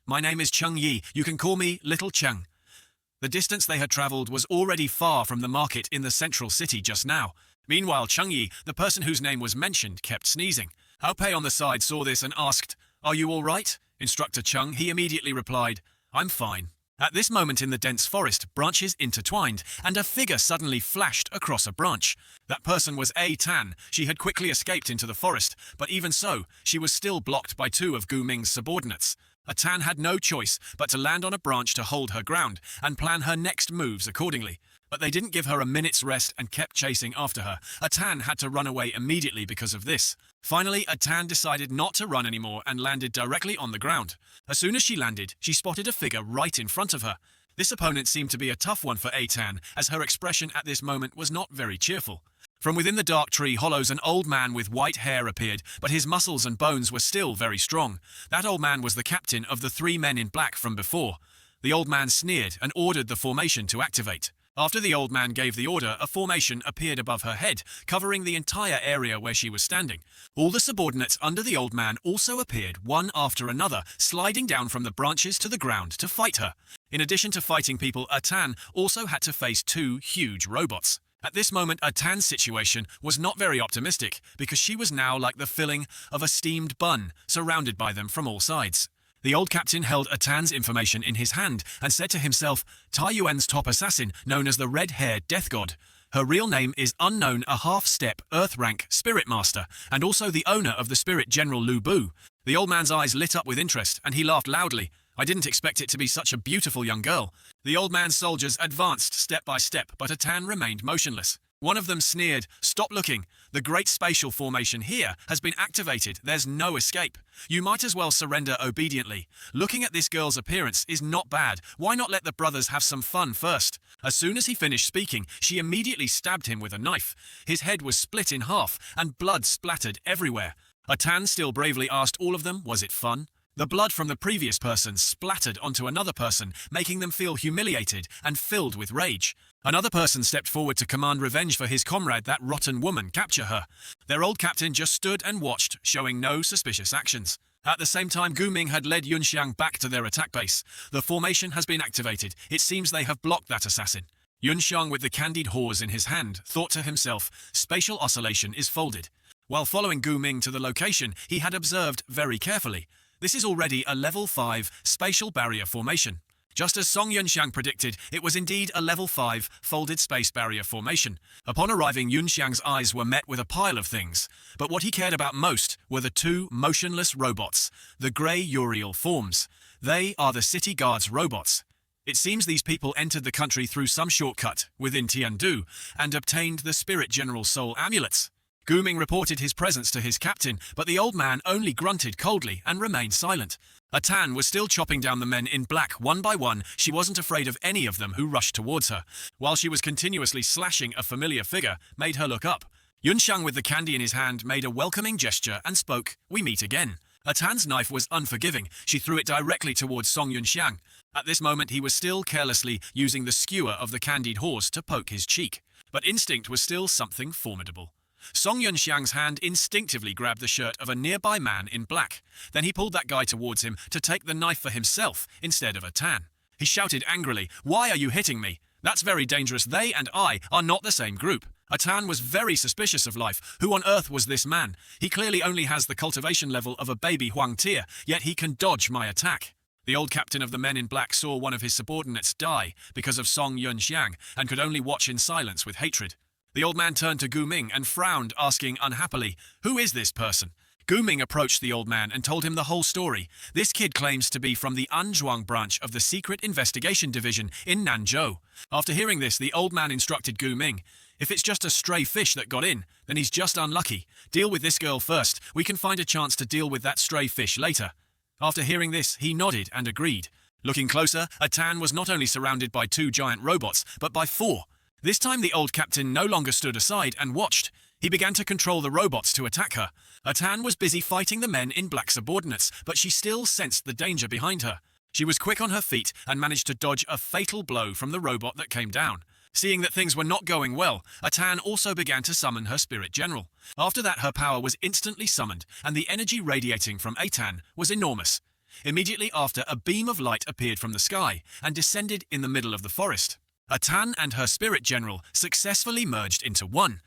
S1: "My name is Cheng Yi. You can call me Little Cheng." The distance they had travelled was already far from the market in the central city just now. Meanwhile, Cheng Yi, the person whose name was mentioned, kept sneezing. Hao Pei on the side saw this and asked, "Are you all right?" Instructor Cheng, he immediately replied, "I'm fine." At this moment in the dense forest, branches intertwined, and a figure suddenly flashed across a branch. That person was A Tan. She had quickly escaped into the forest, but even so, she was still blocked by two of Gu Ming's subordinates. Atan had no choice but to land on a branch to hold her ground and plan her next moves accordingly. But they didn't give her a minute's rest and kept chasing after her. Atan had to run away immediately because of this. Finally, Atan decided not to run anymore and landed directly on the ground. As soon as she landed, she spotted a figure right in front of her. This opponent seemed to be a tough one for Atan, as her expression at this moment was not very cheerful. From within the dark tree hollows an old man with white hair appeared, but his muscles and bones were still very strong. That old man was the captain of the 3 men in black from before. The old man sneered and ordered the formation to activate. After the old man gave the order, a formation appeared above her head, covering the entire area where she was standing. All the subordinates under the old man also appeared, one after another, sliding down from the branches to the ground to fight her. In addition to fighting people, Atan also had to face 2 huge robots. At this moment, Atan's situation was not very optimistic, because she was now like the filling of a steamed bun, surrounded by them from all sides. The old captain held Atan's information in his hand and said to himself, Taiyuan's top assassin, known as the red-haired death god. Her real name is unknown, a half-step, Earth-rank spirit master, and also the owner of the spirit general Lu Bu. The old man's eyes lit up with interest, and he laughed loudly. I didn't expect it to be such a beautiful young girl. The old man's soldiers advanced step by step, but Atan remained motionless. One of them sneered, Stop looking. The great spatial formation here has been activated. There's no escape. You might as well surrender obediently. Looking at this girl's appearance is not bad. Why not let the brothers have some fun first? As soon as he finished speaking, she immediately stabbed him with a knife. His head was split in half, and blood splattered everywhere. Atan still bravely asked all of them, was it fun? The blood from the previous person splattered onto another person, making them feel humiliated and filled with rage. Another person stepped forward to command revenge for his comrade, that rotten woman, capture her. Their old captain just stood and watched, showing no suspicious actions. At the same time, Gu Ming had led Yunxiang back to their attack base. The formation has been activated. It seems they have blocked that assassin. Yunxiang, with the candied horse in his hand, thought to himself, spatial oscillation is folded. While following Gu Ming to the location, he had observed very carefully. This is already a level 5 spatial barrier formation. Just as Song Yunxiang predicted, it was indeed a level 5 folded space barrier formation. Upon arriving, Yunxiang's eyes were met with a pile of things, but what he cared about most were the 2 motionless robots, the grey Uriel forms. They are the city guards robots. It seems these people entered the country through some shortcut within Tiandu and obtained the Spirit General Soul amulets. Gu Ming reported his presence to his captain, but the old man only grunted coldly and remained silent. Atan was still chopping down the men in black one by one. She wasn't afraid of any of them who rushed towards her. While she was continuously slashing, a familiar figure made her look up. Yunxiang, with the candy in his hand, made a welcoming gesture and spoke, "We meet again." Atan's knife was unforgiving. She threw it directly towards Song Yunxiang. At this moment, he was still carelessly using the skewer of the candied horse to poke his cheek. But instinct was still something formidable. Song Yunxiang's hand instinctively grabbed the shirt of a nearby man in black. Then he pulled that guy towards him to take the knife for himself instead of Atan. He shouted angrily, "Why are you hitting me? That's very dangerous. They and I are not the same group." Atan was very suspicious of life. Who on earth was this man? He clearly only has the cultivation level of a baby Huang Tia, yet he can dodge my attack. The old captain of the men in black saw one of his subordinates die because of Song Yunxiang and could only watch in silence with hatred. The old man turned to Gu Ming and frowned, asking unhappily, "Who is this person?" Gu Ming approached the old man and told him the whole story. This kid claims to be from the Anzhuang branch of the Secret Investigation Division in Nanzhou. After hearing this, the old man instructed Gu Ming, "If it's just a stray fish that got in, then he's just unlucky. Deal with this girl first. We can find a chance to deal with that stray fish later." After hearing this, he nodded and agreed. Looking closer, Atan was not only surrounded by 2 giant robots, but by 4. This time the old captain no longer stood aside and watched. He began to control the robots to attack her. Atan was busy fighting the men in black subordinates, but she still sensed the danger behind her. She was quick on her feet and managed to dodge a fatal blow from the robot that came down. Seeing that things were not going well, Atan also began to summon her spirit general. After that, her power was instantly summoned, and the energy radiating from Atan was enormous. Immediately after, a beam of light appeared from the sky and descended in the middle of the forest. Atan and her spirit general successfully merged into one.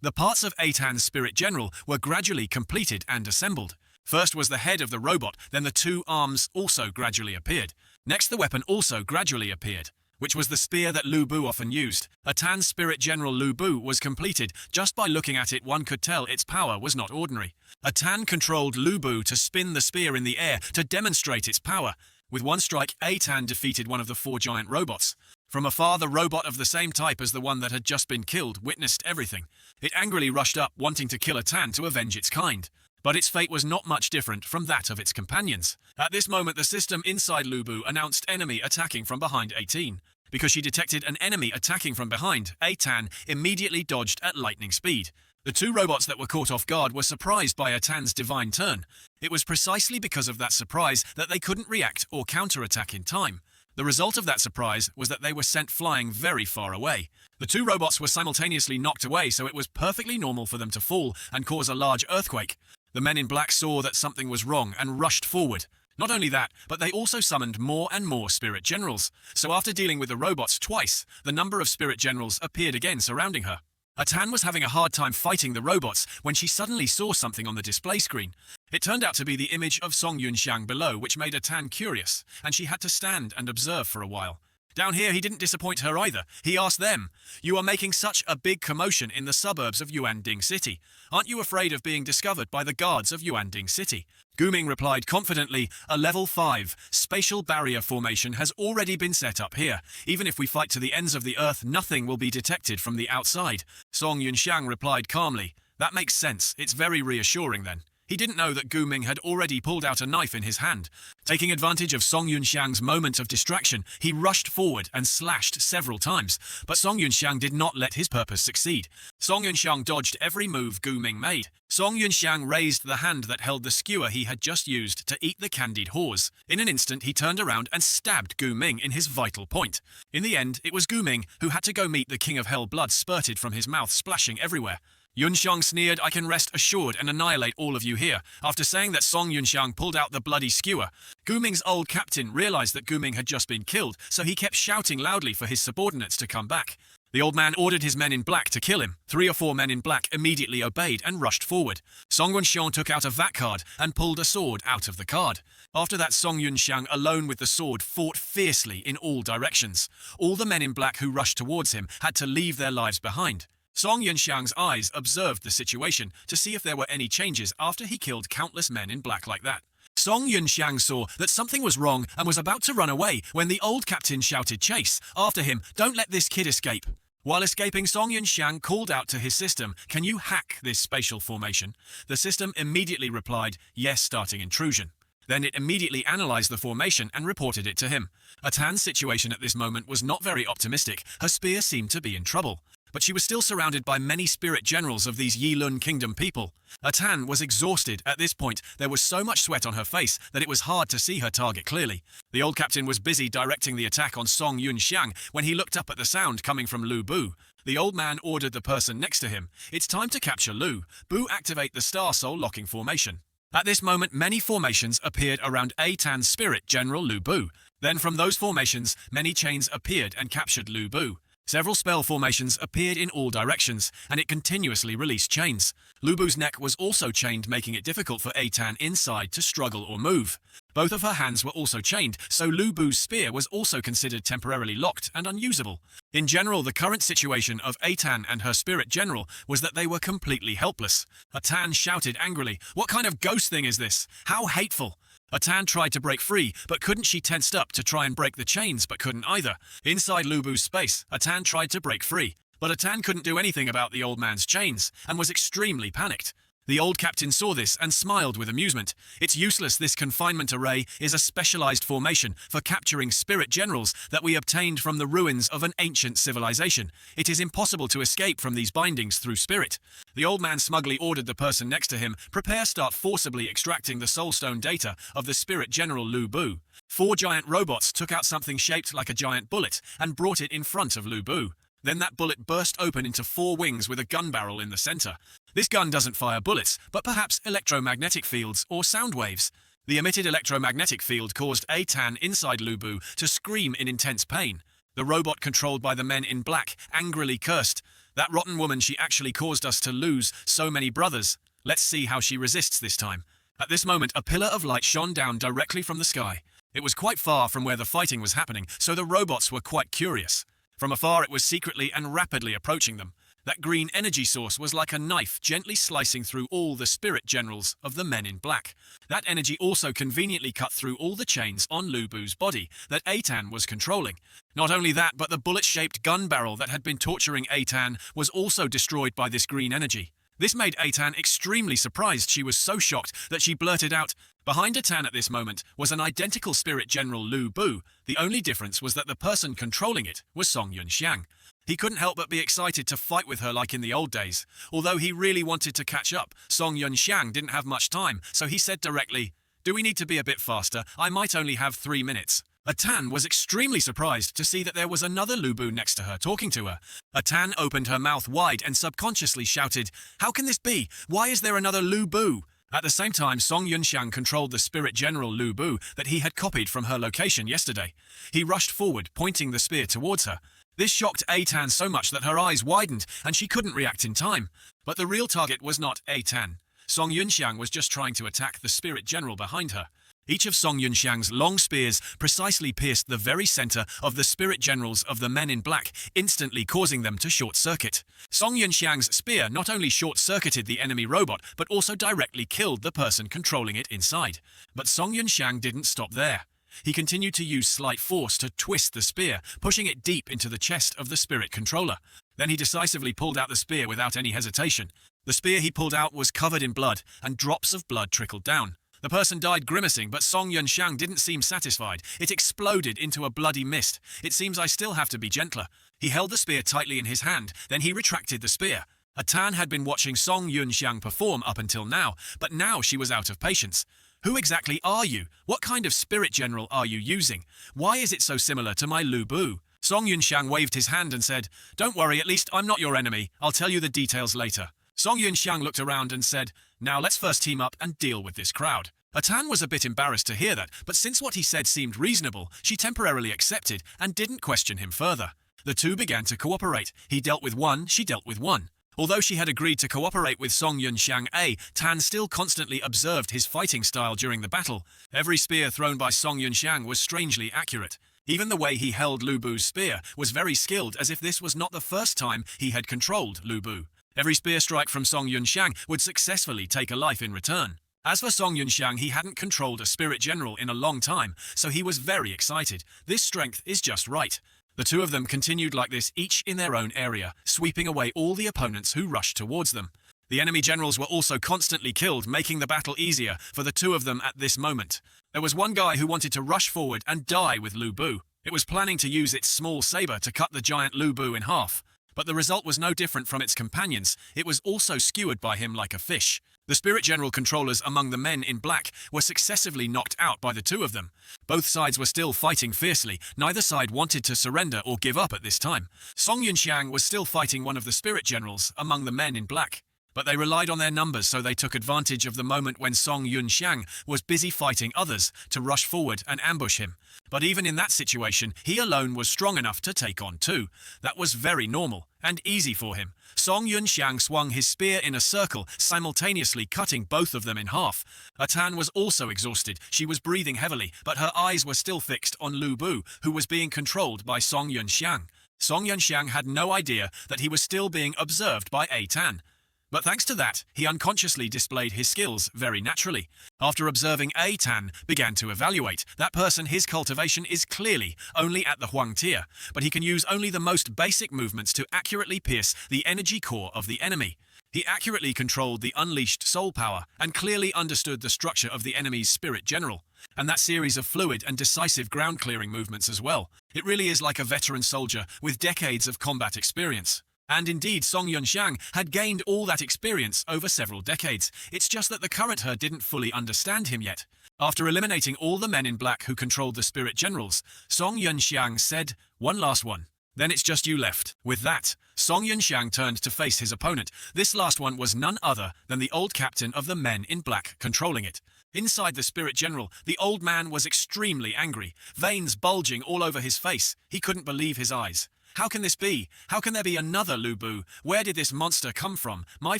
S1: The parts of Atan's spirit general were gradually completed and assembled. First was the head of the robot, then the 2 arms also gradually appeared. Next, the weapon also gradually appeared. which was the spear that Lu Bu often used. Atan's spirit general Lu Bu was completed. Just by looking at it, one could tell its power was not ordinary. Atan controlled Lu Bu to spin the spear in the air to demonstrate its power. With one strike, Atan defeated one of the 4 giant robots. From afar, the robot of the same type as the one that had just been killed witnessed everything. It angrily rushed up, wanting to kill Atan to avenge its kind. But its fate was not much different from that of its companions. At this moment, the system inside Lu Bu announced enemy attacking from behind 18. Because she detected an enemy attacking from behind, Atan immediately dodged at lightning speed. The 2 robots that were caught off guard were surprised by Atan's divine turn. It was precisely because of that surprise that they couldn't react or counterattack in time. The result of that surprise was that they were sent flying very far away. The 2 robots were simultaneously knocked away, so it was perfectly normal for them to fall and cause a large earthquake. The men in black saw that something was wrong and rushed forward. Not only that, but they also summoned more and more spirit generals. So after dealing with the robots twice, the number of spirit generals appeared again surrounding her. Atan was having a hard time fighting the robots when she suddenly saw something on the display screen. It turned out to be the image of Song Yunxiang below, which made Atan curious, and she had to stand and observe for a while. Down here, he didn't disappoint her either. He asked them, "You are making such a big commotion in the suburbs of Yuanding City. Aren't you afraid of being discovered by the guards of Yuanding City?" Guming replied confidently, "A level 5 spatial barrier formation has already been set up here. Even if we fight to the ends of the earth, nothing will be detected from the outside." Song Yunxiang replied calmly, "That makes sense. It's very reassuring then." He didn't know that Guming had already pulled out a knife in his hand. Taking advantage of Song Yunxiang's moment of distraction, he rushed forward and slashed several times, but Song Yunxiang did not let his purpose succeed. Song Yunxiang dodged every move Guming made. Song Yunxiang raised the hand that held the skewer he had just used to eat the candied haws. In an instant, he turned around and stabbed Guming in his vital point. In the end, it was Guming who had to go meet the King of Hell. Blood spurted from his mouth, splashing everywhere. Yunxiang sneered, "I can rest assured and annihilate all of you here." After saying that, Song Yunxiang pulled out the bloody skewer. Guming's old captain realized that Guming had just been killed, so he kept shouting loudly for his subordinates to come back. The old man ordered his men in black to kill him. 3 or 4 men in black immediately obeyed and rushed forward. Song Yunxiang took out a VAT card and pulled a sword out of the card. After that, Song Yunxiang, alone with the sword, fought fiercely in all directions. All the men in black who rushed towards him had to leave their lives behind. Song Yunxiang's eyes observed the situation to see if there were any changes after he killed countless men in black like that. Song Yunxiang saw that something was wrong and was about to run away when the old captain shouted, "Chase! After him! Don't let this kid escape!" While escaping, Song Yunxiang called out to his system, "Can you hack this spatial formation?" The system immediately replied, "Yes," starting intrusion. Then it immediately analyzed the formation and reported it to him. Atan's situation at this moment was not very optimistic. Her spear seemed to be in trouble. But she was still surrounded by many spirit generals of these Yilun Kingdom people. Atan was exhausted. At this point, there was so much sweat on her face that it was hard to see her target clearly. The old captain was busy directing the attack on Song Yunxiang when he looked up at the sound coming from Lu Bu. The old man ordered the person next to him, "It's time to capture Lu. Bu, activate the Star Soul locking formation." At this moment, many formations appeared around Atan's spirit general Lu Bu. Then from those formations, many chains appeared and captured Lu Bu. Several spell formations appeared in all directions, and it continuously released chains. Lu Bu's neck was also chained, making it difficult for Atan inside to struggle or move. Both of her hands were also chained, so Lu Bu's spear was also considered temporarily locked and unusable. In general, the current situation of Atan and her spirit general was that they were completely helpless. Atan shouted angrily, "What kind of ghost thing is this? How hateful!" Atan tried to break free, but couldn't. She tensed up to try and break the chains, but couldn't either. Inside Lu Bu's space, Atan tried to break free, but Atan couldn't do anything about the old man's chains, and was extremely panicked. The old captain saw this and smiled with amusement. "It's useless. This confinement array is a specialized formation for capturing spirit generals that we obtained from the ruins of an ancient civilization. It is impossible to escape from these bindings through spirit." The old man smugly ordered the person next to him, start forcibly extracting the soulstone data of the spirit general Lu Bu. 4 giant robots took out something shaped like a giant bullet and brought it in front of Lu Bu. Then that bullet burst open into 4 wings with a gun barrel in the center. This gun doesn't fire bullets, but perhaps electromagnetic fields or sound waves. The emitted electromagnetic field caused Atan inside Lu Bu to scream in intense pain. The robot controlled by the men in black angrily cursed, "That rotten woman, she actually caused us to lose so many brothers. Let's see how she resists this time." At this moment, a pillar of light shone down directly from the sky. It was quite far from where the fighting was happening, so the robots were quite curious. From afar it was secretly and rapidly approaching them. That green energy source was like a knife gently slicing through all the spirit generals of the men in black. That energy also conveniently cut through all the chains on Lu Bu's body that Atan was controlling. Not only that, but the bullet-shaped gun barrel that had been torturing Atan was also destroyed by this green energy. This made Atan extremely surprised. She was so shocked that she blurted out, "Behind Atan at this moment was an identical spirit general Lu Bu. The only difference was that the person controlling it was Song Yunxiang." He couldn't help but be excited to fight with her like in the old days. Although he really wanted to catch up, Song Yunxiang didn't have much time, so he said directly, "Do we need to be a bit faster? I might only have 3 minutes." Atan was extremely surprised to see that there was another Lu Bu next to her, talking to her. Atan opened her mouth wide and subconsciously shouted, "How can this be? Why is there another Lu Bu?" At the same time, Song Yunxiang controlled the spirit general Lu Bu that he had copied from her location yesterday. He rushed forward, pointing the spear towards her. This shocked Atan so much that her eyes widened and she couldn't react in time. But the real target was not Atan. Song Yunxiang was just trying to attack the spirit general behind her. Each of Song Yunxiang's long spears precisely pierced the very center of the spirit generals of the men in black, instantly causing them to short-circuit. Song Yunxiang's spear not only short-circuited the enemy robot, but also directly killed the person controlling it inside. But Song Yunxiang didn't stop there. He continued to use slight force to twist the spear, pushing it deep into the chest of the spirit controller. Then he decisively pulled out the spear without any hesitation. The spear he pulled out was covered in blood, and drops of blood trickled down. The person died grimacing, but Song Yunxiang didn't seem satisfied. It exploded into a bloody mist. "It seems I still have to be gentler." He held the spear tightly in his hand, then he retracted the spear. Atan had been watching Song Yunxiang perform up until now, but now she was out of patience. "Who exactly are you? What kind of spirit general are you using? Why is it so similar to my Lu Bu?" Song Yunxiang waved his hand and said, "Don't worry, at least I'm not your enemy. I'll tell you the details later." Song Yunxiang looked around and said, "Now let's first team up and deal with this crowd." Atan was a bit embarrassed to hear that, but since what he said seemed reasonable, she temporarily accepted and didn't question him further. The two began to cooperate. He dealt with one, she dealt with one. Although she had agreed to cooperate with Song Yunxiang, Tan still constantly observed his fighting style during the battle. Every spear thrown by Song Yunxiang was strangely accurate. Even the way he held Lu Bu's spear was very skilled, as if this was not the first time he had controlled Lu Bu. Every spear strike from Song Yunxiang would successfully take a life in return. As for Song Yunxiang, he hadn't controlled a spirit general in a long time, so he was very excited. This strength is just right. The two of them continued like this, each in their own area, sweeping away all the opponents who rushed towards them. The enemy generals were also constantly killed, making the battle easier for the two of them at this moment. There was one guy who wanted to rush forward and die with Lu Bu. It was planning to use its small saber to cut the giant Lu Bu in half. But the result was no different from its companions. It was also skewered by him like a fish. The spirit general controllers among the men in black were successively knocked out by the two of them. Both sides were still fighting fiercely. Neither side wanted to surrender or give up at this time. Song Yunxiang was still fighting one of the spirit generals among the men in black. But they relied on their numbers, so they took advantage of the moment when Song Yunxiang was busy fighting others to rush forward and ambush him. But even in that situation, he alone was strong enough to take on two. That was very normal and easy for him. Song Yunxiang swung his spear in a circle, simultaneously cutting both of them in half. Atan was also exhausted. She was breathing heavily, but her eyes were still fixed on Lu Bu, who was being controlled by Song Yunxiang. Song Yunxiang had no idea that he was still being observed by Atan. But thanks to that, he unconsciously displayed his skills very naturally. After observing Tan began to evaluate. That person, his cultivation is clearly only at the Huang tier, but he can use only the most basic movements to accurately pierce the energy core of the enemy. He accurately controlled the unleashed soul power and clearly understood the structure of the enemy's spirit general, and that series of fluid and decisive ground-clearing movements as well. It really is like a veteran soldier with decades of combat experience. And indeed, Song Yunxiang had gained all that experience over several decades. It's just that the current her didn't fully understand him yet. After eliminating all the men in black who controlled the spirit generals, Song Yunxiang said, "One last one. Then it's just you left." With that, Song Yunxiang turned to face his opponent. This last one was none other than the old captain of the men in black controlling it. Inside the spirit general, the old man was extremely angry, veins bulging all over his face. He couldn't believe his eyes. How can this be? How can there be another Lu Bu? Where did this monster come from? My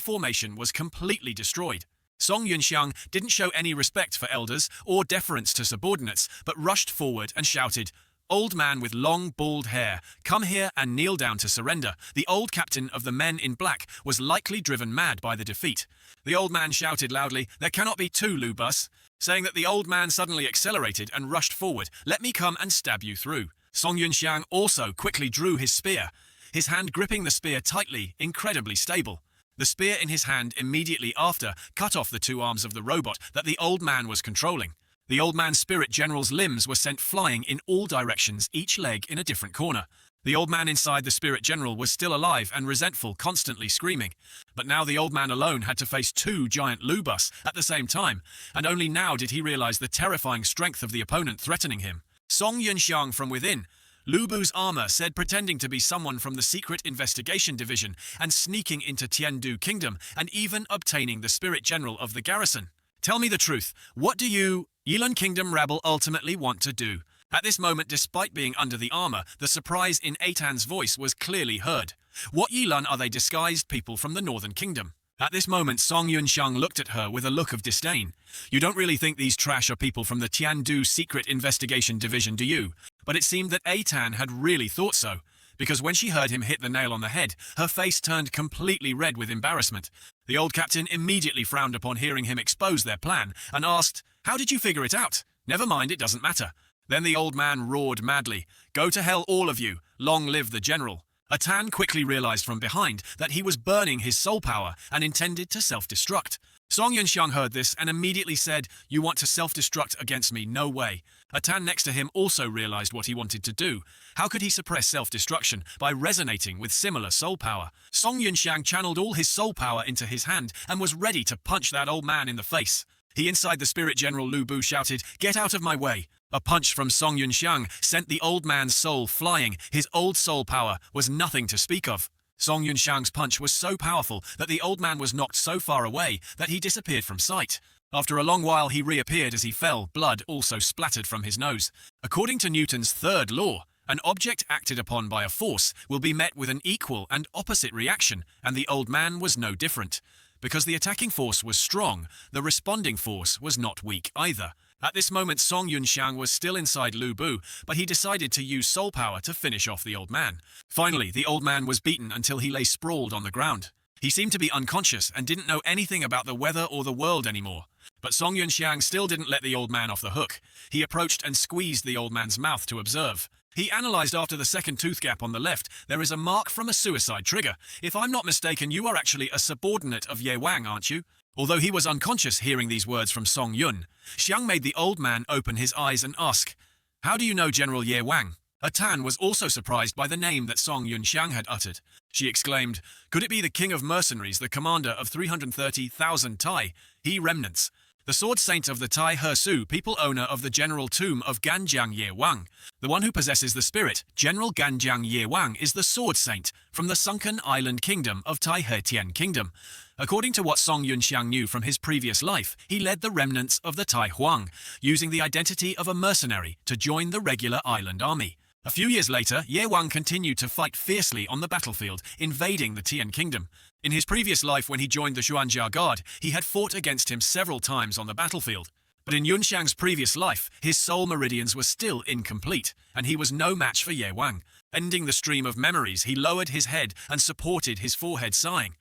S1: formation was completely destroyed. Song Yunxiang didn't show any respect for elders or deference to subordinates, but rushed forward and shouted, "Old man with long, bald hair, come here and kneel down to surrender." The old captain of the men in black was likely driven mad by the defeat. The old man shouted loudly, "There cannot be two Lu Bus," saying that the old man suddenly accelerated and rushed forward. "Let me come and stab you through." Song Yunxiang also quickly drew his spear, his hand gripping the spear tightly, incredibly stable. The spear in his hand immediately after cut off the two arms of the robot that the old man was controlling. The old man's spirit general's limbs were sent flying in all directions, each leg in a different corner. The old man inside the spirit general was still alive and resentful, constantly screaming. But now the old man alone had to face two giant Lu Bus at the same time, and only now did he realize the terrifying strength of the opponent threatening him. Song Yunxiang from within. Lu Bu's armor said, pretending to be someone from the Secret Investigation Division and sneaking into Tiandu Kingdom and even obtaining the spirit general of the garrison. "Tell me the truth. What do you, Yilan Kingdom rebel, ultimately want to do?" At this moment, despite being under the armor, the surprise in Eitan's voice was clearly heard. "What Yilan are they disguised people from the Northern Kingdom?" At this moment, Song Yunxiang looked at her with a look of disdain. "You don't really think these trash are people from the Tiandu Secret Investigation Division, do you?" But it seemed that Eitan had really thought so, because when she heard him hit the nail on the head, her face turned completely red with embarrassment. The old captain immediately frowned upon hearing him expose their plan and asked, "How did you figure it out?" "Never mind, it doesn't matter." Then the old man roared madly, "Go to hell, all of you! Long live the general!" Eitan quickly realized from behind that he was burning his soul power and intended to self-destruct. Song Yunxiang heard this and immediately said, "You want to self-destruct against me? No way." Eitan next to him also realized what he wanted to do. How could he suppress self-destruction? By resonating with similar soul power. Song Yunxiang channeled all his soul power into his hand and was ready to punch that old man in the face. He inside the spirit general Lu Bu shouted, "Get out of my way." A punch from Song Yunxiang sent the old man's soul flying. His old soul power was nothing to speak of. Song Yunxiang's punch was so powerful that the old man was knocked so far away that he disappeared from sight. After a long while he reappeared as he fell, blood also splattered from his nose. According to Newton's third law, an object acted upon by a force will be met with an equal and opposite reaction, and the old man was no different. Because the attacking force was strong, the responding force was not weak either. At this moment, Song Yunxiang was still inside Lu Bu, but he decided to use soul power to finish off the old man. Finally, the old man was beaten until he lay sprawled on the ground. He seemed to be unconscious and didn't know anything about the weather or the world anymore. But Song Yunxiang still didn't let the old man off the hook. He approached and squeezed the old man's mouth to observe. He analyzed after the second tooth gap on the left. There is a mark from a suicide trigger. "If I'm not mistaken, you are actually a subordinate of Ye Wang, aren't you?" Although he was unconscious hearing these words from Song Yun, Xiang made the old man open his eyes and ask, "How do you know General Ye Wang?" Eitan was also surprised by the name that Song Yunxiang had uttered. She exclaimed, "Could it be the king of mercenaries, the commander of 330,000 Tai, he remnants? The sword saint of the Tai Hersu, people owner of the general tomb of Ganjiang Ye Wang. The one who possesses the spirit, General Ganjiang Ye Wang, is the sword saint from the sunken island kingdom of Tai He Kingdom." According to what Song Yunxiang knew from his previous life, he led the remnants of the Tai Huang, using the identity of a mercenary to join the regular island army. A few years later, Ye Wang continued to fight fiercely on the battlefield, invading the Tian Kingdom. In his previous life, when he joined the Xuanjia Guard, he had fought against him several times on the battlefield. But in Yunxiang's previous life, his soul meridians were still incomplete, and he was no match for Ye Wang. Ending the stream of memories, he lowered his head and supported his forehead, sighing.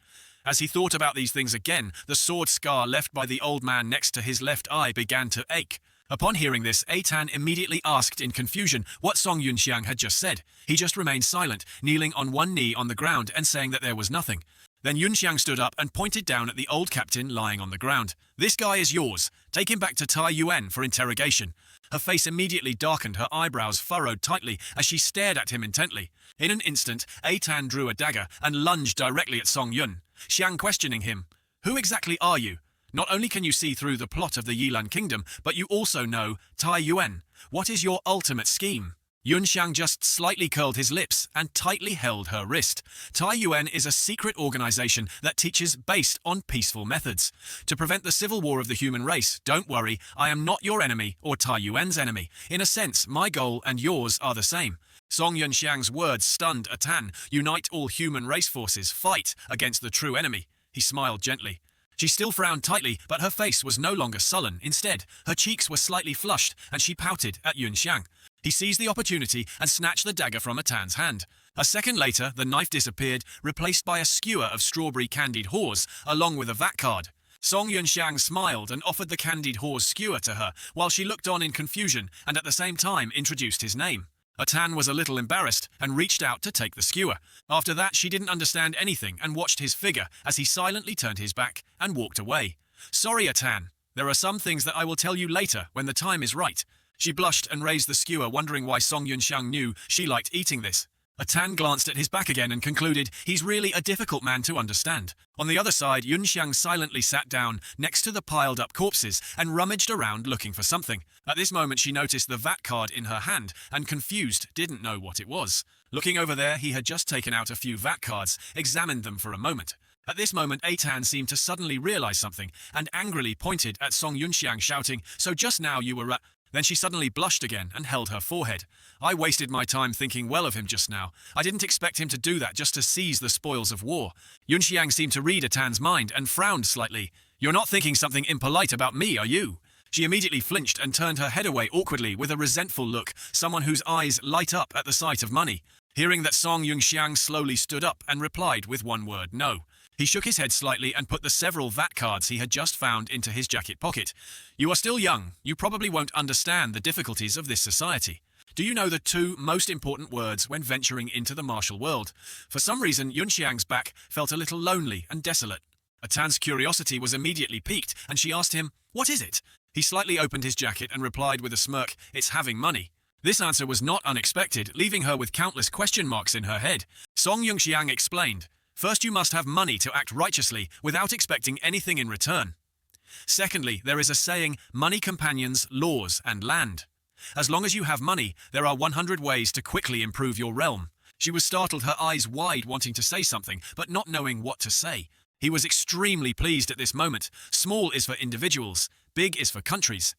S1: As he thought about these things again, the sword scar left by the old man next to his left eye began to ache. Upon hearing this, Eitan immediately asked in confusion what Song Yunxiang had just said. He just remained silent, kneeling on one knee on the ground and saying that there was nothing. Then Yunxiang stood up and pointed down at the old captain lying on the ground. "This guy is yours. Take him back to Tai Yuan for interrogation." Her face immediately darkened, her eyebrows furrowed tightly as she stared at him intently. In an instant, Eitan drew a dagger and lunged directly at Song Yun. Xiang questioning him, "Who exactly are you? Not only can you see through the plot of the Yilan Kingdom, but you also know Tai Yuan. What is your ultimate scheme?" Yunxiang just slightly curled his lips and tightly held her wrist. Tai Yuan is a secret organization that teaches based on peaceful methods. To prevent the civil war of the human race, don't worry, I am not your enemy or Tai Yuan's enemy. In a sense, my goal and yours are the same. Song Yunxiang's words stunned Eitan. "Unite all human race forces, fight against the true enemy." He smiled gently. She still frowned tightly, but her face was no longer sullen. Instead, her cheeks were slightly flushed, and she pouted at Yun Xiang. He seized the opportunity and snatched the dagger from Atan's hand. A second later, the knife disappeared, replaced by a skewer of strawberry candied haws, along with a VAT card. Song Yunxiang smiled and offered the candied haws skewer to her, while she looked on in confusion and at the same time introduced his name. Atan was a little embarrassed and reached out to take the skewer. After that, she didn't understand anything and watched his figure as he silently turned his back and walked away. Sorry, Atan. There are some things that I will tell you later when the time is right. She blushed and raised the skewer, wondering why Song Yunxiang knew she liked eating this. Atan glanced at his back again and concluded he's really a difficult man to understand. On the other side, Yunxiang silently sat down next to the piled-up corpses and rummaged around looking for something. At this moment, she noticed the VAT card in her hand and, confused, didn't know what it was. Looking over there, he had just taken out a few VAT cards, examined them for a moment. At this moment, Atan seemed to suddenly realize something and angrily pointed at Song Yunxiang, shouting, "So just now you were at..." Then she suddenly blushed again and held her forehead. I wasted my time thinking well of him just now. I didn't expect him to do that just to seize the spoils of war. Yunxiang seemed to read Atan's mind and frowned slightly. You're not thinking something impolite about me, are you? She immediately flinched and turned her head away awkwardly with a resentful look, someone whose eyes light up at the sight of money. Hearing that, Song Yunxiang slowly stood up and replied with one word, no. He shook his head slightly and put the several VAT cards he had just found into his jacket pocket. You are still young. You probably won't understand the difficulties of this society. Do you know the two most important words when venturing into the martial world? For some reason, Yunxiang's back felt a little lonely and desolate. Atan's curiosity was immediately piqued, and she asked him, "What is it?" He slightly opened his jacket and replied with a smirk, "It's having money." This answer was not unexpected, leaving her with countless question marks in her head. Song Yunxiang explained, "First, you must have money to act righteously without expecting anything in return. Secondly, there is a saying, money companions, laws, and land. As long as you have money, there are 100 ways to quickly improve your realm." She was startled, her eyes wide, wanting to say something, but not knowing what to say. He was extremely pleased at this moment. Small is for individuals, big is for countries.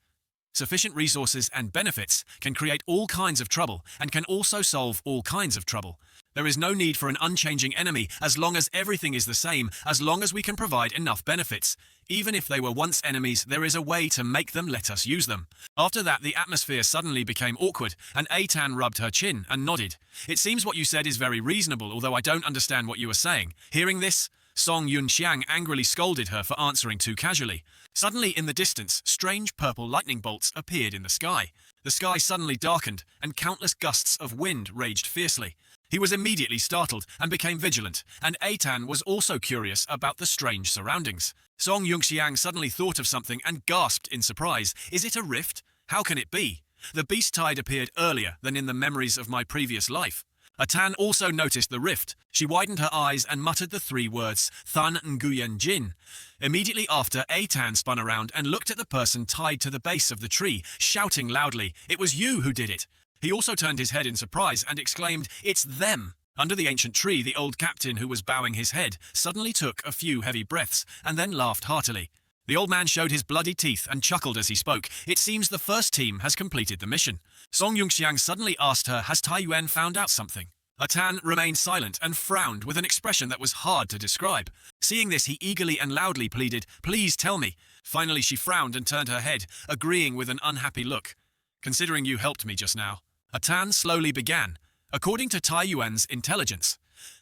S1: Sufficient resources and benefits can create all kinds of trouble and can also solve all kinds of trouble. There is no need for an unchanging enemy as long as everything is the same, as long as we can provide enough benefits. Even if they were once enemies, there is a way to make them let us use them. After that, the atmosphere suddenly became awkward, and Atan rubbed her chin and nodded. It seems what you said is very reasonable, although I don't understand what you are saying. Hearing this, Song Yunxiang angrily scolded her for answering too casually. Suddenly, in the distance, strange purple lightning bolts appeared in the sky. The sky suddenly darkened, and countless gusts of wind raged fiercely. He was immediately startled and became vigilant, and Atan was also curious about the strange surroundings. Song Yunxiang suddenly thought of something and gasped in surprise. Is it a rift? How can it be? The beast tide appeared earlier than in the memories of my previous life. Atan also noticed the rift. She widened her eyes and muttered the three words, Than Nguyen Jin. Immediately after, Atan spun around and looked at the person tied to the base of the tree, shouting loudly, "It was you who did it." He also turned his head in surprise and exclaimed, "It's them." Under the ancient tree, the old captain, who was bowing his head, suddenly took a few heavy breaths and then laughed heartily. The old man showed his bloody teeth and chuckled as he spoke. It seems the first team has completed the mission. Song Yunxiang suddenly asked her, has Tai Yuan found out something? Atan remained silent and frowned with an expression that was hard to describe. Seeing this, he eagerly and loudly pleaded, "Please tell me." Finally, she frowned and turned her head, agreeing with an unhappy look. "Considering you helped me just now." Atan slowly began. According to Tai Yuan's intelligence,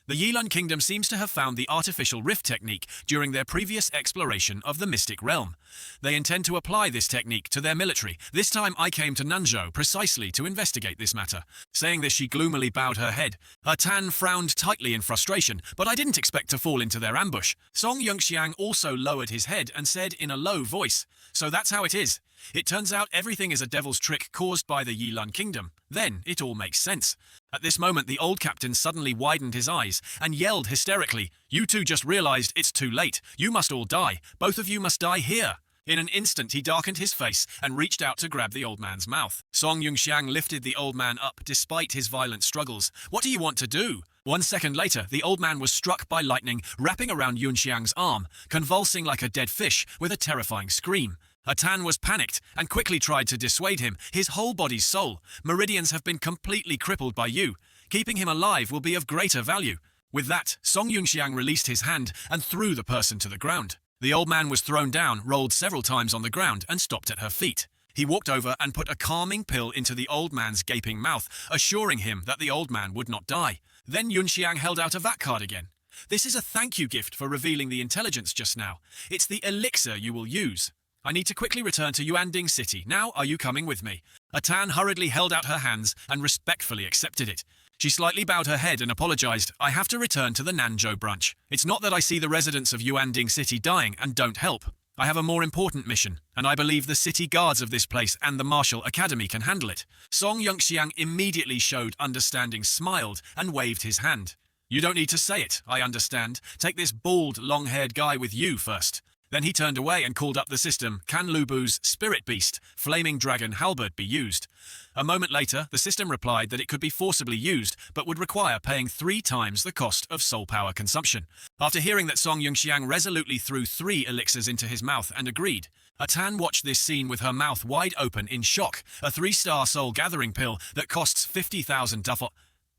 S1: the Yilan Kingdom seems to have found the artificial rift technique during their previous exploration of the mystic realm. They intend to apply this technique to their military. This time I came to Nanzhou precisely to investigate this matter. Saying this, she gloomily bowed her head. Atan frowned tightly in frustration, but I didn't expect to fall into their ambush. Song Yunxiang also lowered his head and said in a low voice, "So that's how it is. It turns out everything is a devil's trick caused by the Yilan Kingdom. Then it all makes sense." At this moment, the old captain suddenly widened his eyes and yelled hysterically, "You two just realized it's too late. You must all die. Both of you must die here." In an instant, he darkened his face and reached out to grab the old man's mouth. Song Yunxiang lifted the old man up despite his violent struggles. "What do you want to do?" 1 second later, the old man was struck by lightning, wrapping around Yunxiang's arm, convulsing like a dead fish with a terrifying scream. Atan was panicked and quickly tried to dissuade him. "His whole body's soul. Meridians have been completely crippled by you. Keeping him alive will be of greater value." With that, Song Yunxiang released his hand and threw the person to the ground. The old man was thrown down, rolled several times on the ground, and stopped at her feet. He walked over and put a calming pill into the old man's gaping mouth, assuring him that the old man would not die. Then Yunxiang held out a VAT card again. This is a thank you gift for revealing the intelligence just now. It's the elixir you will use. I need to quickly return to Yuanding City. Now, are you coming with me? Atan hurriedly held out her hands and respectfully accepted it. She slightly bowed her head and apologized. I have to return to the Nanzhou branch. It's not that I see the residents of Yuanding City dying and don't help. I have a more important mission, and I believe the city guards of this place and the Martial Academy can handle it. Song Yunxiang immediately showed understanding, smiled, and waved his hand. You don't need to say it, I understand. Take this bald, long-haired guy with you first. Then he turned away and called up the system. Can Lubu's Spirit Beast, Flaming Dragon Halberd be used? A moment later, the system replied that it could be forcibly used, but would require paying 3 times the cost of soul power consumption. After hearing that, Song Yunxiang resolutely threw 3 elixirs into his mouth and agreed. Atan watched this scene with her mouth wide open in shock. A 3-star soul gathering pill that costs 50,000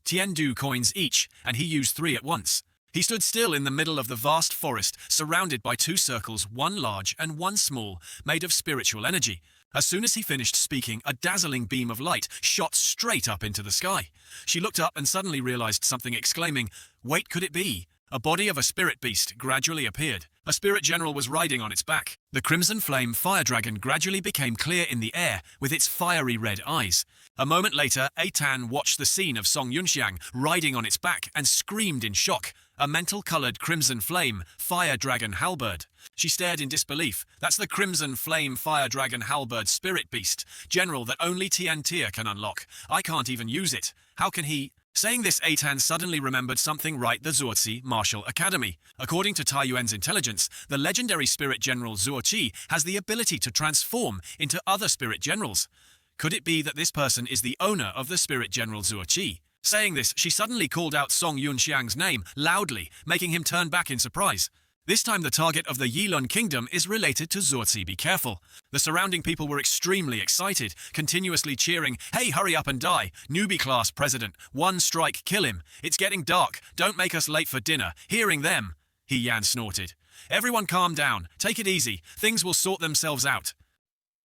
S1: Tiandu coins each, and he used 3 at once. He stood still in the middle of the vast forest, surrounded by 2 circles, one large and one small, made of spiritual energy. As soon as he finished speaking, a dazzling beam of light shot straight up into the sky. She looked up and suddenly realized something, exclaiming, "Wait, could it be?" A body of a spirit beast gradually appeared. A spirit general was riding on its back. The crimson flame fire dragon gradually became clear in the air with its fiery red eyes. A moment later, Atan watched the scene of Song Yunxiang riding on its back and screamed in shock. A mental-colored crimson flame fire dragon halberd. She stared in disbelief. That's the crimson flame fire dragon halberd spirit beast, general that only Tiantia can unlock. I can't even use it. How can he... Saying this, Atan suddenly remembered something. Right, the Zuozi Martial Academy. According to Tai Yuan's intelligence, the legendary spirit general Zuoqi has the ability to transform into other spirit generals. Could it be that this person is the owner of the spirit general Zuoqi? Saying this, she suddenly called out Song Yunxiang's name loudly, making him turn back in surprise. This time the target of the Yilun Kingdom is related to Zuozi. Be careful. The surrounding people were extremely excited, continuously cheering, "Hey, hurry up and die! Newbie class president! 1 strike, kill him! It's getting dark! Don't make us late for dinner!" Hearing them, He Yan snorted. "Everyone calm down. Take it easy. Things will sort themselves out."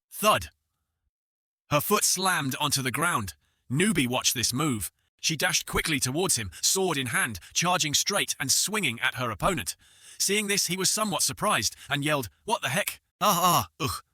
S1: Thud. Her foot slammed onto the ground. Newbie watched this move. She dashed quickly towards him, sword in hand, charging straight and swinging at her opponent. Seeing this, he was somewhat surprised and yelled, "What the heck? Ugh."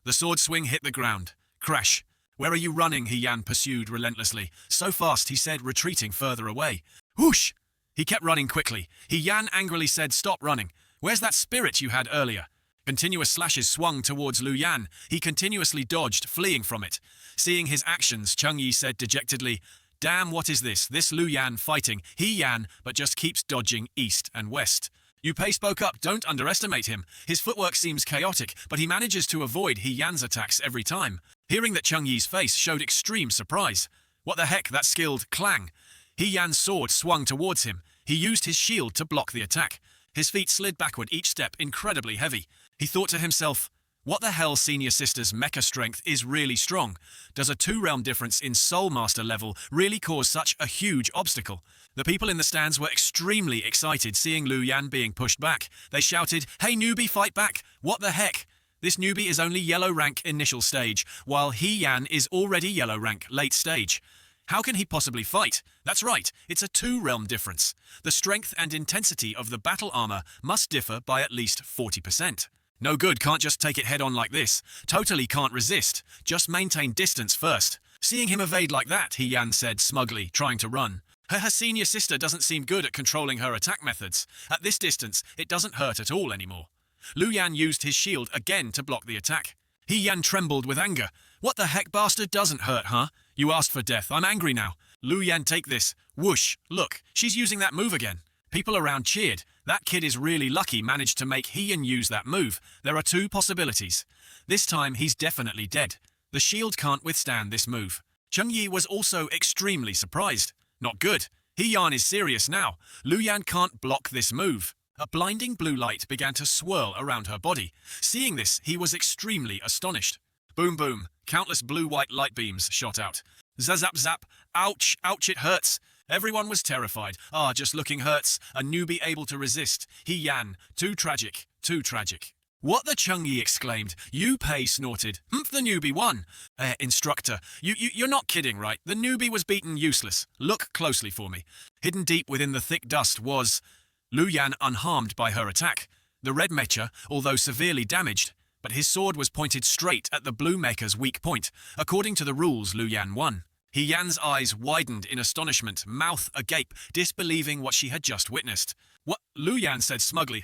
S1: The sword swing hit the ground. Crash. "Where are you running?" He Yan pursued relentlessly. "So fast," he said, retreating further away. Whoosh! He kept running quickly. He Yan angrily said, "Stop running. Where's that spirit you had earlier?" Continuous slashes swung towards Lu Yan. He continuously dodged, fleeing from it. Seeing his actions, Cheng Yi said dejectedly, "Damn, what is this? This Lu Yan fighting He Yan, but just keeps dodging east and west." Yu Pei spoke up. "Don't underestimate him. His footwork seems chaotic, but he manages to avoid He Yan's attacks every time." Hearing that, Cheng Yi's face showed extreme surprise. "What the heck?" That skilled clang. He Yan's sword swung towards him. He used his shield to block the attack. His feet slid backward, each step incredibly heavy. He thought to himself, "What the hell? Senior Sister's mecha strength is really strong. Does a 2-realm difference in Soul Master level really cause such a huge obstacle?" The people in the stands were extremely excited seeing Lu Yan being pushed back. They shouted, "Hey newbie, fight back! What the heck? This newbie is only yellow rank initial stage, while He Yan is already yellow rank late stage. How can he possibly fight? That's right, it's a 2-realm difference. The strength and intensity of the battle armor must differ by at least 40%. No good, can't just take it head on like this. Totally can't resist. Just maintain distance first." Seeing him evade like that, He Yan said smugly, trying to run. Her senior sister doesn't seem good at controlling her attack methods. At this distance, it doesn't hurt at all anymore. Lu Yan used his shield again to block the attack. He Yan trembled with anger. "What the heck, bastard? Doesn't hurt, huh? You asked for death. I'm angry now. Lu Yan, take this." Whoosh. Look, she's using that move again. People around cheered. That kid is really lucky managed to make He Yan use that move. There are 2 possibilities. This time, he's definitely dead. The shield can't withstand this move. Cheng Yi was also extremely surprised. Not good. He Yan is serious now. Lu Yan can't block this move. A blinding blue light began to swirl around her body. Seeing this, he was extremely astonished. Boom boom. Countless blue-white light beams shot out. Zap zap. Ouch, ouch, it hurts. Everyone was terrified. Just looking hurts. A newbie able to resist. He Yan. Too tragic. Too tragic. What the Chung-Yi exclaimed. Yu Pei snorted. Humph, the newbie won. Instructor, you're not kidding, right? The newbie was beaten useless. Look closely for me. Hidden deep within the thick dust was Lu Yan, unharmed by her attack. The red mecha, although severely damaged, but his sword was pointed straight at the blue mecha's weak point. According to the rules, Lu Yan won. He Yan's eyes widened in astonishment, mouth agape, disbelieving what she had just witnessed. What? Lu Yan said smugly.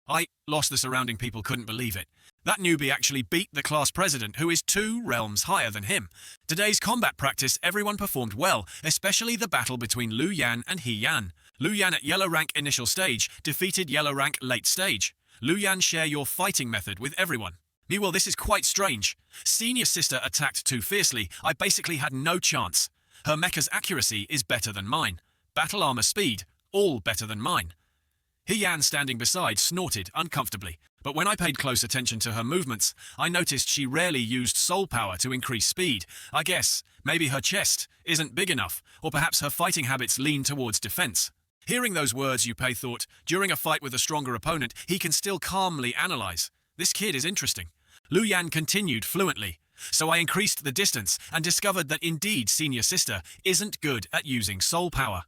S1: I lost. The surrounding people couldn't believe it. That newbie actually beat the class president, who is 2 realms higher than him. Today's combat practice, everyone performed well, especially the battle between Lu Yan and He Yan. Lu Yan at yellow rank initial stage defeated yellow rank late stage. Lu Yan, share your fighting method with everyone. Meanwhile, this is quite strange. Senior sister attacked too fiercely. I basically had no chance. Her mecha's accuracy is better than mine. Battle armor speed, all better than mine. He Yan, standing beside, snorted uncomfortably. But when I paid close attention to her movements, I noticed she rarely used soul power to increase speed. I guess maybe her chest isn't big enough, or perhaps her fighting habits lean towards defense. Hearing those words, Yu Pei thought, during a fight with a stronger opponent, he can still calmly analyze. This kid is interesting. Lu Yan continued fluently. So I increased the distance and discovered that indeed senior sister isn't good at using soul power.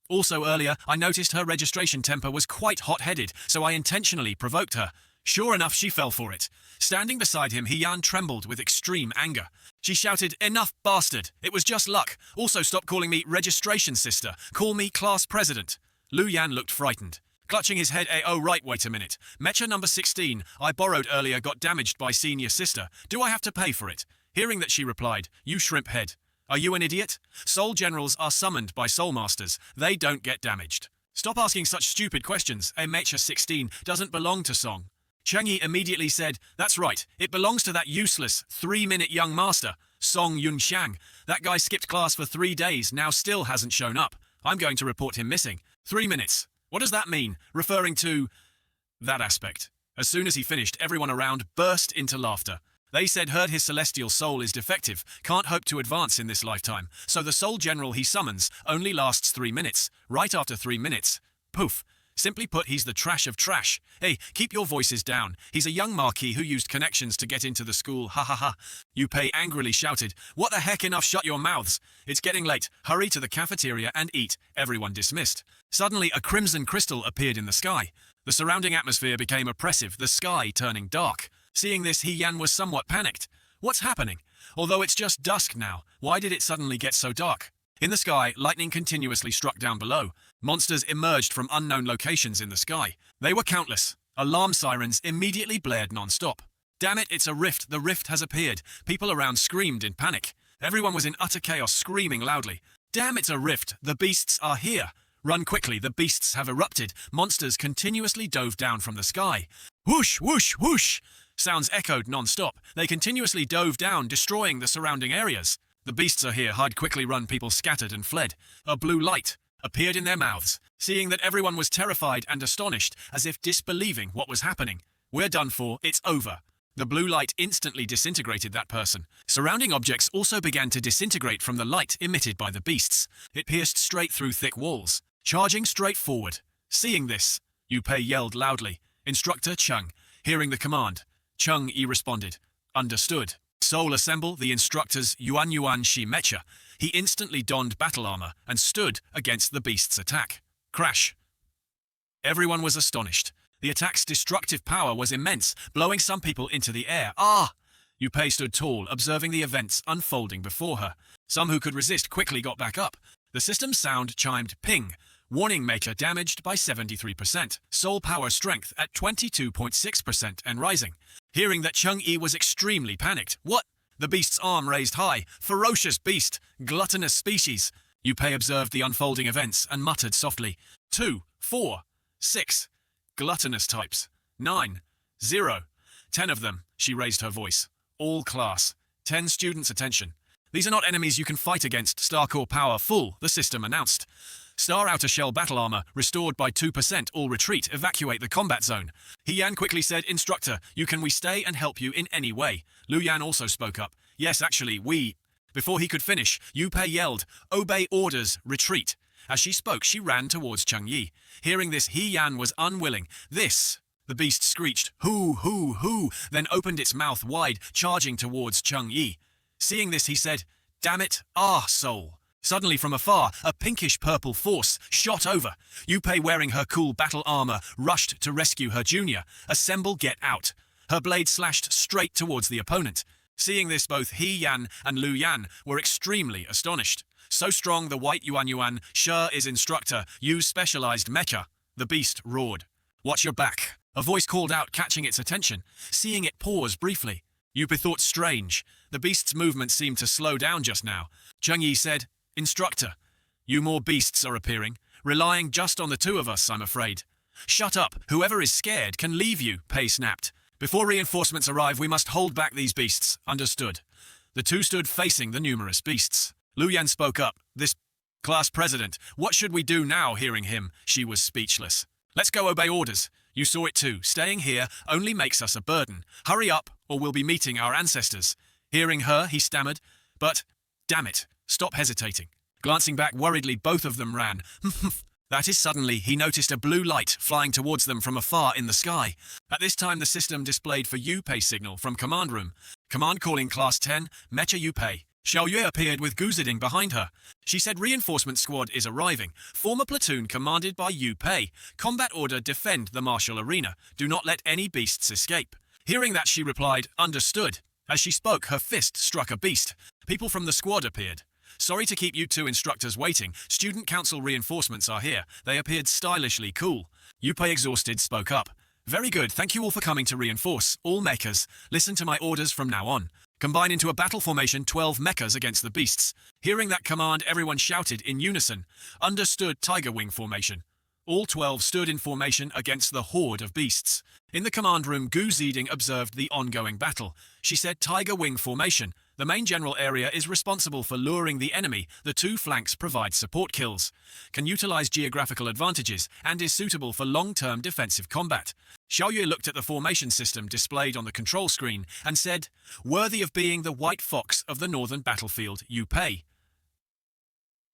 S1: Also earlier, I noticed her registration temper was quite hot-headed, so I intentionally provoked her. Sure enough, she fell for it. Standing beside him, He Yan trembled with extreme anger. She shouted, "Enough, bastard! It was just luck. Also stop calling me registration sister. Call me class president." Lu Yan looked frightened. Clutching his head, oh right, wait a minute. Mecha number 16, I borrowed earlier, got damaged by senior sister. Do I have to pay for it? Hearing that, she replied, "You shrimp head. Are you an idiot? Soul generals are summoned by soul masters. They don't get damaged. Stop asking such stupid questions. A Mecha 16 doesn't belong to Song." Cheng-Yi immediately said, "That's right. It belongs to that useless 3-minute young master, Song Yunxiang. That guy skipped class for 3 days, now still hasn't shown up. I'm going to report him missing. 3 minutes. What does that mean?" Referring to that aspect. As soon as he finished, everyone around burst into laughter. They said heard his celestial soul is defective, can't hope to advance in this lifetime, so the soul general he summons only lasts 3 minutes. Right after 3 minutes, poof. Simply put, he's the trash of trash. Hey, keep your voices down. He's a young marquis who used connections to get into the school, ha ha ha. Yu Pei angrily shouted, "What the heck, enough, shut your mouths. It's getting late, hurry to the cafeteria and eat." Everyone dismissed. Suddenly, a crimson crystal appeared in the sky. The surrounding atmosphere became oppressive, the sky turning dark. Seeing this, He Yan was somewhat panicked. What's happening? Although it's just dusk now, why did it suddenly get so dark? In the sky, lightning continuously struck down below. Monsters emerged from unknown locations in the sky. They were countless. Alarm sirens immediately blared non-stop. Damn it, it's a rift. The rift has appeared. People around screamed in panic. Everyone was in utter chaos, screaming loudly. Damn, it's a rift. The beasts are here. Run quickly, the beasts have erupted. Monsters continuously dove down from the sky. Whoosh, whoosh, whoosh. Sounds echoed non-stop. They continuously dove down, destroying the surrounding areas. The beasts are here. Hide quickly, run. People scattered and fled. A blue light appeared in their mouths. Seeing that, everyone was terrified and astonished, as if disbelieving what was happening. We're done for. It's over. The blue light instantly disintegrated that person. Surrounding objects also began to disintegrate from the light emitted by the beasts. It pierced straight through thick walls, charging straight forward. Seeing this, Yu Pei yelled loudly, "Instructor Chung." Hearing the command, Chung-Yi responded, "Understood." Soul assemble the instructor's Yuan Shi Mecha. He instantly donned battle armor and stood against the beast's attack. Crash. Everyone was astonished. The attack's destructive power was immense, blowing some people into the air. Ah! Yu Pei stood tall, observing the events unfolding before her. Some who could resist quickly got back up. The system's sound chimed ping. Warning, maker damaged by 73%. Soul power strength at 22.6% and rising. Hearing that, Chung-Yi was extremely panicked. What? The beast's arm raised high. Ferocious beast. Gluttonous species. Yu Pei observed the unfolding events and muttered softly. 2, 4, 6. Gluttonous types. 9, 0. 10 of them. She raised her voice. All class. 10 students' attention. These are not enemies you can fight against. Star core power full, the system announced. Star outer shell battle armor restored by 2%. All retreat. Evacuate the combat zone. He Yan quickly said, "Instructor, can we stay and help you in any way?" Lu Yan also spoke up. "Yes, actually, we..." Before he could finish, Yu Pei yelled, "Obey orders, retreat." As she spoke, she ran towards Chung-Yi. Hearing this, He Yan was unwilling. This The beast screeched, hoo, hoo, hoo, then opened its mouth wide, charging towards Chung Yi. Seeing this, he said, "Damn it, soul." Suddenly from afar, a pinkish-purple force shot over. Yu Pei, wearing her cool battle armor, rushed to rescue her junior. Assemble, get out. Her blade slashed straight towards the opponent. Seeing this, both He Yan and Lu Yan were extremely astonished. So strong, the white Yuan sure is instructor, use specialized mecha. The beast roared. "Watch your back," a voice called out, catching its attention. Seeing it pause briefly, Yu Pei thought strange. The beast's movement seemed to slow down just now. Chung Yi said, "Instructor, you more beasts are appearing. Relying just on the two of us, I'm afraid." "Shut up. Whoever is scared can leave, you," Pei snapped. "Before reinforcements arrive, we must hold back these beasts." "Understood." The two stood facing the numerous beasts. Lu Yan spoke up. "This class president, what should we do now?" Hearing him, she was speechless. "Let's go obey orders. You saw it too. Staying here only makes us a burden. Hurry up, or we'll be meeting our ancestors." Hearing her, he stammered, "But, damn it, stop hesitating." Glancing back worriedly, both of them ran. That is, suddenly he noticed a blue light flying towards them from afar in the sky. At this time, the system displayed for Yu Pei signal from command room. "Command calling Class 10, Mecha Yu Pei." Xiao Yue appeared with Gu Ziding behind her. She said, "Reinforcement squad is arriving. Form a platoon commanded by Yu Pei. Combat order, defend the martial arena. Do not let any beasts escape." Hearing that, she replied, "Understood." As she spoke, her fist struck a beast. People from the squad appeared. "Sorry to keep you two instructors waiting. Student council reinforcements are here." They appeared stylishly cool. Yu Pei, exhausted, spoke up. "Very good, thank you all for coming to reinforce. All mechas, listen to my orders from now on. Combine into a battle formation, 12 mechas against the beasts." Hearing that command, everyone shouted in unison, "Understood." Tiger wing formation. All 12 stood in formation against the horde of beasts. In the command room, Gu Ziding observed the ongoing battle. She said, "Tiger wing formation. The main general area is responsible for luring the enemy. The two flanks provide support kills. Can utilize geographical advantages and is suitable for long-term defensive combat." Xiao Yue looked at the formation system displayed on the control screen and said, "Worthy of being the white fox of the northern battlefield, Yu Pei."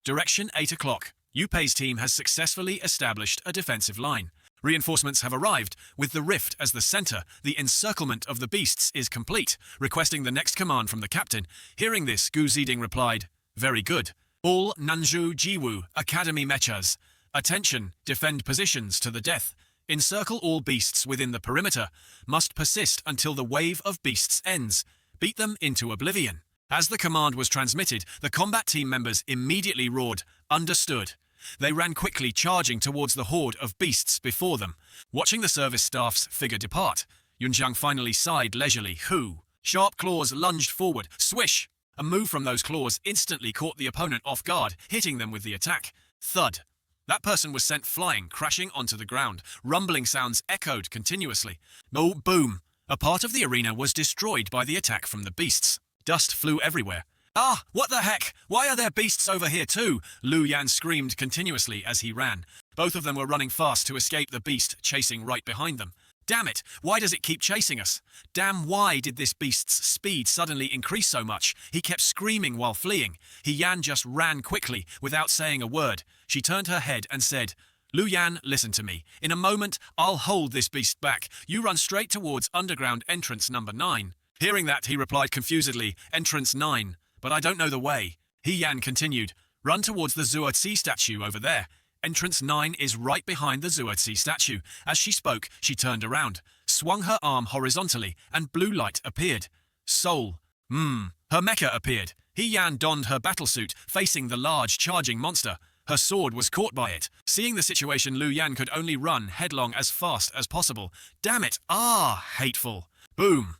S1: Direction 8 o'clock. Yu Pei's team has successfully established a defensive line. Reinforcements have arrived. With the rift as the center, the encirclement of the beasts is complete, requesting the next command from the captain. Hearing this, Gu Ziding replied, "Very good. All Nanzhou Jiwu Academy mechas. Attention, defend positions to the death. Encircle all beasts within the perimeter. Must persist until the wave of beasts ends. Beat them into oblivion." As the command was transmitted, the combat team members immediately roared, "Understood." They ran quickly, charging towards the horde of beasts before them. Watching the service staff's figure depart, Yunjiang finally sighed leisurely. "Hoo." Sharp claws lunged forward. Swish! A move from those claws instantly caught the opponent off guard, hitting them with the attack. Thud. That person was sent flying, crashing onto the ground. Rumbling sounds echoed continuously. Oh, boom! A part of the arena was destroyed by the attack from the beasts. Dust flew everywhere. "Ah, what the heck? Why are there beasts over here too?" Lu Yan screamed continuously as he ran. Both of them were running fast to escape the beast chasing right behind them. "Damn it, why does it keep chasing us? Damn, why did this beast's speed suddenly increase so much?" He kept screaming while fleeing. He Yan just ran quickly, without saying a word. She turned her head and said, "Lu Yan, listen to me. In a moment, I'll hold this beast back. You run straight towards underground entrance number 9. Hearing that, he replied confusedly, "Entrance 9. But I don't know the way." He Yan continued, "Run towards the Zuozi statue over there. Entrance 9 is right behind the Zuozi statue." As she spoke, she turned around, swung her arm horizontally, and blue light appeared. Soul. Her mecha appeared. He Yan donned her battlesuit, facing the large charging monster. Her sword was caught by it. Seeing the situation, Lu Yan could only run headlong as fast as possible. Damn it! Hateful. Boom.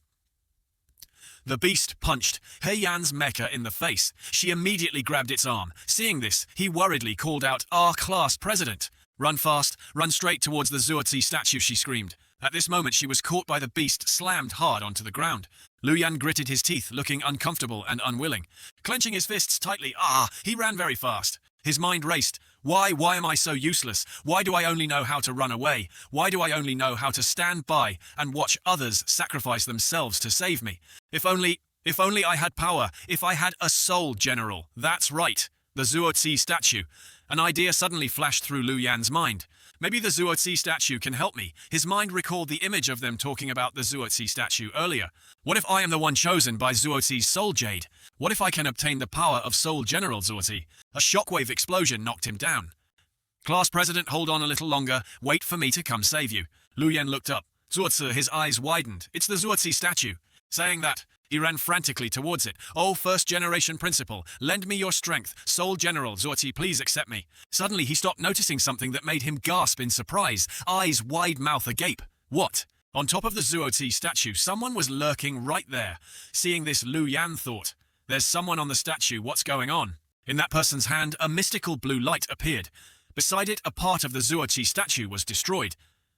S1: The beast punched He Yan's mecha in the face. She immediately grabbed its arm. Seeing this, he worriedly called out, "Class president." "Run fast, run straight towards the Zuozi statue," she screamed. At this moment, she was caught by the beast, slammed hard onto the ground. Lu Yan gritted his teeth, looking uncomfortable and unwilling. Clenching his fists tightly, he ran very fast. His mind raced. Why am I so useless? Why do I only know how to run away? Why do I only know how to stand by and watch others sacrifice themselves to save me? If only I had power, if I had a soul, General. That's right, the Zuozi statue. An idea suddenly flashed through Lu Yan's mind. Maybe the Zuotzi statue can help me. His mind recalled the image of them talking about the Zuotzi statue earlier. What if I am the one chosen by Zuotzi's soul jade? What if I can obtain the power of Soul General Zuotzi? A shockwave explosion knocked him down. Class president, hold on a little longer. Wait for me to come save you. Lu Yan looked up. Zuotzi, his eyes widened. It's the Zuotzi statue. Saying that, he ran frantically towards it. Oh, first-generation principal, lend me your strength. Soul General Zuotzi, please accept me. Suddenly, he stopped noticing something that made him gasp in surprise, eyes wide, mouth agape. What? On top of the Zuotzi statue, someone was lurking right there. Seeing this, Lu Yan thought, there's someone on the statue, what's going on? In that person's hand, a mystical blue light appeared. Beside it, a part of the Zuotzi statue was destroyed.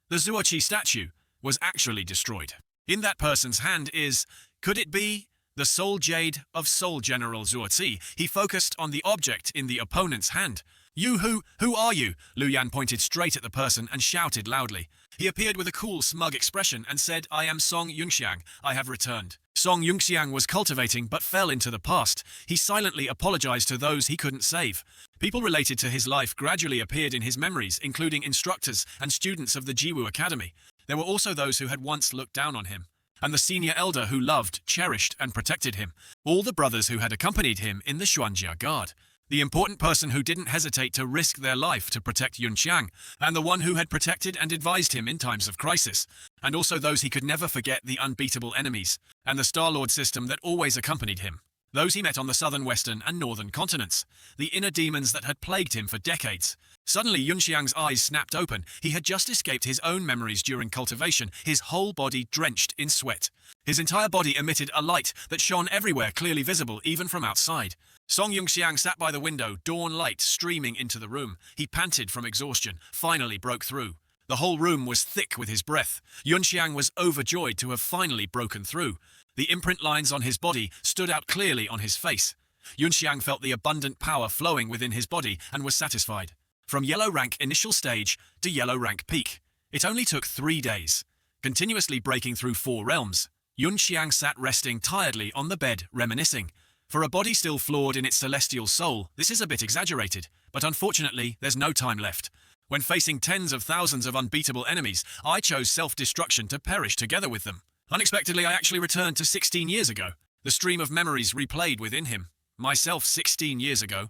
S1: The Zuotzi statue was actually destroyed. In that person's hand is, could it be, the soul jade of Soul General Zuotzi? He focused on the object in the opponent's hand. You who are you? Lu Yan pointed straight at the person and shouted loudly. He appeared with a cool, smug expression and said, I am Song Yunxiang, I have returned. Song Yunxiang was cultivating but fell into the past. He silently apologized to those he couldn't save. People related to his life gradually appeared in his memories, including instructors and students of the Jiwu Academy. There were also those who had once looked down on him, and the senior elder who loved, cherished, and protected him. All the brothers who had accompanied him in the Xuanjia Guard. The important person who didn't hesitate to risk their life to protect Yunxiang, and the one who had protected and advised him in times of crisis. And also those he could never forget, the unbeatable enemies, and the Star-Lord system that always accompanied him. Those he met on the southern, western, and northern continents. The inner demons that had plagued him for decades. Suddenly, Yunxiang's eyes snapped open. He had just escaped his own memories during cultivation, his whole body drenched in sweat. His entire body emitted a light that shone everywhere, clearly visible even from outside. Song Yunxiang sat by the window, dawn light streaming into the room. He panted from exhaustion, finally broke through. The whole room was thick with his breath. Yunxiang was overjoyed to have finally broken through. The imprint lines on his body stood out clearly on his face. Yunxiang felt the abundant power flowing within his body and was satisfied. From yellow rank initial stage to yellow rank peak. It only took 3 days. Continuously breaking through 4 realms, Yunxiang sat resting tiredly on the bed, reminiscing. For a body still flawed in its celestial soul, this is a bit exaggerated, but unfortunately, there's no time left. When facing tens of thousands of unbeatable enemies, I chose self-destruction to perish together with them. Unexpectedly, I actually returned to 16 years ago. The stream of memories replayed within him. Myself 16 years ago.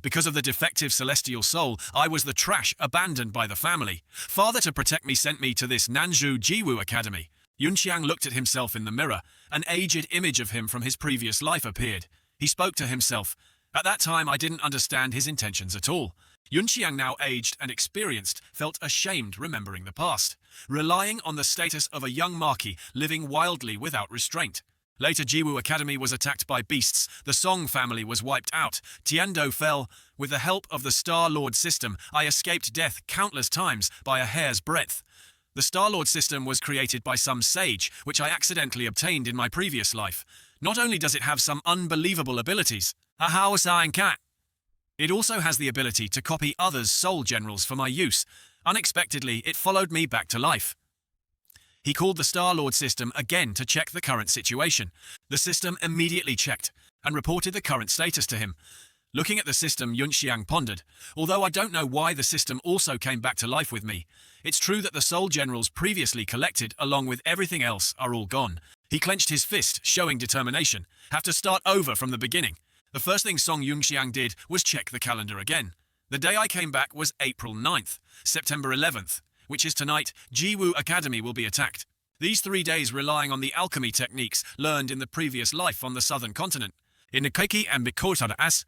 S1: Because of the defective celestial soul, I was the trash abandoned by the family. Father, to protect me, sent me to this Nanzhou Jiwu Academy. Yunxiang looked at himself in the mirror. An aged image of him from his previous life appeared. He spoke to himself. At that time, I didn't understand his intentions at all. Yunxiang, now aged and experienced, felt ashamed remembering the past, relying on the status of a young marquis living wildly without restraint. Later, Jiwu Academy was attacked by beasts. The Song family was wiped out. Tiando fell. With the help of the Star-Lord system, I escaped death countless times by a hair's breadth. The Star-Lord system was created by some sage, which I accidentally obtained in my previous life. Not only does it have some unbelievable abilities, it also has the ability to copy others' soul generals for my use. Unexpectedly, it followed me back to life. He called the Star-Lord system again to check the current situation. The system immediately checked and reported the current status to him. Looking at the system, Yunxiang pondered. Although I don't know why the system also came back to life with me. It's true that the soul generals previously collected, along with everything else, are all gone. He clenched his fist, showing determination. Have to start over from the beginning. The first thing Song Yunxiang did was check the calendar again. The day I came back was April 9th, September 11th, which is tonight. Jiwu Academy will be attacked. These 3 days relying on the alchemy techniques learned in the previous life on the southern continent. In Nikeki and Mikotada-as,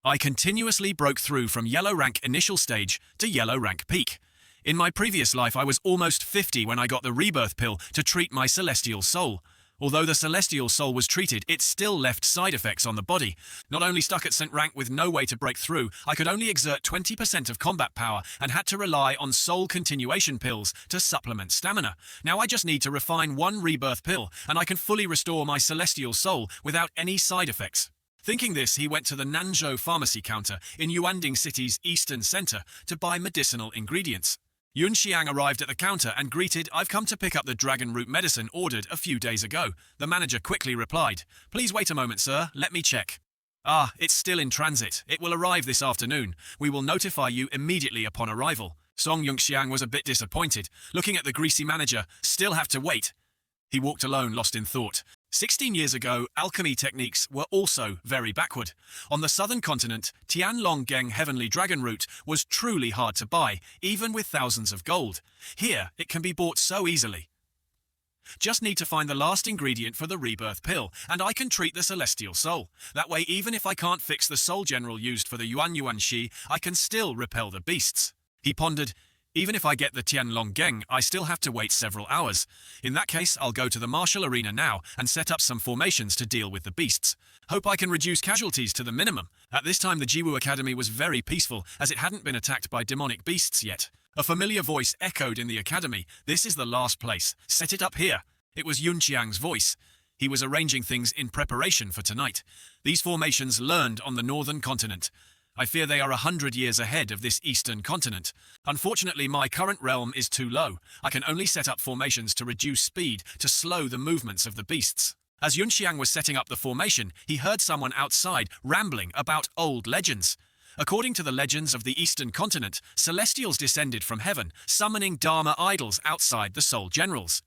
S1: I continuously broke through from yellow rank initial stage to yellow rank peak. In my previous life, I was almost 50 when I got the rebirth pill to treat my celestial soul. Although the celestial soul was treated, it still left side effects on the body. Not only stuck at St. rank with no way to break through, I could only exert 20% of combat power and had to rely on soul continuation pills to supplement stamina. Now I just need to refine 1 rebirth pill, and I can fully restore my celestial soul without any side effects. Thinking this, he went to the Nanzhou pharmacy counter in Yuanding City's eastern center to buy medicinal ingredients. Yunxiang arrived at the counter and greeted, "I've come to pick up the dragon root medicine ordered a few days ago." The manager quickly replied, "Please wait a moment, sir, let me check." Ah, it's still in transit. It will arrive this afternoon. We will notify you immediately upon arrival. Song Yunxiang was a bit disappointed, looking at the greasy manager. Still have to wait. He walked alone, lost in thought. 16 years ago, alchemy techniques were also very backward. On the southern continent, Tianlonggeng Heavenly Dragon Root was truly hard to buy, even with thousands of gold. Here, it can be bought so easily. Just need to find the last ingredient for the rebirth pill, and I can treat the celestial soul. That way, even if I can't fix the soul general used for the Yuan Shi, I can still repel the beasts. He pondered, even if I get the Tianlonggeng, I still have to wait several hours. In that case, I'll go to the martial arena now and set up some formations to deal with the beasts. Hope I can reduce casualties to the minimum. At this time, the Jiwu Academy was very peaceful, as it hadn't been attacked by demonic beasts yet. A familiar voice echoed in the academy. This is the last place. Set it up here. It was Yunqiang's voice. He was arranging things in preparation for tonight. These formations learned on the northern continent. I fear they are 100 years ahead of this eastern continent. Unfortunately, my current realm is too low. I can only set up formations to reduce speed, to slow the movements of the beasts. As Yunqiang was setting up the formation, he heard someone outside rambling about old legends. According to the legends of the eastern continent, celestials descended from heaven, summoning Dharma idols outside the soul generals.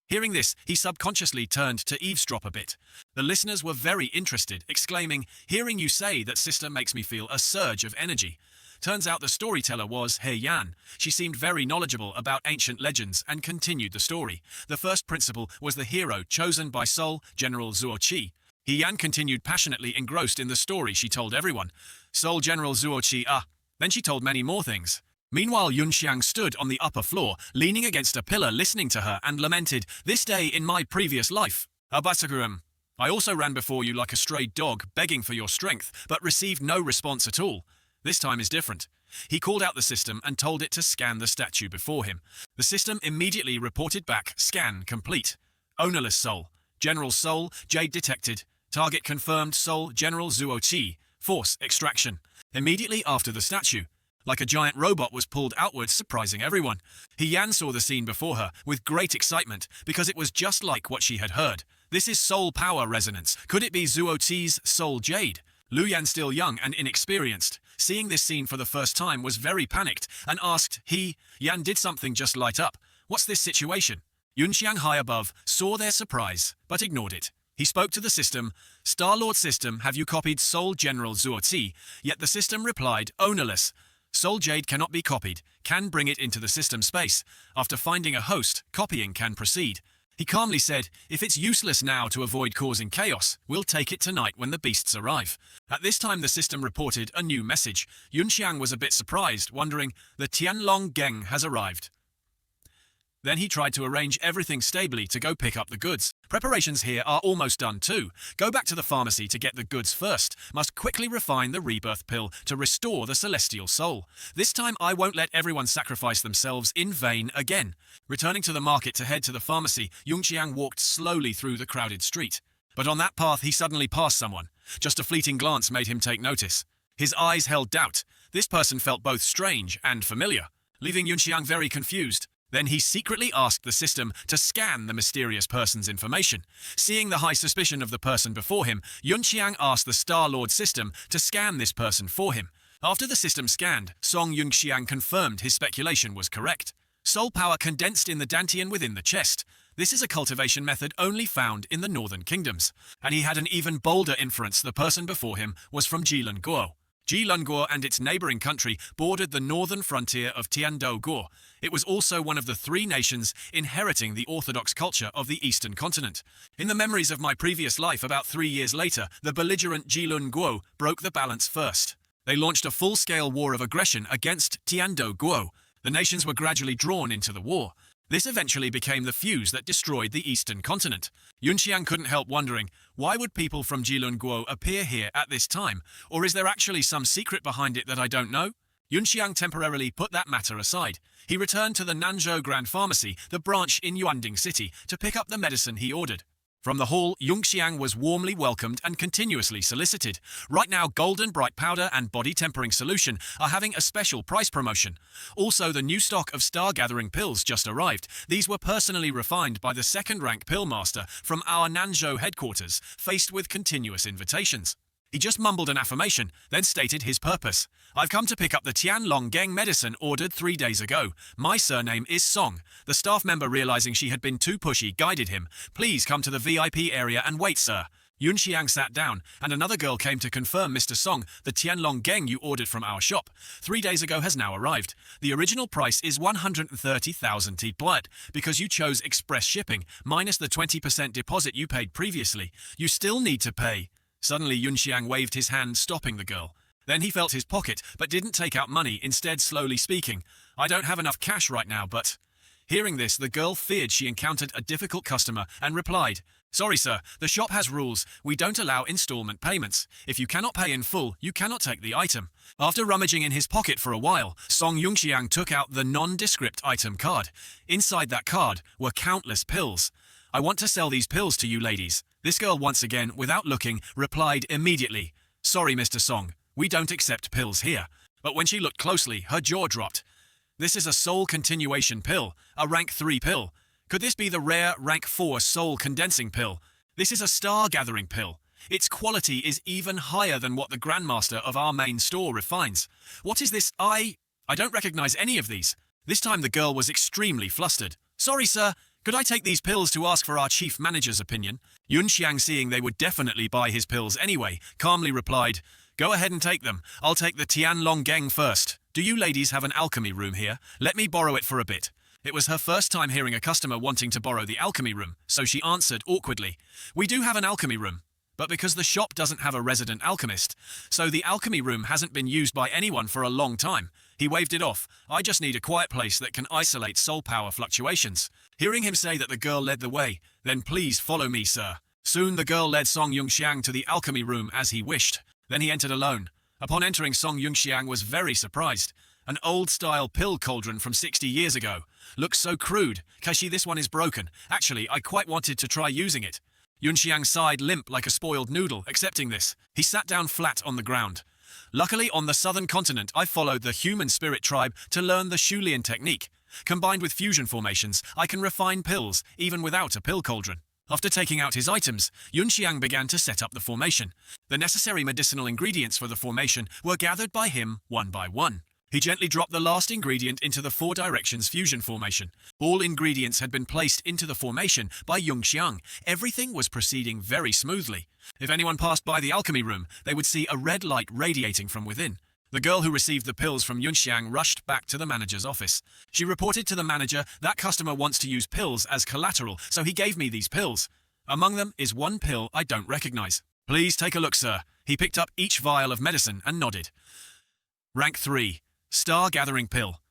S1: Hearing this, he subconsciously turned to eavesdrop a bit. The listeners were very interested, exclaiming, "Hearing you say that sister makes me feel a surge of energy." Turns out the storyteller was He Yan. She seemed very knowledgeable about ancient legends and continued the story. The first principal was the hero chosen by Soul General Zuo Qi. He Yan continued passionately engrossed in the story she told everyone. Soul General Zuo Qi, Then she told many more things. Meanwhile, Yunxiang stood on the upper floor, leaning against a pillar listening to her and lamented, "This day in my previous life. Abasakuram, I also ran before you like a stray dog, begging for your strength, but received no response at all. This time is different." He called out the system and told it to scan the statue before him. The system immediately reported back, "Scan complete. Ownerless soul. General soul, Jade detected. Target confirmed soul, General Zuo Qi. Force extraction." Immediately after the statue, like a giant robot was pulled outwards, surprising everyone. He Yan saw the scene before her with great excitement because it was just like what she had heard. This is soul power resonance. Could it be Zuo Qi's soul jade? Lu Yan, still young and inexperienced, seeing this scene for the first time, was very panicked and asked, He Yan, did something just light up? What's this situation? Yunxiang, high above, saw their surprise, but ignored it. He spoke to the system. "Star-Lord system, have you copied Soul General Zuo Qi?" Yet the system replied, "Ownerless. Soul Jade cannot be copied, can bring it into the system space. After finding a host, copying can proceed." He calmly said, "If it's useless now to avoid causing chaos, we'll take it tonight when the beasts arrive." At this time the system reported a new message. Yunxiang was a bit surprised, wondering, the Tianlonggeng has arrived. Then he tried to arrange everything stably to go pick up the goods. Preparations here are almost done too. Go back to the pharmacy to get the goods first. Must quickly refine the rebirth pill to restore the celestial soul. This time I won't let everyone sacrifice themselves in vain again. Returning to the market to head to the pharmacy, Yunxiang walked slowly through the crowded street. But on that path he suddenly passed someone. Just a fleeting glance made him take notice. His eyes held doubt. This person felt both strange and familiar, leaving Yunxiang very confused. Then he secretly asked the system to scan the mysterious person's information. Seeing the high suspicion of the person before him, Yunxiang asked the Star-Lord system to scan this person for him. After the system scanned, Song Yunxiang confirmed his speculation was correct. Soul power condensed in the dantian within the chest. This is a cultivation method only found in the northern kingdoms. And he had an even bolder inference: the person before him was from Jilin-Guo. Jilin-Guo and its neighboring country bordered the northern frontier of Tiando-Guo. It was also one of the three nations inheriting the orthodox culture of the eastern continent. In the memories of my previous life, about 3 years later, the belligerent Jilin-Guo broke the balance first. They launched a full-scale war of aggression against Tiando-Guo. The nations were gradually drawn into the war. This eventually became the fuse that destroyed the eastern continent. Yunxiang couldn't help wondering, why would people from Jilin-Guo appear here at this time? Or is there actually some secret behind it that I don't know? Yunxiang temporarily put that matter aside. He returned to the Nanzhou Grand Pharmacy, the branch in Yuanding City, to pick up the medicine he ordered. From the hall, Yunxiang was warmly welcomed and continuously solicited. Right now, Golden Bright Powder and Body Tempering Solution are having a special price promotion. Also, the new stock of Star Gathering pills just arrived. These were personally refined by the second-rank pill master from our Nanzhou headquarters, faced with continuous invitations. He just mumbled an affirmation, then stated his purpose. "I've come to pick up the Tianlong-geng medicine ordered 3 days ago. My surname is Song." The staff member, realizing she had been too pushy, guided him. "Please come to the VIP area and wait, sir." Yun Xiang sat down, and another girl came to confirm, "Mr. Song, the Tianlong-geng you ordered from our shop 3 days ago has now arrived. The original price is 130,000 T blood. Because you chose express shipping, minus the 20% deposit you paid previously, you still need to pay." Suddenly Yun Xiang waved his hand, stopping the girl. Then he felt his pocket, but didn't take out money, instead slowly speaking. "I don't have enough cash right now, but..." Hearing this, the girl feared she encountered a difficult customer and replied, "Sorry sir, the shop has rules. We don't allow installment payments. If you cannot pay in full, you cannot take the item." After rummaging in his pocket for a while, Song Yunxiang took out the nondescript item card. Inside that card were countless pills. "I want to sell these pills to you ladies." This girl, once again, without looking, replied immediately, "Sorry Mr. Song, we don't accept pills here." But when she looked closely, her jaw dropped. This is a soul continuation pill, a rank 3 pill. Could this be the rare rank 4 soul condensing pill? This is a star gathering pill. Its quality is even higher than what the Grandmaster of our main store refines. What is this? I don't recognize any of these. This time the girl was extremely flustered. "Sorry sir, could I take these pills to ask for our chief manager's opinion?" Yun Xiang, seeing they would definitely buy his pills anyway, calmly replied, "Go ahead and take them. I'll take the Tianlong-geng first. Do you ladies have an alchemy room here? Let me borrow it for a bit." It was her first time hearing a customer wanting to borrow the alchemy room, so she answered awkwardly, "We do have an alchemy room, but because the shop doesn't have a resident alchemist, so the alchemy room hasn't been used by anyone for a long time." He waved it off. "I just need a quiet place that can isolate soul power fluctuations." Hearing him say that the girl led the way, "Then please follow me, sir." Soon the girl led Song Yunxiang to the alchemy room as he wished. Then he entered alone. Upon entering, Song Yunxiang was very surprised. An old-style pill cauldron from 60 years ago. "Looks so crude. Kashi, this one is broken. Actually, I quite wanted to try using it." Yunxiang sighed, limp like a spoiled noodle, accepting this. He sat down flat on the ground. "Luckily, on the southern continent, I followed the human spirit tribe to learn the Shulian technique. Combined with fusion formations, I can refine pills, even without a pill cauldron." After taking out his items, Yunxiang began to set up the formation. The necessary medicinal ingredients for the formation were gathered by him one by one. He gently dropped the last ingredient into the 4 directions fusion formation. All ingredients had been placed into the formation by Yunxiang. Everything was proceeding very smoothly. If anyone passed by the alchemy room, they would see a red light radiating from within. The girl who received the pills from Yunxiang rushed back to the manager's office. She reported to the manager, "That customer wants to use pills as collateral, so he gave me these pills. Among them is one pill I don't recognize. Please take a look, sir." He picked up each vial of medicine and nodded. "Rank 3. Star Gathering Pill.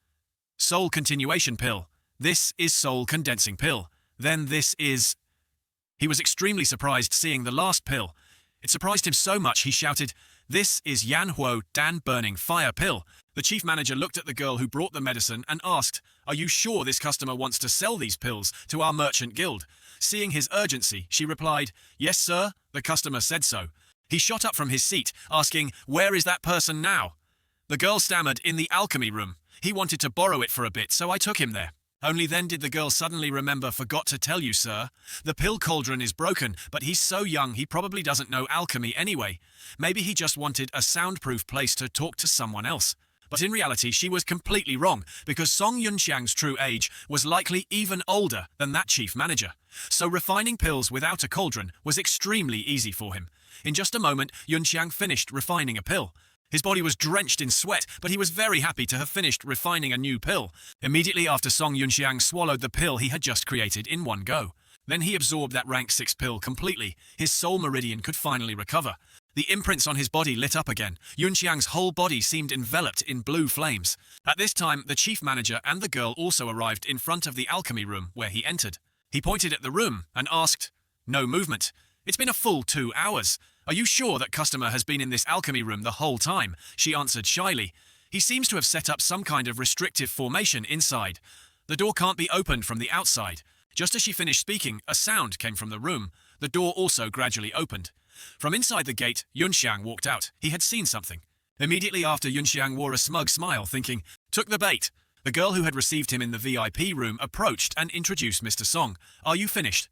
S1: Soul Continuation Pill. This is Soul Condensing Pill. Then this is..." He was extremely surprised seeing the last pill. It surprised him so much he shouted, "This is Yanhuo Dan Burning Fire Pill." The chief manager looked at the girl who brought the medicine and asked, "Are you sure this customer wants to sell these pills to our merchant guild?" Seeing his urgency, she replied, "Yes, sir, the customer said so." He shot up from his seat, asking, "Where is that person now?" The girl stammered, "In the alchemy room. He wanted to borrow it for a bit, so I took him there." Only then did the girl suddenly remember, "Forgot to tell you, sir. The pill cauldron is broken, but he's so young he probably doesn't know alchemy anyway. Maybe he just wanted a soundproof place to talk to someone else." But in reality, she was completely wrong, because Song Yunxiang's true age was likely even older than that chief manager. So refining pills without a cauldron was extremely easy for him. In just a moment, Yunxiang finished refining a pill. His body was drenched in sweat, but he was very happy to have finished refining a new pill. Immediately after, Song Yunxiang swallowed the pill he had just created in one go. Then he absorbed that rank 6 pill completely. His soul meridian could finally recover. The imprints on his body lit up again. Yunxiang's whole body seemed enveloped in blue flames. At this time, the chief manager and the girl also arrived in front of the alchemy room where he entered. He pointed at the room and asked, "No movement. It's been a full 2 hours. Are you sure that customer has been in this alchemy room the whole time?" She answered shyly. "He seems to have set up some kind of restrictive formation inside. The door can't be opened from the outside." Just as she finished speaking, a sound came from the room. The door also gradually opened. From inside the gate, Yunxiang walked out. He had seen something. Immediately after, Yunxiang wore a smug smile, thinking, "Took the bait." The girl who had received him in the VIP room approached and introduced Mr. Song. "Are you finished?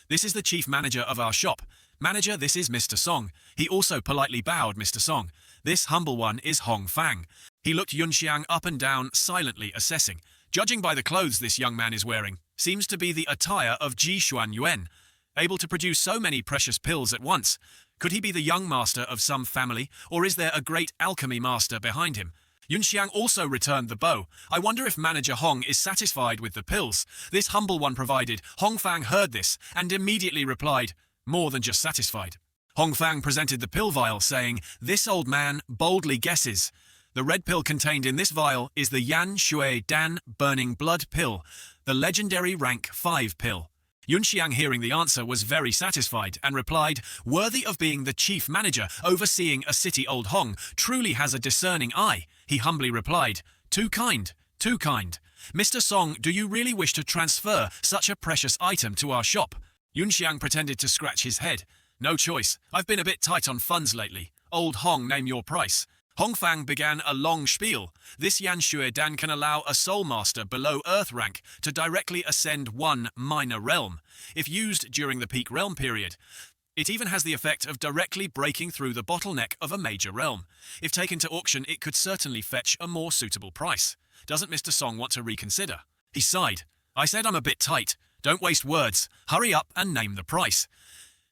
S1: This is the chief manager of our shop. "Manager, this is Mr. Song." He also politely bowed Mr. Song. "This humble one is Hong Fang." He looked Yunxiang up and down, silently assessing. Judging by the clothes this young man is wearing, seems to be the attire of Ji Xuan Yuan, able to produce so many precious pills at once. Could he be the young master of some family, or is there a great alchemy master behind him? Yunxiang also returned the bow. "I wonder if Manager Hong is satisfied with the pills this humble one provided." Hong Fang heard this and immediately replied, "More than just satisfied." Hong Fang presented the pill vial, saying, "This old man boldly guesses. The red pill contained in this vial is the Yan Shui Dan Burning Blood Pill, the legendary rank 5 pill." Yunxiang, hearing the answer, was very satisfied and replied, "Worthy of being the chief manager overseeing a city, old Hong truly has a discerning eye." He humbly replied, "Too kind, too kind. Mr. Song, do you really wish to transfer such a precious item to our shop?" Yunxiang pretended to scratch his head. "No choice. I've been a bit tight on funds lately. Old Hong, name your price." Hong Fang began a long spiel. "This Yan Shui Dan can allow a soul master below Earth rank to directly ascend one minor realm. If used during the peak realm period, it even has the effect of directly breaking through the bottleneck of a major realm. If taken to auction, it could certainly fetch a more suitable price. Doesn't Mr. Song want to reconsider?" He sighed. "I said I'm a bit tight. Don't waste words. Hurry up and name the price."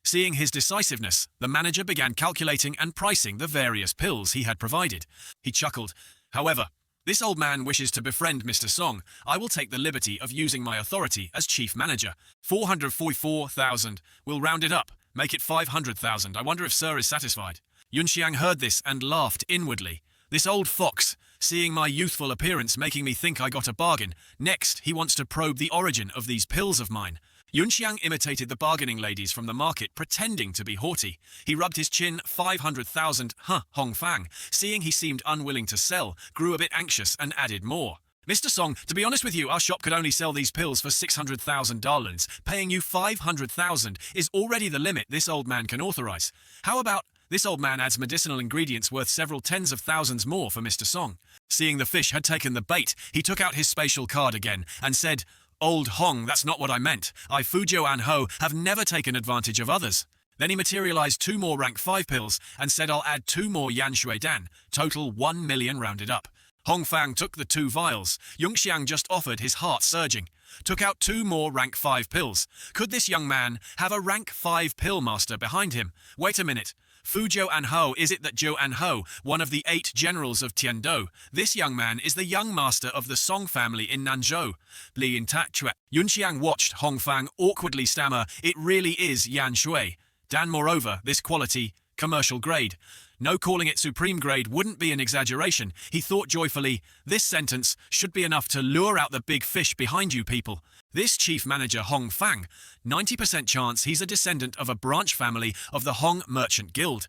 S1: Seeing his decisiveness, the manager began calculating and pricing the various pills he had provided. He chuckled. "However, this old man wishes to befriend Mr. Song. I will take the liberty of using my authority as chief manager. 444,000. We'll round it up. Make it 500,000. I wonder if Sir is satisfied." Yunxiang heard this and laughed inwardly. "This old fox, seeing my youthful appearance making me think I got a bargain. Next, he wants to probe the origin of these pills of mine." Yunxiang imitated the bargaining ladies from the market, pretending to be haughty. He rubbed his chin. 500,000. Hong Fang, seeing he seemed unwilling to sell, grew a bit anxious and added more. "Mr. Song, to be honest with you, our shop could only sell these pills for $600,000. Paying you 500,000 is already the limit this old man can authorize. How about this old man adds medicinal ingredients worth several tens of thousands more for Mr. Song?" Seeing the fish had taken the bait, he took out his spatial card again and said, "Old Hong, that's not what I meant. I, Fujiu and Ho, have never taken advantage of others." Then he materialized 2 more rank 5 pills and said, "I'll add 2 more Yan Shui Dan, total 1 million rounded up." Hong Fang took the 2 vials. Yunxiang just offered, his heart surging. Took out 2 more rank 5 pills. Could this young man have a rank 5 pill master behind him? Wait a minute. Fujiu and Ho, is it that Zhou and Ho, one of the 8 generals of Tiandou? This young man is the young master of the Song family in Nanzhou. Li in Ta Chue. Yunxiang watched Hong Fang awkwardly stammer, "It really is Yan Shui Dan. Moreover, this quality, commercial grade. No, calling it supreme grade wouldn't be an exaggeration." He thought joyfully, "This sentence should be enough to lure out the big fish behind you people. This chief manager Hong Fang, 90% chance he's a descendant of a branch family of the Hong Merchant Guild.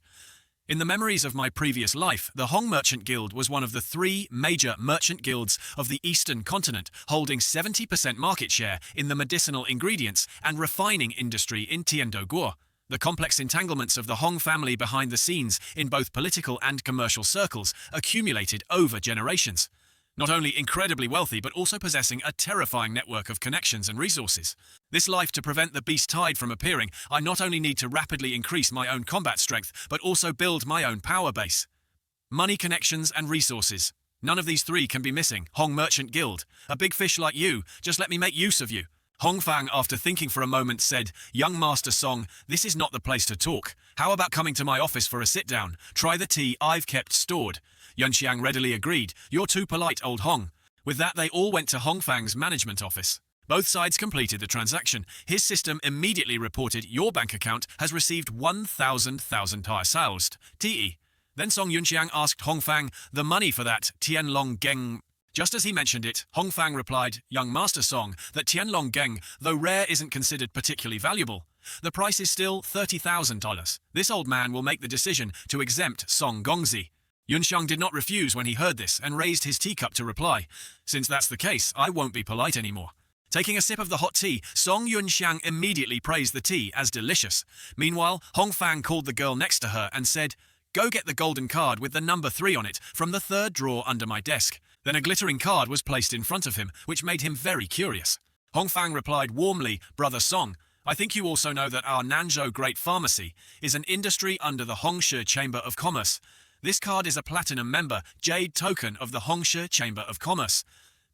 S1: In the memories of my previous life, the Hong Merchant Guild was one of the 3 major merchant guilds of the Eastern continent, holding 70% market share in the medicinal ingredients and refining industry in Tiandou. The complex entanglements of the Hong family behind the scenes in both political and commercial circles accumulated over generations. Not only incredibly wealthy, but also possessing a terrifying network of connections and resources. This life, to prevent the beast tide from appearing, I not only need to rapidly increase my own combat strength, but also build my own power base. Money, connections, and resources. None of these 3 can be missing. Hong Merchant Guild. A big fish like you, just let me make use of you." Hong Fang, after thinking for a moment, said, "Young Master Song, this is not the place to talk. How about coming to my office for a sit-down? Try the tea I've kept stored." Yunxiang readily agreed. "You're too polite, old Hong." With that, they all went to Hong Fang's management office. Both sides completed the transaction. His system immediately reported, "Your bank account has received 1,000 sales. TE. Then Song Yunxiang asked Hong Fang the money for that Tianlong Geng. Just as he mentioned it, Hong Fang replied, "Young Master Song, that Tianlong Geng, though rare, isn't considered particularly valuable. The price is still $30,000. This old man will make the decision to exempt Song Gongzi." Yunxiang did not refuse when he heard this and raised his teacup to reply, "Since that's the case, I won't be polite anymore." Taking a sip of the hot tea, Song Yunxiang immediately praised the tea as delicious. Meanwhile, Hong Fang called the girl next to her and said, "Go get the golden card with the number 3 on it from the 3rd drawer under my desk." Then a glittering card was placed in front of him, which made him very curious. Hong Fang replied warmly, "Brother Song, I think you also know that our Nanzhou Great Pharmacy is an industry under the Hongshe Chamber of Commerce. This card is a platinum member, jade token of the Hongshe Chamber of Commerce.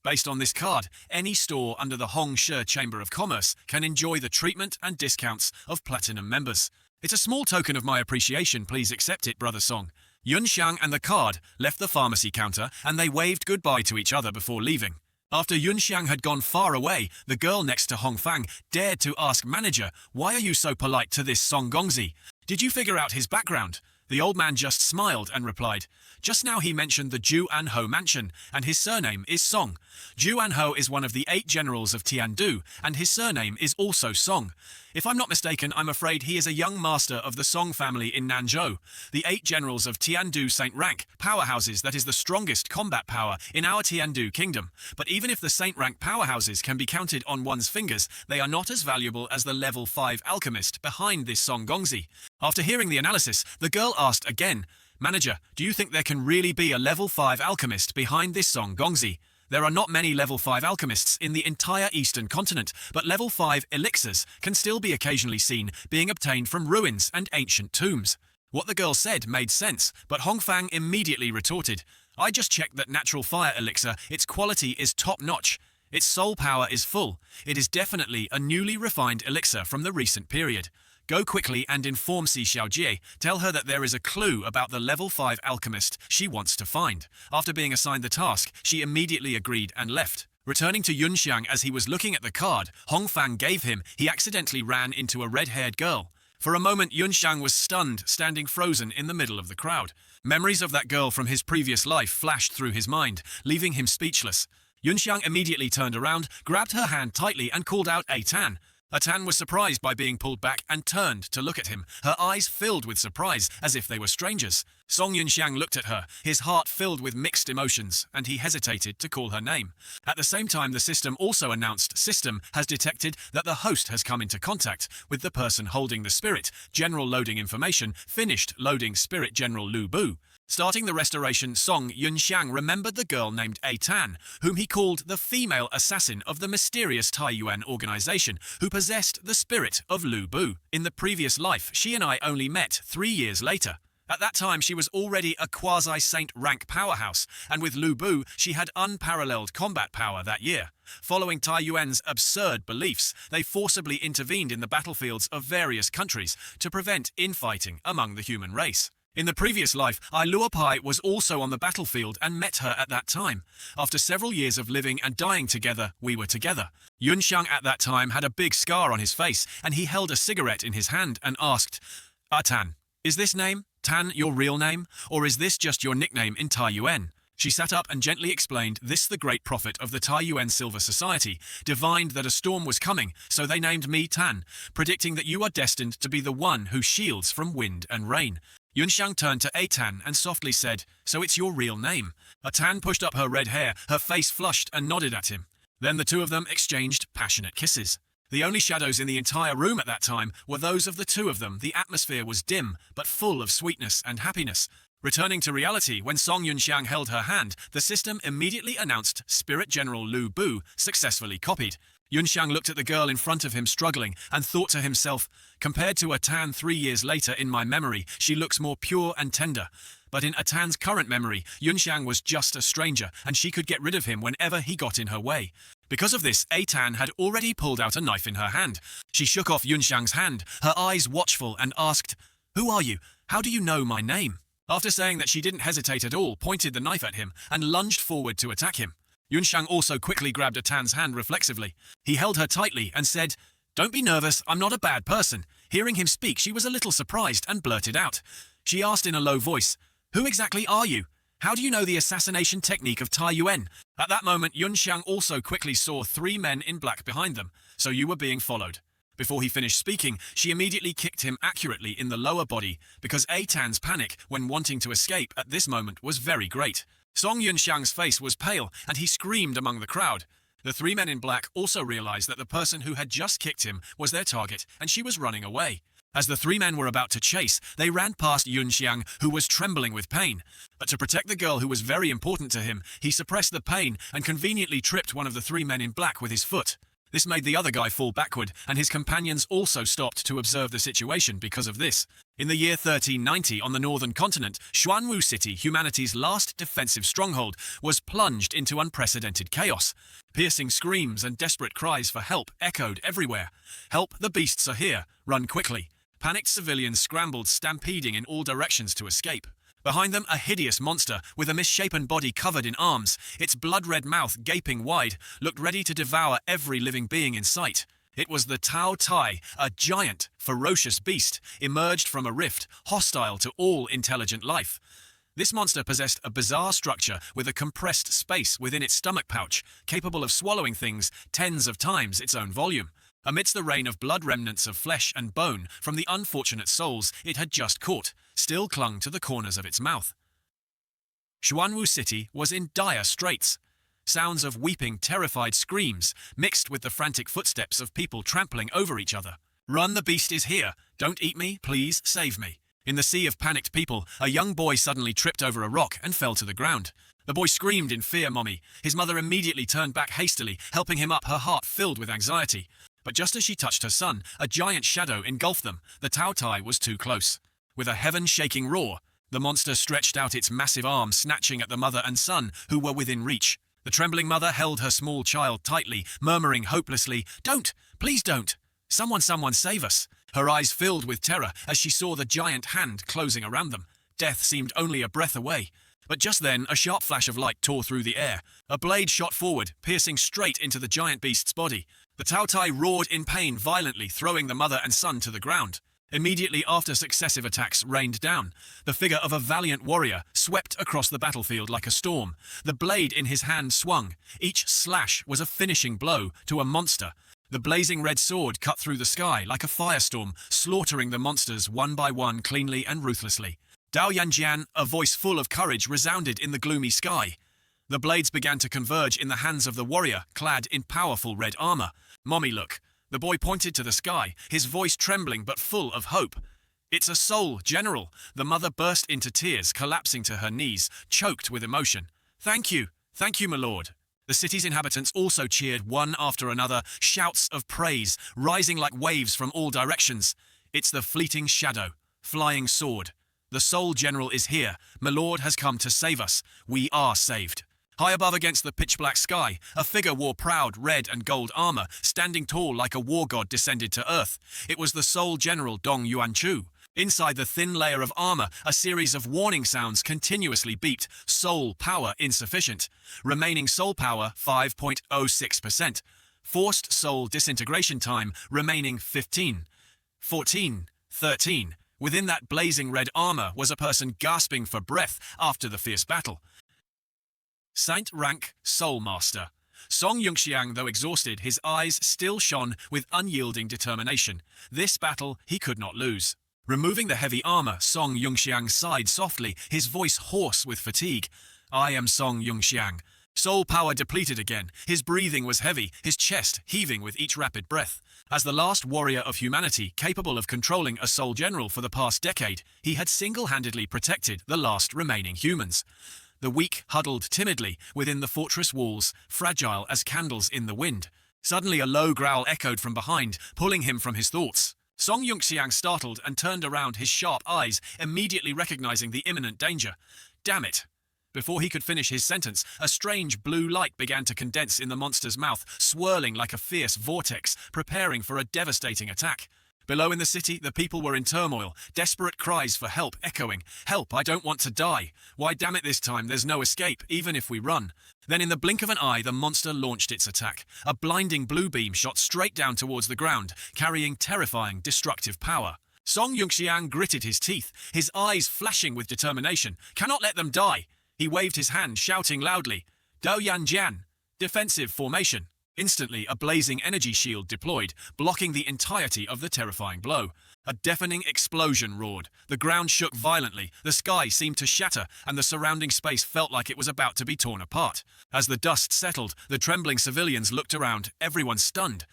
S1: Based on this card, any store under the Hongshe Chamber of Commerce can enjoy the treatment and discounts of platinum members. It's a small token of my appreciation, please accept it, Brother Song. Yunxiang and the card left the pharmacy counter and they waved goodbye to each other before leaving. After Yunxiang had gone far away, the girl next to Hongfang dared to ask manager, "Why are you so polite to this Song Gongzi? Did you figure out his background?" The old man just smiled and replied, "Just now he mentioned the Ju Anho mansion, and his surname is Song. Ju Anho is one of the 8 generals of Tiandu, and his surname is also Song. If I'm not mistaken, I'm afraid he is a young master of the Song family in Nanzhou. The 8 generals of Tiandu Saint rank powerhouses that is the strongest combat power in our Tiandu kingdom. But even if the Saint rank powerhouses can be counted on one's fingers, they are not as valuable as the level 5 alchemist behind this Song Gongzi." After hearing the analysis, the girl asked again, "Manager, do you think there can really be a level 5 alchemist behind this Song Gongzi? There are not many level 5 alchemists in the entire eastern continent, but level 5 elixirs can still be occasionally seen being obtained from ruins and ancient tombs." What the girl said made sense, but Hongfang immediately retorted, "I just checked that natural fire elixir, its quality is top-notch. Its soul power is full. It is definitely a newly refined elixir from the recent period. Go quickly and inform Si Xiaojie. Tell her that there is a clue about the level 5 alchemist she wants to find." After being assigned the task, she immediately agreed and left. Returning to Yunxiang as he was looking at the card Hongfang gave him, he accidentally ran into a red-haired girl. For a moment, Yunxiang was stunned, standing frozen in the middle of the crowd. Memories of that girl from his previous life flashed through his mind, leaving him speechless. Yunxiang immediately turned around, grabbed her hand tightly and called out, "A Tan." Atan was surprised by being pulled back and turned to look at him, her eyes filled with surprise, as if they were strangers. Song Yunxiang looked at her, his heart filled with mixed emotions, and he hesitated to call her name. At the same time, the system also announced, "System has detected that the host has come into contact with the person holding the spirit. General loading information. Finished loading spirit General Lu Bu." Starting the restoration, Song Yunxiang remembered the girl named A Tan, whom he called the female assassin of the mysterious Taiyuan organization, who possessed the spirit of Lu Bu. In the previous life, she and I only met 3 years later. At that time, she was already a quasi-saint rank powerhouse, and with Lu Bu, she had unparalleled combat power that year. Following Taiyuan's absurd beliefs, they forcibly intervened in the battlefields of various countries to prevent infighting among the human race. In the previous life, I Luopai was also on the battlefield and met her at that time. After several years of living and dying together, we were together. Yunxiang at that time had a big scar on his face, and he held a cigarette in his hand and asked, "Tan, is this name, Tan, your real name, or is this just your nickname in Taiyuan?" She sat up and gently explained, "This the great prophet of the Taiyuan Silver Society divined that a storm was coming, so they named me Tan, predicting that you are destined to be the one who shields from wind and rain." Yunxiang turned to Atan and softly said, "So it's your real name." Atan pushed up her red hair, her face flushed and nodded at him. Then the two of them exchanged passionate kisses. The only shadows in the entire room at that time were those of the two of them. The atmosphere was dim, but full of sweetness and happiness. Returning to reality, when Song Yunxiang held her hand, the system immediately announced Spirit General Lu Bu successfully copied. Yunxiang looked at the girl in front of him struggling and thought to himself, "Compared to Atan 3 years later in my memory, she looks more pure and tender." But in Atan's current memory, Yunxiang was just a stranger, and she could get rid of him whenever he got in her way. Because of this, Atan had already pulled out a knife in her hand. She shook off Yunxiang's hand, her eyes watchful, and asked, "Who are you? How do you know my name?" After saying that, she didn't hesitate at all, pointed the knife at him, and lunged forward to attack him. Yunxiang also quickly grabbed Atan's hand reflexively. He held her tightly and said, "Don't be nervous, I'm not a bad person." Hearing him speak, she was a little surprised and blurted out. She asked in a low voice, "Who exactly are you? How do you know the assassination technique of Taiyuan?" At that moment, Yunxiang also quickly saw 3 men in black behind them, "So you were being followed." Before he finished speaking, she immediately kicked him accurately in the lower body, because Atan's panic when wanting to escape at this moment was very great. Song Yunxiang's face was pale, and he screamed among the crowd. The 3 men in black also realized that the person who had just kicked him was their target, and she was running away. As the 3 men were about to chase, they ran past Yunxiang, who was trembling with pain. But to protect the girl who was very important to him, he suppressed the pain and conveniently tripped one of the 3 men in black with his foot. This made the other guy fall backward, and his companions also stopped to observe the situation because of this. In the year 1390, on the northern continent, Xuanwu City, humanity's last defensive stronghold, was plunged into unprecedented chaos. Piercing screams and desperate cries for help echoed everywhere. "Help, the beasts are here! Run quickly!" Panicked civilians scrambled, stampeding in all directions to escape. Behind them, a hideous monster with a misshapen body covered in arms, its blood-red mouth gaping wide, looked ready to devour every living being in sight. It was the Tao Tai, a giant, ferocious beast, emerged from a rift, hostile to all intelligent life. This monster possessed a bizarre structure with a compressed space within its stomach pouch, capable of swallowing things tens of times its own volume. Amidst the rain of blood, remnants of flesh and bone from the unfortunate souls it had just caught still clung to the corners of its mouth. Xuanwu City was in dire straits. Sounds of weeping, terrified screams mixed with the frantic footsteps of people trampling over each other. "Run, the beast is here! Don't eat me, please, save me!" In the sea of panicked people, a young boy suddenly tripped over a rock and fell to the ground. The boy screamed in fear, "Mommy!" His mother immediately turned back hastily, helping him up, her heart filled with anxiety. But just as she touched her son, a giant shadow engulfed them. The Tao Tai was too close. With a heaven-shaking roar, the monster stretched out its massive arms, snatching at the mother and son who were within reach. The trembling mother held her small child tightly, murmuring hopelessly, "Don't! Please don't! Someone save us!" Her eyes filled with terror as she saw the giant hand closing around them. Death seemed only a breath away. But just then, a sharp flash of light tore through the air. A blade shot forward, piercing straight into the giant beast's body. The Tao Tai roared in pain violently, throwing the mother and son to the ground. Immediately after successive attacks rained down, the figure of a valiant warrior swept across the battlefield like a storm. The blade in his hand swung. Each slash was a finishing blow to a monster. The blazing red sword cut through the sky like a firestorm, slaughtering the monsters one by one cleanly and ruthlessly. Dao Yanjian, a voice full of courage, resounded in the gloomy sky. The blades began to converge in the hands of the warrior, clad in powerful red armor. "Mommy, look." The boy pointed to the sky, his voice trembling but full of hope. "It's a soul, General." The mother burst into tears, collapsing to her knees, choked with emotion. Thank you, my lord." The city's inhabitants also cheered one after another, shouts of praise rising like waves from all directions. "It's the fleeting shadow, flying sword. The Soul General is here. My lord has come to save us. We are saved." High above against the pitch-black sky, a figure wore proud red and gold armor, standing tall like a war god descended to earth. It was the Soul General Dong Yuanchu. Inside the thin layer of armor, a series of warning sounds continuously beeped. Soul power insufficient. Remaining soul power 5.06%. Forced soul disintegration time remaining 15. 14. 13. Within that blazing red armor was a person gasping for breath after the fierce battle. Saint rank Soul Master. Song Yungxiang, though exhausted, his eyes still shone with unyielding determination. This battle he could not lose. Removing the heavy armor, Song Yungxiang sighed softly, his voice hoarse with fatigue. "I am Song Yungxiang." Soul power depleted again. His breathing was heavy, his chest heaving with each rapid breath. As the last warrior of humanity capable of controlling a Soul General for the past decade, he had single-handedly protected the last remaining humans. The weak huddled timidly within the fortress walls, fragile as candles in the wind. Suddenly a low growl echoed from behind, pulling him from his thoughts. Song Yungxiang startled and turned around, his sharp eyes immediately recognizing the imminent danger. Damn it! Before he could finish his sentence, a strange blue light began to condense in the monster's mouth, swirling like a fierce vortex, preparing for a devastating attack. Below in the city, the people were in turmoil, desperate cries for help echoing. "Help, I don't want to die. Why, damn it, this time there's no escape, even if we run." Then in the blink of an eye, the monster launched its attack. A blinding blue beam shot straight down towards the ground, carrying terrifying, destructive power. Song Yungxiang gritted his teeth, his eyes flashing with determination. "Cannot let them die." He waved his hand, shouting loudly, "Dao Yanjian, defensive formation." Instantly, a blazing energy shield deployed, blocking the entirety of the terrifying blow. A deafening explosion roared. The ground shook violently, the sky seemed to shatter, and the surrounding space felt like it was about to be torn apart. As the dust settled, the trembling civilians looked around, everyone stunned.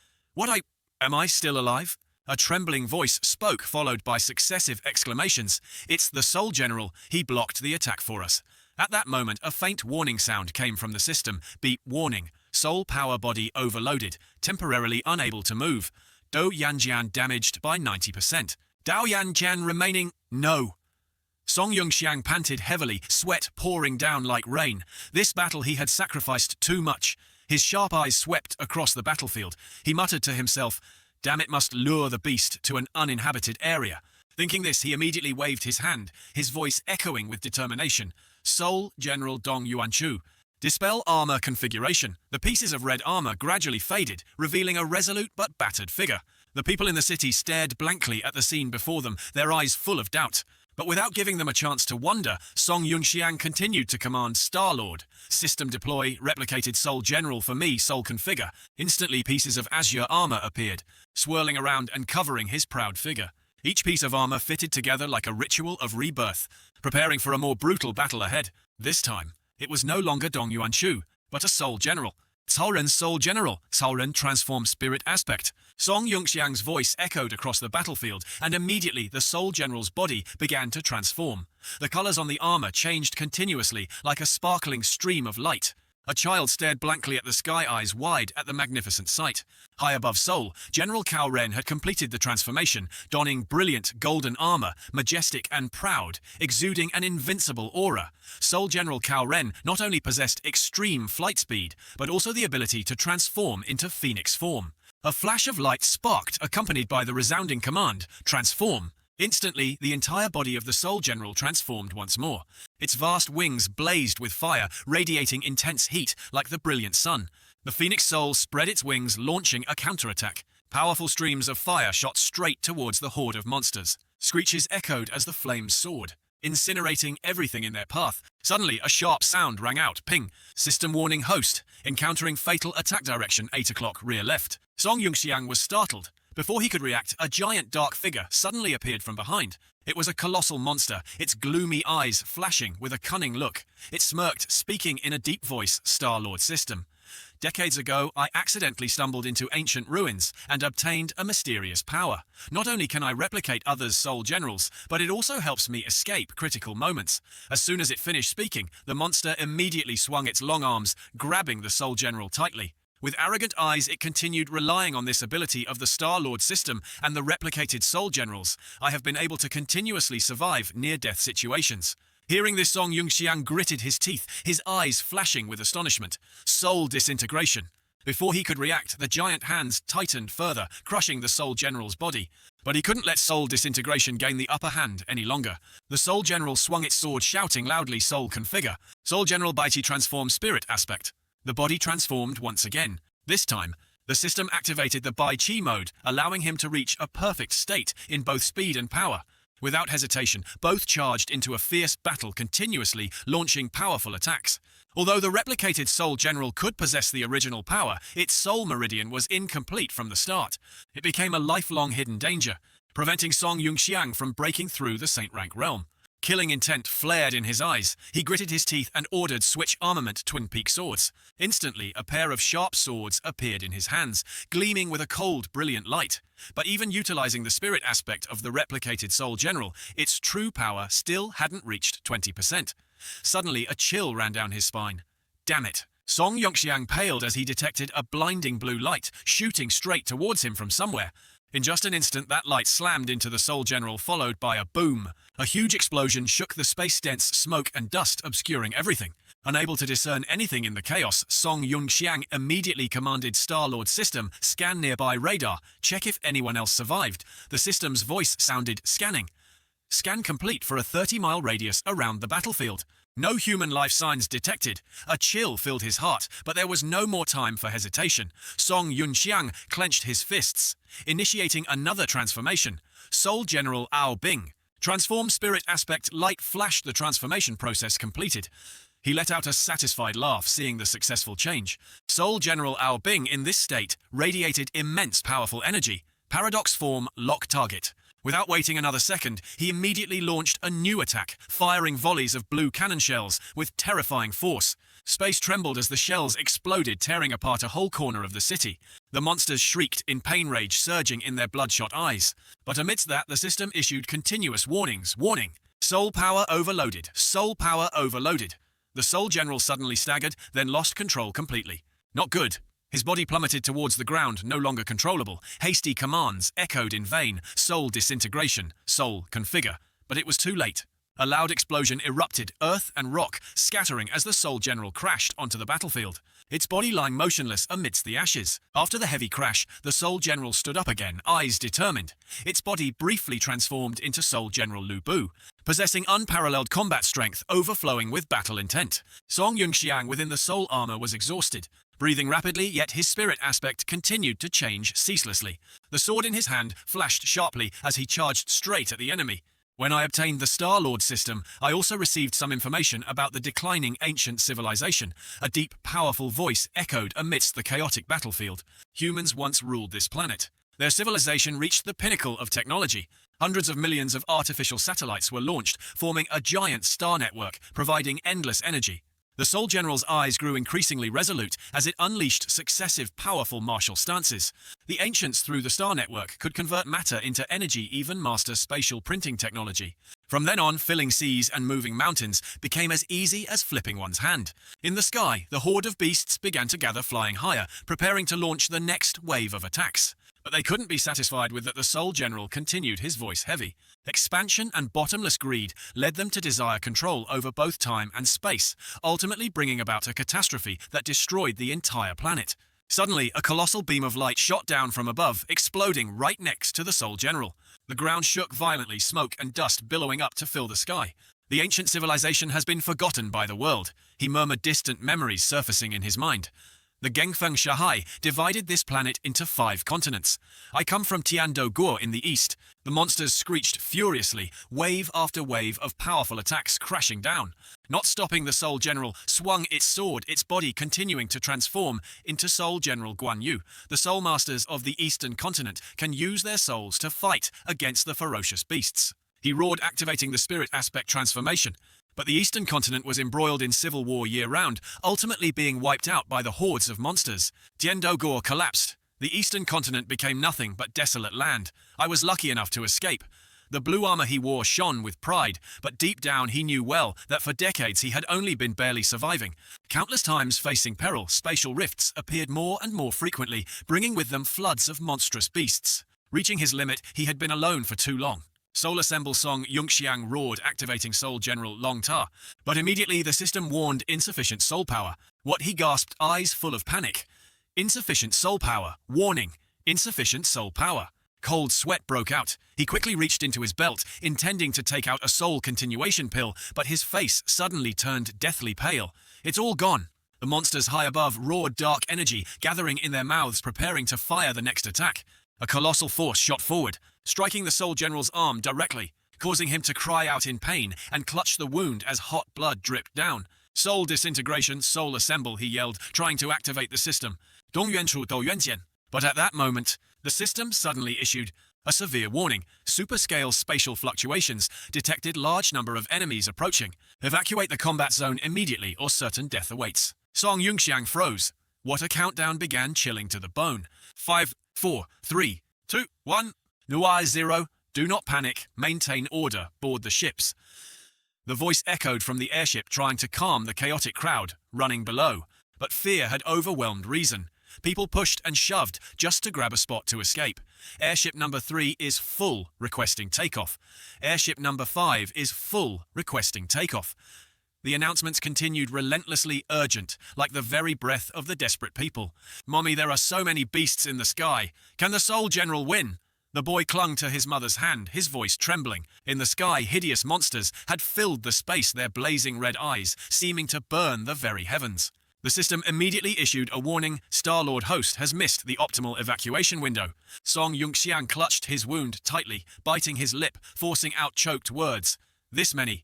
S1: Am I still alive?" A trembling voice spoke, followed by successive exclamations. "It's the Soul General. He blocked the attack for us." At that moment, a faint warning sound came from the system. Beep warning. soul power body overloaded, temporarily unable to move. Do Yanjian damaged by 90%. Dao Yanjian remaining no. Song Yunxiang panted heavily, sweat pouring down like rain. This battle he had sacrificed too much. His sharp eyes swept across the battlefield. He muttered to himself, "Damn, it must lure the beast to an uninhabited area." Thinking this, he immediately waved his hand, his voice echoing with determination. Soul General Dong Yuanchu. Dispel armor configuration. The pieces of red armor gradually faded, revealing a resolute but battered figure. The people in the city stared blankly at the scene before them, their eyes full of doubt. But without giving them a chance to wonder, Song Yunxiang continued to command Star-Lord. System deploy, replicated Soul General for me, Soul configure. Instantly pieces of azure armor appeared, swirling around and covering his proud figure. Each piece of armor fitted together like a ritual of rebirth, preparing for a more brutal battle ahead. This time, it was no longer Dong Yuanchu, but a Soul General. Cao Ren's Soul General, Cao Ren transformed spirit aspect. Song Yunxiang's voice echoed across the battlefield, and immediately the Soul General's body began to transform. The colors on the armor changed continuously, like a sparkling stream of light. A child stared blankly at the sky, eyes wide at the magnificent sight. High above Seoul, General Cao Ren had completed the transformation, donning brilliant golden armor, majestic and proud, exuding an invincible aura. Seoul General Cao Ren not only possessed extreme flight speed, but also the ability to transform into phoenix form. A flash of light sparked, accompanied by the resounding command, "Transform." Instantly, the entire body of the Soul General transformed once more. Its vast wings blazed with fire, radiating intense heat like the brilliant sun. The Phoenix Soul spread its wings, launching a counterattack. Powerful streams of fire shot straight towards the horde of monsters. Screeches echoed as the flames soared, incinerating everything in their path. Suddenly, a sharp sound rang out. Ping! System warning host. Encountering fatal attack direction 8 o'clock rear left. Song Yunxiang was startled. Before he could react, a giant dark figure suddenly appeared from behind. It was a colossal monster, its gloomy eyes flashing with a cunning look. It smirked, speaking in a deep voice, Star-Lord system. Decades ago, I accidentally stumbled into ancient ruins and obtained a mysterious power. Not only can I replicate others' Soul Generals, but it also helps me escape critical moments. As soon as it finished speaking, the monster immediately swung its long arms, grabbing the Soul General tightly. With arrogant eyes, it continued relying on this ability of the Star-Lord system and the replicated Soul Generals. I have been able to continuously survive near-death situations. Hearing this, Song Yunxiang gritted his teeth, his eyes flashing with astonishment. Soul disintegration. Before he could react, the giant hands tightened further, crushing the Soul General's body. But he couldn't let soul disintegration gain the upper hand any longer. The Soul General swung its sword, shouting loudly, "Soul configure." Soul General Baichi transformed spirit aspect. The body transformed once again. This time, the system activated the Bai Chi mode, allowing him to reach a perfect state in both speed and power. Without hesitation, both charged into a fierce battle, continuously launching powerful attacks. Although the replicated Soul General could possess the original power, its soul meridian was incomplete from the start. It became a lifelong hidden danger, preventing Song Yunxiang from breaking through the Saint Rank realm. Killing intent flared in his eyes. He gritted his teeth and ordered switch armament Twin Peak swords. Instantly, a pair of sharp swords appeared in his hands, gleaming with a cold, brilliant light. But even utilizing the spirit aspect of the replicated Soul General, its true power still hadn't reached 20%. Suddenly, a chill ran down his spine. Damn it! Song Yunxiang paled as he detected a blinding blue light shooting straight towards him from somewhere. In just an instant, that light slammed into the Soul General, followed by a boom. A huge explosion shook the space-dense smoke and dust, obscuring everything. Unable to discern anything in the chaos, Song Yunxiang immediately commanded Star-Lord system, "Scan nearby radar, check if anyone else survived." The system's voice sounded, "Scanning." Scan complete for a 30-mile radius around the battlefield. No human life signs detected. A chill filled his heart, but there was no more time for hesitation. Song Yunxiang clenched his fists, initiating another transformation. Soul General Ao Bing. Transform spirit aspect light flashed, the transformation process completed. He let out a satisfied laugh, seeing the successful change. Soul General Ao Bing, in this state, radiated immense powerful energy. Paradox form, lock target. Without waiting another second, he immediately launched a new attack, firing volleys of blue cannon shells with terrifying force. Space trembled as the shells exploded, tearing apart a whole corner of the city. The monsters shrieked in pain, rage surging in their bloodshot eyes. But amidst that, the system issued continuous warnings. Warning! Soul power overloaded. Soul power overloaded. The Soul General suddenly staggered, then lost control completely. Not good. His body plummeted towards the ground, no longer controllable. Hasty commands echoed in vain. Soul disintegration, soul configure. But it was too late. A loud explosion erupted, earth and rock scattering as the Soul General crashed onto the battlefield, its body lying motionless amidst the ashes. After the heavy crash, the Soul General stood up again, eyes determined. Its body briefly transformed into Soul General Lu Bu, possessing unparalleled combat strength, overflowing with battle intent. Song Yunxiang within the soul armor was exhausted. Breathing rapidly, yet his spirit aspect continued to change ceaselessly. The sword in his hand flashed sharply as he charged straight at the enemy. When I obtained the Star-Lord system, I also received some information about the declining ancient civilization. A deep, powerful voice echoed amidst the chaotic battlefield. Humans once ruled this planet. Their civilization reached the pinnacle of technology. Hundreds of millions of artificial satellites were launched, forming a giant star network, providing endless energy. The Soul General's eyes grew increasingly resolute as it unleashed successive powerful martial stances. The ancients through the star network could convert matter into energy, even master spatial printing technology. From then on, filling seas and moving mountains became as easy as flipping one's hand. In the sky, the horde of beasts began to gather, flying higher, preparing to launch the next wave of attacks. But they couldn't be satisfied with that. The Soul General continued, his voice heavy. Expansion and bottomless greed led them to desire control over both time and space, ultimately bringing about a catastrophe that destroyed the entire planet. Suddenly, a colossal beam of light shot down from above, exploding right next to the Soul General. The ground shook violently, smoke and dust billowing up to fill the sky. The ancient civilization has been forgotten by the world, he murmured, distant memories surfacing in his mind. The Gengfeng Shahai divided this planet into 5 continents. I come from Tiando Gur in the east. The monsters screeched furiously, wave after wave of powerful attacks crashing down. Not stopping, the Soul General swung its sword, its body continuing to transform into Soul General Guan Yu. The Soul Masters of the eastern continent can use their souls to fight against the ferocious beasts. He roared, activating the spirit aspect transformation. But the eastern continent was embroiled in civil war year-round, ultimately being wiped out by the hordes of monsters. Tiando Gur collapsed. The eastern continent became nothing but desolate land. I was lucky enough to escape. The blue armor he wore shone with pride, but deep down he knew well that for decades he had only been barely surviving. Countless times facing peril, spatial rifts appeared more and more frequently, bringing with them floods of monstrous beasts. Reaching his limit, he had been alone for too long. Soul Assemble Song Yunxiang roared, activating Soul General Long Ta. But immediately the system warned insufficient soul power. What he gasped, eyes full of panic. Insufficient soul power. Warning. Insufficient soul power. Cold sweat broke out. He quickly reached into his belt, intending to take out a soul continuation pill, but his face suddenly turned deathly pale. It's all gone. The monsters high above roared dark energy, gathering in their mouths, preparing to fire the next attack. A colossal force shot forward, striking the Soul General's arm directly, causing him to cry out in pain and clutch the wound as hot blood dripped down. Soul disintegration, soul assemble, he yelled, trying to activate the system. Dongyuanchu Douyuanjian. But at that moment, the system suddenly issued a severe warning. Superscale spatial fluctuations detected large number of enemies approaching. Evacuate the combat zone immediately or certain death awaits. Song Yunxiang froze. What a countdown began, chilling to the bone. 5, 4, 3, 2, 1. Nuai 0. Do not panic. Maintain order. Board the ships. The voice echoed from the airship, trying to calm the chaotic crowd running below. But fear had overwhelmed reason. People pushed and shoved just to grab a spot to escape. Airship number 3 is full, requesting takeoff. Airship number 5 is full, requesting takeoff. The announcements continued, relentlessly urgent, like the very breath of the desperate people. Mommy, there are so many beasts in the sky. Can the Soul General win? The boy clung to his mother's hand, his voice trembling. In the sky, hideous monsters had filled the space, their blazing red eyes seeming to burn the very heavens. The system immediately issued a warning. Star-Lord host has missed the optimal evacuation window. Song Yunxiang clutched his wound tightly, biting his lip, forcing out choked words. This many.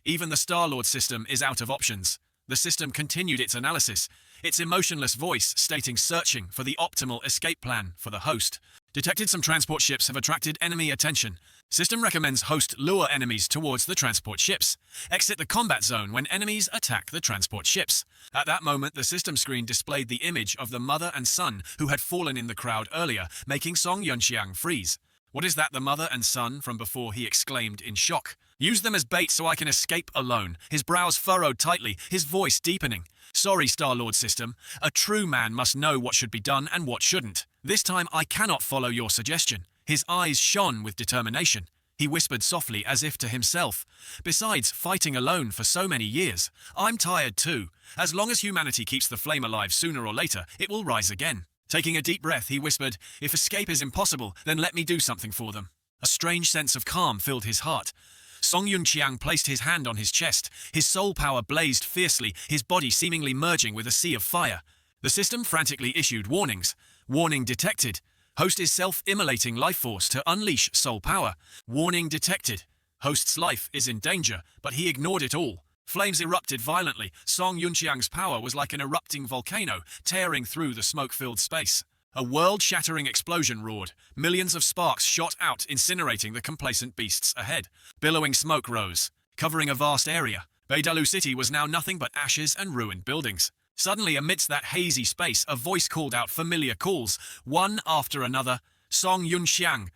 S1: Even the Star-Lord system is out of options. The system continued its analysis, its emotionless voice stating searching for the optimal escape plan for the host. Detected some transport ships have attracted enemy attention. System recommends host lure enemies towards the transport ships. Exit the combat zone when enemies attack the transport ships. At that moment, the system screen displayed the image of the mother and son who had fallen in the crowd earlier, making Song Yunxiang freeze. What is that, the mother and son from before, he exclaimed in shock. Use them as bait so I can escape alone. His brows furrowed tightly, his voice deepening. Sorry, Star-Lord system. A true man must know what should be done and what shouldn't. This time I cannot follow your suggestion. His eyes shone with determination. He whispered softly as if to himself. Besides, fighting alone for so many years, I'm tired too. As long as humanity keeps the flame alive, sooner or later, it will rise again. Taking a deep breath, he whispered, if escape is impossible, then let me do something for them. A strange sense of calm filled his heart. Song Yunqiang placed his hand on his chest. His soul power blazed fiercely, his body seemingly merging with a sea of fire. The system frantically issued warnings. Warning detected. Host is self-immolating life force to unleash soul power. Warning detected. Host's life is in danger, but he ignored it all. Flames erupted violently. Song Yunqiang's power was like an erupting volcano, tearing through the smoke-filled space. A world-shattering explosion roared. Millions of sparks shot out, incinerating the complacent beasts ahead. Billowing smoke rose, covering a vast area. Beidalu City was now nothing but ashes and ruined buildings. Suddenly, amidst that hazy space, a voice called out familiar calls, one after another. Song Yunqiang.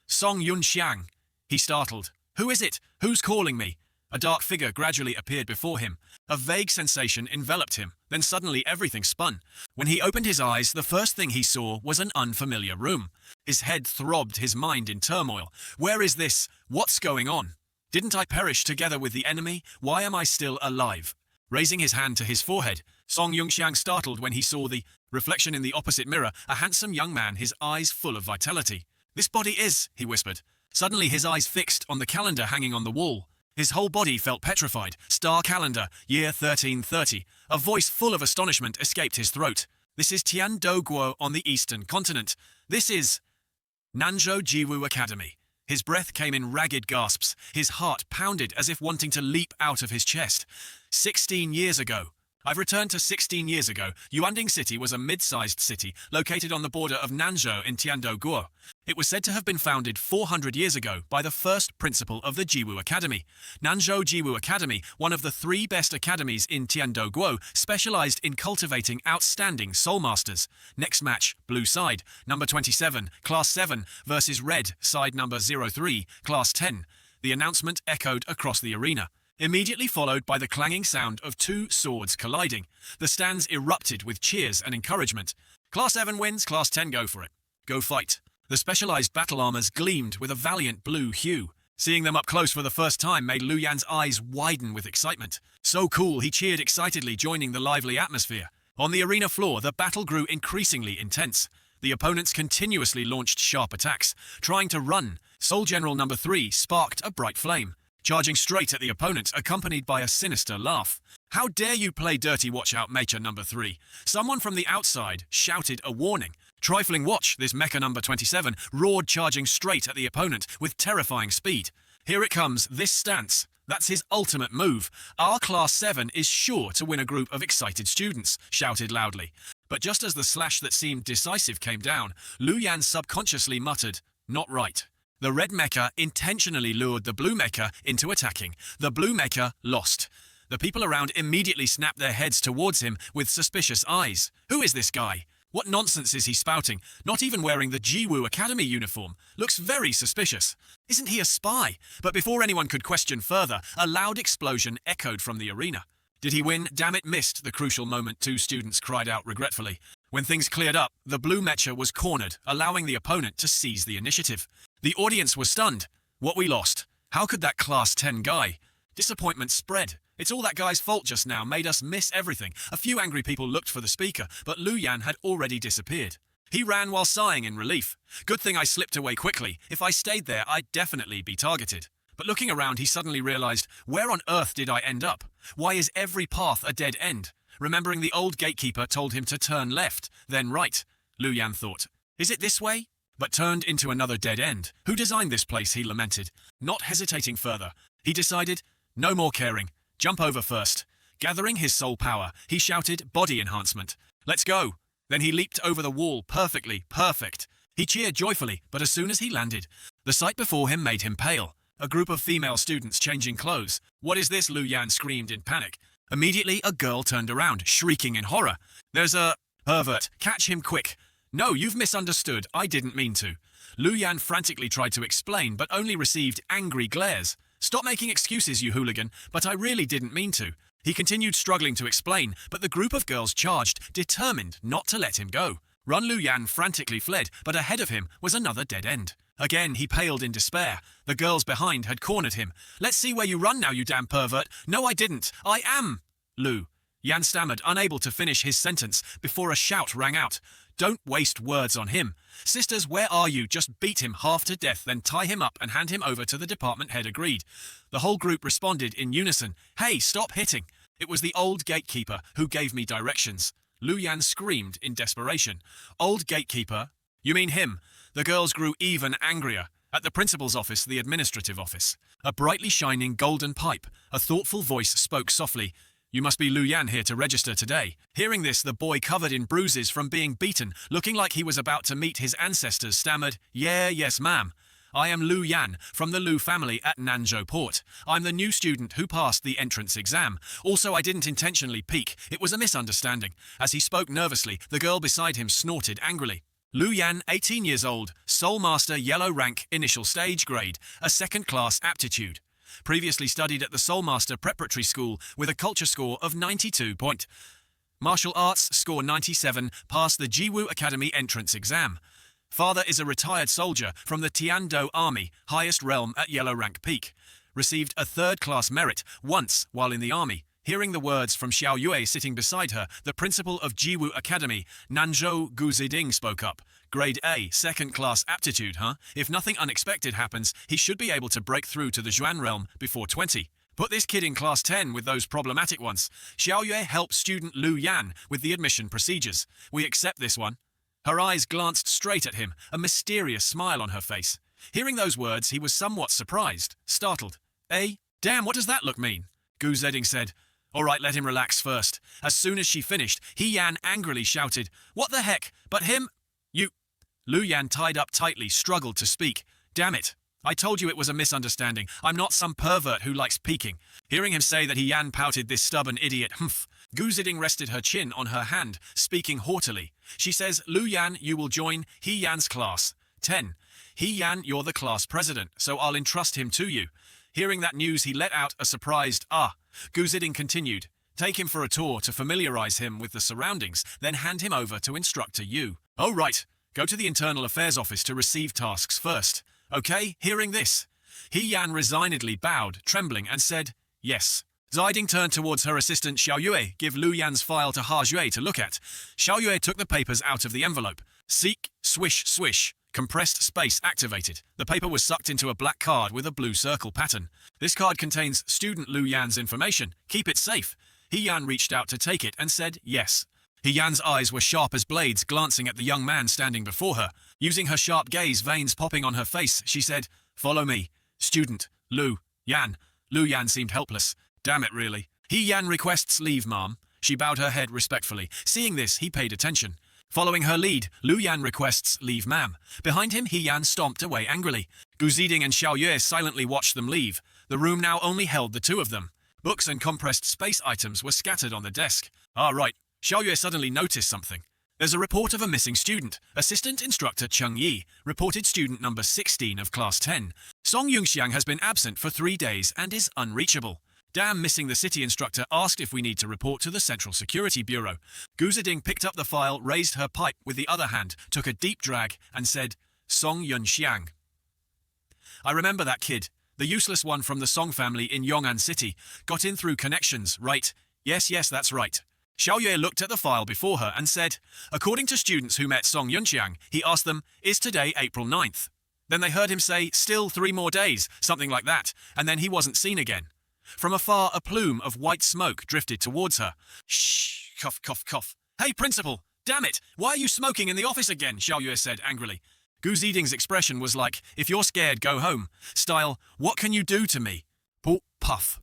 S1: Song Yunqiang. He startled. Who is it? Who's calling me? A dark figure gradually appeared before him. A vague sensation enveloped him. Then suddenly everything spun. When he opened his eyes, the first thing he saw was an unfamiliar room. His head throbbed, his mind in turmoil. Where is this? What's going on? Didn't I perish together with the enemy? Why am I still alive? Raising his hand to his forehead, Song Yunqiang startled when he saw the reflection in the opposite mirror, a handsome young man, his eyes full of vitality. This body is, he whispered. Suddenly his eyes fixed on the calendar hanging on the wall. His whole body felt petrified. Star calendar, year 1330. A voice full of astonishment escaped his throat. This is Tiandoguo on the eastern continent. This is Nanzhou Jiwu Academy. His breath came in ragged gasps. His heart pounded as if wanting to leap out of his chest. 16 years ago. I've returned to 16 years ago. Yuanding City was a mid-sized city located on the border of Nanzhou in Tiandoguo. It was said to have been founded 400 years ago by the first principal of the Jiwu Academy. Nanzhou Jiwu Academy, one of the 3 best academies in Tiandoguo, specialized in cultivating outstanding soul masters. Next match, blue side, number 27, class 7, versus red, side number 03, class 10. The announcement echoed across the arena, immediately followed by the clanging sound of 2 swords colliding. The stands erupted with cheers and encouragement. Class 7 wins, Class 10 go for it. Go fight. The specialized battle armors gleamed with a valiant blue hue. Seeing them up close for the first time made Lu Yan's eyes widen with excitement. So cool, he cheered excitedly, joining the lively atmosphere. On the arena floor, the battle grew increasingly intense. The opponents continuously launched sharp attacks. Trying to run, Soul General number 3 sparked a bright flame, charging straight at the opponent, accompanied by a sinister laugh. How dare you play dirty, watch out, Mecha number 3. Someone from the outside shouted a warning. Trifling watch, this Mecha number 27 roared, charging straight at the opponent with terrifying speed. Here it comes, this stance. That's his ultimate move. Our Class 7 is sure to win, a group of excited students shouted loudly. But just as the slash that seemed decisive came down, Lu Yan subconsciously muttered, not right. The red mecha intentionally lured the blue mecha into attacking. The blue mecha lost. The people around immediately snapped their heads towards him with suspicious eyes. Who is this guy? What nonsense is he spouting? Not even wearing the Jiwu Academy uniform. Looks very suspicious. Isn't he a spy? But before anyone could question further, a loud explosion echoed from the arena. Did he win? Damn it, missed the crucial moment, 2 students cried out regretfully. When things cleared up, the blue mecha was cornered, allowing the opponent to seize the initiative. The audience was stunned. What, we lost? How could that Class 10 guy? Disappointment spread. It's all that guy's fault just now, made us miss everything. A few angry people looked for the speaker, but Lu Yan had already disappeared. He ran while sighing in relief. Good thing I slipped away quickly. If I stayed there, I'd definitely be targeted. But looking around, he suddenly realized, where on earth did I end up? Why is every path a dead end? Remembering the old gatekeeper told him to turn left, then right. Lu Yan thought, is it this way? But turned into another dead end. Who designed this place, he lamented. Not hesitating further, he decided, no more caring. Jump over first. Gathering his soul power, he shouted, body enhancement. Let's go. Then he leaped over the wall, perfectly, perfect. He cheered joyfully, but as soon as he landed, the sight before him made him pale. A group of female students changing clothes. What is this? Lu Yan screamed in panic. Immediately, a girl turned around, shrieking in horror. There's a pervert. Catch him quick. No, you've misunderstood. I didn't mean to. Lu Yan frantically tried to explain, but only received angry glares. Stop making excuses, you hooligan, but I really didn't mean to. He continued struggling to explain, but the group of girls charged, determined not to let him go. Lu Yan frantically fled, but ahead of him was another dead end. Again, he paled in despair. The girls behind had cornered him. "Let's see where you run now, you damn pervert." "No, I didn't. I am." Lu Yan stammered, unable to finish his sentence, before a shout rang out. "Don't waste words on him. Sisters, where are you? Just beat him half to death, then tie him up and hand him over to the department head." Agreed. The whole group responded in unison. "Hey, stop hitting." It was the old gatekeeper who gave me directions. Lu Yan screamed in desperation. "Old gatekeeper? You mean him?" The girls grew even angrier. At the principal's office, the administrative office, a brightly shining golden pipe, a thoughtful voice spoke softly. "You must be Lu Yan here to register today." Hearing this, the boy, covered in bruises from being beaten, looking like he was about to meet his ancestors, stammered, "Yes, ma'am. I am Lu Yan, from the Lu family at Nanzhou Port. I'm the new student who passed the entrance exam. Also, I didn't intentionally peek. It was a misunderstanding." As he spoke nervously, the girl beside him snorted angrily. Lu Yan, 18 years old, Soul Master, yellow rank, initial stage grade, a second-class aptitude. Previously studied at the Soul Master Preparatory School with a culture score of 92 point. Martial arts, score 97, passed the Jiwu Academy entrance exam. Father is a retired soldier from the Tiando Army, highest realm at yellow rank peak. Received a third-class merit once while in the army. Hearing the words from Xiao Yue sitting beside her, the principal of Jiwu Academy, Nanzhou Gu Ziding, spoke up. "Grade A, second-class aptitude, huh? If nothing unexpected happens, he should be able to break through to the Zhuan realm before 20. Put this kid in class 10 with those problematic ones." Xiao Yue helped student Lu Yan with the admission procedures. "We accept this one." Her eyes glanced straight at him, a mysterious smile on her face. Hearing those words, he was somewhat surprised, startled. "Eh? Damn, what does that look mean?" Gu Zeding said. "All right, let him relax first." As soon as she finished, He Yan angrily shouted, "What the heck? But him? You..." Lu Yan, tied up tightly, struggled to speak. "Damn it. I told you it was a misunderstanding. I'm not some pervert who likes peeking." Hearing him say that, He Yan pouted, "This stubborn idiot, humph." Gu Ziding rested her chin on her hand, speaking haughtily. She says, "Lu Yan, you will join He Yan's class 10. He Yan, you're the class president, so I'll entrust him to you." Hearing that news, he let out a surprised, "Ah." Gu Ziding continued, "Take him for a tour to familiarize him with the surroundings, then hand him over to Instructor Yu." "Oh, right. Go to the Internal Affairs office to receive tasks first." "Okay." Hearing this, He Yan resignedly bowed, trembling, and said, "Yes." Ziding turned towards her assistant Xiao Yue. "Give Lu Yan's file to Ha Jue to look at." Xiao Yue took the papers out of the envelope. "Seek, swish, swish." Compressed space activated. The paper was sucked into a black card with a blue circle pattern. "This card contains student Lu Yan's information. Keep it safe." He Yan reached out to take it and said, "Yes." He Yan's eyes were sharp as blades, glancing at the young man standing before her. Using her sharp gaze, veins popping on her face, she said, "Follow me. Student, Lu Yan." Lu Yan seemed helpless. "Damn it, really." He Yan requests leave, ma'am. She bowed her head respectfully. Seeing this, he paid attention. Following her lead, Lu Yan requests leave, ma'am. Behind him, He Yan stomped away angrily. Gu Ziding and Xiao Yue silently watched them leave. The room now only held the two of them. Books and compressed space items were scattered on the desk. "Ah, right." Xiao Yue suddenly noticed something. "There's a report of a missing student. Assistant Instructor Cheng Yi reported student number 16 of Class 10. Song Yunxiang has been absent for 3 days and is unreachable. Damn, missing the city instructor asked if we need to report to the Central Security Bureau." Gu Ziding picked up the file, raised her pipe with the other hand, took a deep drag, and said, "Song Yunxiang. I remember that kid. The useless one from the Song family in Yong'an City. Got in through connections, right? Yes, that's right." Xiao Yue looked at the file before her and said, "According to students who met Song Yunxiang, he asked them, 'Is today April 9th?' Then they heard him say, 'Still 3 more days,' something like that, and then he wasn't seen again." From afar, a plume of white smoke drifted towards her. "Shh, cough, cough, cough." "Hey, principal! Damn it! Why are you smoking in the office again?" Xiao Yue said angrily. Gu Ziding's expression was like, "If you're scared, go home." Style, "What can you do to me?" Puff, puff.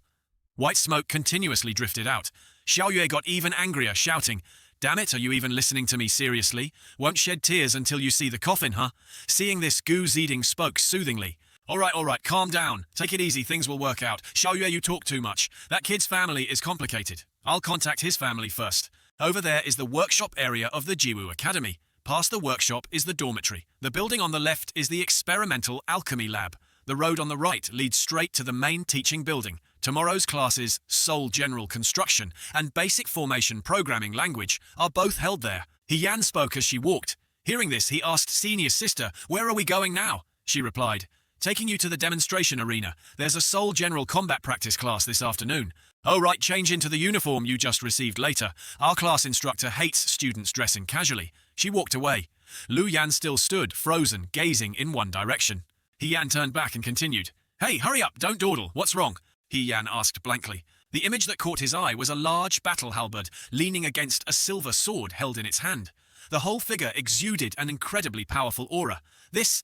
S1: White smoke continuously drifted out. Xiao Yue got even angrier, shouting, "Damn it, are you even listening to me seriously? Won't shed tears until you see the coffin, huh?" Seeing this, Gu Ziding spoke soothingly. All right, calm down. Take it easy, things will work out. Xiao Yue, you talk too much. That kid's family is complicated. I'll contact his family first. Over there is the workshop area of the Jiwu Academy. Past the workshop is the dormitory. The building on the left is the experimental alchemy lab. The road on the right leads straight to the main teaching building. Tomorrow's classes, Soul General Construction and Basic Formation Programming Language, are both held there. Yan spoke as she walked. Hearing this, he asked Senior Sister, "Where are we going now?" She replied, "Taking you to the demonstration arena. There's a Soul General Combat Practice class this afternoon." "Oh right, change into the uniform you just received later. Our class instructor hates students dressing casually." She walked away. Lu Yan still stood, frozen, gazing in one direction. Yan turned back and continued, "Hey, hurry up, don't dawdle, what's wrong?" Yan asked blankly. The image that caught his eye was a large battle halberd leaning against a silver sword held in its hand. The whole figure exuded an incredibly powerful aura. This...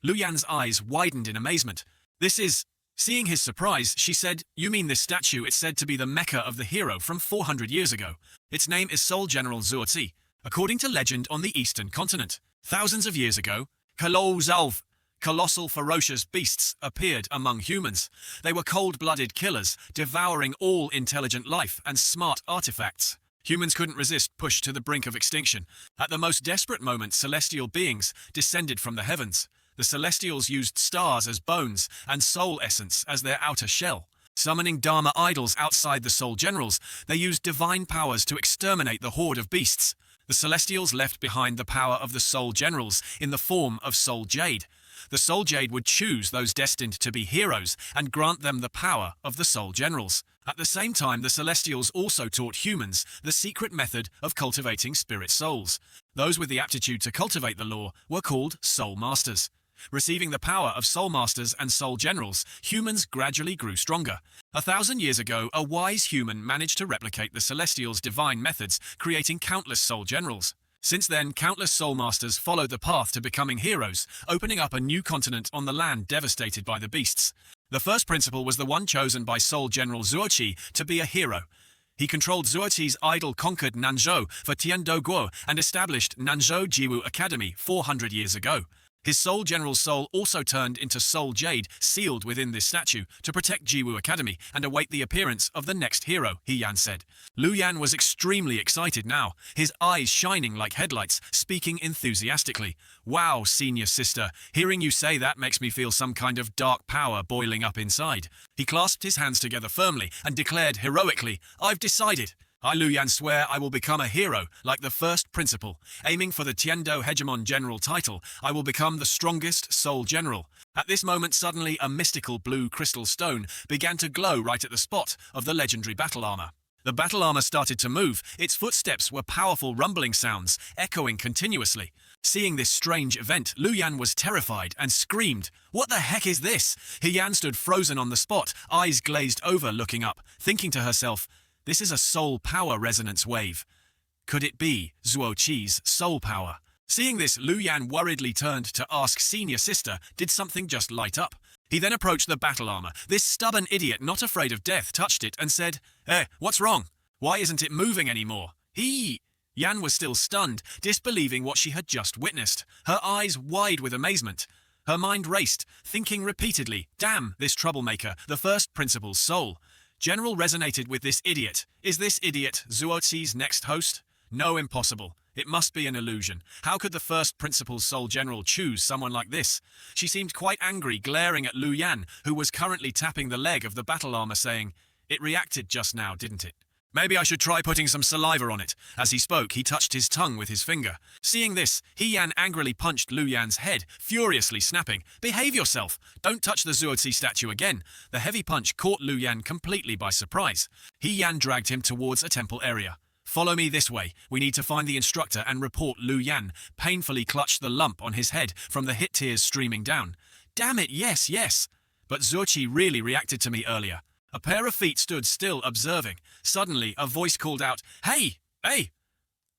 S1: Lu Yan's eyes widened in amazement. "This is..." Seeing his surprise, she said, "You mean this statue is said to be the Mecca of the hero from 400 years ago. Its name is Soul General Zuozi, according to legend on the eastern continent. Thousands of years ago, colossal ferocious beasts appeared among humans. They were cold-blooded killers, devouring all intelligent life and smart artifacts. Humans couldn't resist, pushed to the brink of extinction. At the most desperate moment, celestial beings descended from the heavens. The Celestials used stars as bones and soul essence as their outer shell. Summoning Dharma idols outside the Soul Generals, they used divine powers to exterminate the horde of beasts. The Celestials left behind the power of the Soul Generals in the form of Soul Jade. The Soul Jade would choose those destined to be heroes and grant them the power of the Soul Generals. At the same time, the Celestials also taught humans the secret method of cultivating spirit souls. Those with the aptitude to cultivate the law were called Soul Masters. Receiving the power of Soul Masters and Soul Generals, humans gradually grew stronger. 1,000 years ago, a wise human managed to replicate the Celestials' divine methods, creating countless Soul Generals. Since then, countless Soul Masters followed the path to becoming heroes, opening up a new continent on the land devastated by the beasts. The first principle was the one chosen by Soul General Zuoqi to be a hero. He controlled Zuoqi's idol-conquered Nanzhou for Tiando Guo and established Nanzhou Jiwu Academy 400 years ago. His Soul General's soul also turned into Soul Jade, sealed within this statue, to protect Jiwu Academy and await the appearance of the next hero, Yan said. Lu Yan was extremely excited now, his eyes shining like headlights, speaking enthusiastically. "Wow, Senior Sister, hearing you say that makes me feel some kind of dark power boiling up inside." He clasped his hands together firmly and declared heroically, "I've decided. I, Lu Yan, swear I will become a hero, like the first principle. Aiming for the Tiando Hegemon General title, I will become the strongest Soul General." At this moment, suddenly a mystical blue crystal stone began to glow right at the spot of the legendary battle armor. The battle armor started to move. Its footsteps were powerful rumbling sounds, echoing continuously. Seeing this strange event, Lu Yan was terrified and screamed, "What the heck is this?" Yan stood frozen on the spot, eyes glazed over, looking up, thinking to herself, "This is a soul power resonance wave. Could it be Zuoqi's soul power?" Seeing this, Lu Yan worriedly turned to ask Senior Sister, did something just light up? He then approached the battle armor. This stubborn idiot, not afraid of death, touched it and said, "Hey, what's wrong? Why isn't it moving anymore?" Yan was still stunned, disbelieving what she had just witnessed, her eyes wide with amazement. Her mind raced, thinking repeatedly, "Damn, this troublemaker, the first principle's soul." General resonated with this idiot. Is this idiot Zuoqi's next host? No, impossible. It must be an illusion. How could the first principal's Soul General choose someone like this? She seemed quite angry, glaring at Lu Yan, who was currently tapping the leg of the battle armor, saying, "It reacted just now, didn't it? Maybe I should try putting some saliva on it." As he spoke, he touched his tongue with his finger. Seeing this, Yan angrily punched Lu Yan's head, furiously snapping, "Behave yourself! Don't touch the Zuozi statue again!" The heavy punch caught Lu Yan completely by surprise. Yan dragged him towards a temple area. "Follow me this way. We need to find the instructor and report." Lu Yan painfully clutched the lump on his head from the hit tears streaming down. "Damn it, yes! But Zuoqi really reacted to me earlier." A pair of feet stood still, observing. Suddenly, a voice called out, Hey!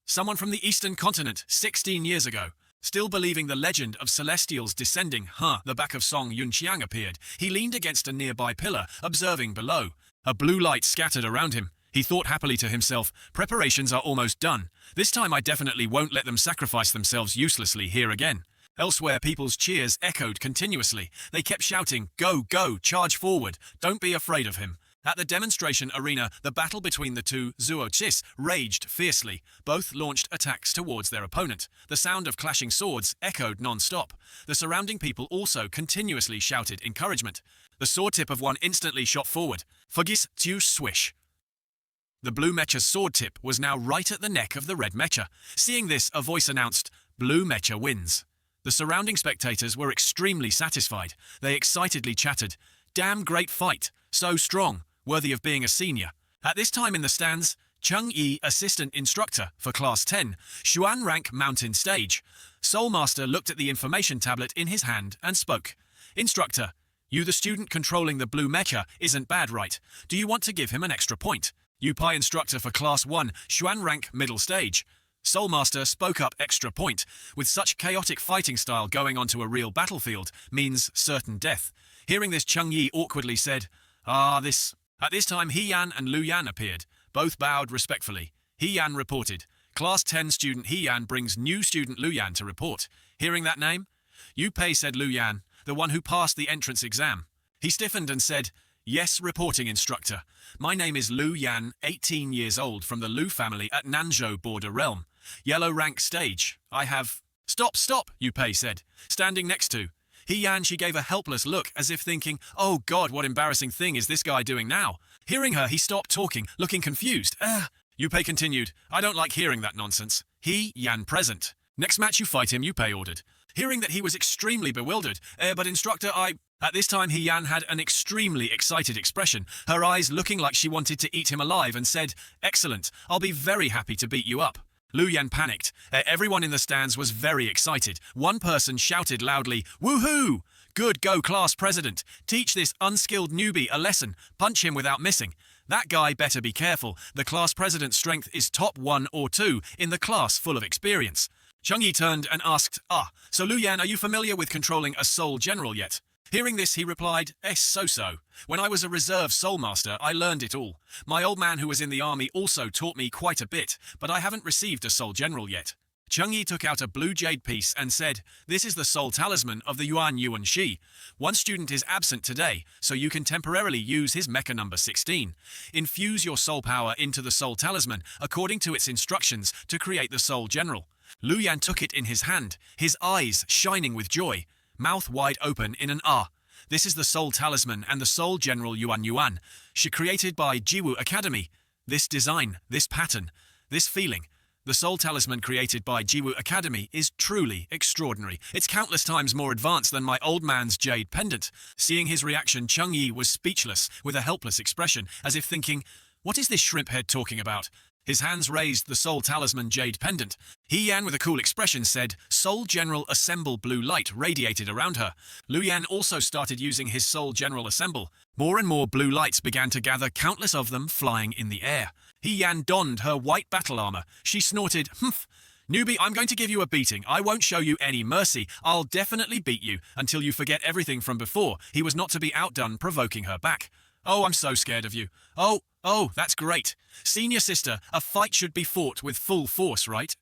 S1: Someone from the eastern continent, 16 years ago. Still believing the legend of Celestials descending, the back of Song Yunqiang appeared. He leaned against a nearby pillar, observing below. A blue light scattered around him. He thought happily to himself, "Preparations are almost done. This time I definitely won't let them sacrifice themselves uselessly here again." Elsewhere, people's cheers echoed continuously. They kept shouting, "Go, go, charge forward, don't be afraid of him." At the demonstration arena, the battle between the two Zuoqis raged fiercely. Both launched attacks towards their opponent. The sound of clashing swords echoed non-stop. The surrounding people also continuously shouted encouragement. The sword tip of one instantly shot forward. Fugis tu swish. The blue mecha's sword tip was now right at the neck of the red mecha. Seeing this, a voice announced, "Blue mecha wins." The surrounding spectators were extremely satisfied. They excitedly chattered, "Damn great fight, so strong, worthy of being a senior." At this time in the stands, Chung Yi, assistant instructor for Class 10, Xuan rank mountain stage. Soul Master looked at the information tablet in his hand and spoke. "Instructor, you the student controlling the blue mecha isn't bad, right? Do you want to give him an extra point?" You Pi instructor for Class 1, Xuan rank middle stage. Soul Master spoke up. Extra point, with such chaotic fighting style going onto a real battlefield, means certain death. Hearing this, Chung Yi awkwardly said, this. At this time, He Yan and Lu Yan appeared. Both bowed respectfully. He Yan reported. Class 10 student He Yan brings new student Lu Yan to report. Hearing that name? Yu Pei said Lu Yan, the one who passed the entrance exam. He stiffened and said, "Yes, reporting instructor. My name is Lu Yan, 18 years old, from the Lu family at Nanzhou border realm. Yellow rank stage. I have..." Stop, Yu Pei said, standing next to He Yan. She gave a helpless look as if thinking, "Oh God, what embarrassing thing is this guy doing now?" Hearing her, he stopped talking, looking confused. Yu Pei continued, "I don't like hearing that nonsense. He Yan present. Next match you fight him," Yu Pei ordered. Hearing that, he was extremely bewildered. "But instructor, I..." At this time, He Yan had an extremely excited expression, her eyes looking like she wanted to eat him alive, and said, "Excellent, I'll be very happy to beat you up." Lu Yan panicked. Everyone in the stands was very excited. One person shouted loudly, "Woohoo! Good go, class president. Teach this unskilled newbie a lesson. Punch him without missing. That guy better be careful. The class president's strength is top 1 or 2 in the class full of experience." Chung Yi turned and asked, "So Lu Yan, are you familiar with controlling a soul general yet?" Hearing this, he replied, "So. When I was a reserve soul master, I learned it all. My old man who was in the army also taught me quite a bit, but I haven't received a soul general yet." Chung Yi took out a blue jade piece and said, "This is the soul talisman of the Yuan Shi. One student is absent today, so you can temporarily use his mecha number 16. Infuse your soul power into the soul talisman according to its instructions to create the soul general." Lu Yan took it in his hand, his eyes shining with joy, mouth wide open in an ah. This is the soul talisman and the soul general Yuan. She created by Jiwu Academy. This design, this pattern, this feeling. The soul talisman created by Jiwu Academy is truly extraordinary. It's countless times more advanced than my old man's jade pendant. Seeing his reaction, Chung Yi was speechless, with a helpless expression, as if thinking, "What is this shrimp head talking about?" His hands raised the soul talisman jade pendant. He Yan, with a cool expression, said, "Soul General Assemble." Blue light radiated around her. Lu Yan also started using his Soul General Assemble. More and more blue lights began to gather, countless of them flying in the air. He Yan donned her white battle armor. She snorted, "Humph. Newbie, I'm going to give you a beating. I won't show you any mercy. I'll definitely beat you until you forget everything from before." He was not to be outdone, provoking her back. "Oh, I'm so scared of you." Oh, that's great. Senior sister, a fight should be fought with full force, right?